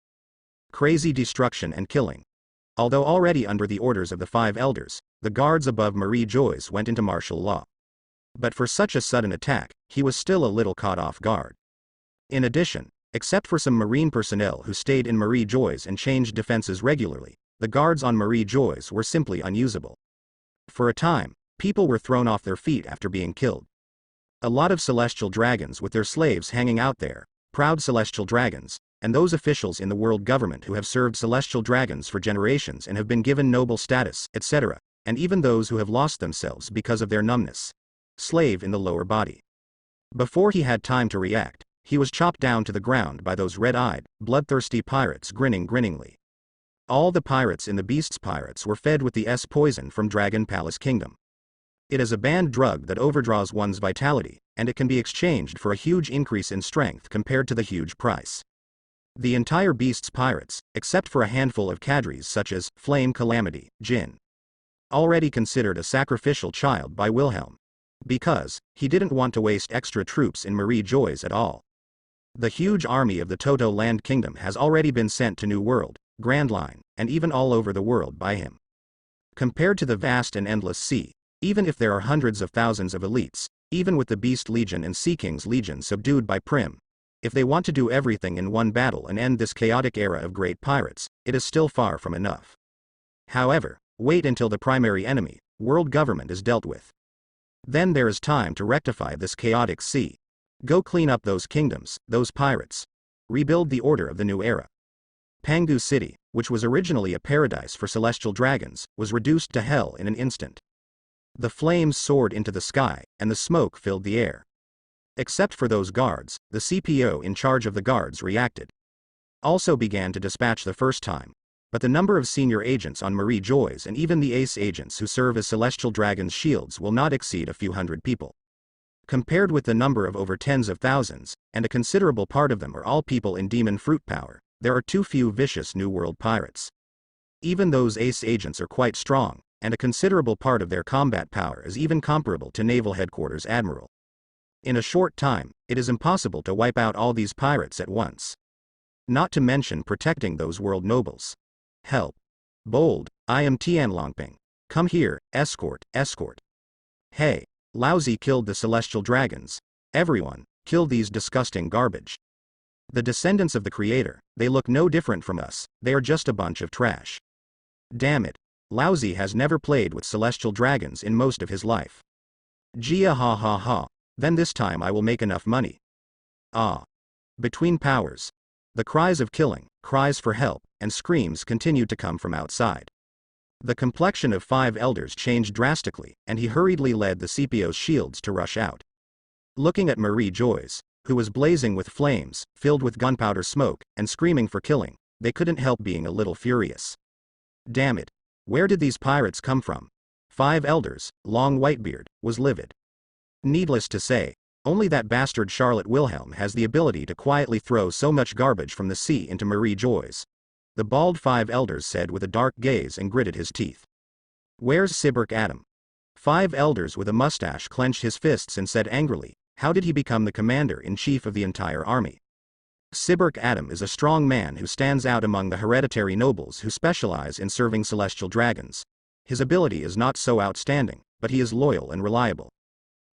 Crazy destruction and killing. Although already under the orders of the 5 elders, the guards above Marie Joyce went into martial law. But for such a sudden attack, he was still a little caught off guard. In addition, except for some marine personnel who stayed in Marie Joyce and changed defenses regularly, the guards on Marie Joyce were simply unusable. For a time, people were thrown off their feet after being killed. A lot of celestial dragons with their slaves hanging out there, proud celestial dragons, and those officials in the world government who have served celestial dragons for generations and have been given noble status, etc., and even those who have lost themselves because of their numbness. Slave in the lower body. Before he had time to react, he was chopped down to the ground by those red-eyed, bloodthirsty pirates grinning grinningly. All the pirates in the Beast's Pirates were fed with the poison from Dragon Palace Kingdom. It is a banned drug that overdraws one's vitality, and it can be exchanged for a huge increase in strength compared to the huge price. The entire Beast's Pirates, except for a handful of cadres such as Flame Calamity, Jin, already considered a sacrificial child by Wilhelm. Because he didn't want to waste extra troops in Marie Joyce at all. The huge army of the Toto Land Kingdom has already been sent to New World, Grand Line, and even all over the world by him. Compared to the vast and endless sea, even if there are hundreds of thousands of elites, even with the Beast Legion and Sea King's Legion subdued by Prim, if they want to do everything in one battle and end this chaotic era of great pirates, it is still far from enough. However, wait until the primary enemy, world government, is dealt with. Then there is time to rectify this chaotic sea. Go clean up those kingdoms, those pirates. Rebuild the order of the new era. Pangu City, which was originally a paradise for celestial dragons, was reduced to hell in an instant. The flames soared into the sky, and the smoke filled the air. Except for those guards, the CPO in charge of the guards reacted. Also began to dispatch the first time. But the number of senior agents on Marie Joyce and even the ace agents who serve as celestial dragons' shields will not exceed a few hundred people. Compared with the number of over tens of thousands, and a considerable part of them are all people in demon fruit power, there are too few vicious New World pirates. Even those ace agents are quite strong, and a considerable part of their combat power is even comparable to Naval Headquarters Admiral. In a short time, it is impossible to wipe out all these pirates at once. Not to mention protecting those world nobles. Help. Bold, I am Tianlongping. Come here, escort, escort. Hey. Lousy killed the celestial dragons. Everyone, kill these disgusting garbage. The descendants of the Creator, they look no different from us, they are just a bunch of trash. Damn it. Lousy has never played with celestial dragons in most of his life. Gia ha ha ha, then this time I will make enough money. Ah. Between powers. The cries of killing, cries for help, and screams continued to come from outside. The complexion of 5 elders changed drastically, and he hurriedly led the CPO's shields to rush out. Looking at Marie Joyce, who was blazing with flames, filled with gunpowder smoke, and screaming for killing, they couldn't help being a little furious. Damn it. Where did these pirates come from? 5 elders, Long Whitebeard, was livid. Needless to say, only that bastard Charlotte Wilhelm has the ability to quietly throw so much garbage from the sea into Marie Joyce. The bald 5 elders said with a dark gaze and gritted his teeth. Where's Siberk Adam? 5 elders with a mustache clenched his fists and said angrily, how did he become the commander-in-chief of the entire army? Siberk Adam is a strong man who stands out among the hereditary nobles who specialize in serving celestial dragons. His ability is not so outstanding, but he is loyal and reliable.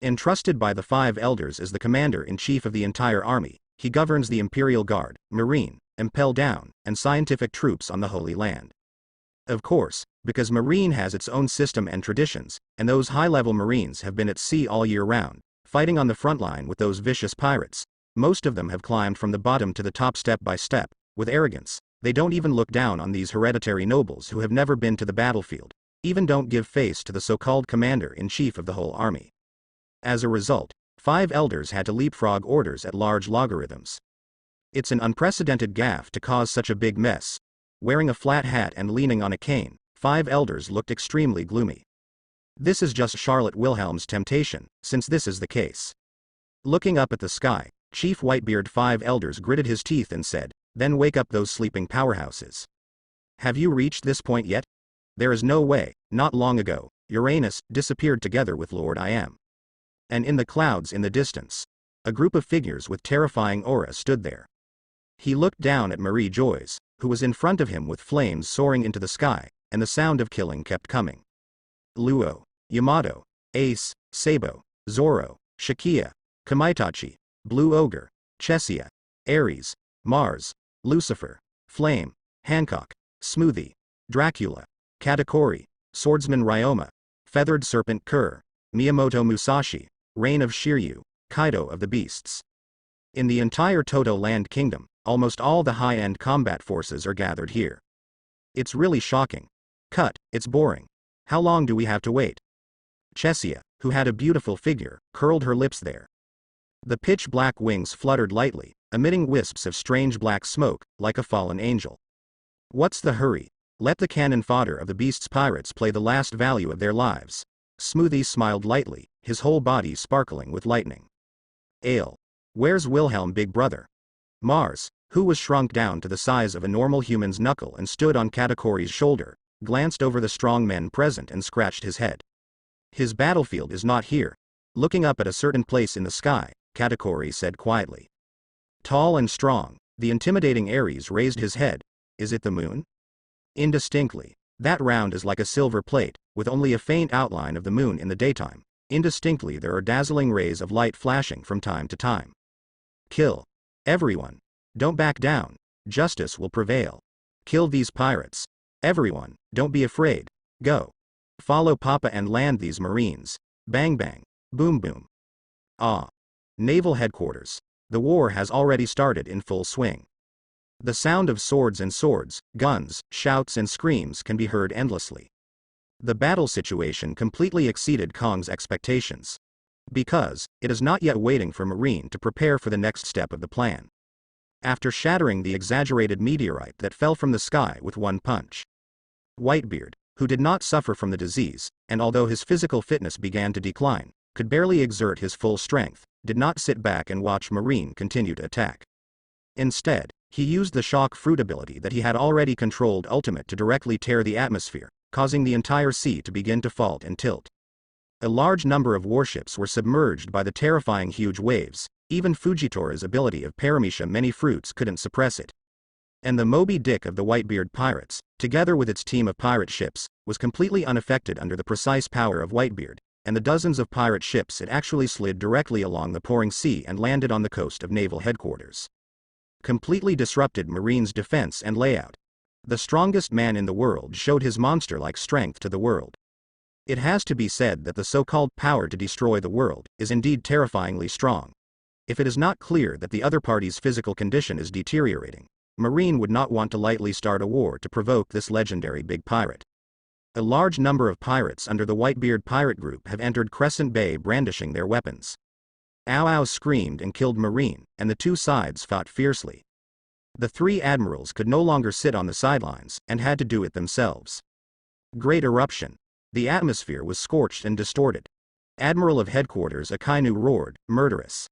Entrusted by the 5 elders as the commander-in-chief of the entire army, he governs the Imperial Guard, Marine, Impel Down, and scientific troops on the Holy Land. Of course, because Marine has its own system and traditions, and those high-level Marines have been at sea all year round, fighting on the front line with those vicious pirates. Most of them have climbed from the bottom to the top step by step, with arrogance. They don't even look down on these hereditary nobles who have never been to the battlefield, even don't give face to the so-called commander-in-chief of the whole army. As a result, 5 elders had to leapfrog orders at large logarithms. It's an unprecedented gaffe to cause such a big mess. Wearing a flat hat and leaning on a cane, 5 elders looked extremely gloomy. This is just Charlotte Wilhelm's temptation, since this is the case. Looking up at the sky, Chief Whitebeard 5 elders gritted his teeth and said, then wake up those sleeping powerhouses. Have you reached this point yet? There is no way. Not long ago, Uranus disappeared together with Lord I Am. And in the clouds in the distance, a group of figures with terrifying aura stood there. He looked down at Marie Joyce, who was in front of him with flames soaring into the sky, and the sound of killing kept coming. Luo, Yamato, Ace, Sabo, Zoro, Shakia, Kamaitachi, Blue Ogre, Chesia, Ares, Mars, Lucifer, Flame, Hancock, Smoothie, Dracula, Katakuri, Swordsman Ryoma, Feathered Serpent Kerr, Miyamoto Musashi, Reign of Shiryu, Kaido of the Beasts. In the entire Toto Land Kingdom, almost all the high-end combat forces are gathered here. It's really shocking. Cut, it's boring. How long do we have to wait? Chesia, who had a beautiful figure, curled her lips there. The pitch-black wings fluttered lightly, emitting wisps of strange black smoke, like a fallen angel. What's the hurry? Let the cannon fodder of the Beast's pirates play the last value of their lives. Smoothie smiled lightly, his whole body sparkling with lightning. Ale. Where's Wilhelm, big brother? Mars, who was shrunk down to the size of a normal human's knuckle and stood on Katakuri's shoulder, glanced over the strong men present and scratched his head. His battlefield is not here. Looking up at a certain place in the sky, Katakuri said quietly. Tall and strong, the intimidating Ares raised his head. Is it the moon? Indistinctly. That round is like a silver plate, with only a faint outline of the moon in the daytime. Indistinctly there are dazzling rays of light flashing from time to time. Kill. Everyone. Don't back down. Justice will prevail. Kill these pirates. Everyone, don't be afraid. Go. Follow Papa and land these marines. Bang bang. Boom boom. Ah. Naval headquarters. The war has already started in full swing. The sound of swords, guns, shouts and screams can be heard endlessly. The battle situation completely exceeded Kong's expectations. Because, it is not yet waiting for Marine to prepare for the next step of the plan. After shattering the exaggerated meteorite that fell from the sky with one punch. Whitebeard, who did not suffer from the disease, and although his physical fitness began to decline, could barely exert his full strength, did not sit back and watch Marine continue to attack. Instead, he used the shock fruit ability that he had already controlled ultimate to directly tear the atmosphere, causing the entire sea to begin to fault and tilt. A large number of warships were submerged by the terrifying huge waves. Even Fujitora's ability of Paramecia many fruits couldn't suppress it. And the Moby Dick of the Whitebeard pirates, together with its team of pirate ships, was completely unaffected under the precise power of Whitebeard, and the dozens of pirate ships it actually slid directly along the pouring sea and landed on the coast of naval headquarters. Completely disrupted Marine's defense and layout. The strongest man in the world showed his monster-like strength to the world. It has to be said that the so-called power to destroy the world is indeed terrifyingly strong. If it is not clear that the other party's physical condition is deteriorating, Marine would not want to lightly start a war to provoke this legendary big pirate. A large number of pirates under the Whitebeard pirate group have entered Crescent Bay brandishing their weapons. Ow Ow screamed and killed Marine, and the two sides fought fiercely. The three admirals could no longer sit on the sidelines, and had to do it themselves. Great eruption. The atmosphere was scorched and distorted. Admiral of Headquarters Akainu roared, murderous.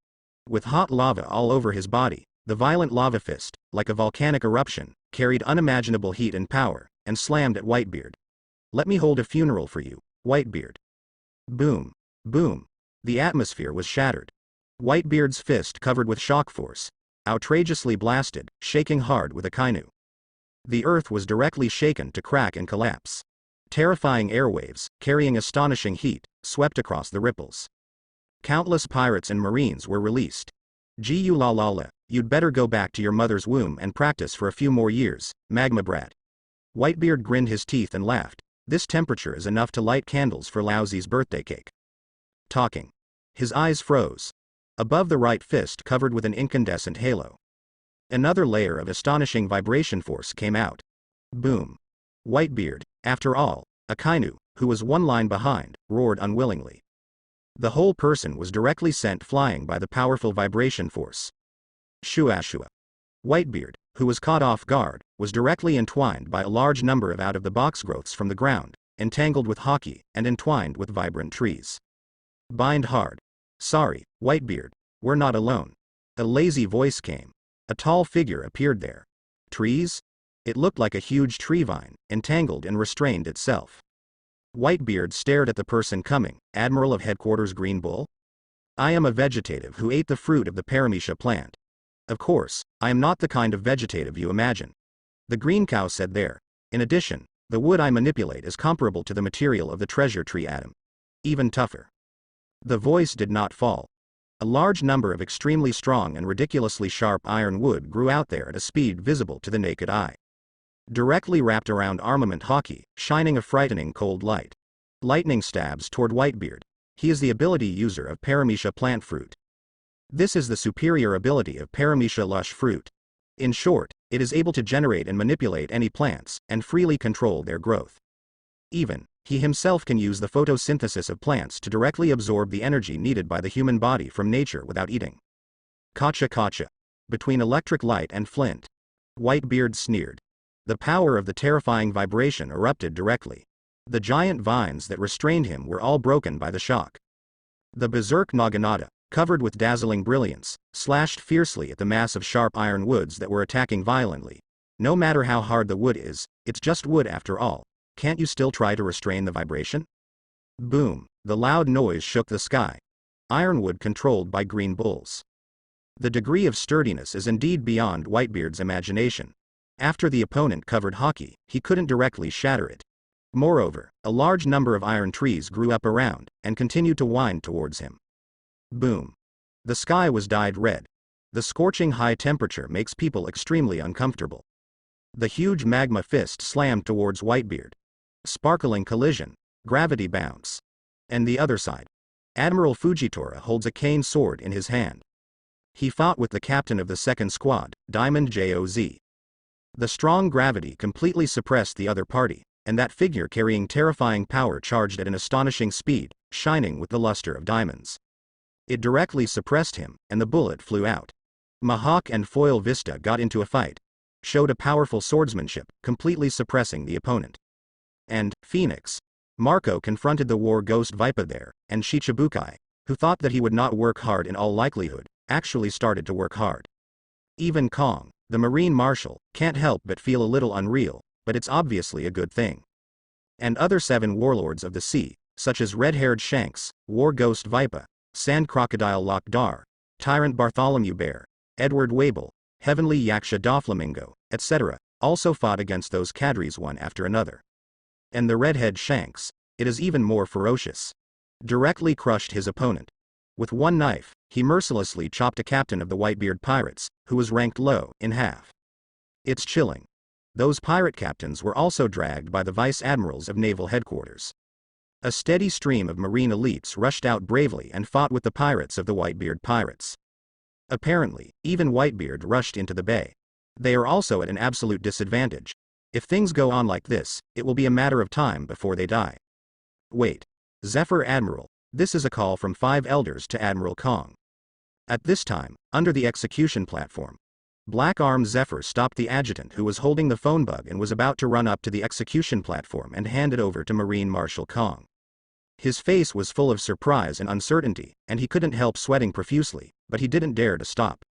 With hot lava all over his body, the violent lava fist, like a volcanic eruption, carried unimaginable heat and power, and slammed at Whitebeard. Let me hold a funeral for you, Whitebeard. Boom. Boom. The atmosphere was shattered. Whitebeard's fist covered with shock force, outrageously blasted, shaking hard with Akainu. The earth was directly shaken to crack and collapse. Terrifying airwaves, carrying astonishing heat, swept across the ripples. Countless pirates and marines were released. Gee la la la, you'd better go back to your mother's womb and practice for a few more years, magma brat. Whitebeard grinned his teeth and laughed. This temperature is enough to light candles for Lousy's birthday cake. Talking. His eyes froze. Above the right fist covered with an incandescent halo. Another layer of astonishing vibration force came out. Boom. Whitebeard, after all, Akainu, who was one line behind, roared unwillingly. The whole person was directly sent flying by the powerful vibration force. Shua. Whitebeard, who was caught off guard, was directly entwined by a large number of out-of-the-box growths from the ground, entangled with hockey, and entwined with vibrant trees. Bind hard. Sorry, Whitebeard, we're not alone. A lazy voice came. A tall figure appeared there. Trees? It looked like a huge tree vine, entangled and restrained itself. Whitebeard stared at the person coming. Admiral of Headquarters Green Bull? I am a vegetative who ate the fruit of the paramecia plant. Of course, I am not the kind of vegetative you imagine. The green cow said there. In addition, the wood I manipulate is comparable to the material of the treasure tree atom. Even tougher. The voice did not fall. A large number of extremely strong and ridiculously sharp iron wood grew out there at a speed visible to the naked eye. Directly wrapped around armament hockey, shining a frightening cold light. Lightning stabs toward Whitebeard. He is the ability user of paramecia plant fruit. This is the superior ability of paramecia lush fruit. In short, it is able to generate and manipulate any plants, and freely control their growth. Even, he himself can use the photosynthesis of plants to directly absorb the energy needed by the human body from nature without eating. Kacha kacha. Between electric light and flint. Whitebeard sneered. The power of the terrifying vibration erupted directly. The giant vines that restrained him were all broken by the shock. The berserk naginata, covered with dazzling brilliance, slashed fiercely at the mass of sharp iron woods that were attacking violently. No matter how hard the wood is, it's just wood after all. Can't you still try to restrain the vibration? Boom. The loud noise shook the sky. Ironwood controlled by green bulls. The degree of sturdiness is indeed beyond Whitebeard's imagination. After the opponent covered hockey, he couldn't directly shatter it. Moreover, a large number of iron trees grew up around, and continued to wind towards him. Boom. The sky was dyed red. The scorching high temperature makes people extremely uncomfortable. The huge magma fist slammed towards Whitebeard. Sparkling collision. Gravity bounce. And the other side. Admiral Fujitora holds a cane sword in his hand. He fought with the captain of the second squad, Diamond Joz. The strong gravity completely suppressed the other party, and that figure carrying terrifying power charged at an astonishing speed, shining with the luster of diamonds. It directly suppressed him, and the bullet flew out. Mahawk and Foil Vista got into a fight. Showed a powerful swordsmanship, completely suppressing the opponent. And, Phoenix. Marco confronted the war ghost Vipa there, and Shichibukai, who thought that he would not work hard in all likelihood, actually started to work hard. Even Kong, the Marine Marshal, can't help but feel a little unreal, but it's obviously a good thing. And other 7 warlords of the sea, such as red-haired Shanks, War Ghost Vipa, Sand Crocodile Lockdar, Tyrant Bartholomew Bear, Edward Wable, Heavenly Yaksha Doflamingo, etc., also fought against those cadres one after another. And the redhead Shanks, it is even more ferocious. Directly crushed his opponent. With one knife, he mercilessly chopped a captain of the Whitebeard pirates, who was ranked low, in half. It's chilling. Those pirate captains were also dragged by the vice admirals of naval headquarters. A steady stream of marine elites rushed out bravely and fought with the pirates of the Whitebeard pirates. Apparently, even Whitebeard rushed into the bay. They are also at an absolute disadvantage. If things go on like this, it will be a matter of time before they die. Wait. Zephyr Admiral, this is a call from 5 elders to Admiral Kong. At this time, under the execution platform, Black Arm Zephyr stopped the adjutant who was holding the phone bug and was about to run up to the execution platform and hand it over to Marine Marshal Kong. His face was full of surprise and uncertainty, and he couldn't help sweating profusely, but he didn't dare to stop.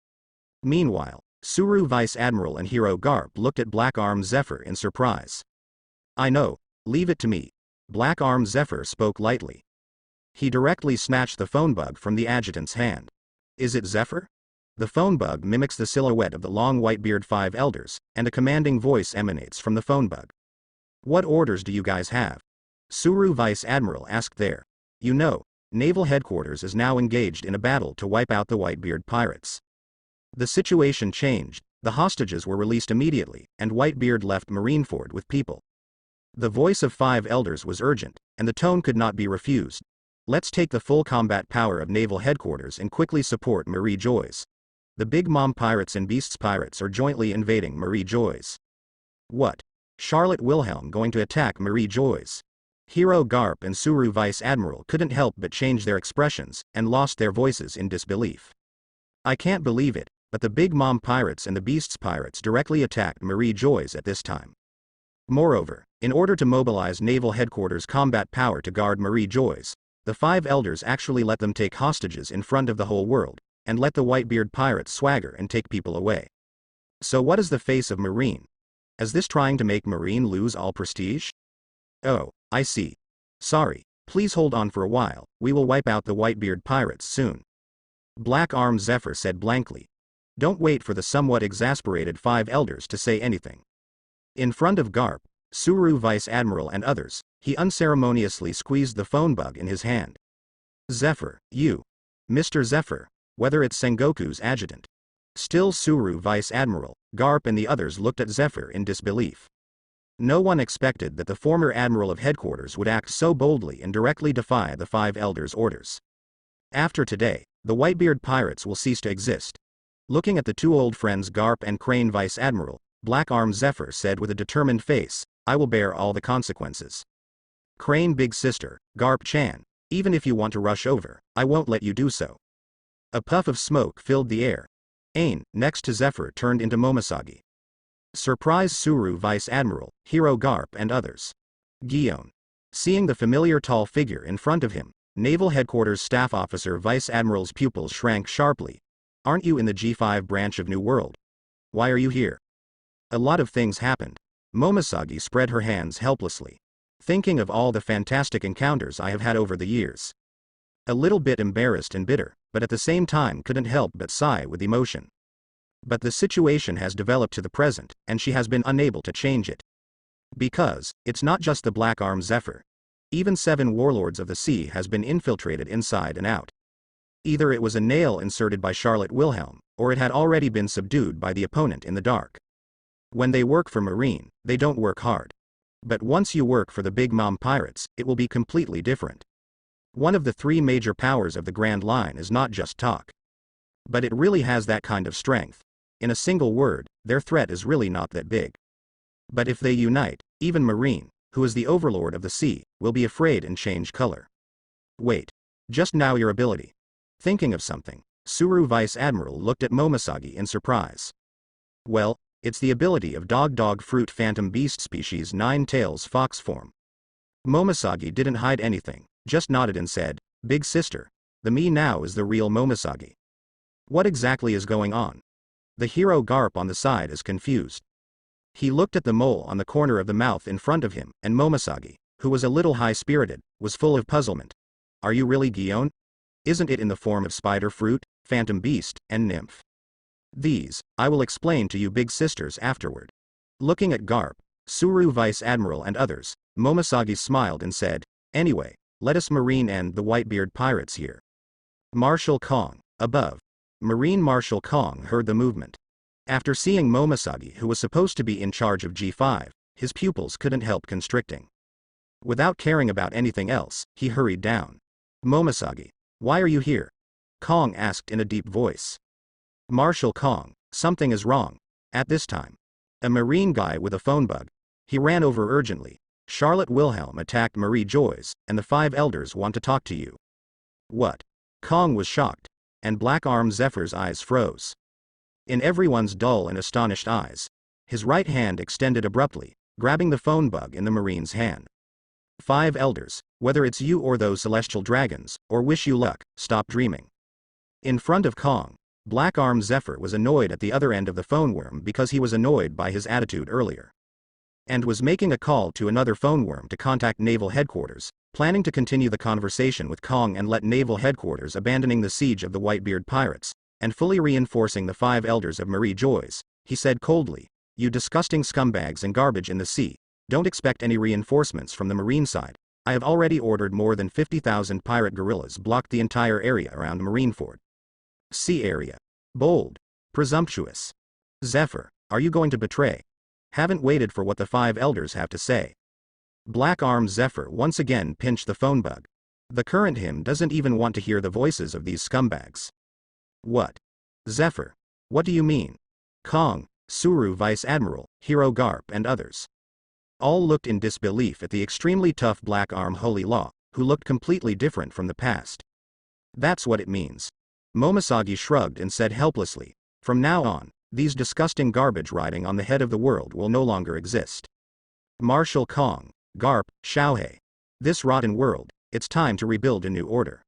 Meanwhile, Suru Vice Admiral and Hero Garp looked at Black Arm Zephyr in surprise. I know, leave it to me. Black Arm Zephyr spoke lightly. He directly snatched the phone bug from the adjutant's hand. Is it Zephyr? The phone bug mimics the silhouette of the long Whitebeard 5 elders, and a commanding voice emanates from the phone bug. What orders do you guys have? Suru Vice Admiral asked there. You know, Naval Headquarters is now engaged in a battle to wipe out the Whitebeard pirates. The situation changed, the hostages were released immediately, and Whitebeard left Marineford with people. The voice of 5 elders was urgent, and the tone could not be refused. Let's take the full combat power of Naval Headquarters and quickly support Marie Joyce. The Big Mom Pirates and Beasts Pirates are jointly invading Marie Joyce. What? Charlotte Wilhelm going to attack Marie Joyce? Hero Garp and Suru Vice Admiral couldn't help but change their expressions, and lost their voices in disbelief. I can't believe it, but the Big Mom Pirates and the Beasts Pirates directly attacked Marie Joyce at this time. Moreover, in order to mobilize Naval Headquarters combat power to guard Marie Joyce, the 5 elders actually let them take hostages in front of the whole world, and let the Whitebeard pirates swagger and take people away. So what is the face of Marine? Is this trying to make Marine lose all prestige? Oh, I see. Sorry. Please hold on for a while, we will wipe out the Whitebeard pirates soon. Black Arm Zephyr said blankly. Don't wait for the somewhat exasperated five elders to say anything. In front of Garp, Suru Vice Admiral and others, he unceremoniously squeezed the phone bug in his hand. Zephyr, you. Mr. Zephyr, whether it's Sengoku's adjutant. Still Suru Vice Admiral, Garp and the others looked at Zephyr in disbelief. No one expected that the former Admiral of Headquarters would act so boldly and directly defy the five elders' orders. After today, the Whitebeard pirates will cease to exist. Looking at the two old friends Garp and Crane Vice Admiral, Black Arm Zephyr said with a determined face, I will bear all the consequences. Crane Big Sister, Garp Chan, even if you want to rush over, I won't let you do so. A puff of smoke filled the air. Ain, next to Zephyr, turned into Momoshagi. Surprise Suru Vice Admiral, Hero Garp and others. Gion. Seeing the familiar tall figure in front of him, Naval Headquarters Staff Officer Vice Admiral's pupils shrank sharply. Aren't you in the G5 branch of New World? Why are you here? A lot of things happened. Momoshagi spread her hands helplessly. Thinking of all the fantastic encounters I have had over the years. A little bit embarrassed and bitter, but at the same time couldn't help but sigh with emotion. But the situation has developed to the present, and she has been unable to change it. Because, it's not just the Black Arm Zephyr. Even 7 warlords of the sea has been infiltrated inside and out. Either it was a nail inserted by Charlotte Wilhelm, or it had already been subdued by the opponent in the dark. When they work for Marine, they don't work hard. But once you work for the Big Mom Pirates, it will be completely different. One of the 3 major powers of the Grand Line is not just talk. But it really has that kind of strength. In a single word, their threat is really not that big. But if they unite, even Marine, who is the overlord of the sea, will be afraid and change color. Wait. Just now your ability. Thinking of something, Suru Vice Admiral looked at Momoshagi in surprise. Well, it's the ability of Dog Fruit Phantom Beast Species 9 Tails Fox form. Momoshagi didn't hide anything, just nodded and said, Big Sister, the me now is the real Momoshagi. What exactly is going on? The hero Garp on the side is confused. He looked at the mole on the corner of the mouth in front of him, and Momoshagi, who was a little high-spirited, was full of puzzlement. Are you really Gion? Isn't it in the form of spider fruit, phantom beast, and nymph? These, I will explain to you big sisters afterward. Looking at Garp, Suru Vice Admiral and others, Momoshagi smiled and said, Anyway, let us Marine and the Whitebeard pirates here. Marshal Kong, above. Marine Marshal Kong heard the movement. After seeing Momoshagi, who was supposed to be in charge of G5, his pupils couldn't help constricting. Without caring about anything else, he hurried down. Momoshagi, why are you here? Kong asked in a deep voice. Marshal Kong, something is wrong. At this time, a Marine guy with a phone bug. He ran over urgently. Charlotte Wilhelm attacked Marie Joyce, and the 5 elders want to talk to you. What? Kong was shocked, and Black Arm Zephyr's eyes froze. In everyone's dull and astonished eyes, his right hand extended abruptly, grabbing the phone bug in the Marine's hand. 5 elders, whether it's you or those celestial dragons, or wish you luck, stop dreaming. In front of Kong, Black Arm Zephyr was annoyed at the other end of the phone worm because he was annoyed by his attitude earlier. And was making a call to another phone worm to contact Naval Headquarters, planning to continue the conversation with Kong and let Naval Headquarters abandoning the siege of the Whitebeard pirates, and fully reinforcing the 5 elders of Marie Joyce. He said coldly, You disgusting scumbags and garbage in the sea, don't expect any reinforcements from the Marine side. I have already ordered more than 50,000 pirate guerrillas blocked the entire area around Marineford. Sea area. Bold. Presumptuous. Zephyr, are you going to betray? Haven't waited for what the 5 elders have to say. Black Arm Zephyr once again pinched the phone bug. The current him doesn't even want to hear the voices of these scumbags. What? Zephyr. What do you mean? Kong, Suru Vice Admiral, Hero Garp and others. All looked in disbelief at the extremely tough Black Arm Holy Law, who looked completely different from the past. That's what it means. Momoshagi shrugged and said helplessly, From now on, these disgusting garbage riding on the head of the world will no longer exist. Marshal Kong, Garp, Xiaohei. This rotten world, it's time to rebuild a new order.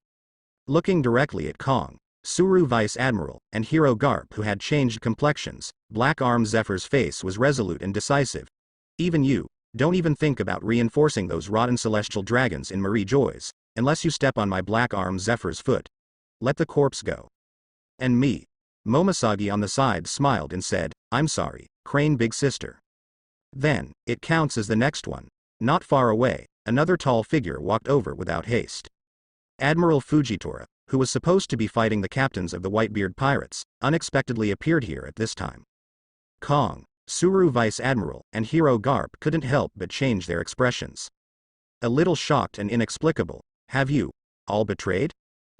Looking directly at Kong, Suru Vice Admiral, and Hero Garp, who had changed complexions. Black Arm Zephyr's face was resolute and decisive. Even you, don't even think about reinforcing those rotten celestial dragons in Marie Joy's, unless you step on my Black Arm Zephyr's foot. Let the corpse go. And me. Momoshagi on the side smiled and said, I'm sorry, Crane Big Sister. Then, it counts as the next one. Not far away, another tall figure walked over without haste. Admiral Fujitora, who was supposed to be fighting the captains of the Whitebeard pirates, unexpectedly appeared here at this time. Kong, Suru Vice Admiral, and Hero Garp couldn't help but change their expressions. A little shocked and inexplicable. Have you all betrayed?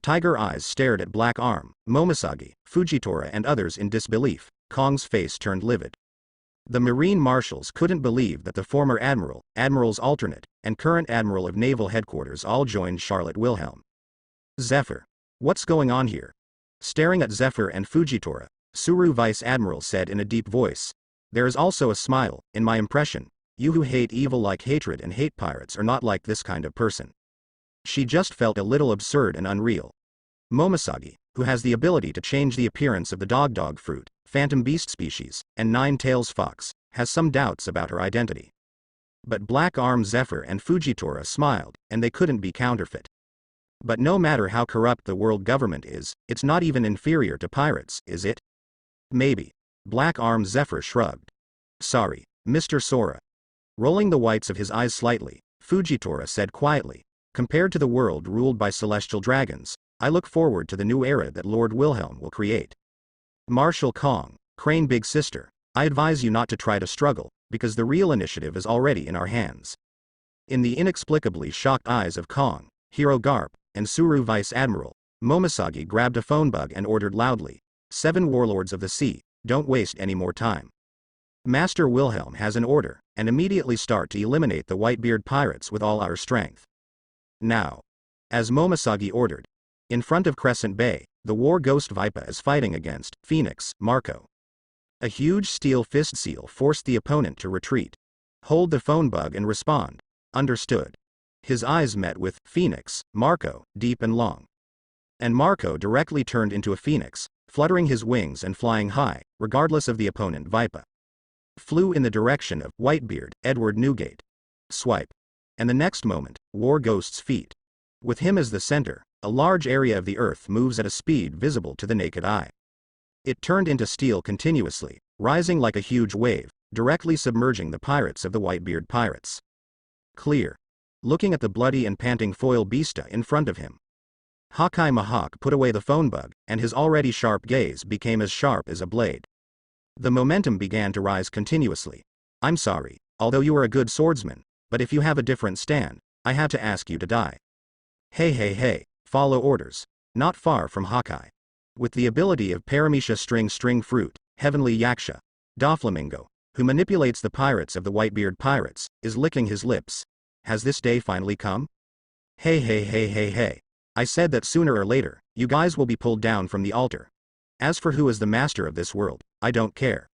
Tiger eyes stared at Black Arm, Momoshagi, Fujitora and others in disbelief. Kong's face turned livid. The Marine Marshals couldn't believe that the former Admiral, Admiral's alternate, and current Admiral of Naval Headquarters all joined Charlotte Wilhelm. Zephyr. What's going on here? Staring at Zephyr and Fujitora, Suru Vice Admiral said in a deep voice. There is also a smile, in my impression. You who hate evil like hatred and hate pirates are not like this kind of person. She just felt a little absurd and unreal. Momoshagi, who has the ability to change the appearance of the dog fruit, phantom beast species, and nine-tails fox, has some doubts about her identity. But Black Arm Zephyr and Fujitora smiled, and they couldn't be counterfeit. But no matter how corrupt the world government is, it's not even inferior to pirates, is it? Maybe. Black Arm Zephyr shrugged. Sorry, Mr. Sora. Rolling the whites of his eyes slightly, Fujitora said quietly, compared to the world ruled by celestial dragons, I look forward to the new era that Lord Wilhelm will create. Marshal Kong, Crane Big Sister, I advise you not to try to struggle, because the real initiative is already in our hands. In the inexplicably shocked eyes of Kong, Hero Garp, and Suru Vice Admiral, Momoshagi grabbed a phone bug and ordered loudly, 7 warlords of the sea, don't waste any more time. Master Wilhelm has an order, and immediately start to eliminate the Whitebeard pirates with all our strength. Now. As Momoshagi ordered. In front of Crescent Bay, the war ghost Vipa is fighting against Phoenix, Marco. A huge steel fist seal forced the opponent to retreat. Hold the phone bug and respond. Understood. His eyes met with Phoenix, Marco, deep and long. And Marco directly turned into a phoenix, fluttering his wings and flying high, regardless of the opponent. Vipa flew in the direction of Whitebeard, Edward Newgate. Swipe. And the next moment, War Ghost's feet. With him as the center, a large area of the earth moves at a speed visible to the naked eye. It turned into steel continuously, rising like a huge wave, directly submerging the pirates of the Whitebeard pirates. Clear. Looking at the bloody and panting foil beasta in front of him. Hawkeye Mahawk put away the phone bug, and his already sharp gaze became as sharp as a blade. The momentum began to rise continuously. I'm sorry, although you are a good swordsman, but if you have a different stand, I have to ask you to die. Hey, follow orders. Not far from Hawkeye. With the ability of Paramecia string fruit, Heavenly Yaksha, Doflamingo, who manipulates the pirates of the Whitebeard pirates, is licking his lips. Has this day finally come? Hey. I said that sooner or later, you guys will be pulled down from the altar. As for who is the master of this world, I don't care.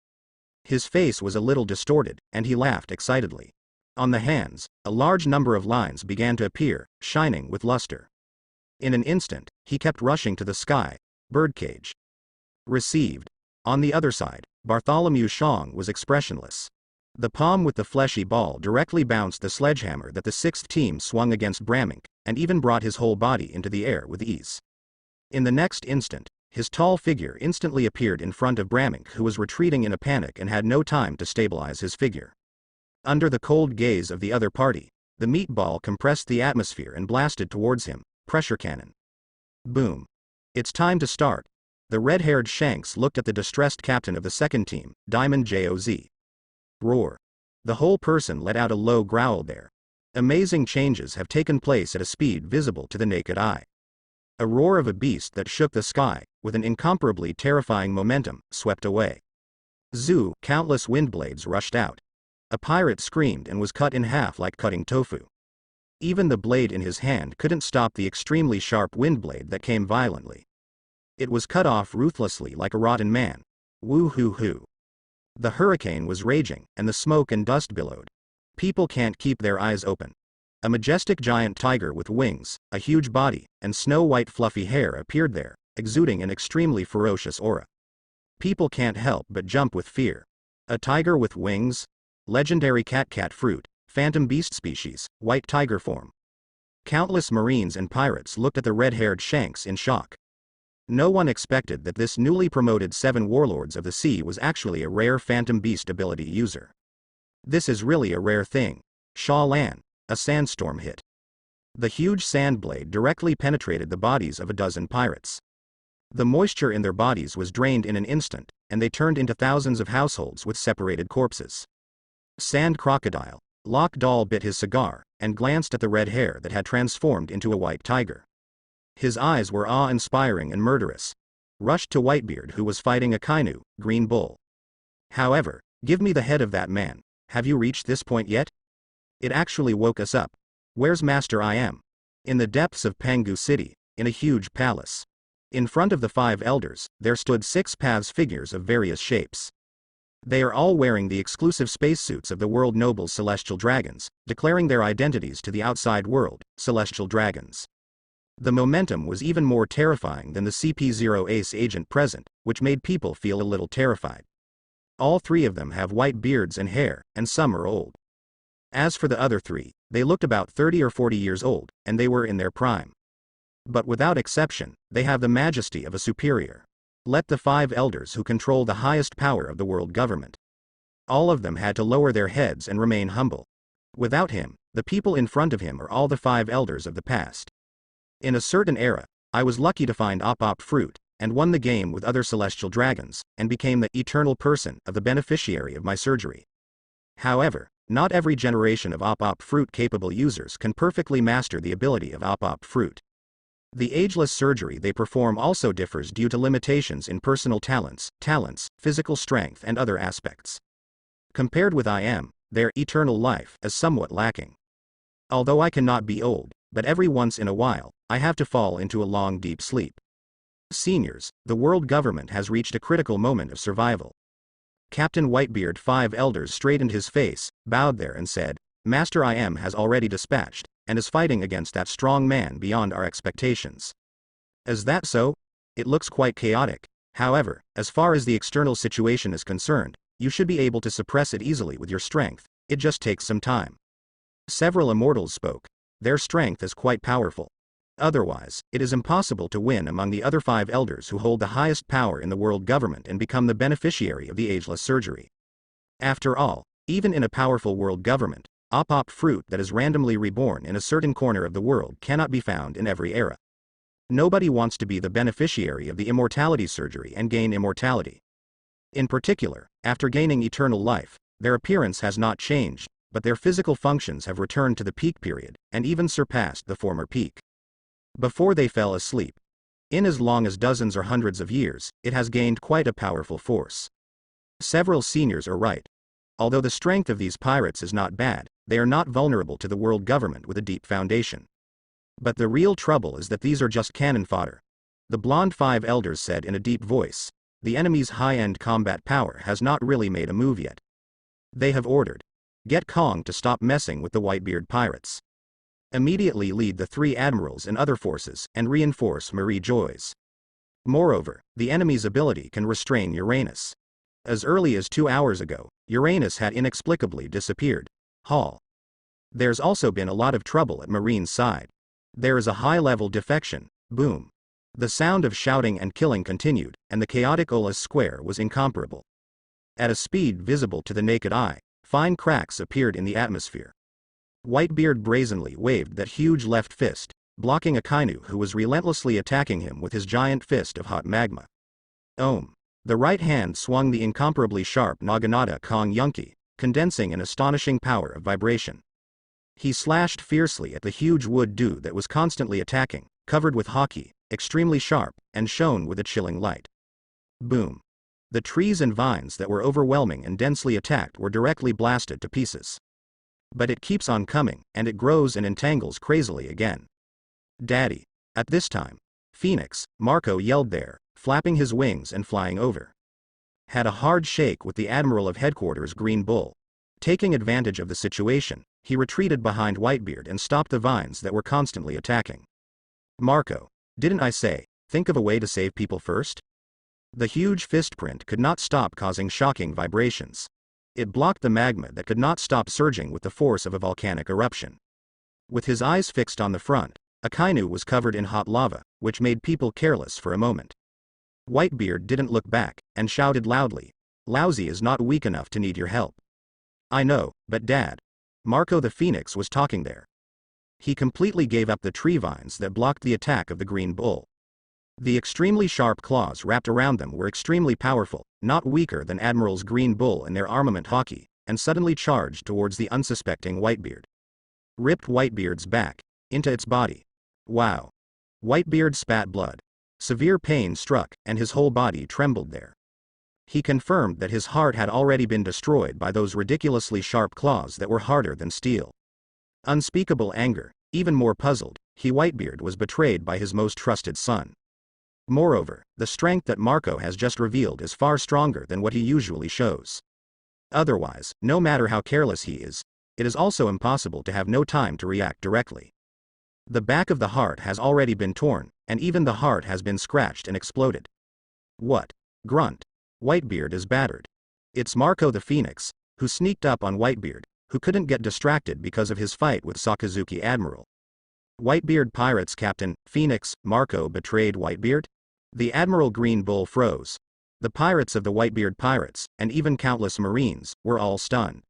His face was a little distorted, and he laughed excitedly. On the hands, a large number of lines began to appear, shining with luster. In an instant, he kept rushing to the sky. Birdcage. Received. On the other side, Bartholomew Shong was expressionless. The palm with the fleshy ball directly bounced the sledgehammer that the 6th team swung against Bramink, and even brought his whole body into the air with ease. In the next instant, his tall figure instantly appeared in front of Bramink, who was retreating in a panic and had no time to stabilize his figure. Under the cold gaze of the other party, the meatball compressed the atmosphere and blasted towards him. Pressure cannon. Boom. It's time to start. The red-haired Shanks looked at the distressed captain of the 2nd team, Diamond Joz. Roar. The whole person let out a low growl there. Amazing changes have taken place at a speed visible to the naked eye. A roar of a beast that shook the sky, with an incomparably terrifying momentum, swept away. Zoo, countless windblades rushed out. A pirate screamed and was cut in half like cutting tofu. Even the blade in his hand couldn't stop the extremely sharp windblade that came violently. It was cut off ruthlessly like a rotten man. Woo-hoo-hoo. The hurricane was raging, and the smoke and dust billowed. People can't keep their eyes open. A majestic giant tiger with wings, a huge body, and snow-white fluffy hair appeared there, exuding an extremely ferocious aura. People can't help but jump with fear. A tiger with wings? Legendary cat fruit, phantom beast species, white tiger form. Countless marines and pirates looked at the red-haired Shanks in shock. No one expected that this newly promoted 7 warlords of the sea was actually a rare phantom beast ability user. This is really a rare thing. Sha Lan, a sandstorm hit. The huge sand blade directly penetrated the bodies of a dozen pirates. The moisture in their bodies was drained in an instant, and they turned into thousands of households with separated corpses. Sand crocodile. Lock Doll bit his cigar, and glanced at the red hair that had transformed into a white tiger. His eyes were awe-inspiring and murderous. Rushed to Whitebeard, who was fighting a Kainu, green bull. However, give me the head of that man. Have you reached this point yet? It actually woke us up. Where's Master I Am? In the depths of Pangu City, in a huge palace. In front of the 5 elders, there stood 6 paths figures of various shapes. They are all wearing the exclusive spacesuits of the world noble celestial dragons, declaring their identities to the outside world, celestial dragons. The momentum was even more terrifying than the CP0 Ace agent present, which made people feel a little terrified. All 3 of them have white beards and hair, and some are old. As for the other 3, they looked about 30 or 40 years old, and they were in their prime. But without exception, they have the majesty of a superior. Let the 5 elders who control the highest power of the world government. All of them had to lower their heads and remain humble. Without him, the people in front of him are all the 5 elders of the past. In a certain era, I was lucky to find Op fruit, and won the game with other celestial dragons, and became the eternal person of the beneficiary of my surgery. However, not every generation of Op fruit capable users can perfectly master the ability of Op fruit. The ageless surgery they perform also differs due to limitations in personal talents, physical strength and other aspects. Compared with I Am, their eternal life is somewhat lacking. Although I cannot be old, but every once in a while, I have to fall into a long deep sleep. Seniors, the world government has reached a critical moment of survival. Captain Whitebeard 5 elders straightened his face, bowed there and said, Master I Am has already dispatched, and is fighting against that strong man beyond our expectations. Is that so? It looks quite chaotic. However, as far as the external situation is concerned, you should be able to suppress it easily with your strength. It just takes some time. Several immortals spoke. Their strength is quite powerful. Otherwise, it is impossible to win among the other 5 elders who hold the highest power in the world government and become the beneficiary of the ageless surgery. After all, even in a powerful world government, Op fruit that is randomly reborn in a certain corner of the world cannot be found in every era. Nobody wants to be the beneficiary of the immortality surgery and gain immortality. In particular, after gaining eternal life, their appearance has not changed, but their physical functions have returned to the peak period, and even surpassed the former peak. Before they fell asleep. In as long as dozens or hundreds of years, it has gained quite a powerful force. Several seniors are right. Although the strength of these pirates is not bad, they are not vulnerable to the world government with a deep foundation. But the real trouble is that these are just cannon fodder. The blonde 5 elders said in a deep voice, the enemy's high-end combat power has not really made a move yet. They have ordered. Get Kong to stop messing with the Whitebeard pirates. Immediately lead the 3 admirals and other forces, and reinforce Marie Joyce. Moreover, the enemy's ability can restrain Uranus. As early as 2 hours ago, Uranus had inexplicably disappeared. Hall. There's also been a lot of trouble at Marine's side. There is a high-level defection. Boom. The sound of shouting and killing continued, and the chaotic Ola's square was incomparable. At a speed visible to the naked eye, fine cracks appeared in the atmosphere. Whitebeard brazenly waved that huge left fist, blocking a Kainu who was relentlessly attacking him with his giant fist of hot magma. Ohm. The right hand swung the incomparably sharp Naginata Kong Yunki, condensing an astonishing power of vibration. He slashed fiercely at the huge wood dude that was constantly attacking, covered with haki, extremely sharp, and shone with a chilling light. Boom. The trees and vines that were overwhelming and densely attacked were directly blasted to pieces. But it keeps on coming, and it grows and entangles crazily again. Daddy. At this time, Phoenix, Marco yelled there, flapping his wings and flying over. Had a hard shake with the Admiral of Headquarters Green Bull. Taking advantage of the situation, he retreated behind Whitebeard and stopped the vines that were constantly attacking. Marco. Didn't I say? think of a way to save people first? The huge fist print could not stop causing shocking vibrations. It blocked the magma that could not stop surging with the force of a volcanic eruption. With his eyes fixed on the front, Akainu was covered in hot lava, which made people careless for a moment. Whitebeard didn't look back, and shouted loudly, "Lousy is not weak enough to need your help." "I know, but Dad." Marco the Phoenix was talking there. He completely gave up the tree vines that blocked the attack of the green bull. The extremely sharp claws wrapped around them were extremely powerful, not weaker than Admiral's green bull in their armament hockey, and suddenly charged towards the unsuspecting Whitebeard. Ripped Whitebeard's back, into its body. Wow. Whitebeard spat blood. Severe pain struck, and his whole body trembled there. He confirmed that his heart had already been destroyed by those ridiculously sharp claws that were harder than steel. Unspeakable anger, even more puzzled, Whitebeard was betrayed by his most trusted son. Moreover, the strength that Marco has just revealed is far stronger than what he usually shows. Otherwise, no matter how careless he is, it is also impossible to have no time to react directly. The back of the heart has already been torn, and even the heart has been scratched and exploded. What? Grunt. Whitebeard is battered. It's Marco the Phoenix, who sneaked up on Whitebeard, who couldn't get distracted because of his fight with Sakazuki Admiral. Whitebeard Pirates Captain, Phoenix, Marco betrayed Whitebeard? The Admiral Green Bull froze. The pirates of the Whitebeard Pirates, and even countless Marines, were all stunned.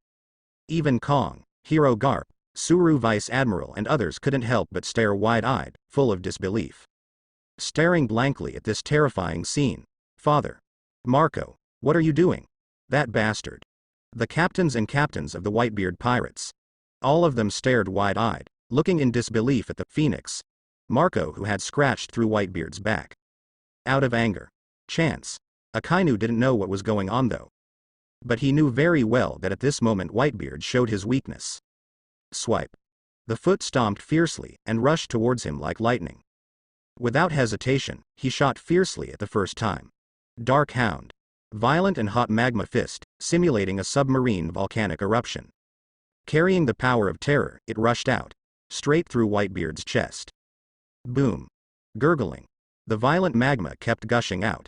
Even Kong, Hero Garp, Suru Vice Admiral and others couldn't help but stare wide-eyed, full of disbelief. Staring blankly at this terrifying scene. "Father. Marco, what are you doing? That bastard." The captains and captains of the Whitebeard Pirates. All of them stared wide-eyed, looking in disbelief at the Phoenix, Marco, who had scratched through Whitebeard's back. Out of anger. Chance. Akainu didn't know what was going on though. But he knew very well that at this moment Whitebeard showed his weakness. Swipe. The foot stomped fiercely and rushed towards him like lightning. Without hesitation, he shot fiercely at the first time. Dark Hound. Violent and hot magma fist, simulating a submarine volcanic eruption. Carrying the power of terror, it rushed out, straight through Whitebeard's chest. Boom. Gurgling. The violent magma kept gushing out,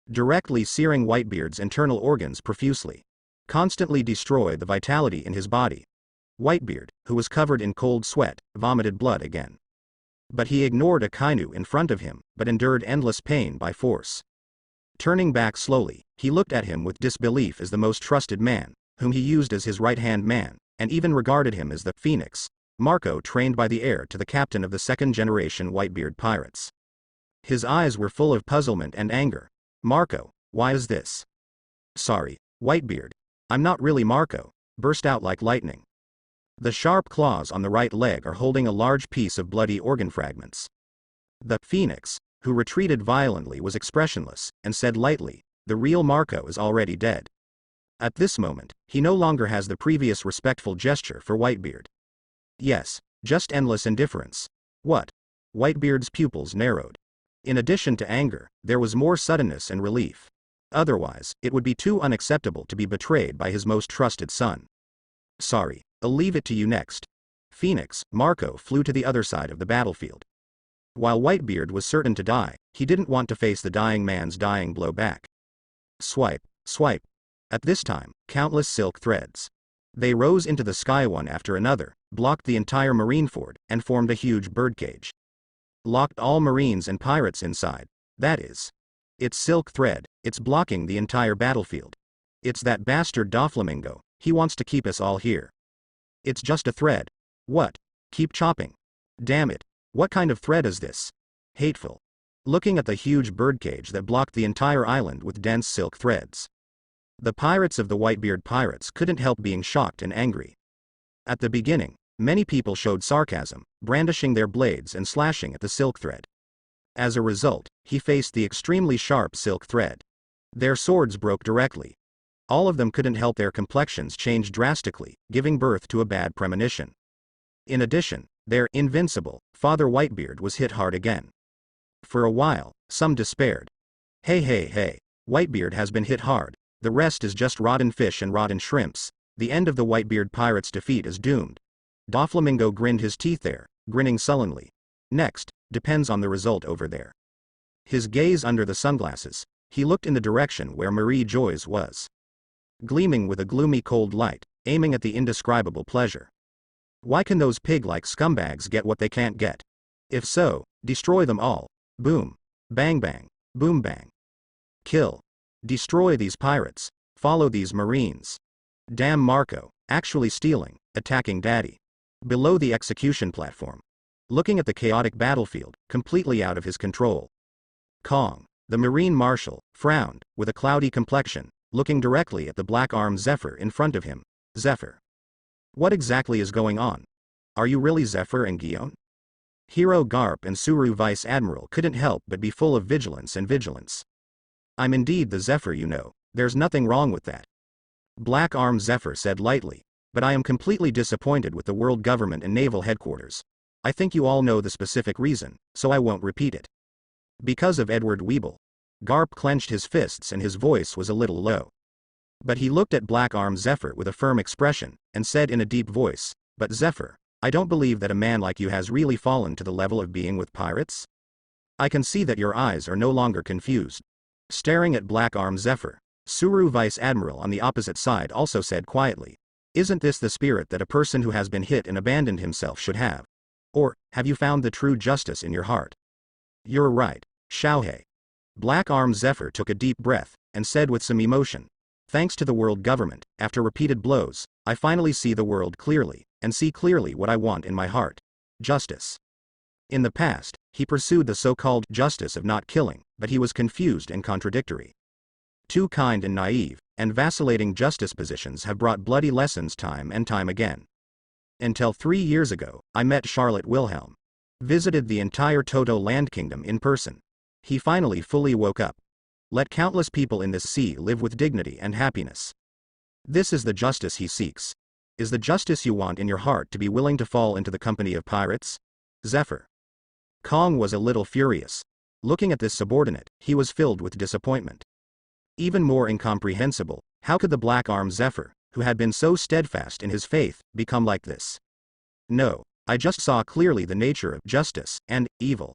directly searing Whitebeard's internal organs profusely. Constantly destroy the vitality in his body. Whitebeard, who was covered in cold sweat, vomited blood again. But he ignored Akainu in front of him, but endured endless pain by force. Turning back slowly, he looked at him with disbelief as the most trusted man, whom he used as his right-hand man, and even regarded him as the Phoenix, Marco, trained by the heir to the captain of the second-generation Whitebeard Pirates. His eyes were full of puzzlement and anger. "Marco, why is this?" "Sorry, Whitebeard. I'm not really Marco," burst out like lightning. The sharp claws on the right leg are holding a large piece of bloody organ fragments. The Phoenix, who retreated violently, was expressionless, and said lightly, "The real Marco is already dead." At this moment, he no longer has the previous respectful gesture for Whitebeard. Yes, just endless indifference. What? Whitebeard's pupils narrowed. In addition to anger, there was more suddenness and relief. Otherwise, it would be too unacceptable to be betrayed by his most trusted son. "Sorry, I'll leave it to you next." Phoenix, Marco flew to the other side of the battlefield. While Whitebeard was certain to die, he didn't want to face the dying man's dying blow back. Swipe, swipe. At this time, countless silk threads. They rose into the sky one after another, blocked the entire Marineford, and formed a huge birdcage. Locked all Marines and pirates inside. That is. It's silk thread, it's blocking the entire battlefield. It's that bastard Doflamingo, he wants to keep us all here. It's just a thread. What? Keep chopping. Damn it. What kind of thread is this? Hateful. Looking at the huge birdcage that blocked the entire island with dense silk threads. The pirates of the Whitebeard Pirates couldn't help being shocked and angry. At the beginning, many people showed sarcasm, brandishing their blades and slashing at the silk thread. As a result, he faced the extremely sharp silk thread. Their swords broke directly. All of them couldn't help their complexions change drastically, giving birth to a bad premonition. In addition, their invincible father Whitebeard was hit hard again. For a while, some despaired. Hey, Whitebeard has been hit hard, the rest is just rotten fish and rotten shrimps, the end of the Whitebeard Pirates' defeat is doomed. Doflamingo grinned his teeth there, grinning sullenly. Next, depends on the result over there. His gaze under the sunglasses, he looked in the direction where Marie Joy's was. Gleaming with a gloomy cold light, aiming at the indescribable pleasure. Why can those pig-like scumbags get what they can't get? If so, destroy them all. Boom. Bang bang. Boom bang. Kill. Destroy these pirates. Follow these Marines. Damn Marco, actually stealing, attacking Daddy. Below the execution platform. Looking at the chaotic battlefield, completely out of his control. Kong, the Marine Marshal, frowned, with a cloudy complexion, looking directly at the black-armed Zephyr in front of him. Zephyr. What exactly is going on? Are you really Zephyr and Guillaume? Hero Garp and Suru Vice Admiral couldn't help but be full of vigilance and vigilance. I'm indeed the Zephyr, you know, there's nothing wrong with that. Black-armed Zephyr said lightly, but I am completely disappointed with the world government and naval headquarters. I think you all know the specific reason, so I won't repeat it. Because of Edward Weeble. Garp clenched his fists and his voice was a little low. But he looked at black-armed Zephyr with a firm expression, and said in a deep voice, but Zephyr, I don't believe that a man like you has really fallen to the level of being with pirates. I can see that your eyes are no longer confused. Staring at black-armed Zephyr, Suru Vice Admiral on the opposite side also said quietly, isn't this the spirit that a person who has been hit and abandoned himself should have? Or, have you found the true justice in your heart? You're right, Xiaohei. Black-armed Zephyr took a deep breath, and said with some emotion, thanks to the world government, after repeated blows, I finally see the world clearly, and see clearly what I want in my heart. Justice. In the past, he pursued the so-called justice of not killing, but he was confused and contradictory. Too kind and naive, and vacillating justice positions have brought bloody lessons time and time again. Until 3 years ago, I met Charlotte Wilhelm. Visited the entire Toto Land Kingdom in person. He finally fully woke up. Let countless people in this sea live with dignity and happiness. This is the justice he seeks. Is the justice you want in your heart to be willing to fall into the company of pirates? Zephyr. Kong was a little furious. Looking at this subordinate, he was filled with disappointment. Even more incomprehensible, how could the black-armed Zephyr, who had been so steadfast in his faith, become like this? No, I just saw clearly the nature of justice and evil.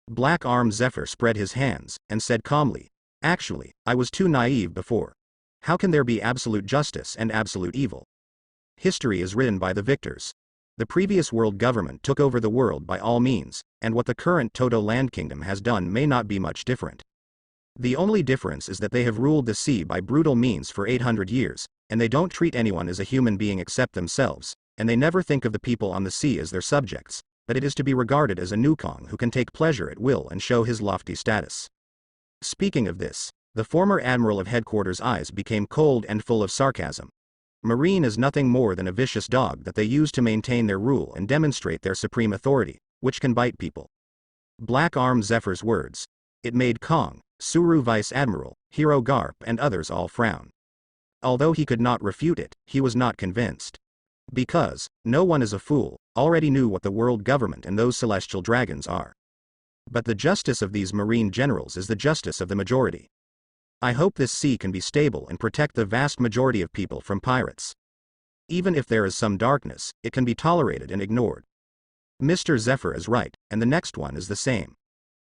Black-armed Zephyr spread his hands, and said calmly, actually, I was too naive before. How can there be absolute justice and absolute evil? History is written by the victors. The previous world government took over the world by all means, and what the current Toto Land Kingdom has done may not be much different. The only difference is that they have ruled the sea by brutal means for 800 years, and they don't treat anyone as a human being except themselves, and they never think of the people on the sea as their subjects, but it is to be regarded as a Nukong who can take pleasure at will and show his lofty status. Speaking of this, the former admiral of headquarters' eyes became cold and full of sarcasm. Marine is nothing more than a vicious dog that they use to maintain their rule and demonstrate their supreme authority, which can bite people. Black-armed Zephyr's words. It made Kong, Suru Vice Admiral, Hero Garp and others all frown. Although he could not refute it, he was not convinced. Because, no one is a fool, already knew what the world government and those celestial dragons are. But the justice of these marine generals is the justice of the majority. I hope this sea can be stable and protect the vast majority of people from pirates. Even if there is some darkness, it can be tolerated and ignored. Mr. Zephyr is right, and the next one is the same.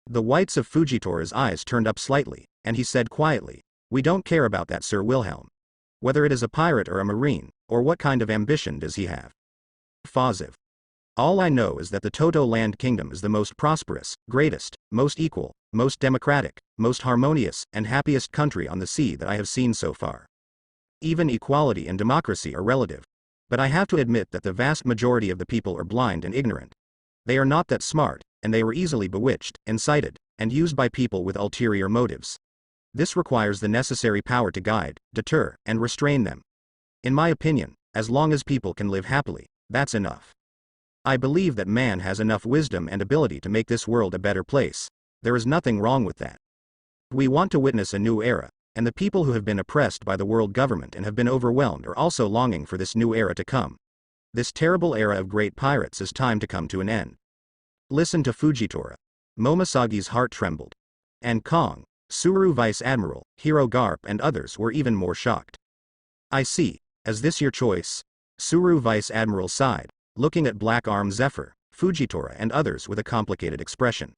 The whites of Fujitora's eyes turned up slightly, and he said quietly, we don't care about that, Sir Wilhelm. Whether it is a pirate or a marine, or what kind of ambition does he have? Positive. All I know is that the Toto Land Kingdom is the most prosperous, greatest, most equal, most democratic, most harmonious, and happiest country on the sea that I have seen so far. Even equality and democracy are relative. But I have to admit that the vast majority of the people are blind and ignorant. They are not that smart, and they were easily bewitched, incited, and used by people with ulterior motives. This requires the necessary power to guide, deter, and restrain them. In my opinion, as long as people can live happily, that's enough. I believe that man has enough wisdom and ability to make this world a better place. There is nothing wrong with that. We want to witness a new era, and the people who have been oppressed by the world government and have been overwhelmed are also longing for this new era to come. This terrible era of great pirates is time to come to an end. Listen to Fujitora. Momosagi's heart trembled. And Kong, Suru Vice Admiral, Hero Garp and others were even more shocked. I see. Is this your choice? Suru Vice Admiral sighed, looking at Black-armed Zephyr, Fujitora and others with a complicated expression.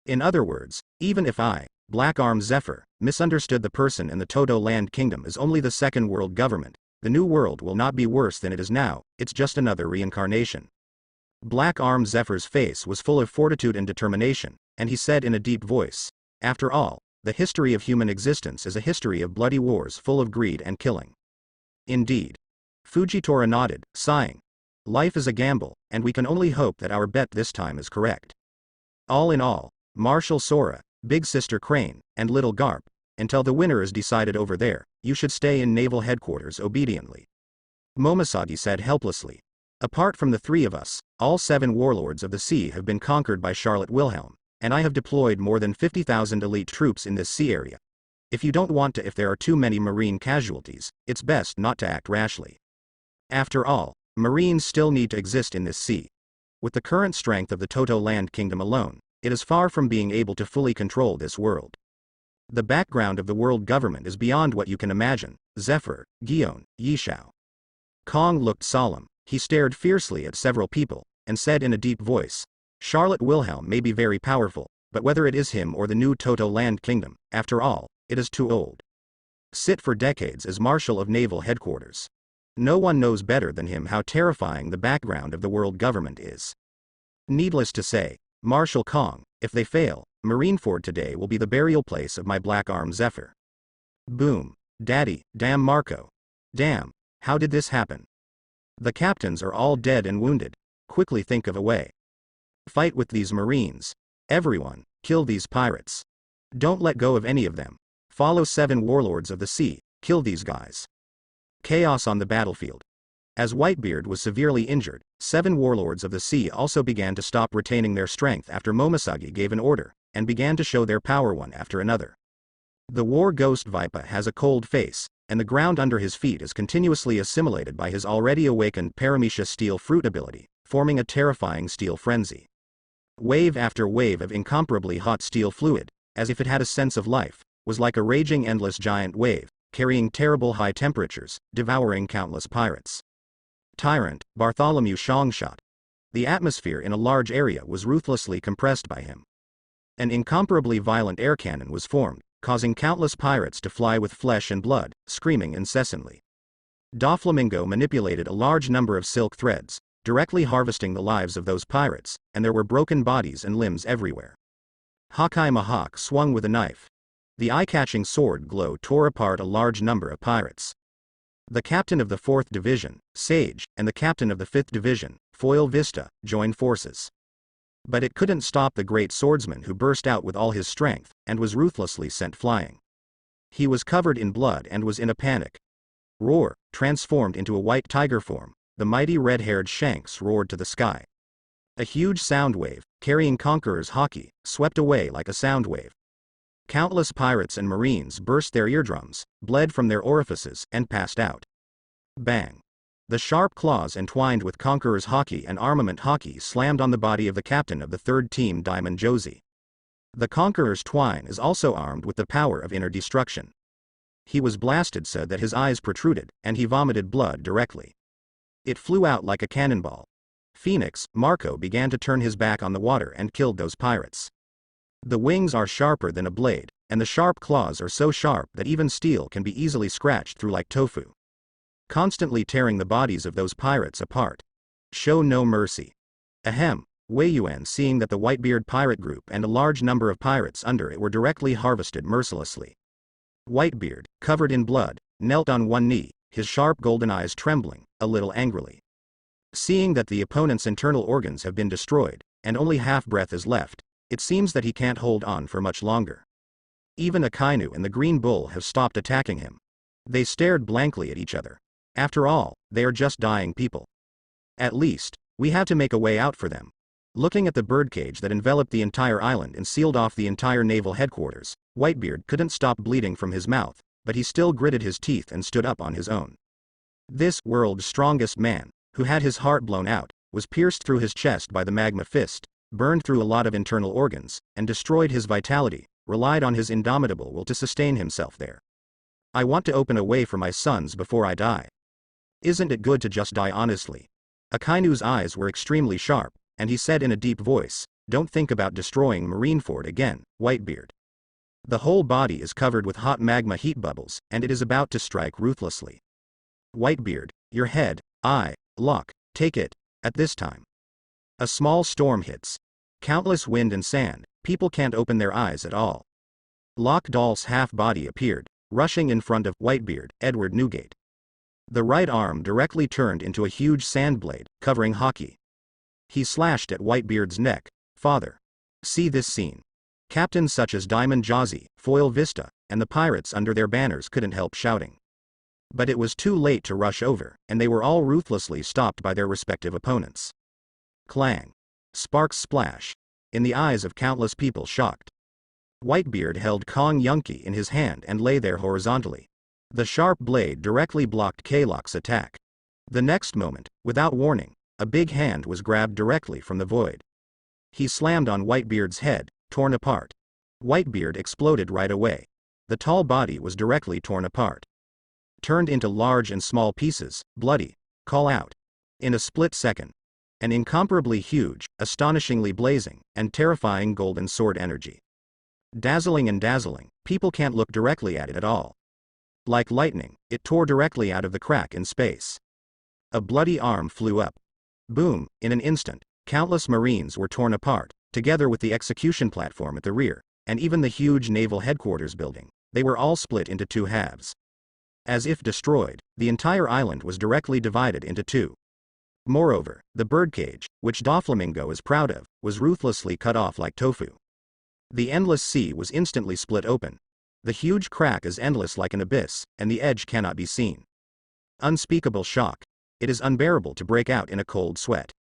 In other words, even if I, Black Arm Zephyr, misunderstood the person in the Toto Land Kingdom as only the second world government, the new world will not be worse than it is now, it's just another reincarnation. Black Arm Zephyr's face was full of fortitude and determination, and he said in a deep voice, "After all, the history of human existence is a history of bloody wars full of greed and killing." Indeed. Fujitora nodded, sighing. Life is a gamble, and we can only hope that our bet this time is correct. All in all, Marshal Sora, Big Sister Crane, and Little Garp, until the winner is decided over there, you should stay in naval headquarters obediently. Momoshagi said helplessly. Apart from the three of us, all 7 warlords of the sea have been conquered by Charlotte Wilhelm, and I have deployed more than 50,000 elite troops in this sea area. If you don't want to, if there are too many marine casualties, it's best not to act rashly. After all, marines still need to exist in this sea. With the current strength of the Toto Land Kingdom alone, it is far from being able to fully control this world. The background of the world government is beyond what you can imagine. Zephyr, Gion, Yishao. Kong looked solemn. He stared fiercely at several people, and said in a deep voice, "Charlotte Wilhelm may be very powerful, but whether it is him or the new Toto Land Kingdom, after all, it is too old. Sit for decades as Marshal of Naval Headquarters. No one knows better than him how terrifying the background of the world government is. Needless to say, Marshal Kong, if they fail, Marineford today will be the burial place of my Black Arm Zephyr." Boom. Daddy, damn Marco. Damn, how did this happen? The captains are all dead and wounded. Quickly think of a way. Fight with these marines. Everyone, kill these pirates. Don't let go of any of them. Follow 7 warlords of the sea, kill these guys. Chaos on the battlefield. As Whitebeard was severely injured, 7 warlords of the sea also began to stop retaining their strength after Momoshagi gave an order, and began to show their power one after another. The war ghost Vipa has a cold face, and the ground under his feet is continuously assimilated by his already awakened Paramecia steel fruit ability, forming a terrifying steel frenzy. Wave after wave of incomparably hot steel fluid, as if it had a sense of life, was like a raging endless giant wave, carrying terrible high temperatures, devouring countless pirates. Tyrant, Bartholomew Shongshot. The atmosphere in a large area was ruthlessly compressed by him. An incomparably violent air cannon was formed, causing countless pirates to fly with flesh and blood, screaming incessantly. Doflamingo manipulated a large number of silk threads, directly harvesting the lives of those pirates, and there were broken bodies and limbs everywhere. Hakai Mahak swung with a knife. The eye-catching sword glow tore apart a large number of pirates. The captain of the 4th Division, Sage, and the captain of the 5th Division, Foil Vista, joined forces. But it couldn't stop the great swordsman who burst out with all his strength, and was ruthlessly sent flying. He was covered in blood and was in a panic. Roar, transformed into a white tiger form, the mighty red-haired Shanks roared to the sky. A huge sound wave, carrying Conqueror's Haki, swept away like a sound wave. Countless pirates and marines burst their eardrums, bled from their orifices, and passed out. Bang. The sharp claws entwined with Conqueror's Haki and Armament Haki slammed on the body of the captain of the 3rd Team Diamond Josie. The Conqueror's twine is also armed with the power of inner destruction. He was blasted so that his eyes protruded, and he vomited blood directly. It flew out like a cannonball. Phoenix, Marco began to turn his back on the water and killed those pirates. The wings are sharper than a blade, and the sharp claws are so sharp that even steel can be easily scratched through like tofu. Constantly tearing the bodies of those pirates apart. Show no mercy. Ahem, Wei Yuan, seeing that the Whitebeard pirate group and a large number of pirates under it were directly harvested mercilessly. Whitebeard, covered in blood, knelt on one knee, his sharp golden eyes trembling, a little angrily. Seeing that the opponent's internal organs have been destroyed, and only half breath is left, it seems that he can't hold on for much longer. Even Akainu and the Green Bull have stopped attacking him. They stared blankly at each other. After all, they are just dying people. At least, we have to make a way out for them. Looking at the birdcage that enveloped the entire island and sealed off the entire naval headquarters, Whitebeard couldn't stop bleeding from his mouth, but he still gritted his teeth and stood up on his own. This world's strongest man, who had his heart blown out, was pierced through his chest by the magma fist, burned through a lot of internal organs, and destroyed his vitality, relied on his indomitable will to sustain himself there. I want to open a way for my sons before I die. Isn't it good to just die honestly? Akainu's eyes were extremely sharp, and he said in a deep voice, don't think about destroying Marineford again, Whitebeard. The whole body is covered with hot magma heat bubbles, and it is about to strike ruthlessly. Whitebeard, your head, Locke, take it, at this time. A small storm hits. Countless wind and sand, people can't open their eyes at all. Locke Dahl's half-body appeared, rushing in front of Whitebeard, Edward Newgate. The right arm directly turned into a huge sand blade, covering Hockey. He slashed at Whitebeard's neck. Father. See this scene. Captains such as Diamond Jazzy, Foil Vista, and the pirates under their banners couldn't help shouting. But it was too late to rush over, and they were all ruthlessly stopped by their respective opponents. Clang. Sparks splash. In the eyes of countless people shocked. Whitebeard held Kong Yunky in his hand and lay there horizontally. The sharp blade directly blocked K-Lock's attack. The next moment, without warning, a big hand was grabbed directly from the void. He slammed on Whitebeard's head, torn apart. Whitebeard exploded right away. The tall body was directly torn apart. Turned into large and small pieces, bloody, call out. In a split second. An incomparably huge, astonishingly blazing, and terrifying golden sword energy. Dazzling and dazzling, people can't look directly at it at all. Like lightning, it tore directly out of the crack in space. A bloody arm flew up. Boom, in an instant, countless Marines were torn apart, together with the execution platform at the rear, and even the huge naval headquarters building. They were all split into two halves. As if destroyed, the entire island was directly divided into two. Moreover, the birdcage, which Doflamingo is proud of, was ruthlessly cut off like tofu. The endless sea was instantly split open. The huge crack is endless like an abyss, and the edge cannot be seen. Unspeakable shock. It is unbearable to break out in a cold sweat.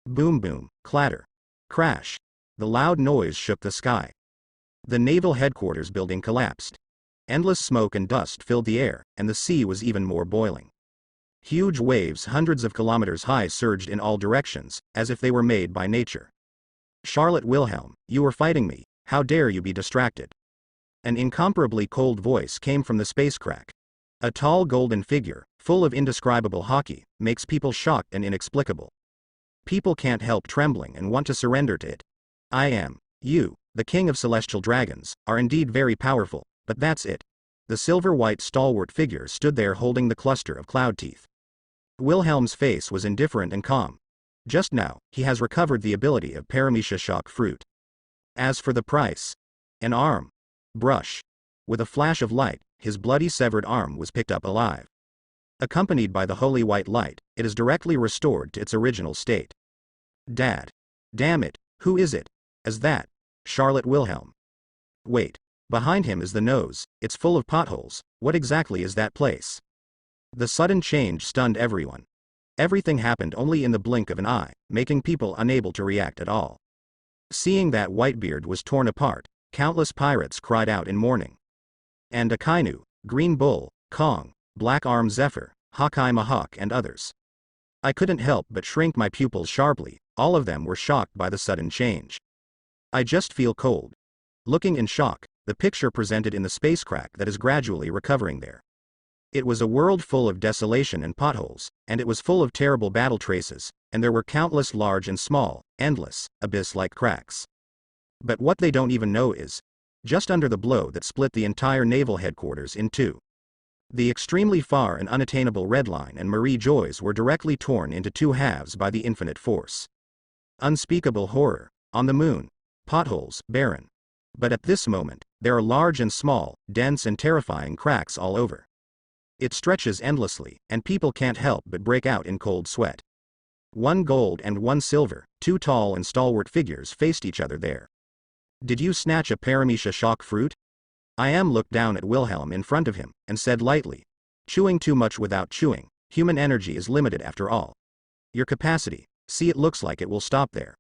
Boom boom, clatter. Crash. The loud noise shook the sky. The naval headquarters building collapsed. Endless smoke and dust filled the air, and the sea was even more boiling. Huge waves hundreds of kilometers high surged in all directions, as if they were made by nature. Charlotte Wilhelm, you were fighting me, how dare you be distracted? An incomparably cold voice came from the space crack. A tall golden figure, full of indescribable hockey, makes people shocked and inexplicable. People can't help trembling and want to surrender to it. You, the king of celestial dragons, are indeed very powerful, but that's it. The silver-white stalwart figure stood there holding the cluster of cloud teeth. Wilhelm's face was indifferent and calm. Just now, he has recovered the ability of Paramecia shock fruit. As for the price, an arm. Brush. With a flash of light, his bloody severed arm was picked up alive. Accompanied by the holy white light, it is directly restored to its original state. Dad. Damn it, who is it? As that? Charlotte Wilhelm. Wait. Behind him is the nose, it's full of potholes. What exactly is that place? The sudden change stunned everyone. Everything happened only in the blink of an eye, making people unable to react at all. Seeing that Whitebeard was torn apart, countless pirates cried out in mourning. And Akainu, Green Bull, Kong, Black Arm Zephyr, Hawkeye Mahawk and others. I couldn't help but shrink my pupils sharply, all of them were shocked by the sudden change. I just feel cold. Looking in shock, the picture presented in the space crack that is gradually recovering there. It was a world full of desolation and potholes, and it was full of terrible battle traces, and there were countless large and small, endless, abyss-like cracks. But what they don't even know is, just under the blow that split the entire naval headquarters in two, the extremely far and unattainable Red Line and Marie Joyce were directly torn into two halves by the infinite force. Unspeakable horror. On the moon. Potholes, barren. But at this moment, there are large and small, dense and terrifying cracks all over. It stretches endlessly, and people can't help but break out in cold sweat. One gold and one silver, two tall and stalwart figures faced each other there. Did you snatch a Paramecia shock fruit? I am looked down at Wilhelm in front of him, and said lightly, chewing too much without chewing, human energy is limited after all. Your capacity, see, it looks like it will stop there.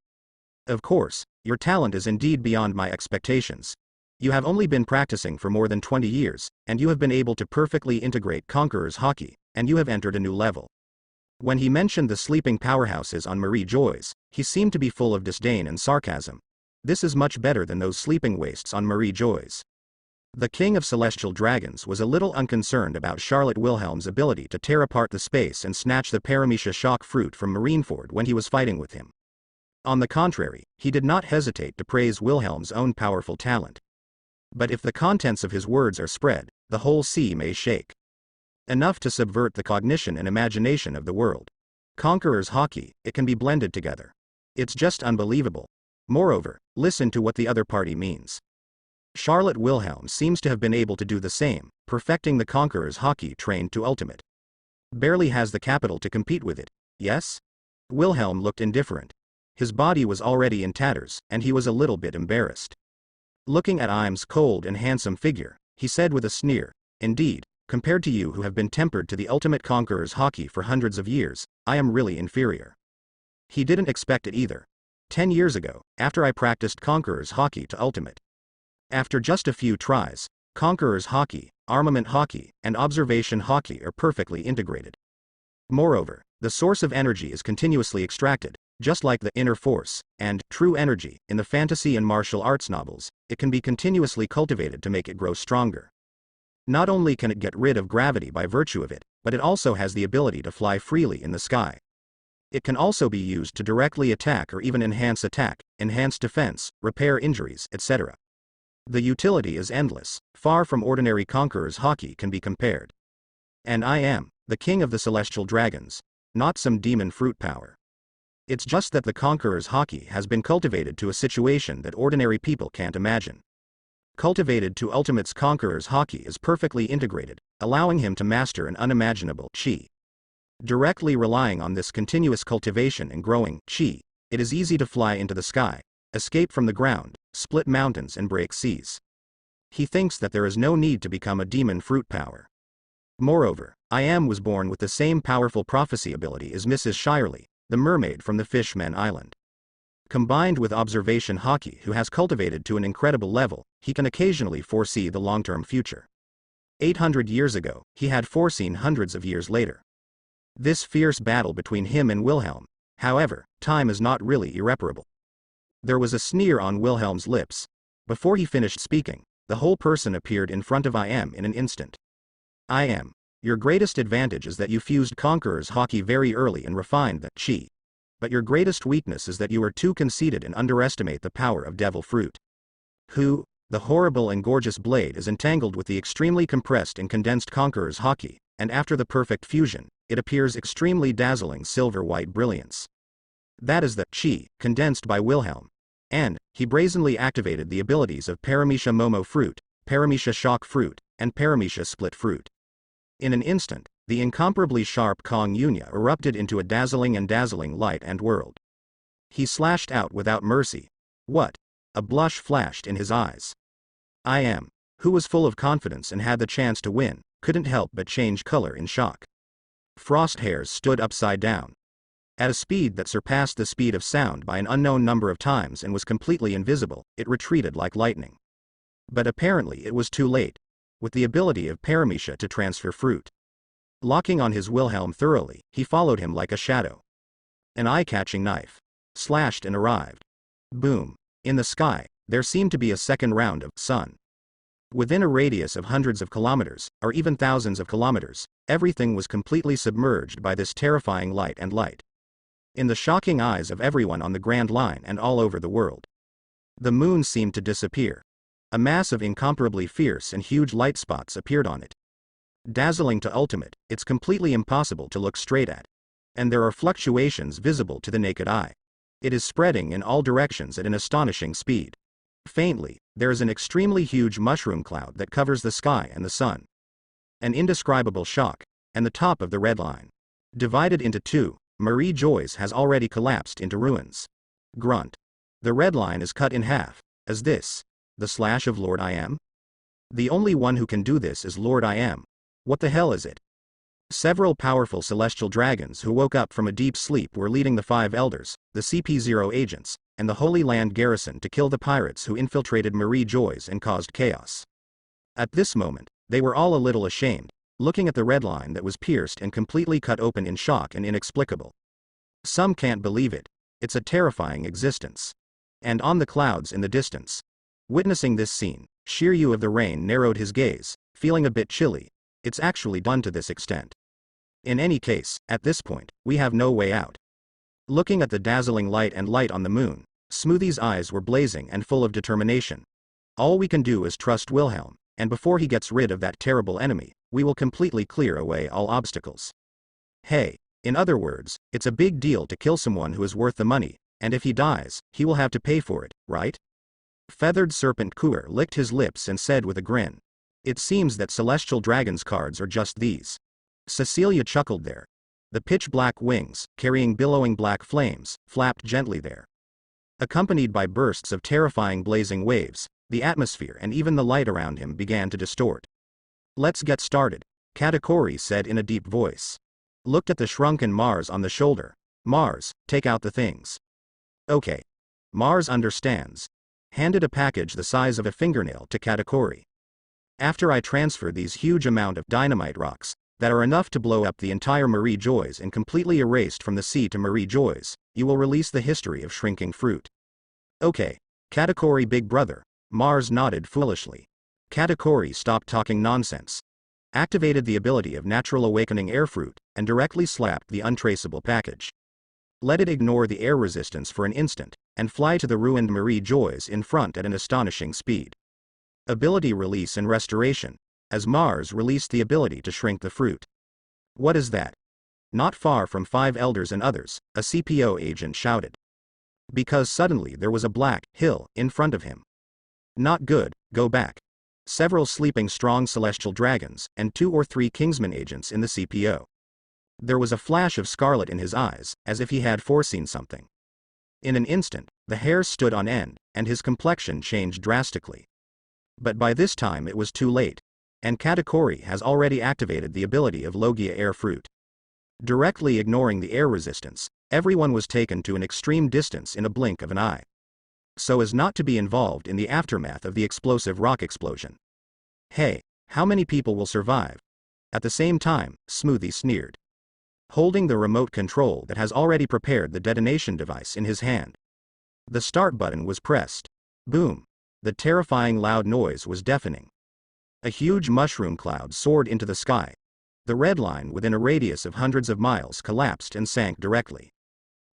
Of course, your talent is indeed beyond my expectations. You have only been practicing for more than 20 years, and you have been able to perfectly integrate Conqueror's hockey, and you have entered a new level. When he mentioned the sleeping powerhouses on Marie Joyce, he seemed to be full of disdain and sarcasm. This is much better than those sleeping wastes on Marie Joyce. The king of celestial dragons was a little unconcerned about Charlotte Wilhelm's ability to tear apart the space and snatch the Paramecia shock fruit from Marineford when he was fighting with him. On the contrary, he did not hesitate to praise Wilhelm's own powerful talent. But if the contents of his words are spread, the whole sea may shake. Enough to subvert the cognition and imagination of the world. Conqueror's hockey, it can be blended together. It's just unbelievable. Moreover, listen to what the other party means. Charlotte Wilhelm seems to have been able to do the same, perfecting the Conqueror's hockey trained to ultimate. Barely has the capital to compete with it, yes? Wilhelm looked indifferent. His body was already in tatters, and he was a little bit embarrassed. Looking at Im's cold and handsome figure, he said with a sneer, "Indeed, compared to you who have been tempered to the ultimate Conqueror's hockey for hundreds of years, I am really inferior." He didn't expect it either. 10 years ago, after I practiced Conqueror's hockey to ultimate. After just a few tries, Conqueror's hockey, armament hockey, and observation hockey are perfectly integrated. Moreover, the source of energy is continuously extracted, just like the inner force, and true energy, in the fantasy and martial arts novels, it can be continuously cultivated to make it grow stronger. Not only can it get rid of gravity by virtue of it, but it also has the ability to fly freely in the sky. It can also be used to directly attack or even enhance attack, enhance defense, repair injuries, etc. The utility is endless, far from ordinary Conqueror's hockey can be compared. And I am the king of the celestial dragons, not some demon fruit power. It's just that the Conqueror's hockey has been cultivated to a situation that ordinary people can't imagine. Cultivated to ultimate's Conqueror's hockey is perfectly integrated, allowing him to master an unimaginable chi. Directly relying on this continuous cultivation and growing chi, it is easy to fly into the sky, escape from the ground, split mountains and break seas. He thinks that there is no need to become a demon fruit power. Moreover, I was born with the same powerful prophecy ability as Mrs. Shirley, the mermaid from the Fishman Island. Combined with observation hockey, who has cultivated to an incredible level, he can occasionally foresee the long-term future. 800 years ago, he had foreseen hundreds of years later. This fierce battle between him and Wilhelm, however, time is not really irreparable. There was a sneer on Wilhelm's lips. Before he finished speaking, the whole person appeared in front of I in an instant. I your greatest advantage is that you fused Conqueror's hockey very early and refined the chi. But your greatest weakness is that you are too conceited and underestimate the power of devil fruit. Who, the horrible and gorgeous blade is entangled with the extremely compressed and condensed Conqueror's hockey, and after the perfect fusion, it appears extremely dazzling silver-white brilliance. That is the chi, condensed by Wilhelm. And he brazenly activated the abilities of Paramecia Momo fruit, Paramecia shock fruit, and Paramecia split fruit. In an instant, the incomparably sharp Kong Yunya erupted into a dazzling light and world. He slashed out without mercy. What? A blush flashed in his eyes. I who was full of confidence and had the chance to win, couldn't help but change color in shock. Frost hairs stood upside down. At a speed that surpassed the speed of sound by an unknown number of times and was completely invisible, it retreated like lightning. But apparently it was too late. With the ability of Paramecia to transfer fruit. Locking on his Wilhelm thoroughly, he followed him like a shadow. An eye-catching knife. Slashed and arrived. Boom. In the sky, there seemed to be a second round of sun. Within a radius of hundreds of kilometers, or even thousands of kilometers, everything was completely submerged by this terrifying light. In the shocking eyes of everyone on the Grand Line and all over the world. The moon seemed to disappear. A mass of incomparably fierce and huge light spots appeared on it. Dazzling to ultimate, it's completely impossible to look straight at. And there are fluctuations visible to the naked eye. It is spreading in all directions at an astonishing speed. Faintly, there is an extremely huge mushroom cloud that covers the sky and the sun. An indescribable shock, and the top of the red line. Divided into two, Marie Joyce has already collapsed into ruins. Grunt. The red line is cut in half. As this, the slash of Lord I The only one who can do this is Lord I What the hell is it? Several powerful celestial dragons who woke up from a deep sleep were leading the 5 elders, the CP0 agents, and the Holy Land garrison to kill the pirates who infiltrated Marie Joyce and caused chaos. At this moment, they were all a little ashamed, looking at the red line that was pierced and completely cut open in shock and inexplicable. Some can't believe it. It's a terrifying existence. And on the clouds in the distance. Witnessing this scene, Shiryu of the Rain narrowed his gaze, feeling a bit chilly. It's actually done to this extent. In any case, at this point, we have no way out. Looking at the dazzling light on the moon, Smoothie's eyes were blazing and full of determination. All we can do is trust Wilhelm, and before he gets rid of that terrible enemy, we will completely clear away all obstacles. Hey, in other words, it's a big deal to kill someone who is worth the money, and if he dies, he will have to pay for it, right? Feathered Serpent Kuer licked his lips and said with a grin. It seems that Celestial Dragon's cards are just these. Cecilia chuckled there. The pitch-black wings, carrying billowing black flames, flapped gently there. Accompanied by bursts of terrifying blazing waves, the atmosphere and even the light around him began to distort. Let's get started, Katakuri said in a deep voice. Looked at the shrunken Mars on the shoulder. Mars, take out the things. Okay. Mars understands. Handed a package the size of a fingernail to Katakuri. After I transfer these huge amount of dynamite rocks, that are enough to blow up the entire Marie Joyce and completely erased from the sea to Marie Joyce, you will release the history of shrinking fruit. Okay. Katakuri big brother. Mars nodded foolishly. Katakuri stopped talking nonsense. Activated the ability of Natural Awakening Air Fruit, and directly slapped the untraceable package. Let it ignore the air resistance for an instant, and fly to the ruined Marie Joyce in front at an astonishing speed. Ability release and restoration, as Mars released the ability to shrink the fruit. What is that? Not far from Five Elders and others, a CPO agent shouted. Because suddenly there was a black hill in front of him. Not good, go back. Several sleeping strong celestial dragons, and 2 or 3 Kingsman agents in the CPO. There was a flash of scarlet in his eyes, as if he had foreseen something. In an instant, the hairs stood on end, and his complexion changed drastically. But by this time it was too late, and Katakuri has already activated the ability of Logia Air Fruit. Directly ignoring the air resistance, everyone was taken to an extreme distance in a blink of an eye. So as not to be involved in the aftermath of the explosive rock explosion. Hey, how many people will survive? At the same time, Smoothie sneered. Holding the remote control that has already prepared the detonation device in his hand. The start button was pressed. Boom. The terrifying loud noise was deafening. A huge mushroom cloud soared into the sky. The red line within a radius of hundreds of miles collapsed and sank directly.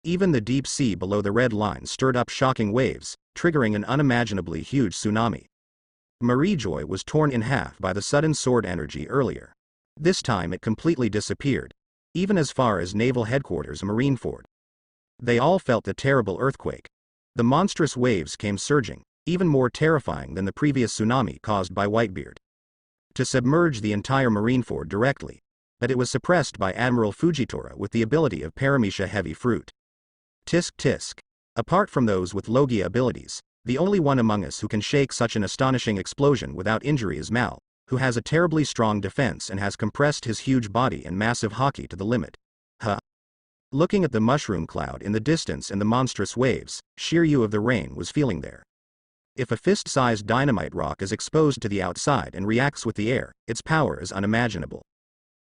Even the deep sea below the red line stirred up shocking waves, triggering an unimaginably huge tsunami. Marie Joy was torn in half by the sudden sword energy earlier. This time it completely disappeared, even as far as Naval Headquarters Marineford. They all felt the terrible earthquake. The monstrous waves came surging, even more terrifying than the previous tsunami caused by Whitebeard. To submerge the entire Marineford directly, but it was suppressed by Admiral Fujitora with the ability of Paramecia Heavy Fruit. Tisk tisk. Apart from those with Logia abilities, the only one among us who can shake such an astonishing explosion without injury is Mal, who has a terribly strong defense and has compressed his huge body and massive haki to the limit. Huh? Looking at the mushroom cloud in the distance and the monstrous waves, Shiryu of the Rain was feeling there. If a fist-sized dynamite rock is exposed to the outside and reacts with the air, its power is unimaginable.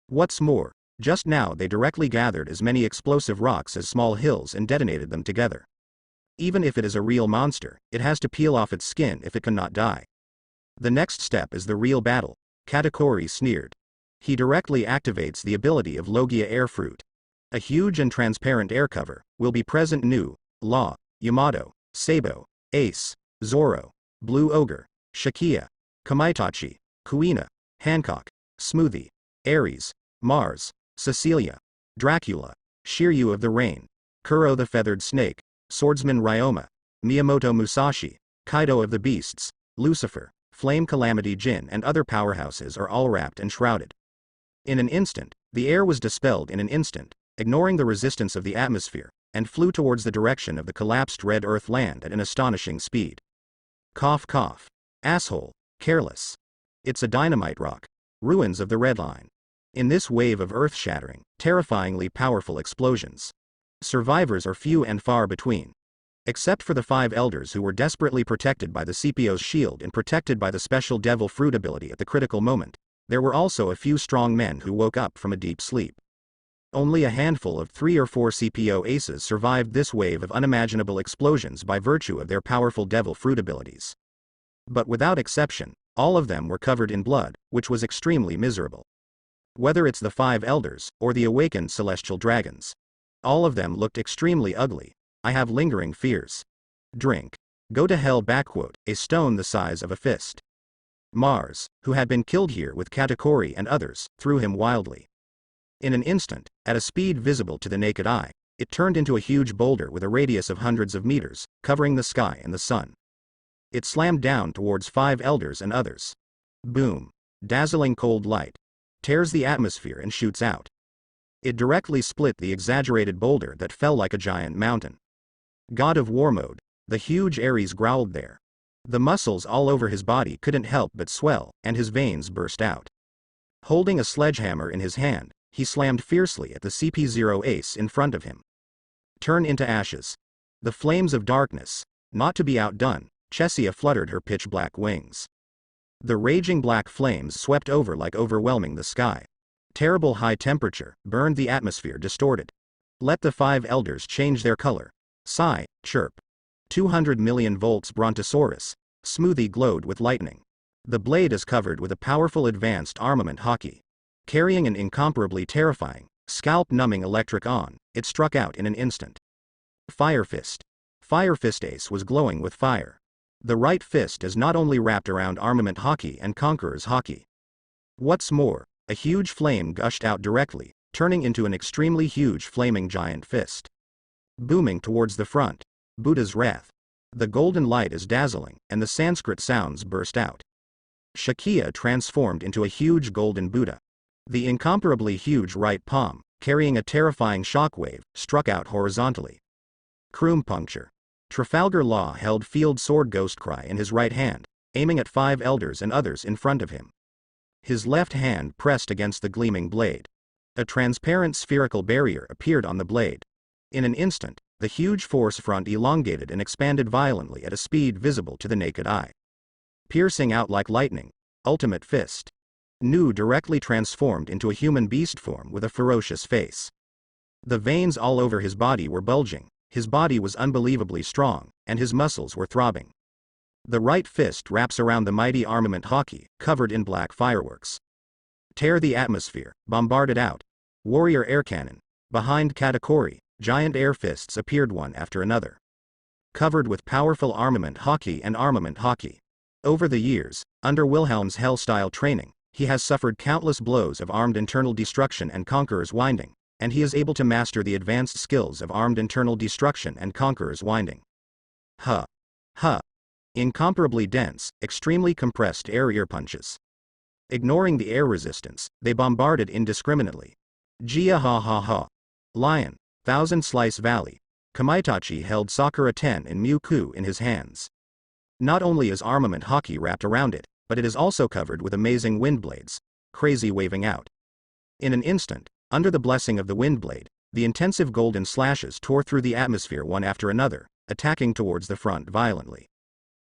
What's more, just now they directly gathered as many explosive rocks as small hills and detonated them together. Even if it is a real monster, it has to peel off its skin if it cannot die. The next step is the real battle, Katakuri sneered. He directly activates the ability of Logia Air Fruit. A huge and transparent air cover will be present Nu, Law, Yamato, Sabo, Ace, Zoro, Blue Ogre, Shakia, Kamaitachi, Kuina, Hancock, Smoothie, Ares, Mars, Cecilia, Dracula, Shiryu of the Rain, Kuro the Feathered Snake, Swordsman Ryoma, Miyamoto Musashi, Kaido of the Beasts, Lucifer, Flame Calamity Jin and other powerhouses are all wrapped and shrouded. In an instant, the air was dispelled in an instant, ignoring the resistance of the atmosphere, and flew towards the direction of the collapsed red earth land at an astonishing speed. Cough cough. Asshole, careless. It's a dynamite rock. Ruins of the red line. In this wave of earth-shattering, terrifyingly powerful explosions, survivors are few and far between. Except for the 5 elders who were desperately protected by the CPO's shield and protected by the special devil fruit ability at the critical moment, there were also a few strong men who woke up from a deep sleep. Only a handful of 3 or 4 CPO aces survived this wave of unimaginable explosions by virtue of their powerful devil fruit abilities. But without exception, all of them were covered in blood, which was extremely miserable. Whether it's the 5 elders, or the awakened celestial dragons. All of them looked extremely ugly. I have lingering fears. Drink. Go to hell. A stone the size of a fist. Mars, who had been killed here with Katakuri and others, threw him wildly. In an instant, at a speed visible to the naked eye, it turned into a huge boulder with a radius of hundreds of meters, covering the sky and the sun. It slammed down towards 5 elders and others. Boom. Dazzling cold light. Tears the atmosphere and shoots out. It directly split the exaggerated boulder that fell like a giant mountain. God of War mode. The huge Ares growled there. The muscles all over his body couldn't help but swell, and his veins burst out. Holding a sledgehammer in his hand, he slammed fiercely at the CP0 ace in front of him. Turn into ashes. The flames of darkness. Not to be outdone, Chessia fluttered her pitch-black wings. The raging black flames swept over like overwhelming the sky. Terrible high temperature burned the atmosphere distorted. Let the 5 elders change their color. Sigh, chirp. 200 million volts Brontosaurus. Smoothie glowed with lightning. The blade is covered with a powerful advanced armament hockey. Carrying an incomparably terrifying, scalp-numbing electric on, it struck out in an instant. Fire Fist. Fire Fist Ace was glowing with fire. The right fist is not only wrapped around armament hockey and Conqueror's hockey. What's more, a huge flame gushed out directly, turning into an extremely huge flaming giant fist. Booming towards the front. Buddha's Wrath. The golden light is dazzling, and the Sanskrit sounds burst out. Shakya transformed into a huge golden Buddha. The incomparably huge right palm, carrying a terrifying shockwave, struck out horizontally. Kroom puncture. Trafalgar Law held field sword Ghostcry in his right hand, aiming at 5 elders and others in front of him. His left hand pressed against the gleaming blade. A transparent spherical barrier appeared on the blade. In an instant, the huge force front elongated and expanded violently at a speed visible to the naked eye. Piercing out like lightning, Ultimate Fist. Nu directly transformed into a human beast form with a ferocious face. The veins all over his body were bulging, his body was unbelievably strong, and his muscles were throbbing. The right fist wraps around the mighty armament hockey, covered in black fireworks. Tear the atmosphere, bombard it out. Warrior air cannon. Behind Katakuri, giant air fists appeared one after another. Covered with powerful armament hockey and armament hockey. Over the years, under Wilhelm's Hell-style training, he has suffered countless blows of armed internal destruction and Conqueror's winding, and he is able to master the advanced skills of armed internal destruction and Conqueror's winding. Huh. Huh. Incomparably dense, extremely compressed air ear punches. Ignoring the air resistance, they bombarded indiscriminately. Jia ha ha ha. Lion. Thousand Slice Valley. Kamaitachi held Sakura 10 and Mewku in his hands. Not only is armament hockey wrapped around it, but it is also covered with amazing wind blades, crazy waving out. In an instant, under the blessing of the wind blade, the intensive golden slashes tore through the atmosphere one after another, attacking towards the front violently.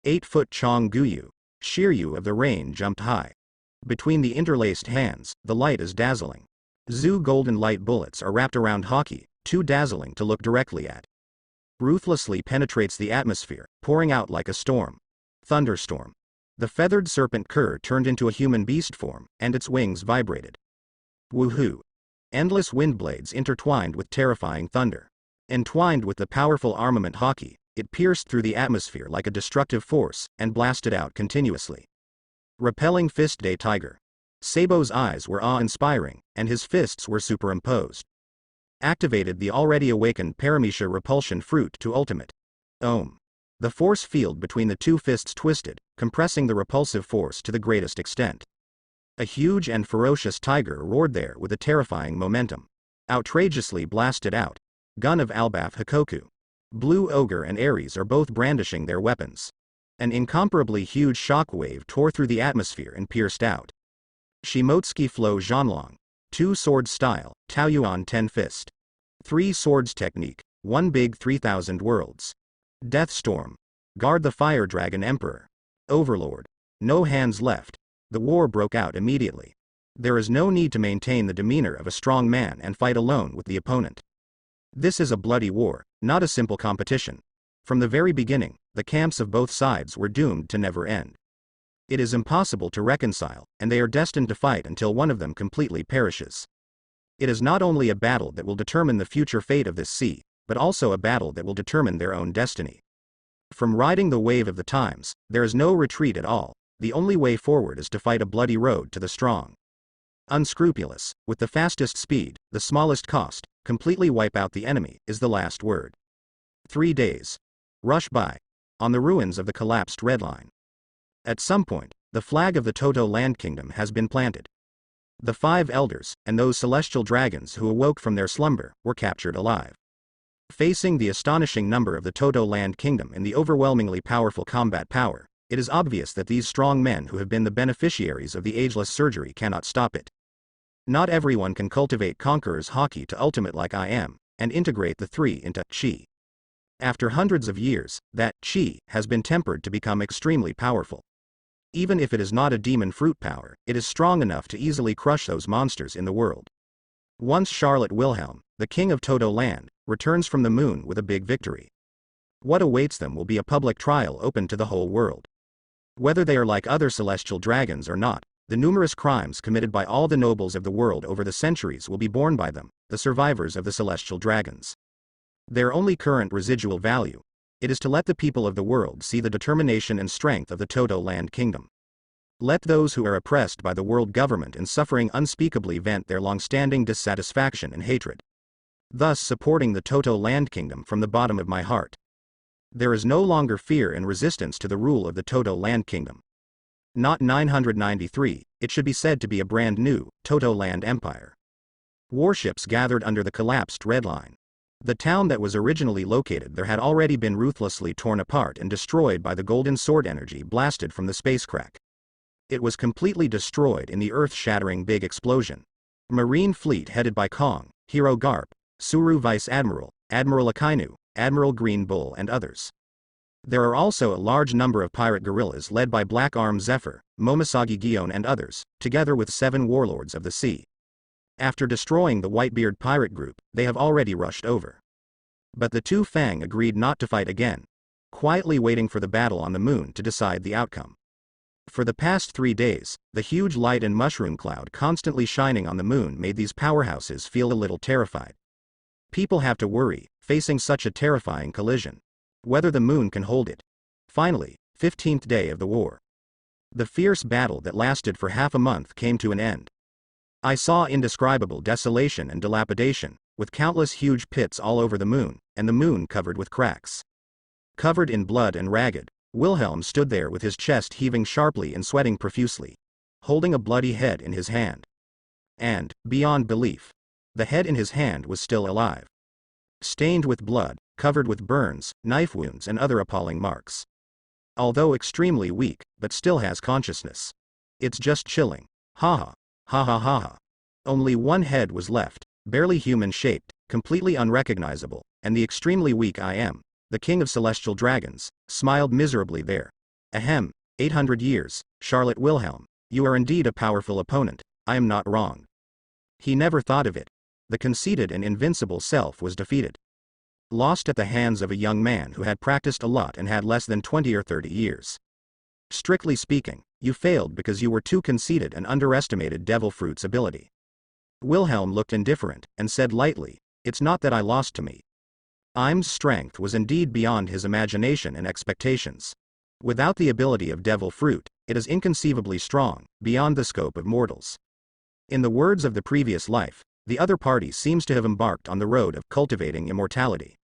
8-foot Chong Guyu, Shiryu of the rain jumped high. Between the interlaced hands, the light is dazzling. Zu golden light bullets are wrapped around hockey, too dazzling to look directly at. Ruthlessly penetrates the atmosphere, pouring out like a storm. Thunderstorm. The feathered serpent cur turned into a human beast form, and its wings vibrated. Woohoo! Endless wind blades intertwined with terrifying thunder. Entwined with the powerful armament hockey, it pierced through the atmosphere like a destructive force, and blasted out continuously. Repelling Fist Day Tiger. Sabo's eyes were awe-inspiring, and his fists were superimposed. Activated the already awakened Paramecia Repulsion Fruit to ultimate. Ohm. The force field between the two fists twisted, compressing the repulsive force to the greatest extent. A huge and ferocious tiger roared there with a terrifying momentum. Outrageously blasted out. Gun of Albaf Hikoku. Blue Ogre and Ares are both brandishing their weapons. An incomparably huge shockwave tore through the atmosphere and pierced out. Shimotsuki Flow Zhanlong. 2 swords style, Taoyuan 10 fist. 3 swords technique, 1 big 3000 worlds. Death Storm. Guard the Fire Dragon Emperor. Overlord. No hands left. The war broke out immediately. There is no need to maintain the demeanor of a strong man and fight alone with the opponent. This is a bloody war, not a simple competition. From the very beginning, the camps of both sides were doomed to never end. It is impossible to reconcile, and they are destined to fight until one of them completely perishes. It is not only a battle that will determine the future fate of this sea, but also a battle that will determine their own destiny. From riding the wave of the times, there is no retreat at all. The only way forward is to fight a bloody road to the strong. Unscrupulous, with the fastest speed, the smallest cost, completely wipe out the enemy, is the last word. 3 days. Rush by. On the ruins of the collapsed Red Line. At some point, the flag of the Toto Land Kingdom has been planted. The 5 elders, and those celestial dragons who awoke from their slumber, were captured alive. Facing the astonishing number of the Toto Land Kingdom and the overwhelmingly powerful combat power, it is obvious that these strong men who have been the beneficiaries of the ageless surgery cannot stop it. Not everyone can cultivate Conqueror's Haki to ultimate like I am, and integrate the 3 into Chi. After hundreds of years, that Chi has been tempered to become extremely powerful. Even if it is not a demon fruit power, it is strong enough to easily crush those monsters in the world. Once Charlotte Wilhelm, the king of Toto Land, returns from the moon with a big victory. What awaits them will be a public trial open to the whole world. Whether they are like other celestial dragons or not, the numerous crimes committed by all the nobles of the world over the centuries will be borne by them, the survivors of the celestial dragons. Their only current residual value, it is to let the people of the world see the determination and strength of the Toto Land Kingdom. Let those who are oppressed by the world government and suffering unspeakably vent their long-standing dissatisfaction and hatred. Thus supporting the Toto Land Kingdom from the bottom of my heart. There is no longer fear and resistance to the rule of the Toto Land Kingdom. Not 993, it should be said to be a brand new, Toto Land Empire. Warships gathered under the collapsed Red Line. The town that was originally located there had already been ruthlessly torn apart and destroyed by the golden sword energy blasted from the spacecraft. It was completely destroyed in the earth-shattering big explosion. Marine fleet headed by Kong, Hero Garp, Suru Vice Admiral, Admiral Akainu, Admiral Green Bull and others. There are also a large number of pirate guerrillas led by Black Arm Zephyr, Momoshagi Gion and others, together with 7 warlords of the sea. After destroying the Whitebeard pirate group, they have already rushed over. But the 2 Fang agreed not to fight again, quietly waiting for the battle on the moon to decide the outcome. For the past 3 days, the huge light and mushroom cloud constantly shining on the moon made these powerhouses feel a little terrified. People have to worry, facing such a terrifying collision. Whether the moon can hold it. Finally, 15th day of the war. The fierce battle that lasted for half a month came to an end. I saw indescribable desolation and dilapidation, with countless huge pits all over the moon, and the moon covered with cracks. Covered in blood and ragged, Wilhelm stood there with his chest heaving sharply and sweating profusely, holding a bloody head in his hand. And, beyond belief, the head in his hand was still alive. Stained with blood, covered with burns, knife wounds and other appalling marks. Although extremely weak, but still has consciousness. It's just chilling. Ha ha. Ha ha ha ha. Only one head was left, barely human-shaped, completely unrecognizable, and the extremely weak I am, the king of celestial dragons, smiled miserably there. Ahem, 800 years, Charlotte Wilhelm, you are indeed a powerful opponent, I am not wrong. He never thought of it. The conceited and invincible self was defeated. Lost at the hands of a young man who had practiced a lot and had less than 20 or 30 years. Strictly speaking, you failed because you were too conceited and underestimated Devil Fruit's ability. Wilhelm looked indifferent, and said lightly, it's not that I lost to me. Im's strength was indeed beyond his imagination and expectations. Without the ability of Devil Fruit, it is inconceivably strong, beyond the scope of mortals. In the words of the previous life, the other party seems to have embarked on the road of cultivating immortality.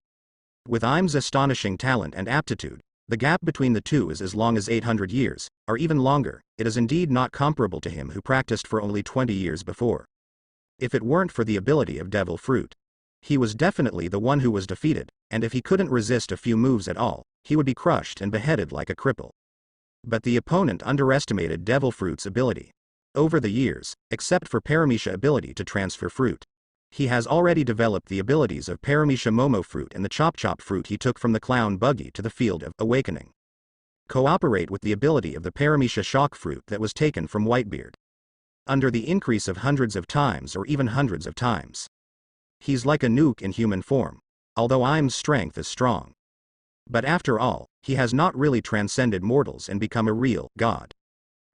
With Im's astonishing talent and aptitude, the gap between the two is as long as 800 years, or even longer. It is indeed not comparable to him who practiced for only 20 years before. If it weren't for the ability of Devil Fruit, he was definitely the one who was defeated, and if he couldn't resist a few moves at all, he would be crushed and beheaded like a cripple. But the opponent underestimated Devil Fruit's ability. Over the years, except for Paramisha ability to transfer fruit, he has already developed the abilities of Paramisha Momo fruit and the Chop Chop fruit he took from the clown buggy to the field of awakening. Cooperate with the ability of the Paramisha shock fruit that was taken from Whitebeard. Under the increase of hundreds of times or even hundreds of times. He's like a nuke in human form, although Im's strength is strong. But after all, he has not really transcended mortals and become a real god.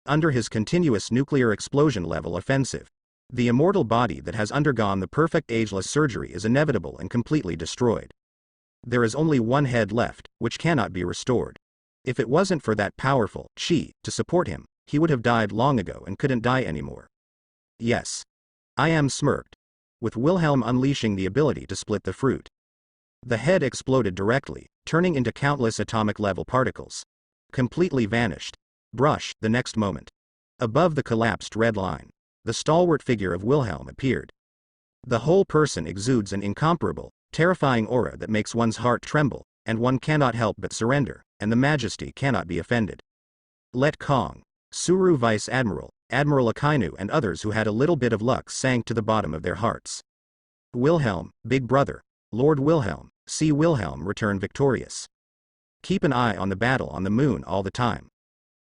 Under his continuous nuclear explosion level offensive, The immortal body that has undergone the perfect ageless surgery is inevitable and completely destroyed. There is only one head left, which cannot be restored. If it wasn't for that powerful chi to support him, he would have died long ago and couldn't die anymore. Yes. I am smirked, with Wilhelm unleashing the ability to split the fruit. The head exploded directly, turning into countless atomic-level particles. Completely vanished. Brush, the next moment. Above the collapsed red line, the stalwart figure of Wilhelm appeared. The whole person exudes an incomparable, terrifying aura that makes one's heart tremble, and one cannot help but surrender, and the majesty cannot be offended. Let Kong, Suru Vice Admiral, Admiral Akainu and others who had a little bit of luck sank to the bottom of their hearts. Wilhelm, Big Brother, Lord Wilhelm, see Wilhelm return victorious. Keep an eye on the battle on the moon all the time.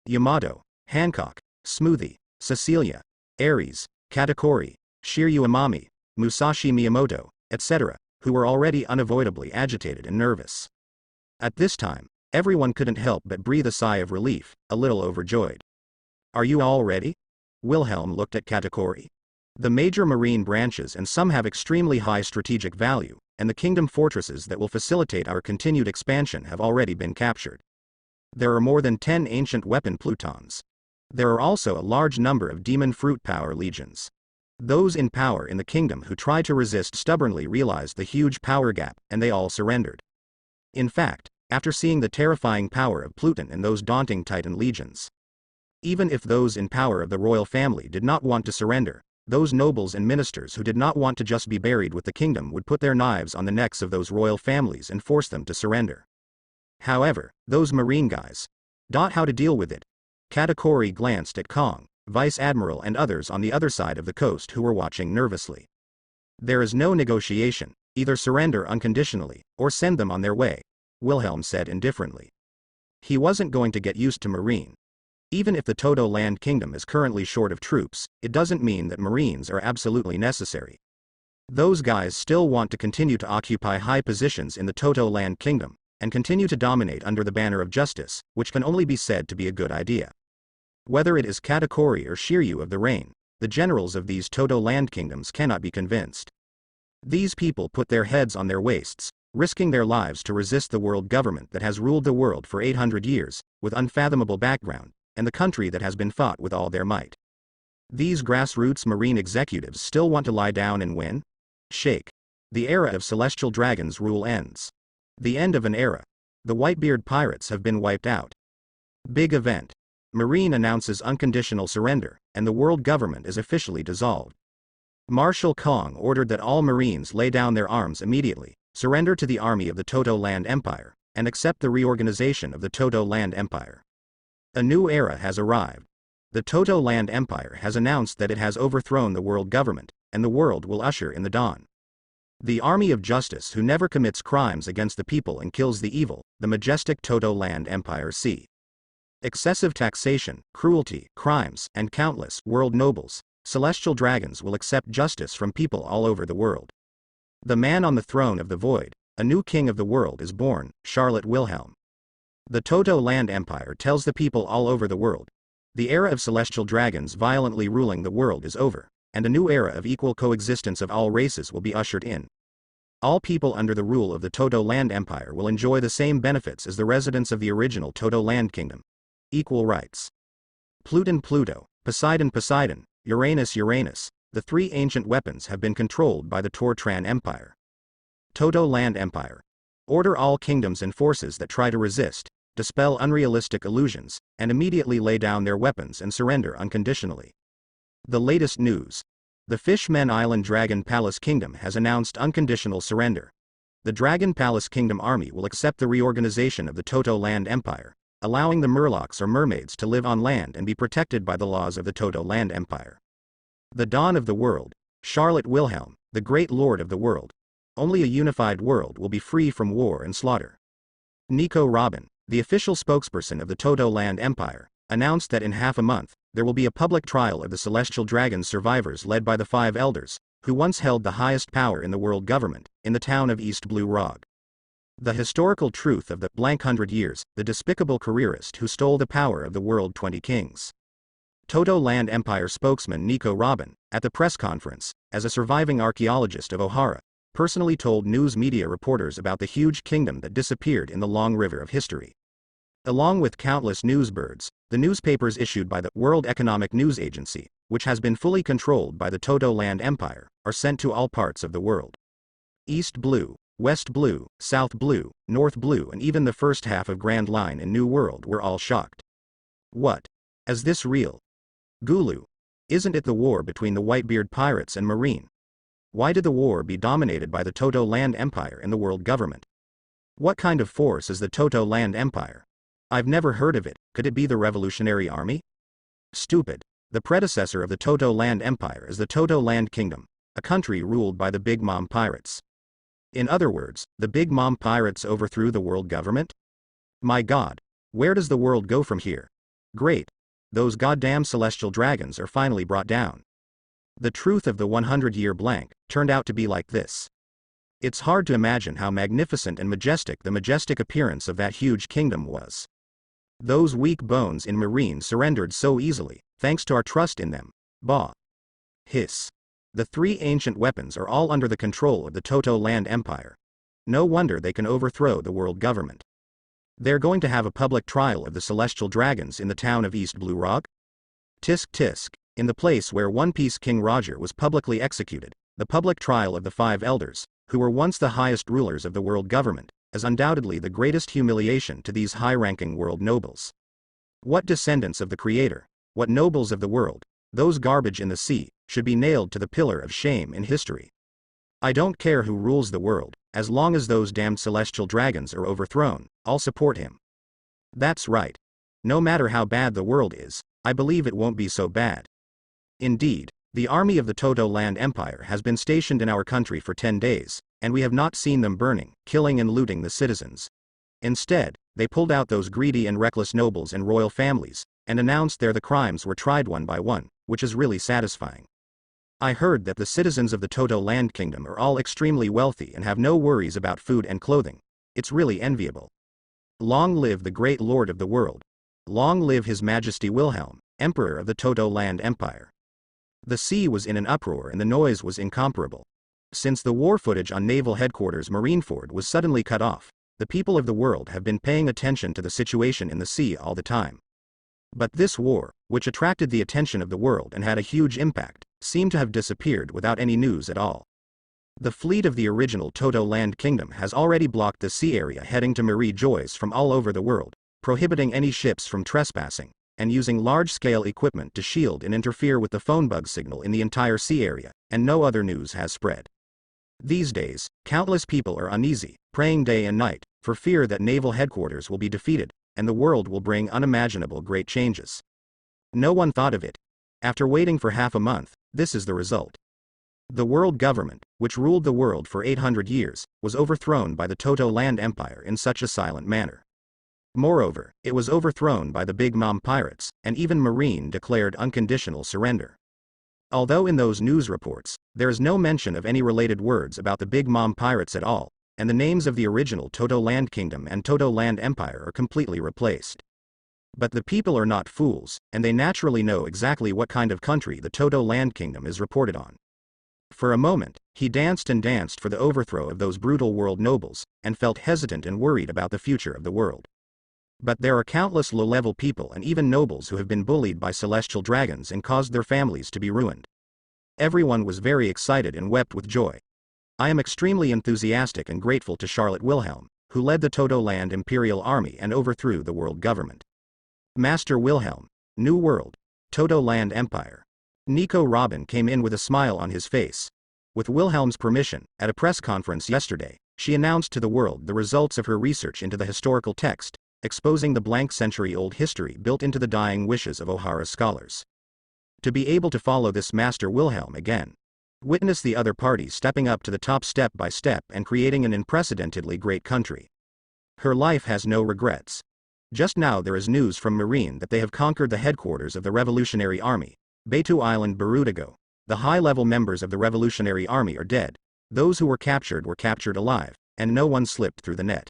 Yamato, Hancock, Smoothie, Cecilia, Ares, Katakuri, Shiryu Amami, Musashi Miyamoto, etc., who were already unavoidably agitated and nervous. At this time, everyone couldn't help but breathe a sigh of relief, a little overjoyed. Are you all ready? Wilhelm looked at Katakuri. The major marine branches and some have extremely high strategic value, and the kingdom fortresses that will facilitate our continued expansion have already been captured. There are more than 10 ancient weapon plutons. There are also a large number of demon fruit power legions. Those in power in the kingdom who tried to resist stubbornly realized the huge power gap, and they all surrendered. In fact, after seeing the terrifying power of Pluton and those daunting Titan legions. Even if those in power of the royal family did not want to surrender, those nobles and ministers who did not want to just be buried with the kingdom would put their knives on the necks of those royal families and force them to surrender. However, those marine guys. How to deal with it? Katakuri glanced at Kong, Vice Admiral and others on the other side of the coast who were watching nervously. There is no negotiation, either surrender unconditionally, or send them on their way, Wilhelm said indifferently. He wasn't going to get used to marine. Even if the Todo Land Kingdom is currently short of troops, it doesn't mean that Marines are absolutely necessary. Those guys still want to continue to occupy high positions in the Todo Land Kingdom, and continue to dominate under the banner of justice, which can only be said to be a good idea. Whether it is Katakuri or Shiryu of the Rain, the generals of these Todo Land Kingdoms cannot be convinced. These people put their heads on their waists, risking their lives to resist the world government that has ruled the world for 800 years, with unfathomable background, and the country that has been fought with all their might. These grassroots marine executives still want to lie down and win? Shake. The era of celestial dragons' rule ends. The end of an era. The Whitebeard pirates have been wiped out. Big event. Marine announces unconditional surrender, and the world government is officially dissolved. Marshal Kong ordered that all Marines lay down their arms immediately, surrender to the army of the Todo Land Empire, and accept the reorganization of the Todo Land Empire. A new era has arrived. The Todo Land Empire has announced that it has overthrown the world government, and the world will usher in the dawn. The army of justice who never commits crimes against the people and kills the evil, the majestic Todo Land Empire see. Excessive taxation, cruelty, crimes, and countless world nobles, celestial dragons will accept justice from people all over the world. The man on the throne of the void, a new king of the world is born, Charlotte Wilhelm. The Todo Land Empire tells the people all over the world. The era of celestial dragons violently ruling the world is over, and a new era of equal coexistence of all races will be ushered in. All people under the rule of the Todo Land Empire will enjoy the same benefits as the residents of the original Todo Land Kingdom. Equal rights. Pluton Pluto, Poseidon Poseidon, Uranus Uranus, the three ancient weapons have been controlled by the Tortran Empire. Todo Land Empire. Order all kingdoms and forces that try to resist, dispel unrealistic illusions, and immediately lay down their weapons and surrender unconditionally. The latest news. The Fishmen Island Dragon Palace Kingdom has announced unconditional surrender. The Dragon Palace Kingdom army will accept the reorganization of the Todo Land Empire, allowing the Murlocs or mermaids to live on land and be protected by the laws of the Todo Land Empire. The dawn of the world. Charlotte Wilhelm, the great lord of the world. Only a unified world will be free from war and slaughter. Nico Robin, the official spokesperson of the Todo Land Empire, announced that in half a month, there will be a public trial of the celestial dragon survivors led by the 5 elders, who once held the highest power in the world government, in the town of East Blue Rog. The historical truth of the _100 years, the despicable careerist who stole the power of the world 20 kings. Toto Land Empire spokesman Nico Robin, at the press conference, as a surviving archaeologist of Ohara, personally told news media reporters about the huge kingdom that disappeared in the long river of history. Along with countless newsbirds, the newspapers issued by the World Economic News Agency, which has been fully controlled by the Toto Land Empire, are sent to all parts of the world. East Blue, West Blue, South Blue, North Blue, and even the first half of Grand Line in New World were all shocked. What? Is this real? Gulu. Isn't it the war between the Whitebeard pirates and Marine? Why did the war be dominated by the Toto Land Empire and the world government? What kind of force is the Toto Land Empire? I've never heard of it. Could it be the Revolutionary Army? Stupid. The predecessor of the Toto Land Empire is the Toto Land Kingdom, a country ruled by the Big Mom pirates. In other words, the Big Mom pirates overthrew the world government? My God. Where does the world go from here? Great. Those goddamn celestial dragons are finally brought down. The truth of the 100-year blank turned out to be like this. It's hard to imagine how magnificent and majestic the majestic appearance of that huge kingdom was. Those weak bones in Marine surrendered so easily, thanks to our trust in them. Bah. Hiss. The three ancient weapons are all under the control of the Toto Land Empire. No wonder they can overthrow the world government. They're going to have a public trial of the celestial dragons in the town of East Blue Rock? Tisk tisk, in the place where One Piece King Roger was publicly executed, the public trial of the 5 elders, who were once the highest rulers of the world government, is undoubtedly the greatest humiliation to these high-ranking world nobles. What descendants of the Creator, what nobles of the world, those garbage in the sea, should be nailed to the pillar of shame in history. I don't care who rules the world, as long as those damned celestial dragons are overthrown, I'll support him. That's right. No matter how bad the world is, I believe it won't be so bad. Indeed, the army of the Toto Land Empire has been stationed in our country for 10 days, and we have not seen them burning, killing and looting the citizens. Instead, they pulled out those greedy and reckless nobles and royal families, and announced the crimes were tried one by one, which is really satisfying. I heard that the citizens of the Toto Land Kingdom are all extremely wealthy and have no worries about food and clothing. It's really enviable. Long live the great lord of the world. Long live His Majesty Wilhelm, Emperor of the Toto Land Empire. The sea was in an uproar and the noise was incomparable. Since the war footage on Naval Headquarters Marineford was suddenly cut off, the people of the world have been paying attention to the situation in the sea all the time. But this war, which attracted the attention of the world and had a huge impact, seemed to have disappeared without any news at all. The fleet of the original Toto Land Kingdom has already blocked the sea area heading to Marie Joyce from all over the world, prohibiting any ships from trespassing, and using large-scale equipment to shield and interfere with the phone bug signal in the entire sea area, and no other news has spread. These days, countless people are uneasy, praying day and night, for fear that Naval Headquarters will be defeated, and the world will bring unimaginable great changes. No one thought of it. After waiting for half a month, this is the result. The world government, which ruled the world for 800 years, was overthrown by the Toto Land Empire in such a silent manner. Moreover, it was overthrown by the Big Mom pirates, and even Marine declared unconditional surrender. Although in those news reports, there is no mention of any related words about the Big Mom pirates at all, and the names of the original Toto Land Kingdom and Toto Land Empire are completely replaced. But the people are not fools, and they naturally know exactly what kind of country the Toto Land Kingdom is reported on. For a moment, he danced and danced for the overthrow of those brutal world nobles, and felt hesitant and worried about the future of the world. But there are countless low-level people and even nobles who have been bullied by celestial dragons and caused their families to be ruined. Everyone was very excited and wept with joy. I am extremely enthusiastic and grateful to Charlotte Wilhelm, who led the Toto Land Imperial Army and overthrew the world government. Master Wilhelm, New World, Toto Land Empire. Nico Robin came in with a smile on his face. With Wilhelm's permission, at a press conference yesterday, she announced to the world the results of her research into the historical text, exposing the blank century-old history built into the dying wishes of Ohara scholars. To be able to follow this Master Wilhelm again, witness the other parties stepping up to the top step by step and creating an unprecedentedly great country. Her life has no regrets. Just now there is news from Marine that they have conquered the headquarters of the Revolutionary Army, Beitu Island Barudago. The high-level members of the Revolutionary Army are dead. Those who were captured alive, and no one slipped through the net.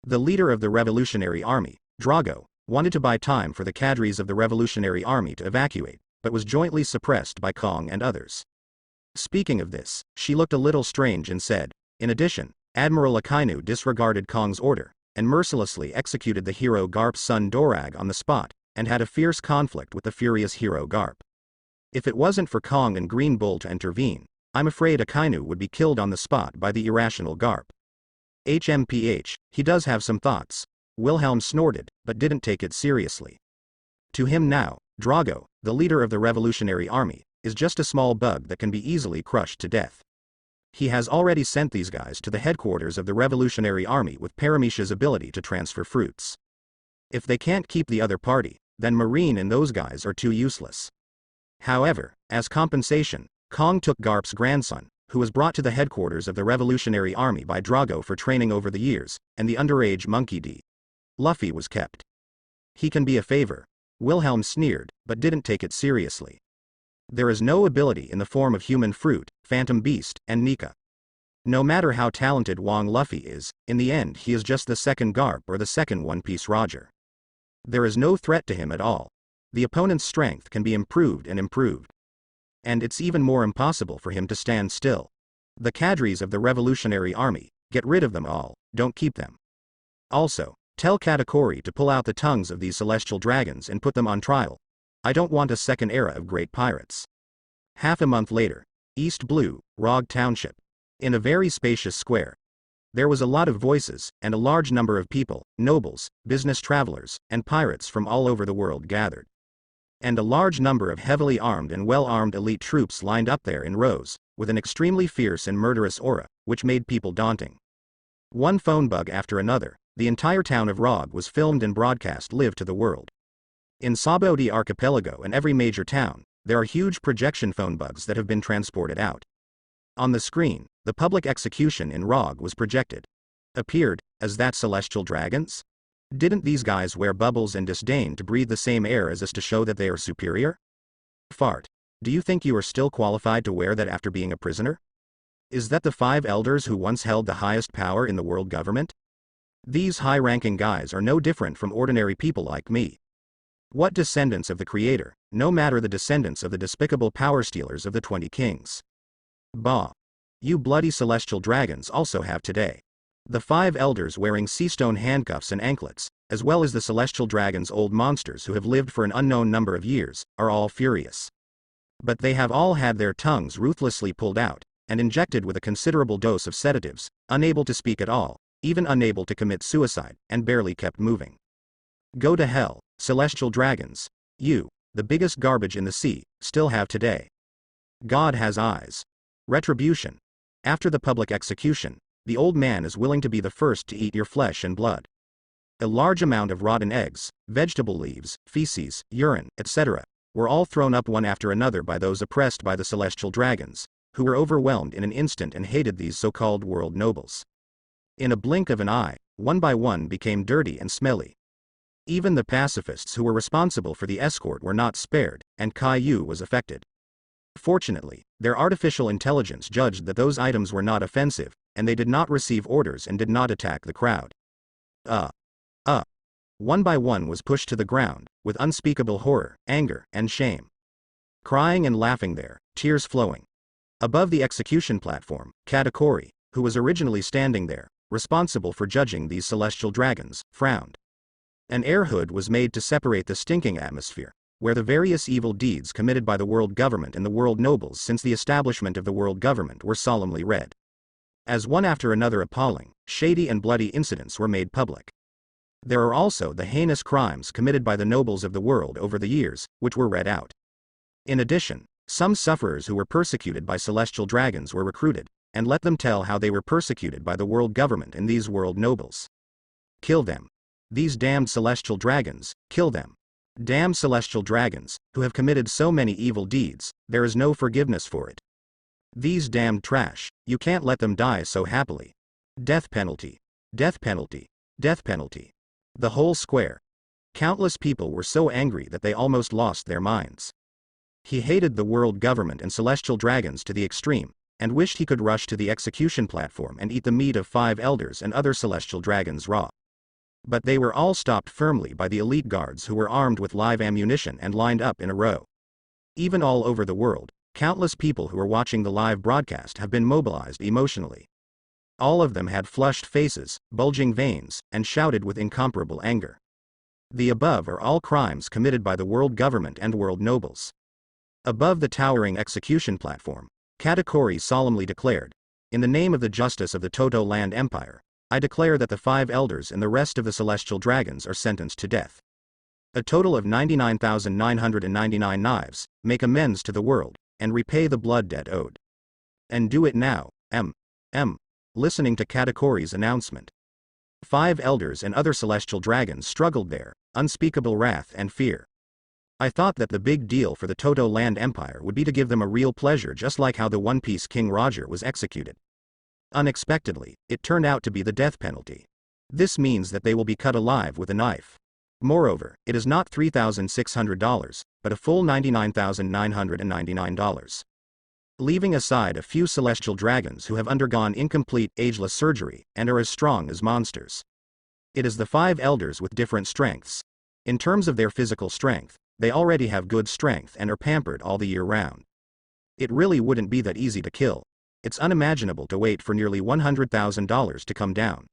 The leader of the Revolutionary Army, Drago, wanted to buy time for the cadres of the Revolutionary Army to evacuate, but was jointly suppressed by Kong and others. Speaking of this, she looked a little strange and said, in addition, Admiral Akainu disregarded Kong's order, and mercilessly executed the hero Garp's son Dorag on the spot, and had a fierce conflict with the furious hero Garp. If it wasn't for Kong and Green Bull to intervene, I'm afraid Akainu would be killed on the spot by the irrational Garp. HMPH, he does have some thoughts. Wilhelm snorted, but didn't take it seriously. To him now, Drago, the leader of the Revolutionary Army, is just a small bug that can be easily crushed to death. He has already sent these guys to the headquarters of the Revolutionary Army with Paramecia's ability to transfer fruits. If they can't keep the other party, then Marine and those guys are too useless. However, as compensation, Kong took Garp's grandson, who was brought to the headquarters of the Revolutionary Army by Drago for training over the years, and the underage monkey D. Luffy was kept. He can be a favor. Wilhelm sneered, but didn't take it seriously. There is no ability in the form of human fruit, Phantom Beast, and Nika. No matter how talented Wong Luffy is, in the end he is just the second Garp or the second One Piece Roger. There is no threat to him at all. The opponent's strength can be improved and improved. And it's even more impossible for him to stand still. The cadres of the Revolutionary Army, get rid of them all, don't keep them. Also, tell Katakuri to pull out the tongues of these celestial dragons and put them on trial. I don't want a second era of great pirates. Half a month later, East Blue, Rog Township. In a very spacious square. There was a lot of voices, and a large number of people, nobles, business travelers, and pirates from all over the world gathered. And a large number of heavily armed and well-armed elite troops lined up there in rows, with an extremely fierce and murderous aura, which made people daunting. One phone bug after another, the entire town of Rog was filmed and broadcast live to the world. In Sabaody Archipelago and every major town, there are huge projection phone bugs that have been transported out. On the screen, the public execution in Rog was projected. Appeared, as that celestial dragons? Didn't these guys wear bubbles and disdain to breathe the same air as us to show that they are superior? Fart. Do you think you are still qualified to wear that after being a prisoner? Is that the 5 elders who once held the highest power in the world government? These high-ranking guys are no different from ordinary people like me. What descendants of the Creator, no matter the descendants of the despicable power stealers of the 20 kings. Bah. You bloody celestial dragons also have today. The 5 elders wearing seastone handcuffs and anklets, as well as the celestial dragons' old monsters who have lived for an unknown number of years, are all furious. But they have all had their tongues ruthlessly pulled out, and injected with a considerable dose of sedatives, unable to speak at all, even unable to commit suicide, and barely kept moving. Go to hell, celestial dragons. You, the biggest garbage in the sea, still have today. God has eyes. Retribution. After the public execution, the old man is willing to be the first to eat your flesh and blood. A large amount of rotten eggs, vegetable leaves, feces, urine, etc., were all thrown up one after another by those oppressed by the celestial dragons, who were overwhelmed in an instant and hated these so-called world nobles. In a blink of an eye, one by one became dirty and smelly. Even the pacifists who were responsible for the escort were not spared, and Caillou was affected. Fortunately, their artificial intelligence judged that those items were not offensive, and they did not receive orders and did not attack the crowd. One by one was pushed to the ground, with unspeakable horror, anger, and shame. Crying and laughing there, tears flowing. Above the execution platform, Katakuri, who was originally standing there, responsible for judging these celestial dragons, frowned. An air hood was made to separate the stinking atmosphere, where the various evil deeds committed by the world government and the world nobles since the establishment of the world government were solemnly read. As one after another appalling, shady and bloody incidents were made public. There are also the heinous crimes committed by the nobles of the world over the years, which were read out. In addition, some sufferers who were persecuted by celestial dragons were recruited, and let them tell how they were persecuted by the world government and these world nobles. Kill them. These damned celestial dragons, kill them. Damn celestial dragons, who have committed so many evil deeds, there is no forgiveness for it. These damned trash, you can't let them die so happily. Death penalty. Death penalty. Death penalty. The whole square. Countless people were so angry that they almost lost their minds. He hated the world government and celestial dragons to the extreme, and wished he could rush to the execution platform and eat the meat of 5 elders and other celestial dragons raw. But they were all stopped firmly by the elite guards who were armed with live ammunition and lined up in a row. Even all over the world, countless people who are watching the live broadcast have been mobilized emotionally. All of them had flushed faces, bulging veins, and shouted with incomparable anger. The above are all crimes committed by the world government and world nobles. Above the towering execution platform, Katakuri solemnly declared, "In the name of the justice of the Toto Land Empire, I declare that the 5 elders and the rest of the celestial dragons are sentenced to death. A total of 99,999 knives, make amends to the world, and repay the blood debt owed. And do it now." Listening to Katakuri's announcement, 5 elders and other celestial dragons struggled there, unspeakable wrath and fear. I thought that the big deal for the Toto Land Empire would be to give them a real pleasure, just like how the One Piece King Roger was executed. Unexpectedly, it turned out to be the death penalty. This means that they will be cut alive with a knife. Moreover, it is not $3,600, but a full $99,999. Leaving aside a few celestial dragons who have undergone incomplete, ageless surgery, and are as strong as monsters. It is the 5 elders with different strengths. In terms of their physical strength, they already have good strength and are pampered all the year round. It really wouldn't be that easy to kill. It's unimaginable to wait for nearly $100,000 to come down.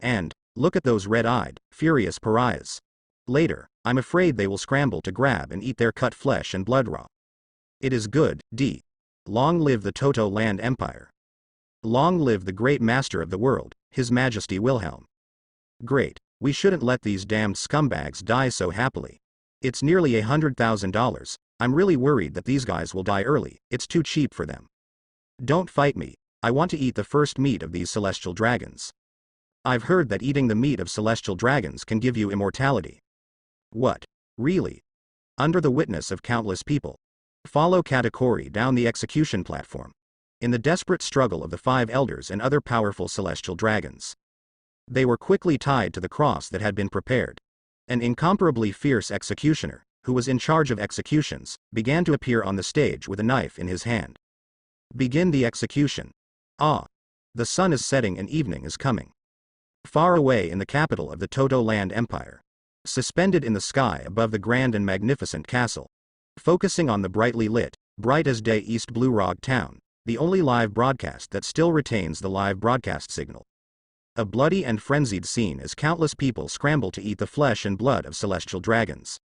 And, look at those red-eyed, furious pariahs. Later, I'm afraid they will scramble to grab and eat their cut flesh and blood raw. It is good, D. Long live the Toto Land Empire. Long live the great master of the world, His Majesty Wilhelm. Great, we shouldn't let these damned scumbags die so happily. It's nearly $100,000, I'm really worried that these guys will die early, it's too cheap for them. Don't fight me, I want to eat the first meat of these celestial dragons. I've heard that eating the meat of celestial dragons can give you immortality. What? Really? Under the witness of countless people. Follow Katakuri down the execution platform. In the desperate struggle of the 5 elders and other powerful celestial dragons. They were quickly tied to the cross that had been prepared. An incomparably fierce executioner, who was in charge of executions, began to appear on the stage with a knife in his hand. Begin the execution. Ah! The sun is setting and evening is coming. Far away in the capital of the Toto Land Empire. Suspended in the sky above the grand and magnificent castle. Focusing on the brightly lit, bright as day East Blue Rock town, the only live broadcast that still retains the live broadcast signal. A bloody and frenzied scene as countless people scramble to eat the flesh and blood of celestial dragons.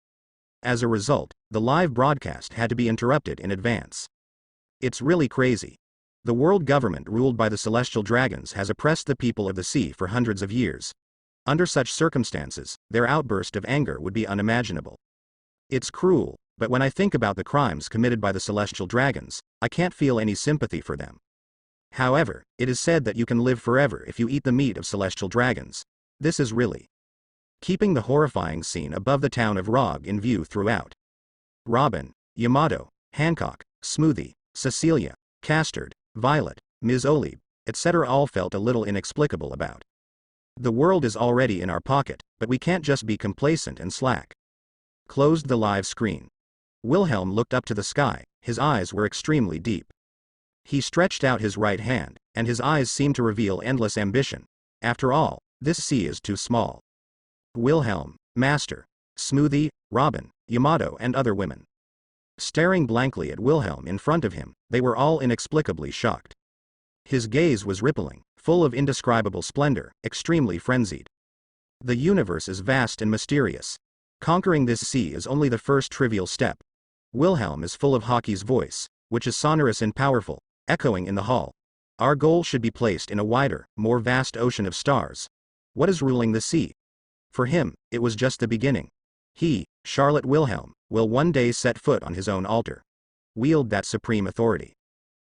As a result, the live broadcast had to be interrupted in advance. It's really crazy. The world government ruled by the celestial dragons has oppressed the people of the sea for hundreds of years. Under such circumstances, their outburst of anger would be unimaginable. It's cruel, but when I think about the crimes committed by the celestial dragons, I can't feel any sympathy for them. However, it is said that you can live forever if you eat the meat of celestial dragons. This is really keeping the horrifying scene above the town of Rog in view throughout. Robin, Yamato, Hancock, Smoothie, Cecilia, Castard, Violet, Ms. Olive, etc. all felt a little inexplicable about. The world is already in our pocket, but we can't just be complacent and slack. Closed the live screen. Wilhelm looked up to the sky, his eyes were extremely deep. He stretched out his right hand, and his eyes seemed to reveal endless ambition. After all, this sea is too small. Wilhelm, Master, Smoothie, Robin, Yamato and other women. Staring blankly at Wilhelm in front of him, they were all inexplicably shocked. His gaze was rippling, full of indescribable splendor, extremely frenzied. The universe is vast and mysterious. Conquering this sea is only the first trivial step. Wilhelm is full of Hockey's voice, which is sonorous and powerful, echoing in the hall. Our goal should be placed in a wider, more vast ocean of stars. What is ruling the sea? For him, it was just the beginning. He, Charlotte Wilhelm, will one day set foot on his own altar. Wield that supreme authority.